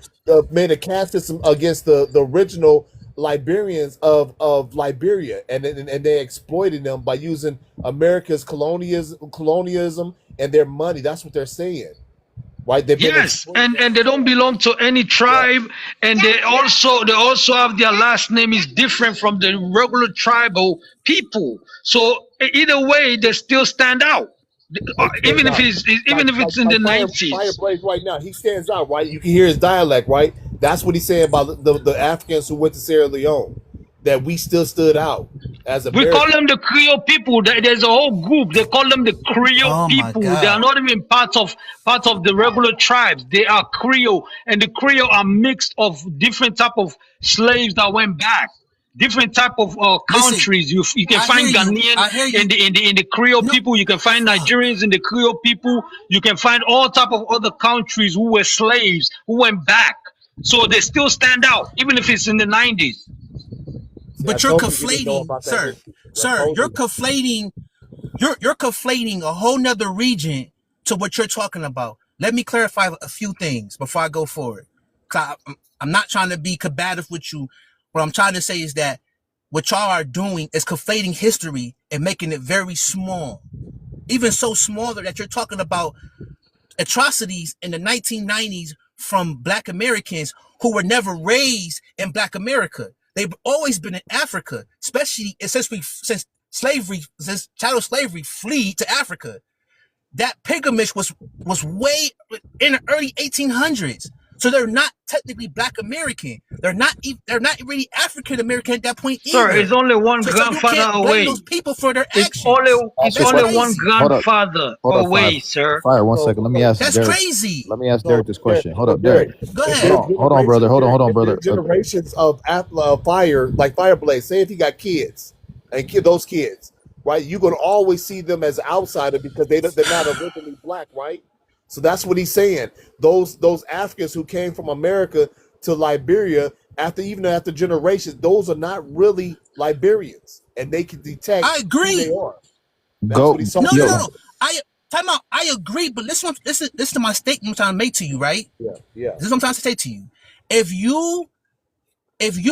Speaker 12: made a caste system against the original Liberians of Liberia, and they exploited them by using America's colonialism and their money. That's what they're saying, right? They've been
Speaker 16: Yes, and they don't belong to any tribe, and they also have their last name is different from the regular tribal people. So either way, they still stand out, even if it's in the
Speaker 12: Fire
Speaker 16: 90s.
Speaker 12: Blaze right now. He stands out, right? You can hear his dialect, right? That's what he's saying about the Africans who went to Sierra Leone. That we still stood out as
Speaker 16: We call
Speaker 12: Americans.
Speaker 16: them the Creole people. There's a whole group. They call them the Creole
Speaker 20: Oh my
Speaker 16: people. They are
Speaker 20: God.
Speaker 16: not even part of the regular tribes. They are Creole, and the Creole are mixed of different type of slaves that went back, different type of
Speaker 20: Listen,
Speaker 16: countries. You can
Speaker 20: I hear
Speaker 16: find
Speaker 20: you.
Speaker 16: Ghanaian
Speaker 20: I hear you.
Speaker 16: in the Creole
Speaker 20: No,
Speaker 16: people. You can find Nigerians in the Creole people. You can find all type of other countries who were slaves who went back. So they still stand out, even if it's in the 90s.
Speaker 20: but you're conflating, sir. You're conflating. You're conflating a whole nother region to what you're talking about. Let me clarify a few things before I go forward. I'm not trying to be combative with you. What I'm trying to say is that what y'all are doing is conflating history and making it very small. Even so small that you're talking about atrocities in the 1990s from Black Americans who were never raised in Black America. They've always been in Africa, especially since chattel slavery fled to Africa. That pilgrimage was way in the early 1800s. So they're not technically Black American. They're not really African American at that point
Speaker 16: Sir,
Speaker 20: either.
Speaker 16: it's only one
Speaker 20: So you
Speaker 16: grandfather
Speaker 20: can't blame
Speaker 16: away.
Speaker 20: those people for their
Speaker 16: It's
Speaker 20: actions.
Speaker 16: it's
Speaker 20: That's
Speaker 16: only one
Speaker 20: crazy.
Speaker 15: Hold up.
Speaker 16: grandfather
Speaker 15: Hold up,
Speaker 16: away,
Speaker 15: Fire.
Speaker 16: sir.
Speaker 15: Fire, 1 second. Let me ask
Speaker 20: That's
Speaker 15: Derek.
Speaker 20: crazy.
Speaker 15: Let me ask Derek this question. Hold up,
Speaker 12: Derek.
Speaker 15: Derek.
Speaker 20: Go ahead.
Speaker 15: Hold on, brother. Hold on, brother.
Speaker 12: Generations of Fire, like Fireblaze. Say if you got kids and those kids, right? You're gonna always see them as an outsider because they're not originally black, right? So that's what he's saying. Those Africans who came from America to Liberia after generations, those are not really Liberians, and they can detect
Speaker 20: I agree.
Speaker 12: who they are. That's
Speaker 15: Go.
Speaker 12: what he's talking
Speaker 20: No.
Speaker 12: about.
Speaker 20: Time out. I agree, but listen to my statement I'm trying to make to you, right?
Speaker 12: Yeah.
Speaker 20: This is what I'm trying to say to you. If you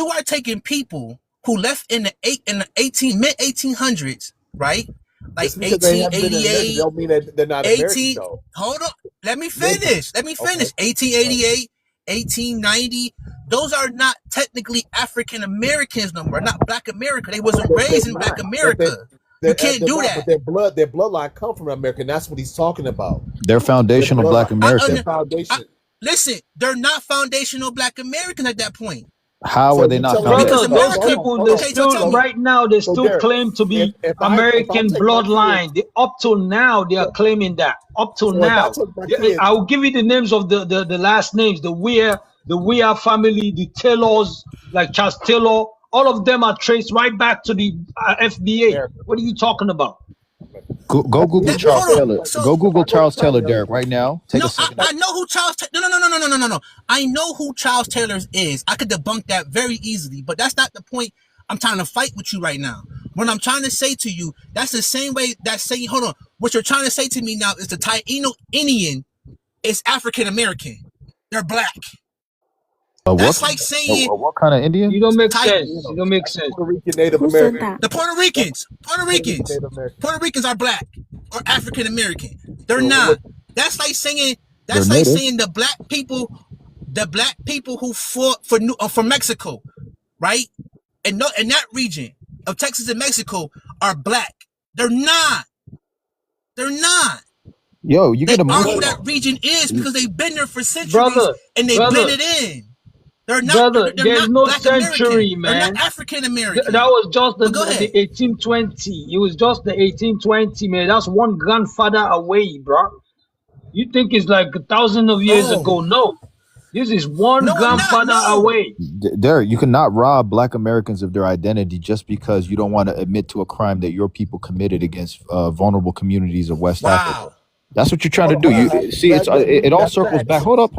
Speaker 20: are taking people who left in the mid 1800s, right? Like
Speaker 12: Just because they haven't been in America
Speaker 20: 1888,
Speaker 12: don't mean that they're not American, though.
Speaker 20: hold on. Let me finish.
Speaker 12: Okay.
Speaker 20: 1888, 1890. Those are not technically African Americans no more. Not Black America. They wasn't raised in Black America. You can't do that.
Speaker 12: But their bloodline come from America, and that's what he's talking about.
Speaker 15: They're foundational Black American.
Speaker 20: Listen, they're not foundational Black Americans at that point.
Speaker 15: How are they not
Speaker 16: Brother,
Speaker 15: foundational?
Speaker 16: those people, they still right now they still claim to be American bloodline. Up till now, they are claiming that. Up till now, I will give you the names of the last names: the Weir family, the Taylors, like Charles Taylor. All of them are traced right back to the FBA. What are you talking about?
Speaker 15: Go Google Charles Taylor. Go Google Charles Taylor, Derek, right now. Take a second.
Speaker 20: I know who Charles. No. I know who Charles Taylor is. I could debunk that very easily, but that's not the point. I'm trying to fight with you right now. What I'm trying to say to you, that's the same way that saying, hold on. What you're trying to say to me now is the Taino Indian is African American. They're Black. That's like saying
Speaker 15: what kind of Indian?
Speaker 16: You don't make sense. You don't make sense.
Speaker 12: Puerto Rican Native American.
Speaker 20: The Puerto Ricans. Puerto Ricans are Black or African American. They're not. That's like saying the black people who fought for Mexico, right? And in that region of Texas and Mexico are Black. They're not.
Speaker 15: Yo, you
Speaker 20: They
Speaker 15: get
Speaker 20: are who
Speaker 15: emotional.
Speaker 20: that region is because they've been there for centuries
Speaker 16: Brother,
Speaker 20: and they
Speaker 16: brother,
Speaker 20: blended in. They're not
Speaker 16: brother,
Speaker 20: they're
Speaker 16: there's
Speaker 20: not
Speaker 16: no
Speaker 20: Black American.
Speaker 16: century,
Speaker 20: They're not
Speaker 16: man.
Speaker 20: African
Speaker 16: That
Speaker 20: American.
Speaker 16: was just
Speaker 20: But go
Speaker 16: the
Speaker 20: ahead.
Speaker 16: 1820. It was just the 1820, man. That's one grandfather away, bro. You think it's like 1,000 of years ago? No, this is one grandfather away.
Speaker 15: Derek, you cannot rob Black Americans of their identity just because you don't want to admit to a crime that your people committed against vulnerable communities of West Africa. That's what you're trying to do. You see, it all circles back. Hold up.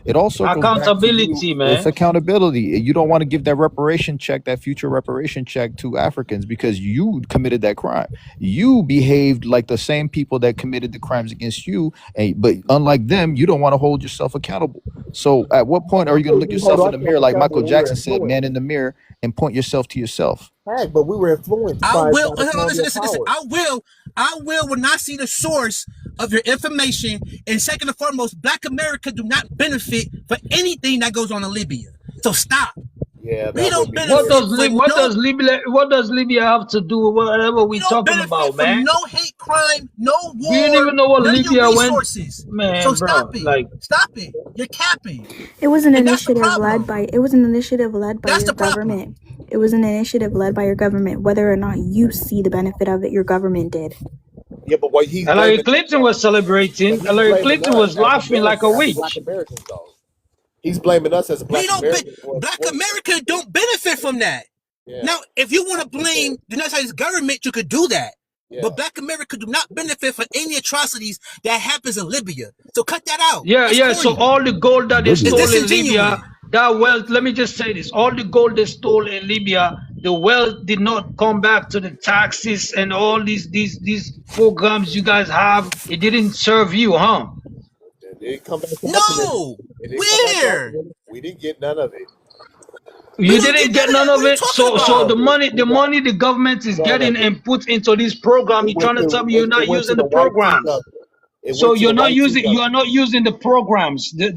Speaker 15: It all circles back to
Speaker 16: Accountability,
Speaker 15: you.
Speaker 16: man.
Speaker 15: It's accountability. You don't want to give that reparation check, that future reparation check to Africans because you committed that crime. You behaved like the same people that committed the crimes against you, but unlike them, you don't want to hold yourself accountable. So at what point are you going to look yourself in the mirror, like Michael Jackson said, man in the mirror, and point yourself to yourself?
Speaker 12: Heck, but we were influenced
Speaker 20: I
Speaker 12: by
Speaker 20: will
Speaker 12: the colonial
Speaker 20: listen.
Speaker 12: power.
Speaker 20: I will when I see the source of your information. And second and foremost, Black America do not benefit for anything that goes on in Libya. So stop.
Speaker 12: Yeah,
Speaker 20: We don't benefit
Speaker 16: What does Libya have to do with whatever we talking about,
Speaker 20: from
Speaker 16: man?
Speaker 20: no hate crime, no war.
Speaker 16: We didn't even know what
Speaker 20: none of your
Speaker 16: Libya went.
Speaker 20: resources.
Speaker 16: Man,
Speaker 20: So
Speaker 16: bro,
Speaker 20: stop it.
Speaker 16: like
Speaker 20: Stop it. You're capping.
Speaker 18: It was an
Speaker 20: And that's the
Speaker 18: initiative
Speaker 20: problem.
Speaker 18: led by your government. It was an initiative led by your government. Whether or not you see the benefit of it, your government did.
Speaker 12: Yeah, but what he's
Speaker 16: Hillary
Speaker 12: blaming,
Speaker 16: Clinton was celebrating.
Speaker 12: he's
Speaker 16: Hillary
Speaker 12: blaming
Speaker 16: Clinton
Speaker 12: us
Speaker 16: was
Speaker 12: as
Speaker 16: laughing like a
Speaker 12: Americans, as
Speaker 16: witch.
Speaker 12: Black Americans, though. He's blaming us as Black
Speaker 20: We don't
Speaker 12: Americans.
Speaker 20: Black America don't benefit from that.
Speaker 12: Yeah.
Speaker 20: Now, if you want to blame the United States government, you could do that.
Speaker 12: Yeah.
Speaker 20: But Black America do not benefit from any atrocities that happens in Libya. So cut that out.
Speaker 16: Yeah,
Speaker 20: It's
Speaker 16: yeah.
Speaker 20: corny.
Speaker 16: So all the gold that they
Speaker 20: It's
Speaker 16: stole in
Speaker 20: disingenuous.
Speaker 16: Libya, that wealth, let me just say this, all the gold they stole in Libya, the wealth did not come back to the taxes and all these programs you guys have. It didn't serve you, huh?
Speaker 12: It didn't come back to us.
Speaker 20: No.
Speaker 12: It didn't come back to us.
Speaker 20: Where?
Speaker 12: We didn't get none of it.
Speaker 16: You didn't get none of it. So the money the government is getting and put into this program, you're trying to tell me you're not using the programs. So you're not using the programs. The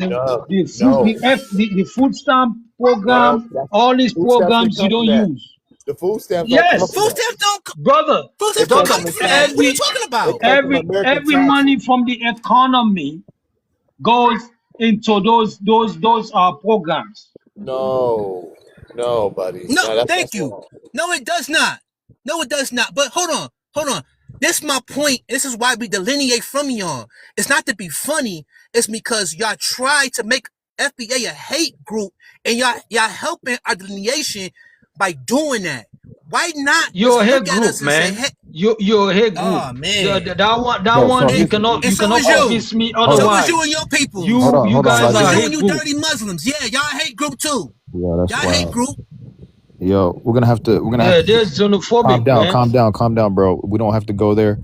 Speaker 16: food stamp program, all these programs you don't use.
Speaker 12: The food stamps.
Speaker 16: Yes,
Speaker 20: Food stamps don't,
Speaker 16: brother.
Speaker 20: food stamps don't come from that. What are you talking about?
Speaker 16: Every money from the economy goes into those programs.
Speaker 12: No, buddy.
Speaker 20: No, thank you. No, it does not. No, it does not. But hold on. This is my point. This is why we delineate from y'all. It's not to be funny. It's because y'all try to make FBA a hate group, and y'all helping our delineation by doing that. Why not?
Speaker 16: You're a hate
Speaker 20: look at
Speaker 16: group,
Speaker 20: us and
Speaker 16: man.
Speaker 20: say, hey,
Speaker 16: You're a hate group.
Speaker 20: oh man,
Speaker 16: That one you cannot convince me
Speaker 20: so
Speaker 16: otherwise.
Speaker 20: is you and your people.
Speaker 16: You guys
Speaker 20: so
Speaker 16: are
Speaker 20: is you
Speaker 16: hate
Speaker 20: and you
Speaker 16: group.
Speaker 20: dirty Muslims. Yeah, y'all hate group too.
Speaker 15: Yeah, that's
Speaker 20: Y'all hate group.
Speaker 15: Yo, we're gonna have to
Speaker 16: There's xenophobic,
Speaker 15: calm down, bro. We don't have to go there.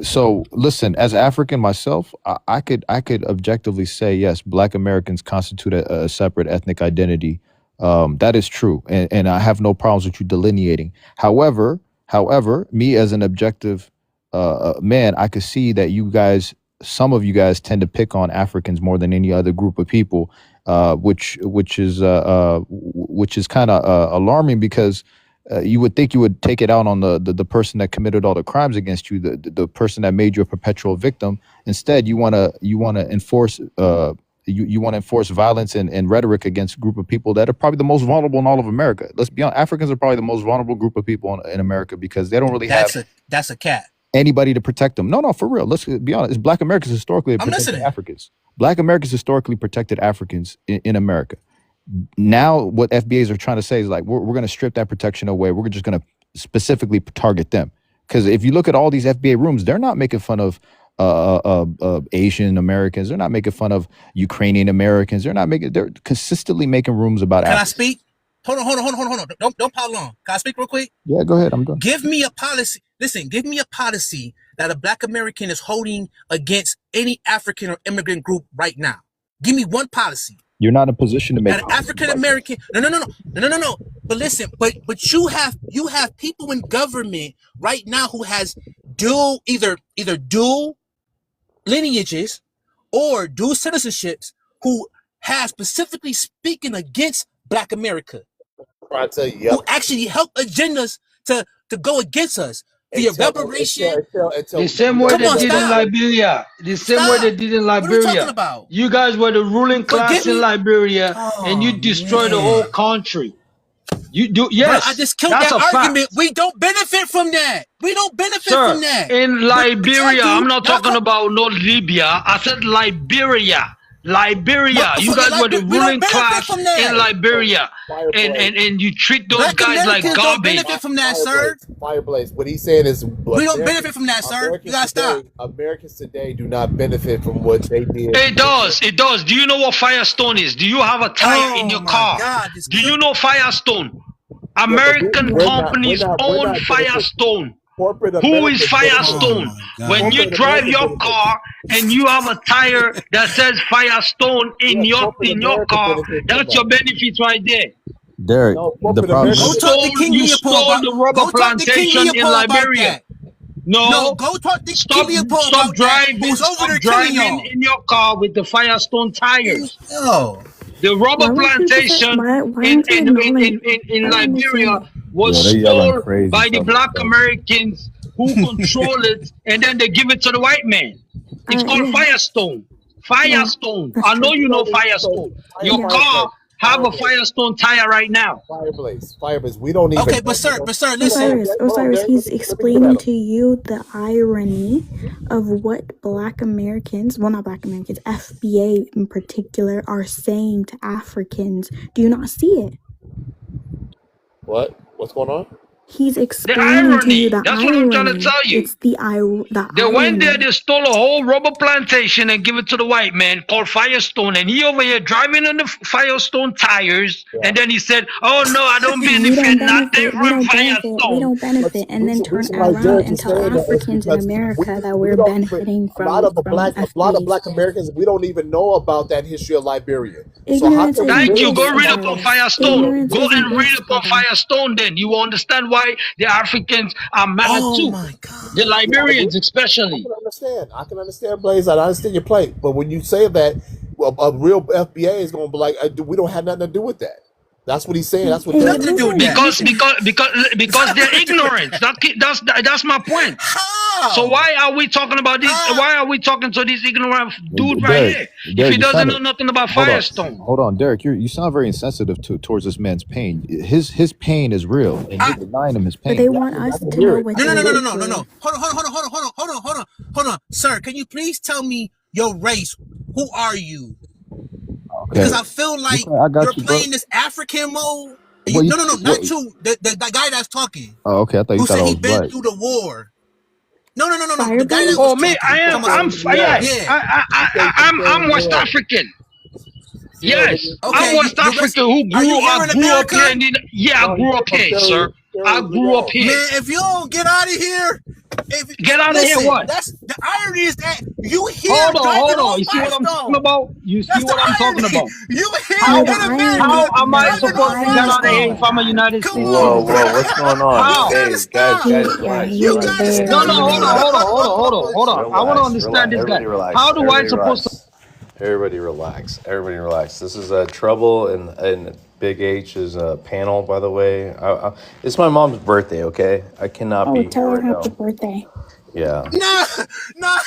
Speaker 15: So listen, as African myself, I could objectively say yes, Black Americans constitute a separate ethnic identity. That is true, and I have no problems with you delineating. However, me as an objective man, I could see that some of you guys tend to pick on Africans more than any other group of people, which is kind of alarming because you would think you would take it out on the person that committed all the crimes against you, the person that made you a perpetual victim. Instead, you want to enforce you want to enforce violence and rhetoric against a group of people that are probably the most vulnerable in all of America. Let's be honest, Africans are probably the most vulnerable group of people in America because they don't really have
Speaker 20: That's a cat.
Speaker 15: anybody to protect them. No, for real. Let's be honest. Black Americans historically protected Africans. Black Americans historically protected Africans in America. Now, what FBAs are trying to say is like, we're going to strip that protection away. We're just going to specifically target them. Because if you look at all these FBA rooms, they're not making fun of Asian Americans. They're not making fun of Ukrainian Americans. They're consistently making rooms about
Speaker 20: Can
Speaker 15: Africans.
Speaker 20: I speak? Hold on. Don't pile on. Can I speak real quick?
Speaker 15: Yeah, go ahead. I'm done.
Speaker 20: Give me a policy. Listen, give me a policy that a Black American is holding against any African or immigrant group right now. Give me one policy.
Speaker 15: You're not in a position to make
Speaker 20: That an African American. No. But listen, but you have people in government right now who has either dual lineages or dual citizenships who have specifically speaking against Black America.
Speaker 12: Trying to tell you,
Speaker 20: Who actually help agendas to go against us. The reparation.
Speaker 16: The same way
Speaker 20: Come
Speaker 16: they
Speaker 20: on,
Speaker 16: did in
Speaker 20: stop.
Speaker 16: Liberia. The same way they did in
Speaker 20: What are you talking
Speaker 16: Liberia.
Speaker 20: about?
Speaker 16: You guys were the ruling class in Liberia, and you destroyed the whole country. You do, yes.
Speaker 20: Bro, I just killed
Speaker 16: that's
Speaker 20: that
Speaker 16: a
Speaker 20: argument.
Speaker 16: fact.
Speaker 20: We don't benefit from that. We don't benefit
Speaker 16: Sir,
Speaker 20: from that.
Speaker 16: in Liberia, I'm not
Speaker 20: Y'all
Speaker 16: talking about no Libya. I said Liberia. Liberia. You guys were the ruling class in Liberia. And you treat those
Speaker 20: Black
Speaker 16: guys like
Speaker 20: Americans don't
Speaker 16: garbage.
Speaker 20: benefit from that, sir.
Speaker 12: Fireblaze. What he's saying is
Speaker 20: We don't benefit from that, sir. You gotta stop.
Speaker 12: Americans today do not benefit from what they did.
Speaker 16: It does. It does. Do you know what Firestone is? Do you have a tire in your car? Do you know Firestone? American companies own Firestone. Who is Firestone? When you drive your car and you have a tire that says Firestone in your car, that's your benefit right there.
Speaker 15: Derek, the problem
Speaker 16: You stole the rubber plantation in Liberia. No,
Speaker 20: go talk to
Speaker 16: stop driving in your car with the Firestone tires.
Speaker 20: No.
Speaker 16: The rubber plantation in Liberia was stolen by the black Americans who control it, and then they give it to the white man. It's called Firestone. Firestone. I know you know Firestone. Your car have a Firestone tire right now.
Speaker 12: Fireblaze. We don't even.
Speaker 20: Okay, but sir, listen.
Speaker 18: Osiris, he's explaining to you the irony of what Black Americans, well, not Black Americans, FBA in particular, are saying to Africans. Do you not see it?
Speaker 12: What? What's going on?
Speaker 18: He's explaining to you the
Speaker 16: That's
Speaker 18: irony.
Speaker 16: what I'm trying to tell you.
Speaker 18: It's the
Speaker 16: They went there, they stole a whole rubber plantation and give it to the white man called Firestone. And he over here driving on the Firestone tires. And then he said, oh no, I don't benefit nothing from Firestone.
Speaker 18: We don't benefit, and then turn around and tell Africans in America that we're benefiting from
Speaker 12: A lot of black Americans, we don't even know about that history of Liberia. So how can
Speaker 16: Thank you. Go read up on Firestone. Go and read up on Firestone then. You will understand why the Africans are mad too. The Liberians especially.
Speaker 12: I can understand, Blaze. I understand your plight. But when you say that, a real FBA is going to be like, we don't have nothing to do with that. That's what he's saying. That's what
Speaker 16: because they're ignorant. That's my point. So why are we talking about this? Why are we talking to this ignorant dude right here? If he doesn't know nothing about Firestone.
Speaker 15: Hold on, Derek. You sound very insensitive towards this man's pain. His pain is real, and you're denying him his pain.
Speaker 18: But they want us to know what
Speaker 20: No. Hold on. Sir, can you please tell me your race? Who are you? Because I feel like you're playing this African mode. No, not you. The guy that's talking.
Speaker 15: Oh, okay. I thought you
Speaker 20: who
Speaker 15: thought
Speaker 20: said
Speaker 15: I
Speaker 20: he
Speaker 15: was
Speaker 20: been
Speaker 15: right.
Speaker 20: through the war. No. The guy that was
Speaker 16: me, I'm West African. Yes, I'm West African who grew up here. I grew up here, sir. I grew up here.
Speaker 20: Man, if you don't get out of here,
Speaker 16: get out of here, what?
Speaker 20: That's the irony is that you here.
Speaker 16: Hold on. You see what I'm talking about? You see what I'm talking about?
Speaker 20: You here?
Speaker 16: How am I supposed to get out of here if I'm a United States?
Speaker 1: Whoa, what's going on? Guys, relax.
Speaker 16: No, hold on. I want to understand this guy. How do I supposed to?
Speaker 1: Everybody relax. This is Trouble and Big H's panel, by the way. It's my mom's birthday, okay? I cannot be
Speaker 18: tell
Speaker 1: here
Speaker 18: her
Speaker 1: right
Speaker 18: happy
Speaker 1: now.
Speaker 18: birthday.
Speaker 1: Yeah.
Speaker 20: No.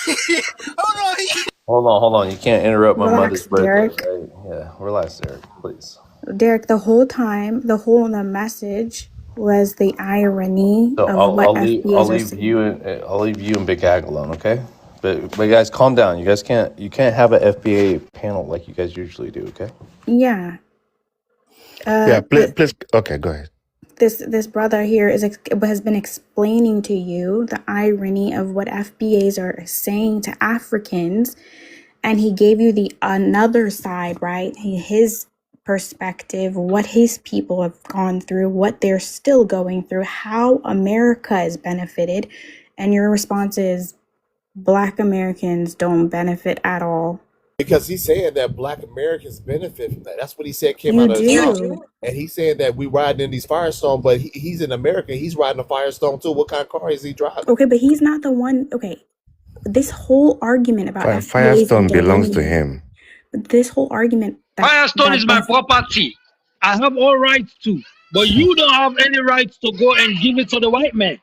Speaker 1: Hold on. You can't interrupt my mother's birthday.
Speaker 18: Derek.
Speaker 1: Right? Yeah, relax, Derek, please.
Speaker 18: Derek, the whole time, the message was the irony
Speaker 1: So
Speaker 18: of what FBAs are saying.
Speaker 1: I'll leave you and Big Hag alone, okay? But guys, calm down. You guys can't have an FBA panel like you guys usually do, okay?
Speaker 18: Yeah.
Speaker 21: Please. Okay, go ahead.
Speaker 18: This brother here has been explaining to you the irony of what FBAs are saying to Africans, and he gave you the another side, right? His perspective, what his people have gone through, what they're still going through, how America has benefited, and your response is Black Americans don't benefit at all.
Speaker 12: Because he's saying that Black Americans benefit from that. That's what he said came out of his mouth. And he's saying that we riding in these Firestone, but he's in America. He's riding a Firestone too. What kind of car is he driving?
Speaker 18: Okay, but he's not the one. Okay, this whole argument about FBAs
Speaker 21: Firestone belongs to him.
Speaker 18: This whole argument.
Speaker 16: Firestone is my property. I have all rights to, but you don't have any rights to go and give it to the white man.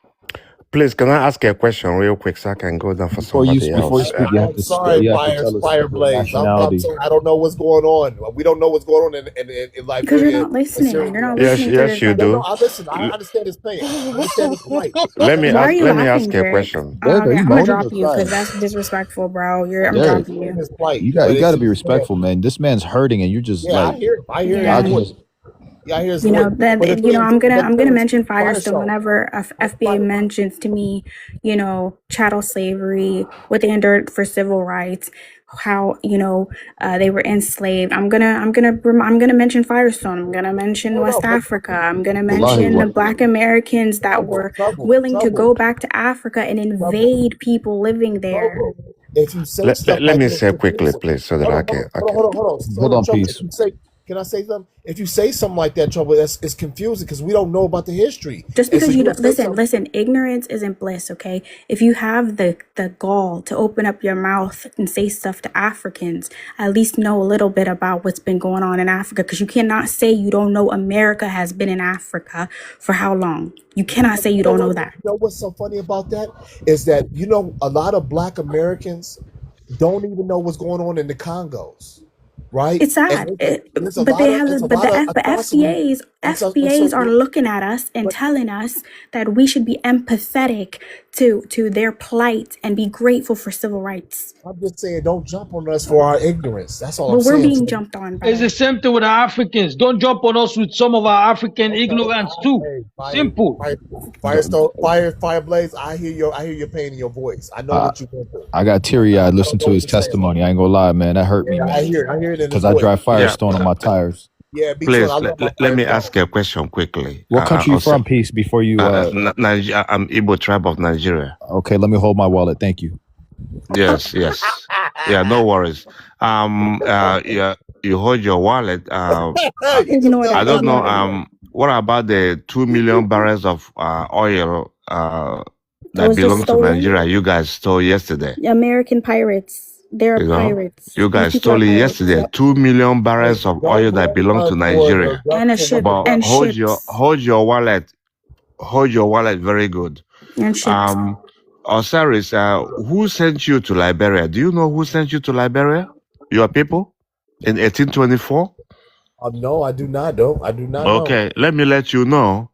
Speaker 21: Please, can I ask you a question real quick so I can go down for
Speaker 3: Before you
Speaker 21: somebody
Speaker 3: before you
Speaker 21: else?
Speaker 3: speak, you have
Speaker 12: I'm
Speaker 3: to
Speaker 12: sorry,
Speaker 3: you have to tell us
Speaker 12: Fire
Speaker 3: your
Speaker 12: Blaze. I'm
Speaker 3: nationality.
Speaker 12: sorry. I don't know what's going on. We don't know what's going on in
Speaker 18: Because you're
Speaker 12: Liberia
Speaker 18: not
Speaker 12: and
Speaker 18: listening.
Speaker 12: Sierra
Speaker 18: You're not
Speaker 12: Leone.
Speaker 21: Yes,
Speaker 18: listening to
Speaker 21: yes,
Speaker 18: the
Speaker 21: you
Speaker 12: Yeah, no,
Speaker 21: do.
Speaker 12: I listen. I understand his pain. I understand his plight.
Speaker 18: Why are you
Speaker 21: Let me
Speaker 18: laughing,
Speaker 21: ask you a
Speaker 18: Derek?
Speaker 21: question.
Speaker 18: Oh,
Speaker 3: Derek, are
Speaker 18: okay,
Speaker 3: you
Speaker 18: I'm gonna
Speaker 3: moaning
Speaker 18: drop
Speaker 3: or
Speaker 18: you because
Speaker 3: crying?
Speaker 18: that's disrespectful, bro. I'm
Speaker 12: I
Speaker 3: Derek,
Speaker 18: dropping
Speaker 12: understand
Speaker 18: you.
Speaker 12: his plight,
Speaker 3: you
Speaker 12: but
Speaker 3: got to
Speaker 12: it's
Speaker 3: be
Speaker 12: just
Speaker 3: respectful, man. This man's hurting, and you're just
Speaker 12: yeah.
Speaker 3: like
Speaker 12: I hear his
Speaker 3: I
Speaker 18: Yeah.
Speaker 12: voice.
Speaker 3: just
Speaker 12: Yeah, I hear his
Speaker 18: You
Speaker 12: voice.
Speaker 18: know that
Speaker 12: But the
Speaker 18: you know
Speaker 12: thing,
Speaker 18: I'm gonna mention
Speaker 12: Fire
Speaker 18: Firestone
Speaker 12: Show.
Speaker 18: whenever FBA mentions to me, you know, chattel slavery, what they endured for civil rights, how they were enslaved. I'm gonna mention Firestone. I'm gonna mention
Speaker 12: No,
Speaker 18: West
Speaker 12: but
Speaker 18: Africa. I'm gonna
Speaker 3: wallahi,
Speaker 18: mention the Black Americans that were willing to go back to Africa and invade people living there.
Speaker 12: If you say
Speaker 21: Let,
Speaker 12: stuff
Speaker 21: let, let
Speaker 12: like
Speaker 21: me
Speaker 12: this,
Speaker 21: say quickly, please, so that I can.
Speaker 3: hold on,
Speaker 12: Trouble.
Speaker 3: peace.
Speaker 12: If you say, can I say something? If you say something like that, Trouble, it's confusing because we don't know about the history.
Speaker 18: Just
Speaker 12: And so
Speaker 18: because
Speaker 12: you
Speaker 18: you
Speaker 12: would
Speaker 18: don't
Speaker 12: say something.
Speaker 18: listen, ignorance isn't bliss, okay? If you have the gall to open up your mouth and say stuff to Africans, at least know a little bit about what's been going on in Africa, because you cannot say you don't know America has been in Africa for how long. You cannot say you don't know that.
Speaker 12: You know what's so funny about that is that a lot of Black Americans don't even know what's going on in the Congos, right?
Speaker 18: It's sad, but they have, but FBAs are looking at us and telling us that we should be empathetic to their plight and be grateful for civil rights.
Speaker 12: I'm just saying, don't jump on us for our ignorance. That's all
Speaker 18: But
Speaker 12: I'm saying.
Speaker 18: we're being jumped on.
Speaker 16: It's the same thing with the Africans. Don't jump on us with some of our African ignorance too. Simple.
Speaker 12: Fire Blaze. I hear your pain in your voice. I know what you've been through.
Speaker 3: I got teary eyed listening to his testimony. I ain't gonna lie, man. That hurt me, man.
Speaker 12: I hear it in his
Speaker 3: Because I
Speaker 12: voice.
Speaker 3: drive Firestone on my tires.
Speaker 12: Yeah, me
Speaker 21: Please,
Speaker 12: too. I love my
Speaker 21: let me
Speaker 12: Firestone.
Speaker 21: ask you a question quickly.
Speaker 3: What country you
Speaker 21: also,
Speaker 3: from, Peace? Before you,
Speaker 21: I'm Igbo tribe of Nigeria.
Speaker 3: okay, let me hold my wallet. Thank you.
Speaker 21: Yes. Yeah, no worries. Yeah, you hold your wallet. I don't know. What about the 2 million barrels of oil that
Speaker 18: was just
Speaker 21: belongs to
Speaker 18: stolen?
Speaker 21: Nigeria? You guys stole yesterday.
Speaker 18: American pirates. They're
Speaker 21: You know,
Speaker 18: pirates.
Speaker 21: you
Speaker 18: These
Speaker 21: guys
Speaker 18: people are
Speaker 21: stole it
Speaker 18: pirates.
Speaker 21: yesterday. 2 million barrels of oil that belong to Nigeria.
Speaker 18: And a ship
Speaker 21: But
Speaker 18: and
Speaker 21: hold
Speaker 18: ships.
Speaker 21: your wallet. Hold your wallet very good.
Speaker 18: And ships.
Speaker 21: Osiris, who sent you to Liberia? Do you know who sent you to Liberia? Your people in 1824?
Speaker 12: No, I do not. Though I do not know.
Speaker 21: Okay, let me let you know.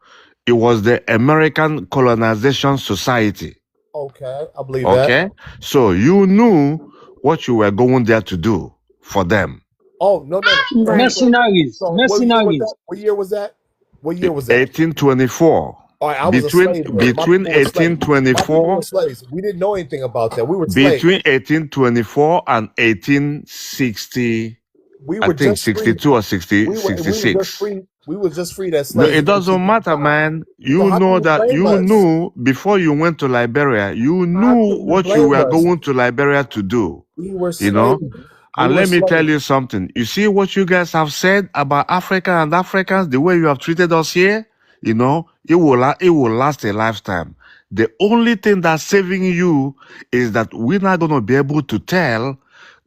Speaker 21: It was the American Colonization Society.
Speaker 12: Okay, I believe
Speaker 21: Okay,
Speaker 12: that.
Speaker 21: so you knew what you were going there to do for them.
Speaker 12: Oh no.
Speaker 18: Right.
Speaker 16: Mercenaries.
Speaker 12: So
Speaker 16: Mercenaries.
Speaker 12: what year was that? What year was that?
Speaker 21: 1824.
Speaker 12: All right, I was a slave.
Speaker 21: Between 1824.
Speaker 12: We slaves. We didn't know anything about that. We were slaves.
Speaker 21: Between 1824 and 1860.
Speaker 12: We were
Speaker 21: I think
Speaker 12: just free.
Speaker 21: 62 or 66.
Speaker 12: We were just freed as
Speaker 21: No,
Speaker 12: slaves.
Speaker 21: it doesn't matter, man. You
Speaker 12: how
Speaker 21: know
Speaker 12: can you
Speaker 21: that
Speaker 12: blame
Speaker 21: you
Speaker 12: us?
Speaker 21: knew before you went to Liberia, you
Speaker 12: How
Speaker 21: knew
Speaker 12: can you
Speaker 21: what you
Speaker 12: blame
Speaker 21: were
Speaker 12: us?
Speaker 21: going to Liberia to do.
Speaker 12: We were
Speaker 21: You know?
Speaker 12: slaves.
Speaker 21: And let me tell you something. You see what you guys have said about Africa and Africans, the way you have treated us here, you know, it will last a lifetime. The only thing that's saving you is that we're not going to be able to tell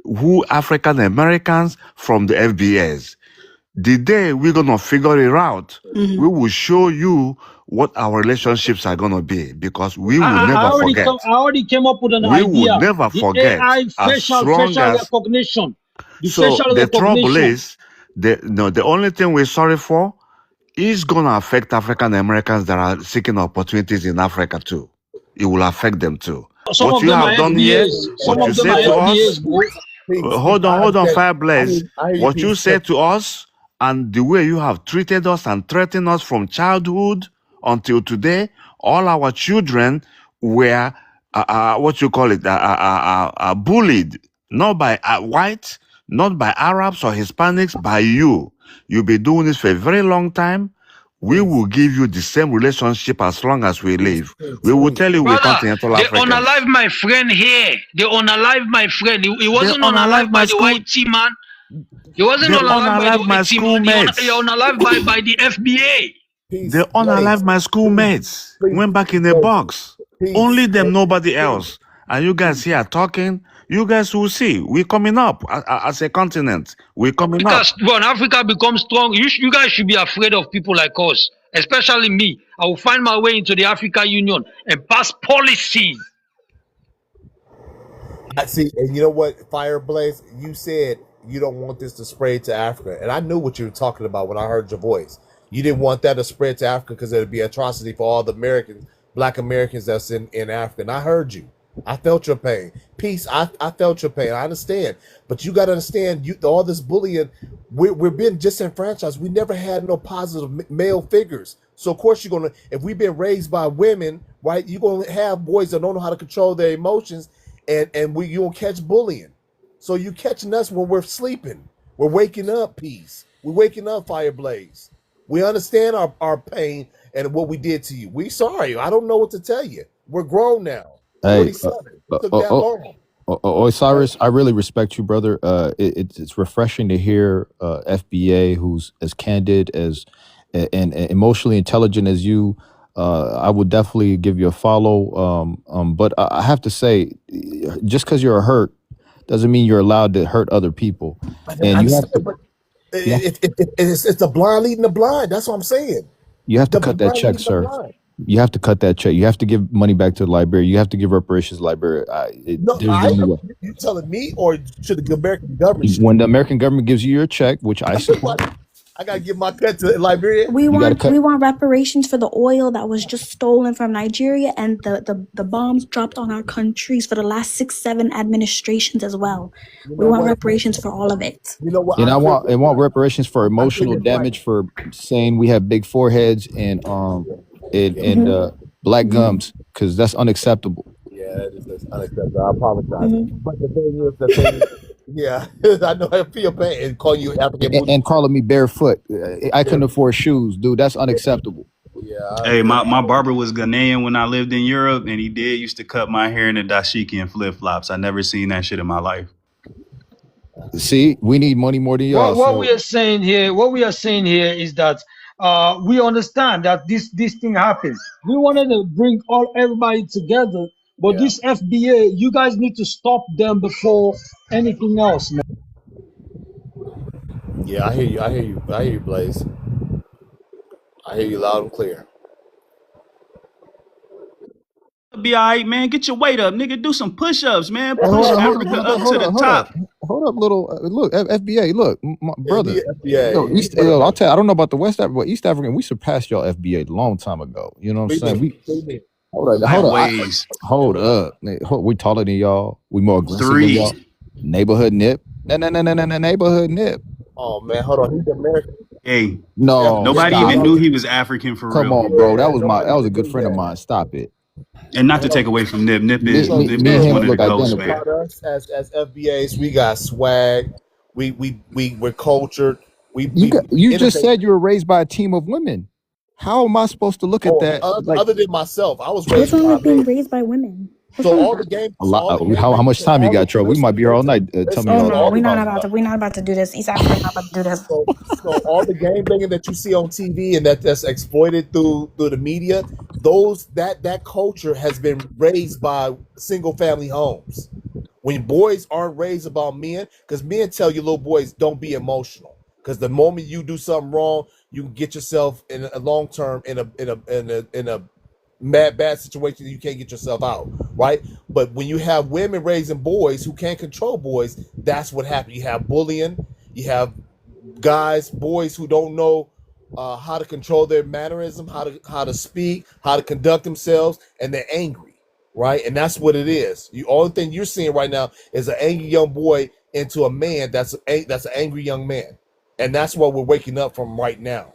Speaker 21: who African Americans from the FBAs. The day we're going to figure it out, we will show you what our relationships are going to be, because we will never forget.
Speaker 16: I already came up with an
Speaker 21: We
Speaker 16: idea.
Speaker 21: will never
Speaker 16: The
Speaker 21: forget.
Speaker 16: AI
Speaker 21: As strong as
Speaker 16: recognition.
Speaker 21: so the trouble is, the only thing we're sorry for is going to affect African Americans that are seeking opportunities in Africa too. It will affect them too.
Speaker 16: Some
Speaker 21: What
Speaker 16: of
Speaker 21: you
Speaker 16: them
Speaker 21: have
Speaker 16: are
Speaker 21: done here,
Speaker 16: FBAs.
Speaker 21: what you say to us, hold on, Fireblaze. What you say to us and the way you have treated us and threatened us from childhood until today, all our children were bullied, not by whites, not by Arabs or Hispanics, by you. You've been doing this for a very long time. We will give you the same relationship as long as we live. We will tell you we're continental
Speaker 16: They
Speaker 21: Africans.
Speaker 16: unalive my friend here. They unalive my friend. He wasn't unalive by the white team, man. He wasn't unalive by the white team. He unalive by the FBA.
Speaker 21: They unalive my schoolmates. Went back in a box. Only them, nobody else. And you guys here talking, you guys will see. We're coming up as a continent. We're coming up.
Speaker 16: Because when Africa becomes strong, you guys should be afraid of people like us. especially me. I will find my way into the African Union and pass policies.
Speaker 12: I see, and you know what, Fireblaze, you said you don't want this to spread to Africa, and I knew what you were talking about when I heard your voice. You didn't want that to spread to Africa because it'd be atrocity for all the Americans, Black Americans that's in Africa. And I heard you. I felt your pain. Peace. I felt your pain. I understand, but you got to understand, all this bullying. We're being disenfranchised. We never had no positive male figures. So of course you're gonna. If we've been raised by women, right? You're gonna have boys that don't know how to control their emotions. And you will catch bullying. So you catching us when we're sleeping. We're waking up, peace. We're waking up, Fireblaze. We understand our pain and what we did to you. We sorry. I don't know what to tell you. We're grown now.
Speaker 15: Hey,
Speaker 12: 47. It took that long.
Speaker 15: Osiris, I really respect you, brother. It's refreshing to hear FBA, who's as candid as and emotionally intelligent as you. I would definitely give you a follow. But I have to say, just because you're hurt doesn't mean you're allowed to hurt other people. And you have to,
Speaker 12: It's the blind leading the blind. That's what I'm saying.
Speaker 15: you have to
Speaker 12: The
Speaker 15: cut that
Speaker 12: blind
Speaker 15: check,
Speaker 12: leading the
Speaker 15: sir.
Speaker 12: blind.
Speaker 15: You have to cut that check. You have to give money back to Liberia. You have to give reparations to Liberia.
Speaker 12: No,
Speaker 15: There's no other way.
Speaker 12: you telling me or should the American government?
Speaker 15: When the American government gives you your check, which I support,
Speaker 12: I gotta give my cut to Liberia.
Speaker 18: We
Speaker 15: you got to
Speaker 18: want
Speaker 15: cut.
Speaker 18: we want reparations for the oil that was just stolen from Nigeria and the bombs dropped on our countries for the last 6-7 administrations as well.
Speaker 12: You
Speaker 18: We
Speaker 12: know
Speaker 18: want
Speaker 12: what?
Speaker 18: reparations for all of it.
Speaker 12: You know what?
Speaker 15: And
Speaker 12: I
Speaker 15: I want reparations for
Speaker 12: I think
Speaker 15: emotional
Speaker 12: it's right.
Speaker 15: damage for saying we have big foreheads and black gums, because that's unacceptable.
Speaker 12: Yeah, that's unacceptable. I apologize.
Speaker 18: Mhm.
Speaker 12: But the thing is, yeah, I know I feel pain and call you African
Speaker 15: And calling me barefoot. I couldn't afford shoes, dude. That's unacceptable.
Speaker 12: Yeah.
Speaker 6: Hey, my barber was Ghanaian when I lived in Europe, and he used to cut my hair in a dashiki and flip flops. I never seen that shit in my life.
Speaker 15: See, we need money more than y'all.
Speaker 16: What
Speaker 15: So
Speaker 16: we are saying here is that we understand that this thing happened. We wanted to bring everybody together, but this FBA, you guys need to stop them before anything else, man.
Speaker 12: Yeah, I hear you, Blaze. I hear you loud and clear.
Speaker 6: Be all right, man. Get your weight up, nigga. Do some push-ups, man.
Speaker 15: Hey,
Speaker 6: Push
Speaker 15: hold
Speaker 6: Africa
Speaker 15: up,
Speaker 6: up to the top.
Speaker 15: hold up, little look, FBA, look, my brother.
Speaker 12: FBA.
Speaker 15: I'll tell you, I don't know about the West Africa, but East African, we surpassed y'all FBA a long time ago. You know what I'm saying? Hold up. We taller than y'all. We more aggressive than y'all. Neighborhood nip. No, neighborhood nip.
Speaker 12: Oh man, hold on. He's American.
Speaker 6: Hey,
Speaker 15: No,
Speaker 6: nobody
Speaker 15: stop.
Speaker 6: even knew he was African for
Speaker 15: Come
Speaker 6: real.
Speaker 15: on, bro. That was a good friend of mine. Stop it.
Speaker 6: And not to take away from Nip. Nip is
Speaker 15: Me and
Speaker 6: one
Speaker 15: him
Speaker 6: of the
Speaker 15: look
Speaker 6: ghosts,
Speaker 15: identical.
Speaker 6: man.
Speaker 12: About us as FBAs, we got swag. We're cultured.
Speaker 15: You just said you were raised by a team of women. How am I supposed to look at that?
Speaker 12: Other than myself, I was
Speaker 18: What's
Speaker 12: raised
Speaker 18: wrong
Speaker 12: by
Speaker 18: with being
Speaker 12: men.
Speaker 18: raised by women? What's
Speaker 12: So
Speaker 18: wrong
Speaker 12: all
Speaker 18: with
Speaker 12: the
Speaker 18: that?
Speaker 12: games.
Speaker 15: How much time you got, Tro? We might be here all night. Tell me
Speaker 18: Oh
Speaker 15: all
Speaker 18: no,
Speaker 15: that.
Speaker 18: we're not about to do this. East Africa not about to do this.
Speaker 12: So all the game banging that you see on TV and that's exploited through the media, that culture has been raised by single family homes. When boys aren't raised about men, because men tell you little boys don't be emotional, because the moment you do something wrong, you can get yourself in a long term in a bad situation that you can't get yourself out, right? But when you have women raising boys who can't control boys, that's what happens. You have bullying, you have boys who don't know how to control their mannerism, how to speak, how to conduct themselves, and they're angry, right? And that's what it is. The only thing you're seeing right now is an angry young boy into a man that's an angry young man, and that's what we're waking up from right now.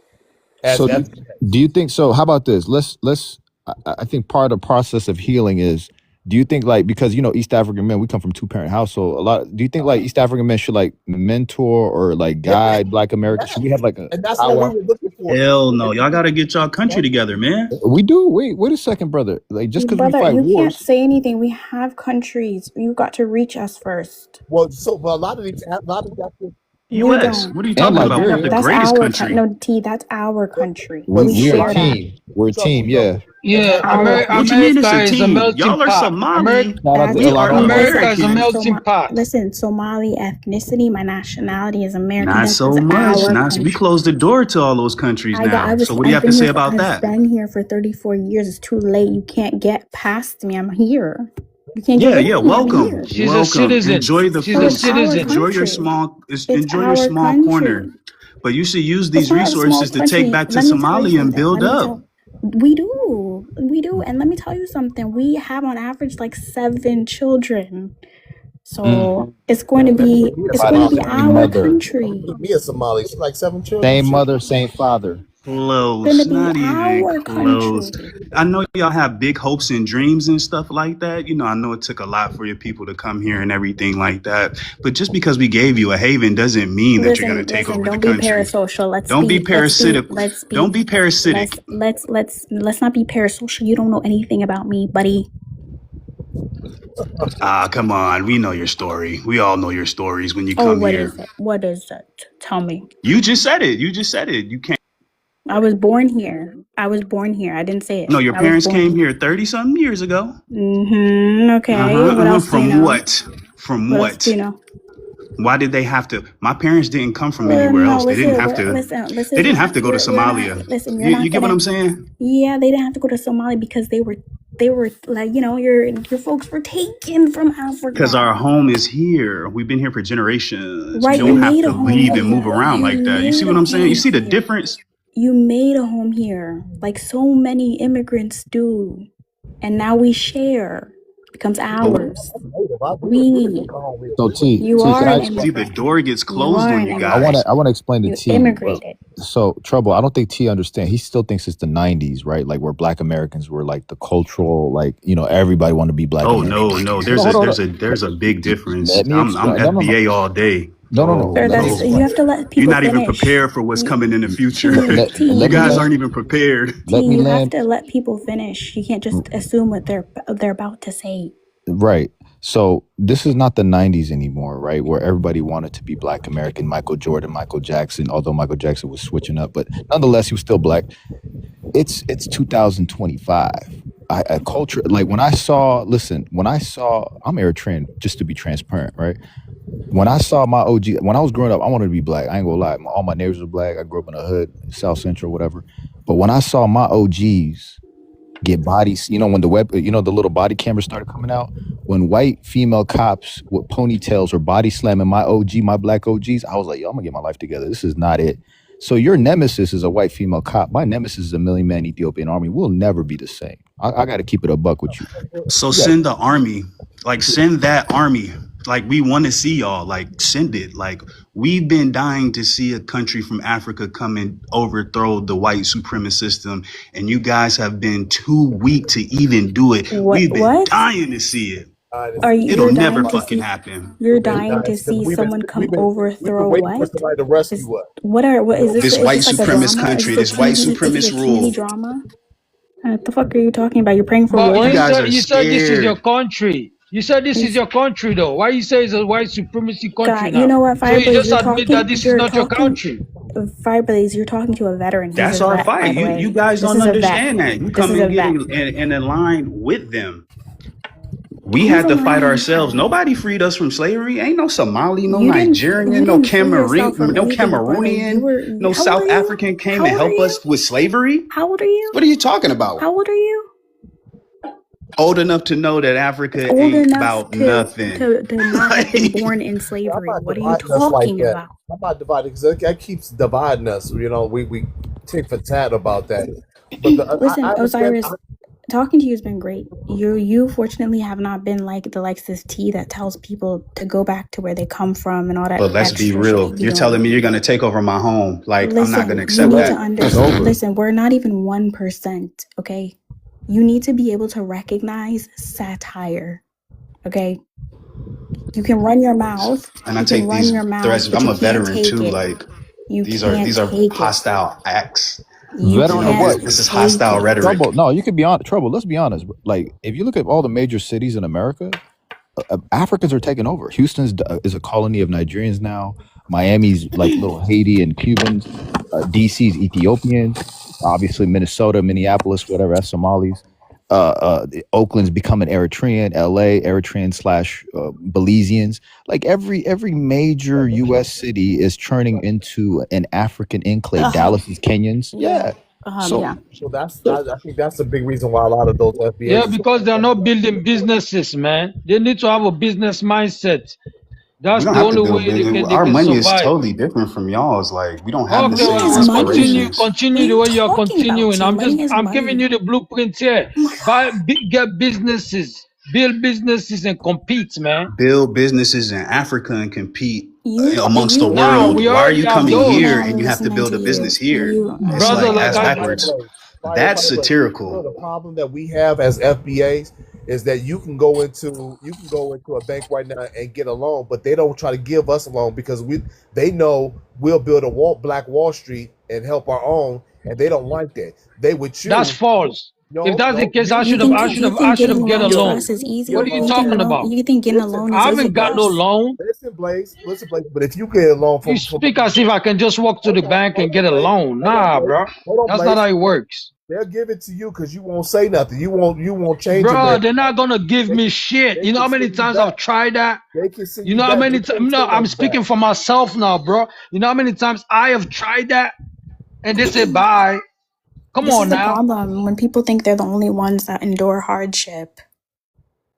Speaker 15: So do you think so? How about this? Let's. I think part of the process of healing is. Do you think because East African men, we come from 2-parent household. Do you think East African men should mentor or guide Black Americans? Should we have
Speaker 12: and that's what we were looking for.
Speaker 6: Hell no. Y'all got to get y'all country together, man.
Speaker 15: We do. Wait a second, brother. Just because we
Speaker 18: Brother,
Speaker 15: fight
Speaker 18: you can't
Speaker 15: wars.
Speaker 18: say anything. We have countries. You got to reach us first.
Speaker 12: Well, so a lot of these African
Speaker 18: You
Speaker 6: U.S.
Speaker 18: don't.
Speaker 6: What are you
Speaker 15: And
Speaker 6: talking about? We have
Speaker 15: Liberia.
Speaker 6: the
Speaker 18: That's
Speaker 6: greatest
Speaker 18: our
Speaker 6: country.
Speaker 18: no T. That's our country.
Speaker 15: We
Speaker 18: We
Speaker 15: we are a
Speaker 18: share that.
Speaker 15: team. We're a team. Yeah.
Speaker 16: Yeah,
Speaker 18: Our
Speaker 6: What you mean it's
Speaker 16: America
Speaker 6: a
Speaker 16: is a
Speaker 6: team?
Speaker 16: melting
Speaker 6: Y'all are
Speaker 16: pot.
Speaker 6: Somali.
Speaker 15: Shout out to
Speaker 6: We are
Speaker 15: Illinois.
Speaker 16: America is a
Speaker 6: American.
Speaker 16: melting pot.
Speaker 18: Listen, Somali ethnicity, my nationality is American.
Speaker 6: Not
Speaker 18: This
Speaker 6: so
Speaker 18: is
Speaker 6: much.
Speaker 18: our
Speaker 6: We
Speaker 18: country.
Speaker 6: closed the door to all those countries now. So what do you have to say about that?
Speaker 18: I've been here for 34 years. It's too late. You can't get past me. I'm here. You can't get
Speaker 6: Yeah,
Speaker 18: rid
Speaker 6: yeah.
Speaker 18: of me. I'm
Speaker 6: Welcome,
Speaker 18: here.
Speaker 16: She's a
Speaker 6: welcome.
Speaker 16: citizen.
Speaker 6: Enjoy the
Speaker 16: She's
Speaker 18: So
Speaker 16: a
Speaker 6: fruits.
Speaker 18: it's our
Speaker 16: citizen.
Speaker 6: Enjoy your
Speaker 18: country. It's
Speaker 6: enjoy your
Speaker 18: our
Speaker 6: small
Speaker 18: country.
Speaker 6: corner. But you should use
Speaker 18: It's
Speaker 6: these
Speaker 18: not a small
Speaker 6: resources to take
Speaker 18: country.
Speaker 6: back to
Speaker 18: Let me tell you
Speaker 6: Somalia and
Speaker 18: something.
Speaker 6: build up.
Speaker 18: We do. And let me tell you something. We have on average like 7 children. So it's going to be
Speaker 15: Same
Speaker 18: our
Speaker 15: mother.
Speaker 18: country.
Speaker 12: Me and Somali, she's like 7 children.
Speaker 15: Same
Speaker 12: Shit.
Speaker 15: mother, same father.
Speaker 6: Close,
Speaker 18: It's going
Speaker 6: not
Speaker 18: to be
Speaker 6: even
Speaker 18: our
Speaker 6: close.
Speaker 18: country.
Speaker 6: I know y'all have big hopes and dreams and stuff like that. You know, I know it took a lot for your people to come here and everything like that. But just because we gave you a haven doesn't mean that you're going to take over the
Speaker 18: Don't be
Speaker 6: country.
Speaker 18: parasocial.
Speaker 6: Don't be parasitic. Don't be parasitic.
Speaker 18: Let's not be parasocial. You don't know anything about me, buddy.
Speaker 6: Ah, come on. We know your story. We all know your stories when you
Speaker 18: Oh,
Speaker 6: come
Speaker 18: what
Speaker 6: here.
Speaker 18: is it? What is it? Tell me.
Speaker 6: You just said it. You just said it. You can't.
Speaker 18: I was born here. I didn't say it.
Speaker 6: No, your
Speaker 18: I was
Speaker 6: parents
Speaker 18: born
Speaker 6: came here 30-something years ago.
Speaker 18: Okay. What else do you
Speaker 6: From
Speaker 18: know?
Speaker 6: what? From
Speaker 18: What else do
Speaker 6: what?
Speaker 18: you know?
Speaker 6: Why did they have to? My parents didn't come from anywhere
Speaker 18: No,
Speaker 6: else. They didn't have to.
Speaker 18: listen.
Speaker 6: They didn't have to go to Somalia.
Speaker 18: You're not
Speaker 6: You get what
Speaker 18: gonna.
Speaker 6: I'm saying?
Speaker 18: Yeah, they didn't have to go to Somalia because they were like, your folks were taken from
Speaker 6: Because
Speaker 18: Africa.
Speaker 6: our home is here. We've been here for generations.
Speaker 18: Right,
Speaker 6: We
Speaker 18: you
Speaker 6: don't have
Speaker 18: made
Speaker 6: to
Speaker 18: a home
Speaker 6: leave and move
Speaker 18: here.
Speaker 6: around
Speaker 18: You
Speaker 6: like that. You see
Speaker 18: made
Speaker 6: what
Speaker 18: a
Speaker 6: I'm saying? You
Speaker 18: home
Speaker 6: see the
Speaker 18: here.
Speaker 6: difference?
Speaker 18: You made a home here, like so many immigrants do, and now we share. Becomes ours. We.
Speaker 15: So T,
Speaker 18: You
Speaker 15: T,
Speaker 18: are
Speaker 15: can I
Speaker 18: an
Speaker 6: See, the
Speaker 18: immigrant.
Speaker 6: door gets
Speaker 18: You
Speaker 6: closed
Speaker 18: are
Speaker 6: on
Speaker 18: an
Speaker 6: you
Speaker 15: I
Speaker 18: immigrant.
Speaker 6: guys.
Speaker 15: want to explain to
Speaker 18: You
Speaker 15: T.
Speaker 18: immigrated.
Speaker 15: So Trouble, I don't think T understand. He still thinks it's the 90s, right? Like where Black Americans were like the cultural, like, everybody wanted to be Black
Speaker 6: Oh
Speaker 15: American.
Speaker 6: no,
Speaker 15: No,
Speaker 6: there's
Speaker 15: hold
Speaker 6: a
Speaker 15: on.
Speaker 6: there's a big difference.
Speaker 15: Let me
Speaker 6: I'm
Speaker 15: explain. No,
Speaker 6: FBA all day.
Speaker 15: no, no, no.
Speaker 6: Oh
Speaker 18: Sir,
Speaker 15: Let me
Speaker 18: that's
Speaker 6: no.
Speaker 18: you
Speaker 15: explain.
Speaker 18: have to let
Speaker 6: You're
Speaker 18: people
Speaker 6: not even
Speaker 18: finish.
Speaker 6: prepared for what's coming in the future.
Speaker 15: Let
Speaker 18: T,
Speaker 6: You
Speaker 15: me
Speaker 6: guys
Speaker 15: land.
Speaker 6: aren't even prepared.
Speaker 15: Let me
Speaker 18: you have
Speaker 15: land.
Speaker 18: to let people finish. You can't just assume what they're about to say.
Speaker 15: Right. So this is not the 90s anymore, right? Where everybody wanted to be Black American, Michael Jordan, Michael Jackson, although Michael Jackson was switching up, but nonetheless, he was still Black. It's 2025. A culture, like when I saw, I'm Eritrean, just to be transparent, right? When I saw my OG, when I was growing up, I wanted to be Black. I ain't gonna lie. All my neighbors were Black. I grew up in a hood, South Central, whatever. But when I saw my OGs get bodies, when the little body cameras started coming out, when white female cops with ponytails were body slamming my Black OGs, I was like, yo, I'm gonna get my life together. This is not it. So your nemesis is a white female cop. My nemesis is a 1 million man Ethiopian army. We'll never be the same. I got to keep it a buck with you.
Speaker 6: So send the army, like send that army. Like we want to see y'all, like send it. Like we've been dying to see a country from Africa come and overthrow the white supremacist system. And you guys have been too weak to even do it. We've been dying to see it. It'll never fucking happen.
Speaker 18: You're dying to see someone come overthrow what?
Speaker 12: To rescue us.
Speaker 18: What is this?
Speaker 6: This
Speaker 18: Is
Speaker 6: white
Speaker 18: this like a
Speaker 6: supremacist
Speaker 18: drama?
Speaker 6: country,
Speaker 18: Is this
Speaker 6: this
Speaker 18: a
Speaker 6: white
Speaker 18: TV
Speaker 6: supremacist
Speaker 18: TV
Speaker 6: rule.
Speaker 18: drama? What the fuck are you talking about? You're praying for
Speaker 16: But
Speaker 18: war?
Speaker 6: You guys are
Speaker 16: you said this is your
Speaker 6: scared.
Speaker 16: country. You said this is your country, though. Why you say it's a white supremacy country
Speaker 18: God,
Speaker 16: now?
Speaker 18: you know what,
Speaker 16: So you
Speaker 18: Fireblaze?
Speaker 16: just
Speaker 18: You're
Speaker 16: admit
Speaker 18: talking.
Speaker 16: that this is not your country.
Speaker 18: Fireblaze, you're talking to a veteran. He's
Speaker 6: That's
Speaker 18: a
Speaker 6: our
Speaker 18: vet, by
Speaker 6: fight.
Speaker 18: the way.
Speaker 6: You guys
Speaker 18: This
Speaker 6: don't
Speaker 18: is a vet.
Speaker 6: understand that. You
Speaker 18: This
Speaker 6: come
Speaker 18: is
Speaker 6: and
Speaker 18: a
Speaker 6: get
Speaker 18: vet.
Speaker 6: in line with them. We
Speaker 18: Who's
Speaker 6: had to fight
Speaker 18: aligned?
Speaker 6: ourselves. Nobody freed us from slavery. Ain't no Somali, no
Speaker 18: You didn't
Speaker 6: Nigerian, no
Speaker 18: free yourself from anything, brother.
Speaker 6: Cameroonian, no
Speaker 18: How old
Speaker 6: South
Speaker 18: are you?
Speaker 6: African came
Speaker 18: How
Speaker 6: to
Speaker 18: old are
Speaker 6: help
Speaker 18: you?
Speaker 6: us with slavery.
Speaker 18: How old are you?
Speaker 6: What are you talking about?
Speaker 18: How old are you?
Speaker 6: Old enough to know that Africa
Speaker 18: Old
Speaker 6: ain't
Speaker 18: enough
Speaker 6: about
Speaker 18: to
Speaker 6: nothing.
Speaker 18: not have been born in slavery. What are you
Speaker 12: Dividing us like
Speaker 18: talking
Speaker 12: that.
Speaker 18: about?
Speaker 12: I'm not dividing because that keeps dividing us. We tick for tat about that. But
Speaker 18: Listen,
Speaker 12: I understand.
Speaker 18: Osiris, talking to you has been great. You fortunately have not been like the Lexus T that tells people to go back to where they come from and all that
Speaker 6: But let's be
Speaker 18: extra
Speaker 6: real.
Speaker 18: shit you
Speaker 6: You're
Speaker 18: doing.
Speaker 6: telling me you're gonna take over my home. Like I'm not gonna
Speaker 18: Listen, you
Speaker 6: accept
Speaker 18: need to
Speaker 6: that.
Speaker 18: understand. Listen, we're not even 1%, okay? You need to be able to recognize satire, okay? You can run your mouth.
Speaker 6: And I
Speaker 18: You
Speaker 6: take
Speaker 18: can run
Speaker 6: these
Speaker 18: your mouth,
Speaker 6: threats.
Speaker 18: but
Speaker 6: I'm
Speaker 18: you
Speaker 6: a
Speaker 18: can't
Speaker 6: veteran
Speaker 18: take
Speaker 6: too.
Speaker 18: it.
Speaker 6: Like
Speaker 18: You
Speaker 6: these
Speaker 18: can't
Speaker 6: are
Speaker 18: take it.
Speaker 6: hostile acts.
Speaker 18: You
Speaker 15: Veteran of what?
Speaker 18: can't
Speaker 6: This is
Speaker 18: take
Speaker 6: hostile
Speaker 18: it.
Speaker 6: rhetoric.
Speaker 15: Trouble. No, you could be on Trouble. Let's be honest. Like, if you look at all the major cities in America, Africans are taking over. Houston is a colony of Nigerians now. Miami's like little Haiti and Cubans. DC's Ethiopians. Obviously, Minnesota, Minneapolis, whatever, that's Somalis. Oakland's becoming Eritrean. LA, Eritrean / Belizeans. Like every major U.S. city is turning into an African enclave. Dallas is Kenyans. Yeah. So
Speaker 12: So I think that's a big reason why a lot of those
Speaker 16: Yeah,
Speaker 12: FBAs.
Speaker 16: because they're not building businesses, man. They need to have a business mindset.
Speaker 6: We
Speaker 16: That's
Speaker 6: don't
Speaker 16: the
Speaker 6: have to
Speaker 16: only
Speaker 6: build
Speaker 16: way
Speaker 6: business.
Speaker 16: they
Speaker 6: Our
Speaker 16: can
Speaker 6: money is
Speaker 16: survive.
Speaker 6: totally different from y'all's. Like we don't have the
Speaker 16: Okay,
Speaker 6: same
Speaker 18: Money is money.
Speaker 16: continue
Speaker 6: aspirations.
Speaker 18: What are
Speaker 16: the
Speaker 18: you
Speaker 16: way you're
Speaker 18: talking about,
Speaker 16: continuing.
Speaker 18: T? Money is
Speaker 16: I'm giving
Speaker 18: money.
Speaker 16: you the blueprint here. Get businesses, build businesses, and compete, man.
Speaker 6: Build businesses in Africa and compete
Speaker 18: You
Speaker 6: amongst the
Speaker 18: you
Speaker 16: Now
Speaker 6: world.
Speaker 16: we
Speaker 6: Why are
Speaker 16: already
Speaker 6: you
Speaker 16: have
Speaker 6: coming
Speaker 16: those,
Speaker 6: here
Speaker 18: now
Speaker 6: and you have to
Speaker 18: listening
Speaker 6: build
Speaker 18: to
Speaker 6: a business
Speaker 18: you.
Speaker 6: here?
Speaker 18: You
Speaker 6: It's
Speaker 16: brother.
Speaker 6: like
Speaker 16: Like
Speaker 6: that's
Speaker 16: I,
Speaker 6: backwards.
Speaker 12: Fire,
Speaker 6: That's
Speaker 12: you know,
Speaker 6: satirical.
Speaker 12: the problem that we have as FBAs is that you can go into a bank right now and get a loan, but they don't try to give us a loan because they know we'll build a Black Wall Street and help our own, and they don't like that. They would choose.
Speaker 16: that's false. If that's the case, I
Speaker 18: you
Speaker 16: should have
Speaker 18: getting
Speaker 16: get a
Speaker 18: loans for
Speaker 16: loan.
Speaker 18: us is easy?
Speaker 16: What are you
Speaker 18: You
Speaker 16: talking
Speaker 18: think
Speaker 16: about?
Speaker 18: you think getting a loan is
Speaker 16: I
Speaker 18: easy
Speaker 16: haven't
Speaker 18: for
Speaker 16: got no
Speaker 18: us?
Speaker 16: loan.
Speaker 12: Listen, Blaze, but if you get a loan
Speaker 16: You speak as if I can just walk to the bank and get a loan. Nah, bro. That's not how it works.
Speaker 12: They'll give it to you because you won't say nothing. You won't change your
Speaker 16: Bro,
Speaker 12: name.
Speaker 16: they're not gonna give me shit. You know how many times I've tried that?
Speaker 12: They can send
Speaker 16: You
Speaker 12: you
Speaker 16: know how
Speaker 12: back.
Speaker 16: many
Speaker 12: You can't
Speaker 16: times? No,
Speaker 12: send
Speaker 16: I'm
Speaker 12: us
Speaker 16: speaking
Speaker 12: back.
Speaker 16: for myself now, bro. You know how many times I have tried that and they say bye. Come
Speaker 18: This is
Speaker 16: on
Speaker 18: the
Speaker 16: now.
Speaker 18: problem when people think they're the only ones that endure hardship.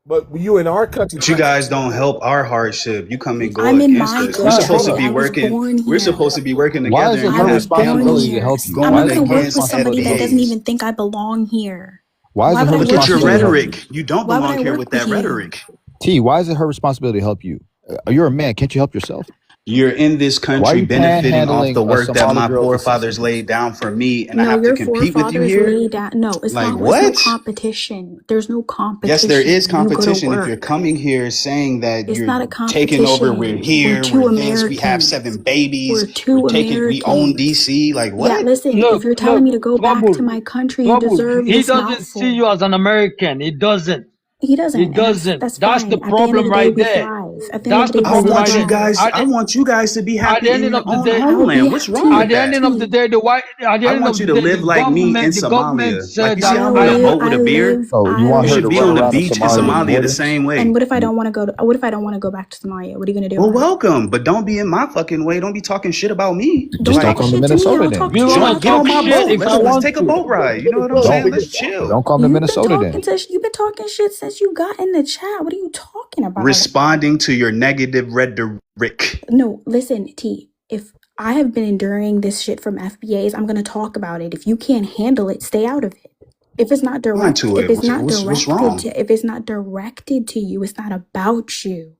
Speaker 12: But you in our country,
Speaker 6: But you guys don't help our hardship. You come and go
Speaker 18: I'm in
Speaker 6: against
Speaker 18: my
Speaker 6: us. We're supposed to
Speaker 18: country.
Speaker 6: be
Speaker 18: I was
Speaker 6: working.
Speaker 18: born
Speaker 6: We're
Speaker 18: here.
Speaker 6: supposed to be working
Speaker 15: why
Speaker 6: together,
Speaker 15: is it
Speaker 6: and
Speaker 15: her
Speaker 6: you
Speaker 18: I
Speaker 6: have
Speaker 18: was born
Speaker 15: responsibility to
Speaker 18: here.
Speaker 15: help you?
Speaker 18: I'm
Speaker 15: Why
Speaker 18: not
Speaker 15: is
Speaker 18: gonna
Speaker 15: it her
Speaker 18: work with
Speaker 6: against
Speaker 18: somebody that doesn't
Speaker 15: responsibility?
Speaker 6: FBAs.
Speaker 18: even think I belong here.
Speaker 15: Why is
Speaker 18: Why
Speaker 15: it
Speaker 18: would
Speaker 15: her
Speaker 18: I
Speaker 6: Look
Speaker 18: work
Speaker 6: at your
Speaker 18: with
Speaker 15: responsibility to help you?
Speaker 18: you?
Speaker 6: rhetoric. You don't
Speaker 18: Why would
Speaker 6: belong
Speaker 18: I
Speaker 6: here
Speaker 18: work
Speaker 6: with
Speaker 18: with
Speaker 6: that
Speaker 18: you?
Speaker 6: rhetoric.
Speaker 15: T, why is it her responsibility to help you? You're a man. Can't you help yourself?
Speaker 6: You're in this
Speaker 15: Why are
Speaker 6: country
Speaker 15: you
Speaker 6: benefiting off the
Speaker 15: panhandling a
Speaker 6: work that
Speaker 15: Somali
Speaker 6: my
Speaker 15: girl's
Speaker 6: forefathers
Speaker 15: assistance?
Speaker 6: laid down for me, and I
Speaker 18: No,
Speaker 6: have to
Speaker 18: your
Speaker 6: compete with you
Speaker 18: forefathers
Speaker 6: here?
Speaker 18: laid down. No, it's
Speaker 6: Like
Speaker 18: not. It's no
Speaker 6: what?
Speaker 18: competition. There's no
Speaker 6: Yes, there is
Speaker 18: competition. You go to
Speaker 6: competition if you're
Speaker 18: work.
Speaker 6: coming here saying that
Speaker 18: It's
Speaker 6: you're
Speaker 18: not a
Speaker 6: taking over. We're
Speaker 18: competition. We're
Speaker 6: here.
Speaker 18: two
Speaker 6: We're this. We have
Speaker 18: Americans.
Speaker 6: 7 babies.
Speaker 18: We're two
Speaker 6: We own
Speaker 18: Americans.
Speaker 6: DC. Like
Speaker 18: Yeah,
Speaker 6: what?
Speaker 18: listen, if you're telling me to go back to my country, you deserve
Speaker 16: He
Speaker 18: this
Speaker 16: doesn't see
Speaker 18: mouthful.
Speaker 16: you as an American. He doesn't.
Speaker 18: He
Speaker 16: He
Speaker 18: doesn't, and
Speaker 16: doesn't.
Speaker 18: that's
Speaker 16: That's the
Speaker 18: fine. At the end of
Speaker 16: problem
Speaker 18: the day,
Speaker 16: right
Speaker 18: we
Speaker 16: there.
Speaker 18: thrive. At the end of
Speaker 16: That's
Speaker 18: the
Speaker 16: the
Speaker 18: day,
Speaker 6: I
Speaker 18: we
Speaker 16: problem
Speaker 18: still
Speaker 16: right
Speaker 6: want you
Speaker 16: there.
Speaker 18: thrive.
Speaker 6: guys. I want you guys to be
Speaker 16: At
Speaker 6: happy
Speaker 16: the
Speaker 6: in
Speaker 16: ending
Speaker 6: your
Speaker 16: of the
Speaker 6: own
Speaker 16: day,
Speaker 18: I'll be
Speaker 6: homeland. What's wrong
Speaker 18: happy.
Speaker 16: at
Speaker 6: with
Speaker 16: the
Speaker 6: that?
Speaker 16: ending of the day,
Speaker 6: I want you to live like me in
Speaker 16: the government
Speaker 6: Somalia. Like
Speaker 16: said
Speaker 6: you see
Speaker 16: that
Speaker 6: how I'm on a
Speaker 18: No,
Speaker 6: boat with
Speaker 18: I
Speaker 6: a beer?
Speaker 18: live.
Speaker 15: So you
Speaker 18: I
Speaker 15: want
Speaker 6: You
Speaker 15: her
Speaker 6: should
Speaker 15: to
Speaker 6: be
Speaker 15: run
Speaker 6: on the
Speaker 15: around the
Speaker 6: beach in
Speaker 15: Somalian
Speaker 6: Somalia the
Speaker 15: borders?
Speaker 6: same way.
Speaker 18: And what if I don't want to go to? What if I don't want to go back to Somalia? What are you gonna do
Speaker 6: Well,
Speaker 18: about it?
Speaker 6: welcome, but don't be in my fucking way. Don't be talking shit about me.
Speaker 18: Don't
Speaker 15: Just don't
Speaker 18: talk
Speaker 15: come to
Speaker 18: shit to me.
Speaker 15: Minnesota
Speaker 18: I'll
Speaker 15: then.
Speaker 18: talk
Speaker 16: you
Speaker 18: to you.
Speaker 16: wanna
Speaker 18: I'll
Speaker 6: Get on
Speaker 16: talk
Speaker 18: talk
Speaker 6: my
Speaker 18: to
Speaker 16: shit
Speaker 6: boat.
Speaker 18: you.
Speaker 16: if I
Speaker 6: Let's
Speaker 16: want
Speaker 6: take a
Speaker 16: to.
Speaker 6: boat ride. You know what I'm saying? Let's chill.
Speaker 15: Don't come to Minnesota then.
Speaker 18: You've been talking shit since you got in the chat. What are you talking about?
Speaker 6: Responding to your negative rhetoric.
Speaker 18: No, listen, T. If I have been enduring this shit from FBAs, I'm gonna talk about it. If you can't handle it, stay out of it. If it's not
Speaker 6: On to it. What's wrong?
Speaker 18: if it's not directed to you, it's not about you.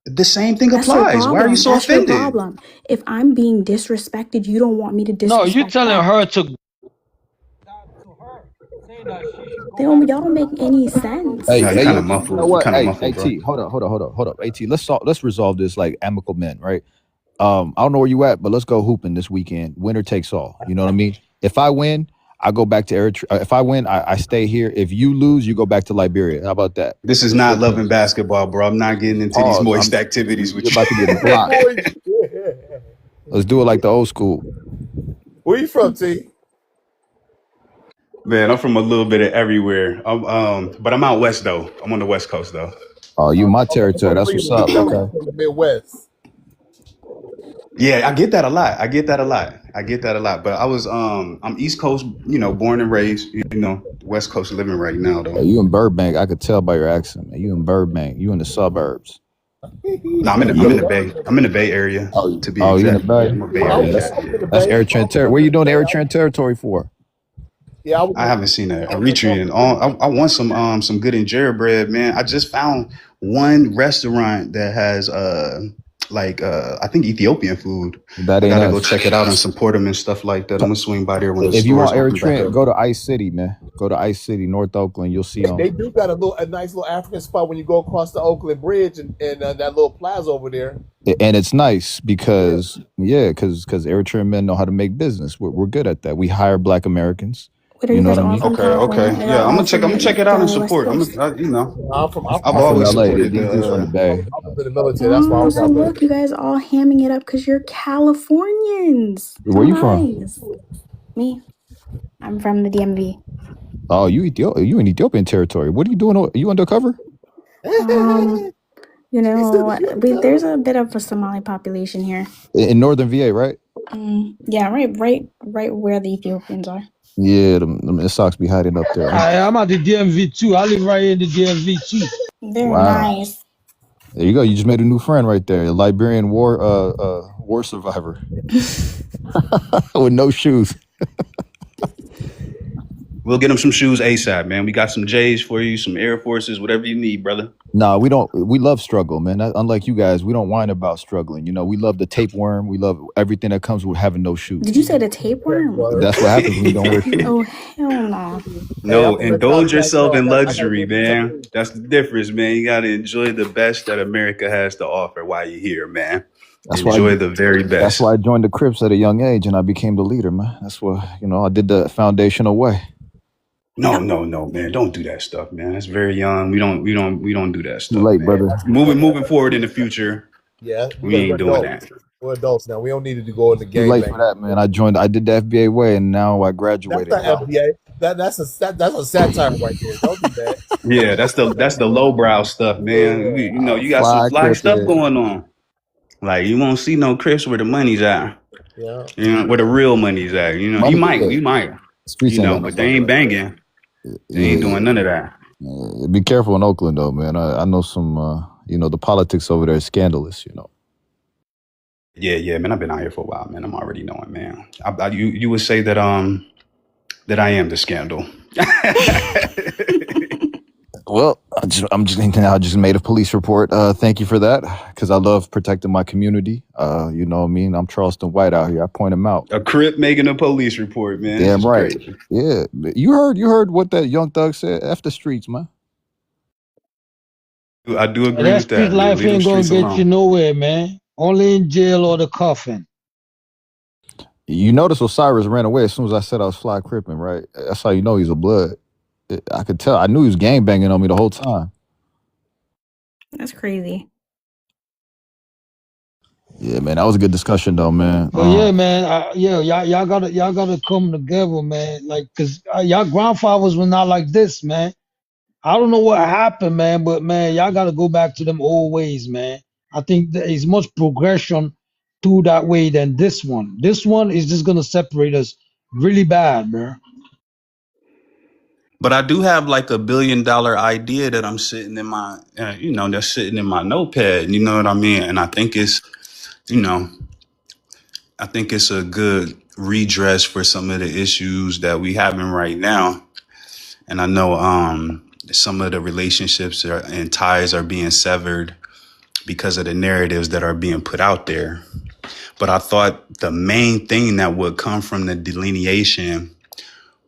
Speaker 6: The same thing
Speaker 18: That's your
Speaker 6: applies. Why are you
Speaker 18: problem.
Speaker 6: so
Speaker 18: That's your
Speaker 6: offended?
Speaker 18: problem. If I'm being disrespected, you don't want me to
Speaker 16: No, you
Speaker 18: disrespect
Speaker 16: telling
Speaker 18: back.
Speaker 16: her to
Speaker 18: Y'all don't make any sense.
Speaker 15: Hey,
Speaker 6: No, you
Speaker 15: hey,
Speaker 6: kind
Speaker 15: yo,
Speaker 6: of
Speaker 15: you know
Speaker 6: muffled. You
Speaker 15: what?
Speaker 6: kind of
Speaker 15: Hey,
Speaker 6: muffled, bro.
Speaker 15: T, hold up. Hey, T, let's resolve this like amicable men, right? I don't know where you at, but let's go hooping this weekend. Winner takes all. You know what I mean? If I win, I go back to Eritrea. If I win, I stay here. If you lose, you go back to Liberia. How about that?
Speaker 6: This is not love and basketball, bro. I'm not getting into these moist activities with
Speaker 15: You're
Speaker 6: you.
Speaker 15: about to get blocked. Let's do it like the old school.
Speaker 12: Where you from, T?
Speaker 6: Man, I'm from a little bit of everywhere. But I'm out west though. I'm on the west coast though.
Speaker 15: Oh, you my territory. That's what's up. Okay.
Speaker 12: From the Midwest.
Speaker 6: Yeah, I get that a lot. But I was I'm East Coast, born and raised, West Coast living right now though.
Speaker 15: Hey, you in Burbank? I could tell by your accent, man. You in Burbank? You in the suburbs?
Speaker 6: No, I'm in the Bay. I'm in the Bay Area. To be
Speaker 15: Oh, you in the
Speaker 6: exact.
Speaker 15: Bay?
Speaker 6: I'm a Bay Area
Speaker 15: That's
Speaker 6: cat.
Speaker 15: Eritrean territory. Where you doing the Eritrean territory for?
Speaker 12: Yeah,
Speaker 6: I haven't seen a Eritrean in all. I want some good injera bread, man. I just found one restaurant that has I think Ethiopian food.
Speaker 15: That
Speaker 6: I
Speaker 15: ain't
Speaker 6: gotta go
Speaker 15: us.
Speaker 6: check it out and support them and stuff like that. I'm gonna swing by there when the
Speaker 15: If you
Speaker 6: stores
Speaker 15: want
Speaker 6: open back
Speaker 15: Eritrean,
Speaker 6: up.
Speaker 15: go to Ice City, man. Go to Ice City, North Oakland. You'll see them.
Speaker 12: They do got a nice little African spot when you go across the Oakland Bridge and that little plaza over there.
Speaker 15: And it's nice because Eritrean men know how to make business. We're good at that. We hire Black Americans.
Speaker 18: What are
Speaker 3: You
Speaker 18: you
Speaker 3: know
Speaker 18: guys
Speaker 3: what I
Speaker 18: all
Speaker 3: mean?
Speaker 18: from
Speaker 6: Okay,
Speaker 18: California?
Speaker 6: okay.
Speaker 18: You're
Speaker 6: Yeah, I'm
Speaker 18: all
Speaker 6: gonna check.
Speaker 18: from
Speaker 6: I'm gonna check it out
Speaker 18: the
Speaker 6: and
Speaker 18: West
Speaker 6: support.
Speaker 18: Coast.
Speaker 6: You know,
Speaker 12: I'm
Speaker 6: I've
Speaker 3: I'm from
Speaker 6: always
Speaker 3: LA.
Speaker 6: supported
Speaker 3: These dudes from the
Speaker 6: the.
Speaker 3: Bay.
Speaker 12: I was in the military. That's why I
Speaker 18: Oh,
Speaker 12: was
Speaker 18: so
Speaker 12: out there.
Speaker 18: look, you guys all hamming it up because you're Californians.
Speaker 3: Where you from?
Speaker 18: Nice. Me, I'm from the DMV.
Speaker 3: Oh, you in Ethiopian territory. What are you doing? Are you undercover?
Speaker 18: You know, there's a bit of a Somali population here.
Speaker 3: In northern VA, right?
Speaker 18: Yeah, right where the Ethiopians are.
Speaker 3: Yeah, them socks be hiding up there.
Speaker 16: I'm at the DMV too. I live right in the DMV too.
Speaker 18: They're
Speaker 3: Wow.
Speaker 18: nice.
Speaker 3: There you go. You just made a new friend right there. A Liberian war survivor with no shoes.
Speaker 6: We'll get him some shoes ASAP, man. We got some J's for you, some Air Forces, whatever you need, brother.
Speaker 3: No, we don't. We love struggle, man. Unlike you guys, we don't whine about struggling. You know, we love the tapeworm. We love everything that comes with having no shoes.
Speaker 18: Did you say the tapeworm?
Speaker 3: That's what happens when you don't wear shoes.
Speaker 18: Oh, hell no.
Speaker 6: No, indulge yourself in luxury, man. That's the difference, man. You gotta enjoy the best that America has to offer while you're here, man. Enjoy the very best.
Speaker 3: That's why I joined the Crips at a young age, and I became the leader, man. That's what I did the foundational way.
Speaker 6: No, man. Don't do that stuff, man. That's very young. We don't do that stuff.
Speaker 3: Too late,
Speaker 6: man.
Speaker 3: brother.
Speaker 6: Moving forward in the future.
Speaker 12: Yeah,
Speaker 6: We ain't doing that.
Speaker 12: We're adults now. We don't need to go in the
Speaker 3: Too
Speaker 12: game.
Speaker 3: late for that, man. I did the FBA way, and now I graduated.
Speaker 12: That's not FBA. That's a satire right there. Don't do that.
Speaker 6: Yeah, that's the lowbrow stuff, man. You got some fly stuff going on. Like you won't see no Crips where the money's at.
Speaker 12: Yeah.
Speaker 6: You know, where the real money's at. You know, you might. But they ain't banging. They ain't doing none of that.
Speaker 3: Be careful in Oakland, though, man. I know some. The politics over there is scandalous.
Speaker 6: Yeah, man. I've been out here for a while, man. I'm already knowing, man. You would say that that I am the scandal.
Speaker 3: Well, I just made a police report. Thank you for that, because I love protecting my community. You know what I mean? I'm Charleston White out here. I point him out.
Speaker 6: A Crip making a police report, man.
Speaker 3: Damn
Speaker 6: This is
Speaker 3: right.
Speaker 6: crazy.
Speaker 3: Yeah, you heard what that Young Thug said? F the streets, man.
Speaker 6: I do agree
Speaker 16: That
Speaker 6: with that.
Speaker 16: street life
Speaker 6: Leave them
Speaker 16: ain't gonna
Speaker 6: streets
Speaker 16: get
Speaker 6: alone.
Speaker 16: you nowhere, man. Only in jail or the coffin.
Speaker 3: You notice Osiris ran away as soon as I said I was fly cripping, right? That's how you know he's a blood. I could tell. I knew he was gang banging on me the whole time.
Speaker 18: That's crazy.
Speaker 3: Yeah, man, that was a good discussion, though, man.
Speaker 16: But yeah, man, y'all gotta come together, man. Like, cause y'all grandfathers were not like this, man. I don't know what happened, man, but man, y'all gotta go back to them old ways, man. I think there is much progression through that way than this one. This one is just gonna separate us really bad, bro.
Speaker 6: But I do have like $1 billion idea that I'm sitting in my, that's sitting in my notepad. You know what I mean? And I think it's a good redress for some of the issues that we having right now. And I know some of the relationships and ties are being severed because of the narratives that are being put out there. But I thought the main thing that would come from the delineation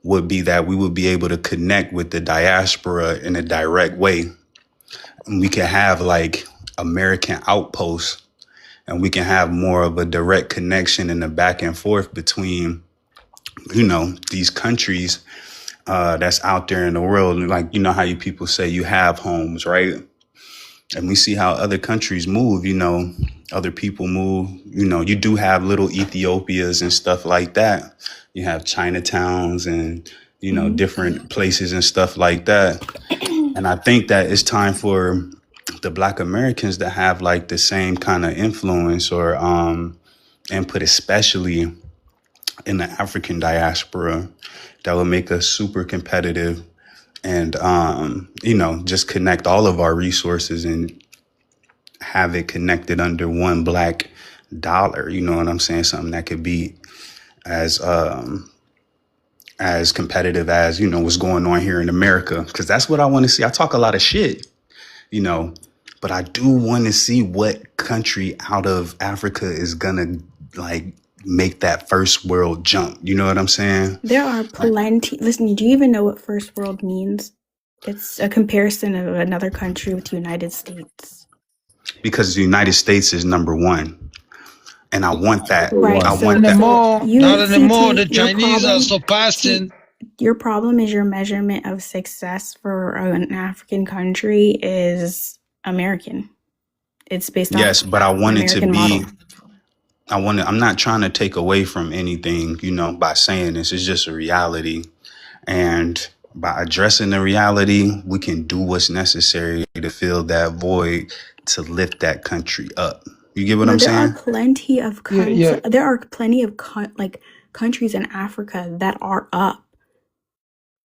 Speaker 6: would be that we would be able to connect with the diaspora in a direct way. And we can have like American outposts, and we can have more of a direct connection in the back and forth between, these countries that's out there in the world. Like, how you people say you have homes, right? And we see how other countries move, other people move, you do have little Ethiopias and stuff like that. You have Chinatowns and, different places and stuff like that. And I think that it's time for the Black Americans to have like the same kind of influence or input, especially in the African diaspora, that will make us super competitive and, just connect all of our resources and have it connected under one black dollar. You know what I'm saying? Something that could be as competitive as, what's going on here in America. Because that's what I want to see. I talk a lot of shit, but I do want to see what country out of Africa is going to like make that first world jump. You know what I'm saying?
Speaker 18: There are plenty. Listen, do you even know what first world means? It's a comparison of another country with the United States.
Speaker 6: Because the United States is number one. And I want that.
Speaker 18: Right.
Speaker 6: I
Speaker 18: So
Speaker 6: want that.
Speaker 16: Not anymore.
Speaker 18: CT,
Speaker 16: The
Speaker 18: your
Speaker 16: Chinese are
Speaker 18: problem.
Speaker 16: surpassing.
Speaker 18: your problem is your measurement of success for an African country is American. It's based off
Speaker 6: Yes, but I
Speaker 18: an
Speaker 6: want it to
Speaker 18: American model.
Speaker 6: be. I'm not trying to take away from anything, by saying this. It's just a reality. And by addressing the reality, we can do what's necessary to fill that void to lift that country up. You get what
Speaker 18: No,
Speaker 6: I'm
Speaker 18: there are
Speaker 6: saying?
Speaker 18: plenty of
Speaker 16: Yeah.
Speaker 18: there are plenty of countries in Africa that are up.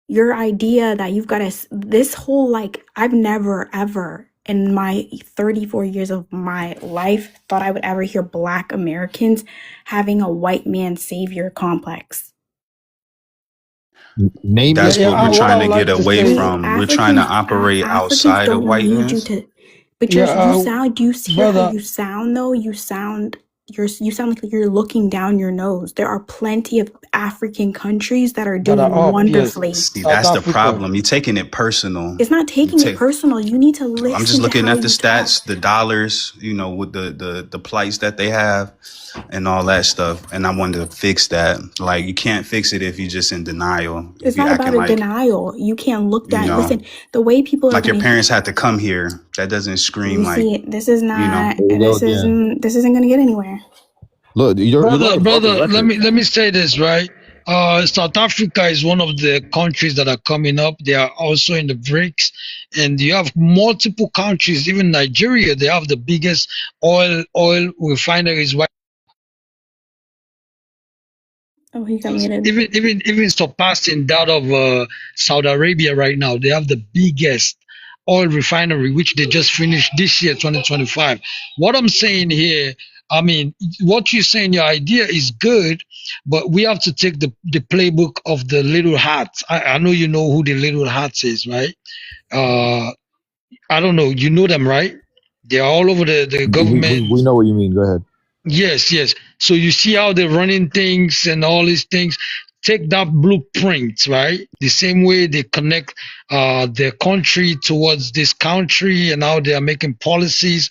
Speaker 18: Your idea that you've got this whole I've never ever in my 34 years of my life thought I would ever hear Black Americans having a white man savior complex.
Speaker 15: Name
Speaker 6: That's
Speaker 15: it.
Speaker 6: what we're
Speaker 16: What I
Speaker 6: trying
Speaker 16: would
Speaker 6: to
Speaker 16: like
Speaker 6: get
Speaker 16: to
Speaker 6: away
Speaker 16: say,
Speaker 6: from. We're trying to operate
Speaker 18: Africans
Speaker 6: outside of
Speaker 18: don't need you
Speaker 6: whiteness.
Speaker 18: to, but
Speaker 16: yeah,
Speaker 18: do you hear how
Speaker 16: brother,
Speaker 18: you sound though? You sound like you're looking down your nose. There are plenty of African countries that are
Speaker 16: that are
Speaker 18: doing
Speaker 16: up, yes.
Speaker 18: wonderfully.
Speaker 6: See,
Speaker 16: South
Speaker 6: that's the
Speaker 16: Africa.
Speaker 6: problem. You're taking it personal.
Speaker 18: It's not
Speaker 6: You
Speaker 18: taking it
Speaker 6: take.
Speaker 18: personal. You need to
Speaker 6: I'm just
Speaker 18: listen to
Speaker 6: looking
Speaker 18: how
Speaker 6: at the
Speaker 18: you talk.
Speaker 6: stats, the dollars, with the plights that they have and all that stuff. And I wanted to fix that. Like, you can't fix it if you're just in denial. If
Speaker 18: It's
Speaker 6: you're
Speaker 18: not about
Speaker 6: acting
Speaker 18: a
Speaker 6: like,
Speaker 18: denial. You can't look
Speaker 6: you
Speaker 18: down.
Speaker 6: know,
Speaker 18: Listen, the way people are
Speaker 6: like your
Speaker 18: gonna
Speaker 6: parents had to come here. That doesn't scream
Speaker 18: you
Speaker 6: like,
Speaker 18: see, this is not.
Speaker 15: There you go again.
Speaker 18: This isn't gonna get anywhere.
Speaker 15: Look, you're
Speaker 16: Brother,
Speaker 15: a broken
Speaker 16: let
Speaker 15: record.
Speaker 16: me say this, right? South Africa is one of the countries that are coming up. They are also in the BRICS, and you have multiple countries. Even Nigeria, they have the biggest oil refineries.
Speaker 18: Oh, he got muted.
Speaker 16: Even surpassing that of Saudi Arabia right now. They have the biggest oil refinery, which they just finished this year, 2025. What I'm saying here, I mean, what you're saying, your idea is good, but we have to take the playbook of the Little Hats. I know you know who the Little Hats is, right? I don't know. You know them, right? They're all over the government.
Speaker 15: We know what you mean. Go ahead.
Speaker 16: Yes. So you see how they're running things and all these things. Take that blueprint, right? The same way they connect their country towards this country and how they are making policies.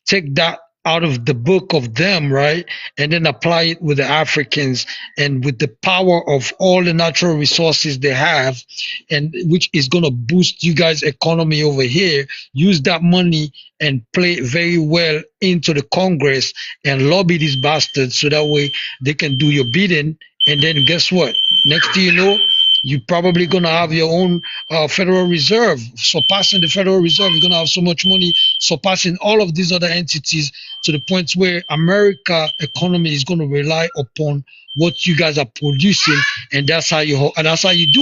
Speaker 16: Take that out of the book of them, right? And then apply it with the Africans and with the power of all the natural resources they have, and which is going to boost you guys' economy over here. Use that money and play it very well into the Congress and lobby these bastards so that way they can do your bidding. And then guess what? Next thing you know, you're probably going to have your own Federal Reserve. Surpassing the Federal Reserve, you're going to have so much money, surpassing all of these other entities to the point where America economy is going to rely upon what you guys are producing, and that's how you do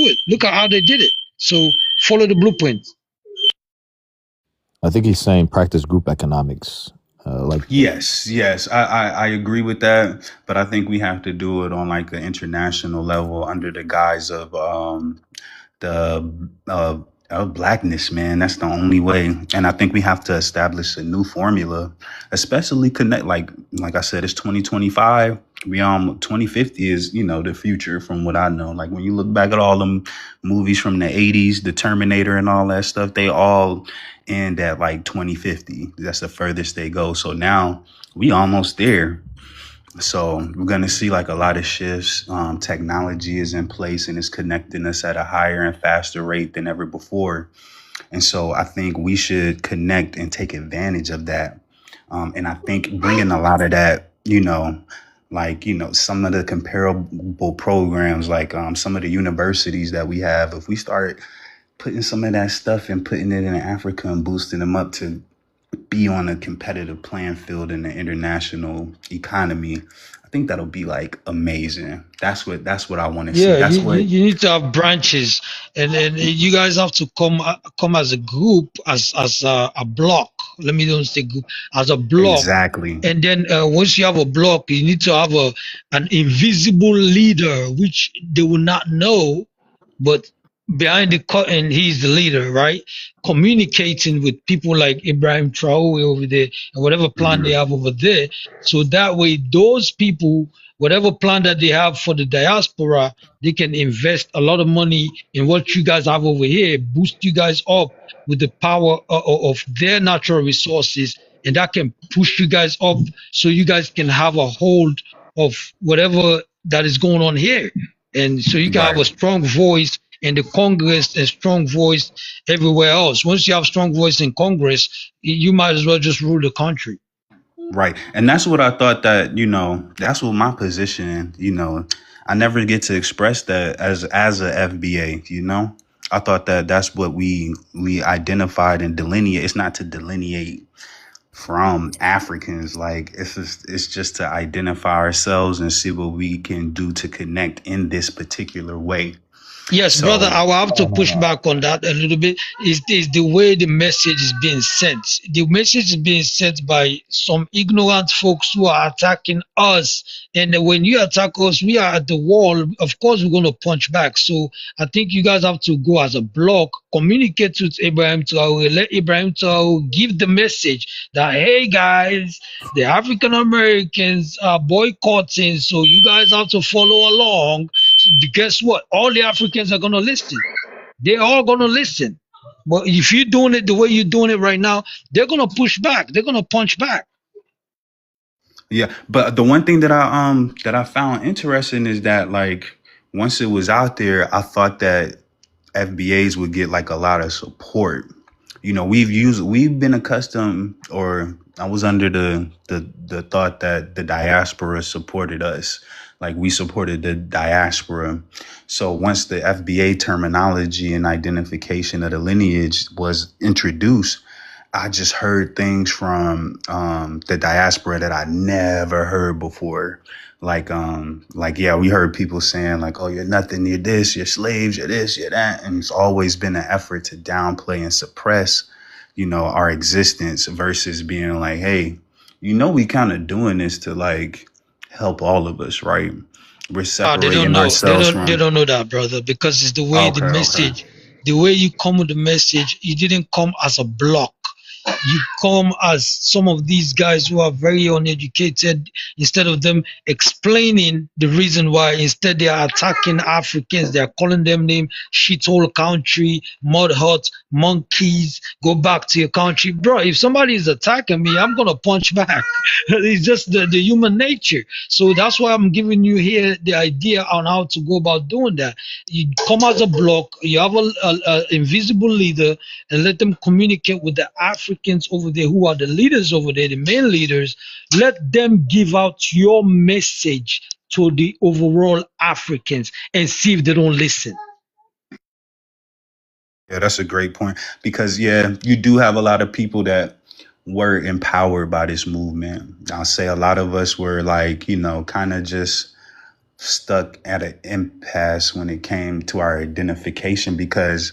Speaker 16: it. Look at how they did it. So follow the blueprint.
Speaker 15: I think he's saying practice group economics.
Speaker 6: yes, I agree with that. But I think we have to do it on like an international level under the guise of blackness, man. That's the only way. And I think we have to establish a new formula, especially connect, like I said, it's 2025. We 2050 is, the future from what I know. Like when you look back at all them movies from the 80s, the Terminator and all that stuff, they all end at like 2050. That's the furthest they go. So now we almost there. So we're going to see like a lot of shifts. Technology is in place and it's connecting us at a higher and faster rate than ever before. And so I think we should connect and take advantage of that. And I think bringing a lot of that, some of the comparable programs, like some of the universities that we have, if we start putting some of that stuff and putting it in Africa and boosting them up to be on a competitive playing field in the international economy, I think that'll be like amazing. That's what I want to see.
Speaker 16: Yeah,
Speaker 6: That's
Speaker 16: you need to have branches, and you guys have to come as a group, as a block. Let me don't say group, as a block.
Speaker 6: Exactly.
Speaker 16: And then once you have a block, you need to have an invisible leader, which they will not know, but behind the curtain, he's the leader, right? Communicating with people like Ibrahim Traore over there and whatever plan they have over there. So that way, those people, whatever plan that they have for the diaspora, they can invest a lot of money in what you guys have over here, boost you guys up with the power of their natural resources, and that can push you guys up so you guys can have a hold of whatever that is going on here. And so you can have
Speaker 6: Right.
Speaker 16: a strong voice in the Congress and strong voice everywhere else. Once you have strong voice in Congress, you might as well just rule the country.
Speaker 6: Right. And that's what I thought that, that's what my position, I never get to express that as a FBA. I thought that that's what we identified and delineate. It's not to delineate from Africans. Like it's just to identify ourselves and see what we can do to connect in this particular way.
Speaker 16: Yes, brother,
Speaker 6: So
Speaker 16: I will have to push back on that a little bit. Is the way the message is being sent. The message is being sent by some ignorant folks who are attacking us. And when you attack us, we are at the wall. Of course, we're going to punch back. So I think you guys have to go as a block, communicate with Ibrahim Traore, let Ibrahim Traore give the message that, hey, guys, the African Americans are boycotting. So you guys have to follow along. Guess what? All the Africans are going to listen. They're all going to listen. But if you're doing it the way you're doing it right now, they're going to push back. They're going to punch back.
Speaker 6: yeah, but the one thing that I found interesting is that like once it was out there, I thought that FBAs would get like a lot of support. We've been accustomed, or I was under the thought that the diaspora supported us. Like we supported the diaspora. So once the FBA terminology and identification of the lineage was introduced, I just heard things from the diaspora that I never heard before. Yeah, we heard people saying like, "Oh, you're nothing, you're this, you're slaves, you're this, you're that," and it's always been an effort to downplay and suppress, our existence versus being like, "Hey, we kind of doing this to like help all of us, right? We're
Speaker 16: They don't
Speaker 6: separating
Speaker 16: know.
Speaker 6: ourselves
Speaker 16: They
Speaker 6: from."
Speaker 16: don't know that, brother, because it's the way the
Speaker 6: Okay,
Speaker 16: message, the way you come with the message. You didn't come as a block. You come as some of these guys who are very uneducated. Instead of them explaining the reason why, instead they are attacking Africans. They are calling them name, shithole country, mud hut, monkeys, go back to your country. Bro, if somebody is attacking me, I'm going to punch back. It's just the human nature. So that's why I'm giving you here the idea on how to go about doing that. You come as a block, you have a invisible leader, and let them communicate with the Africans over there who are the leaders over there, the main leaders. Let them give out your message to the overall Africans and see if they don't listen.
Speaker 6: Yeah, that's a great point because you do have a lot of people that were empowered by this movement. I'll say a lot of us were like, kind of just stuck at an impasse when it came to our identification because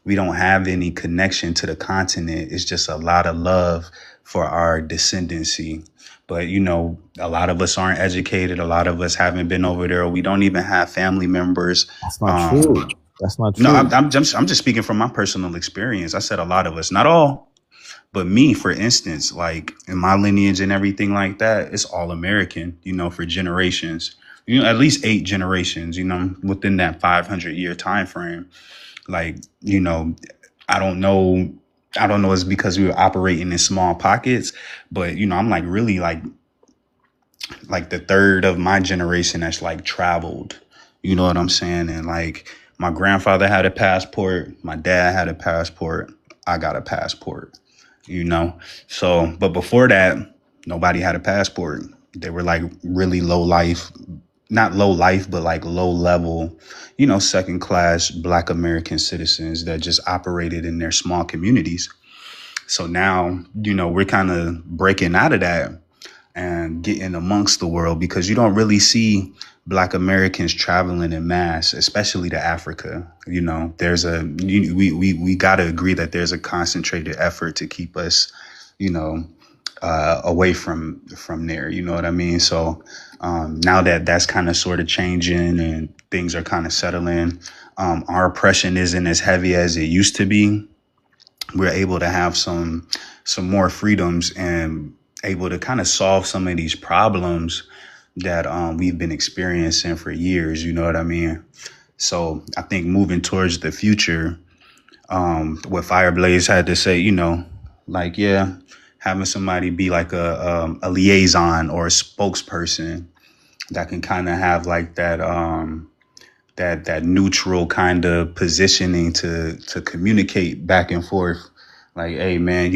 Speaker 6: we don't have any connection to the continent. It's just a lot of love for our descendancy. But, a lot of us aren't educated. A lot of us haven't been over there. We don't even have family members.
Speaker 3: That's not true. That's not true.
Speaker 6: No, I'm just speaking from my personal experience. I said a lot of us, not all, but me, for instance, like in my lineage and everything like that, it's all American, for generations, at least 8 generations, within that 500-year time frame. Like, I don't know. It's because we were operating in small pockets, but, I'm like really like the third of my generation that's like traveled. You know what I'm saying? And like my grandfather had a passport. My dad had a passport. I got a passport, So, but before that, nobody had a passport. They were like really low life, not low life, but like low level, second class Black American citizens that just operated in their small communities. So now, we're kind of breaking out of that and getting amongst the world because you don't really see Black Americans traveling in mass, especially to Africa. There's we got to agree that there's a concentrated effort to keep us, away from there. You know what I mean? So now that that's kind of sort of changing and things are kind of settling, our oppression isn't as heavy as it used to be. We're able to have some more freedoms and able to kind of solve some of these problems that we've been experiencing for years. You know what I mean? So I think moving towards the future, what Fireblaze had to say, having somebody be like a liaison or a spokesperson that can kind of have like that that neutral kind of positioning to communicate back and forth. Like, hey man,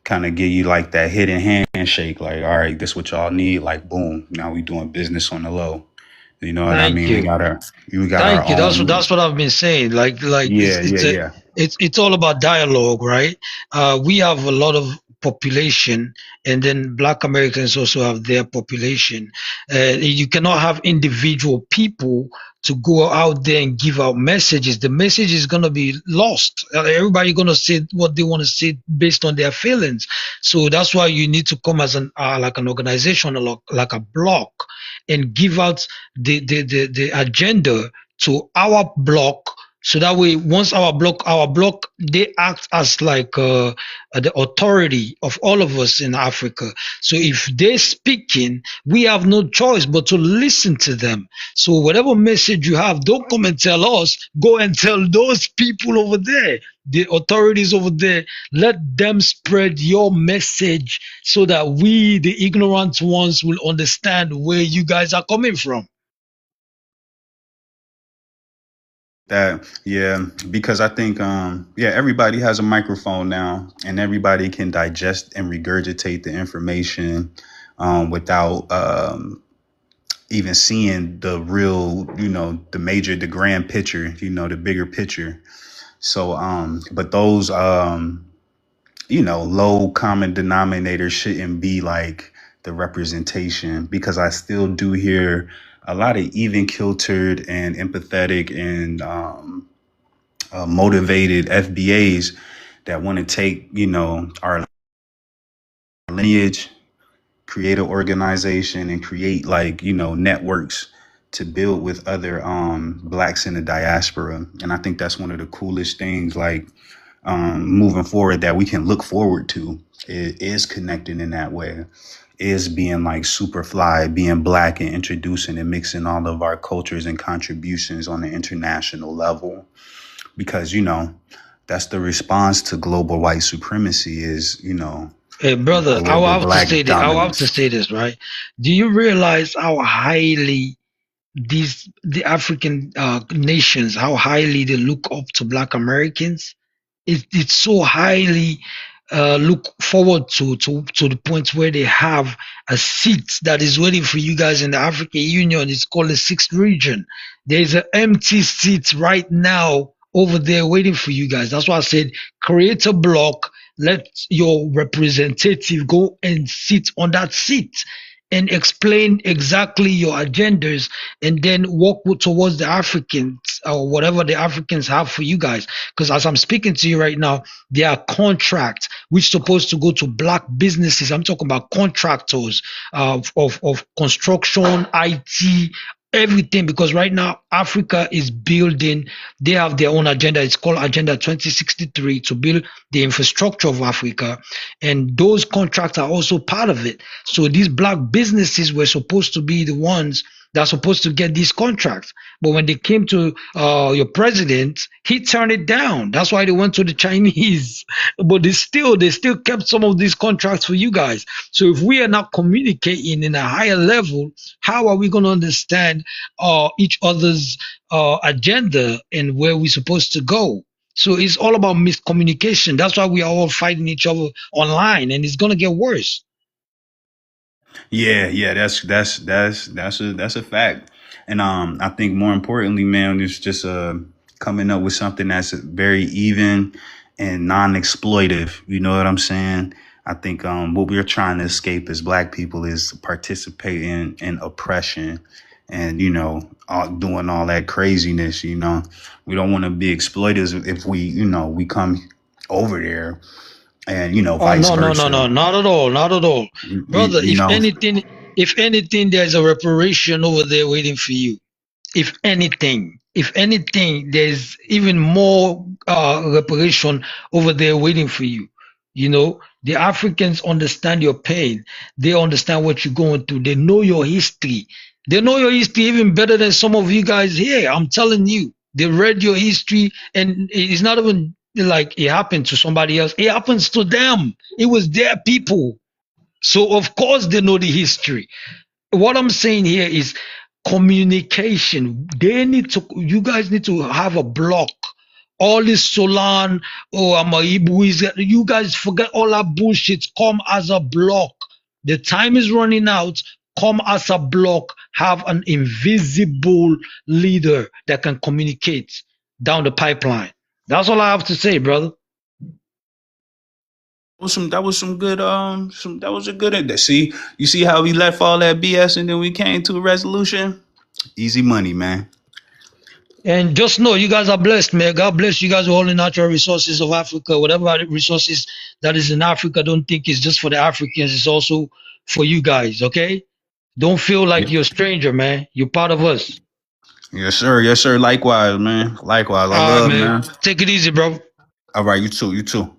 Speaker 6: kind of give you like that hidden handshake. Like, all right, this what y'all need. Like, boom, now we doing business on the low. You know what I
Speaker 16: Thank
Speaker 6: mean?
Speaker 16: you.
Speaker 6: We got our
Speaker 16: Thank you.
Speaker 6: own.
Speaker 16: That's what I've been saying. Like
Speaker 6: Yeah, yeah.
Speaker 16: it's all about dialogue, right? We have a lot of population, and then Black Americans also have their population. You cannot have individual people to go out there and give out messages. The message is gonna be lost. Everybody gonna say what they want to say based on their feelings. So that's why you need to come as an like an organization, like a block, and give out the agenda to our block, so that way once our block they act as like the authority of all of us in Africa. So if they're speaking, we have no choice but to listen to them. So whatever message you have, don't come and tell us, go and tell those people over there, the authorities over there. Let them spread your message so that we, the ignorant ones, will understand where you guys are coming from.
Speaker 6: Because I think everybody has a microphone now, and everybody can digest and regurgitate the information without even seeing the real, the grand picture, the bigger picture. So but those low common denominators shouldn't be like the representation, because I still do hear a lot of even-kiltered and empathetic and motivated FBAs that want to take, our lineage, create an organization, and create networks to build with other Blacks in the diaspora. And I think that's one of the coolest things, moving forward, that we can look forward to, is connecting in that way, is being super fly, being Black, and introducing and mixing all of our cultures and contributions on the international level. Because, that's the response to global white supremacy is,
Speaker 16: Hey, brother, I will have to say this, right? Do you realize how highly the African nations, how highly they look up to Black Americans? It's so highly look forward to the point where they have a seat that is waiting for you guys in the African Union. It's called the 6th region. There's an empty seat right now over there waiting for you guys. That's why I said create a block, let your representative go and sit on that seat and explain exactly your agendas, and then walk towards the Africans or whatever the Africans have for you guys. Because as I'm speaking to you right now, there are contracts which are supposed to go to Black businesses. I'm talking about contractors of construction, IT, everything, because right now Africa is building, they have their own agenda. It's called Agenda 2063, to build the infrastructure of Africa, and those contracts are also part of it. So these Black businesses were supposed to be the ones that are supposed to get these contracts, but when they came to your president, he turned it down. That's why they went to the Chinese, but they still kept some of these contracts for you guys. So if we are not communicating in a higher level, how are we going to understand each other's agenda and where we're supposed to go? So it's all about miscommunication. That's why we are all fighting each other online, and it's going to get worse.
Speaker 6: Yeah, that's a fact. And I think more importantly, man, it's just coming up with something that's very even and non-exploitive. You know what I'm saying? I think what we're trying to escape as Black people is participating in oppression and, doing all that craziness. We don't want to be exploiters if we come over there and, vice versa.
Speaker 16: No, not at all. Brother, if anything, there's a reparation over there waiting for you. If anything, there's even more reparation over there waiting for you. The Africans understand your pain. They understand what you're going through. They know your history. They know your history even better than some of you guys here. I'm telling you, they read your history, and it's not even like it happened to somebody else. It happens to them. It was their people. So of course they know the history. What I'm saying here is, communication. You guys need to have a block. All this Solon, I'm a Igbo, you guys forget all that bullshit. Come as a block. The time is running out. Come as a block. Have an invisible leader that can communicate down the pipeline. That's all I have to say, brother.
Speaker 6: That was some good that was a good. See, you see how we left all that BS and then we came to a resolution. Easy money, man.
Speaker 16: And just know you guys are blessed, man. God bless you guys with all the natural resources of Africa. Whatever resources that is in Africa, don't think it's just for the Africans. It's also for you guys, okay? Don't feel like you're a stranger, man. You're part of us.
Speaker 6: Yes, sir. Yes, sir. Likewise, man. Likewise. I love, man.
Speaker 16: Take it easy, bro.
Speaker 6: All right, you too. You too.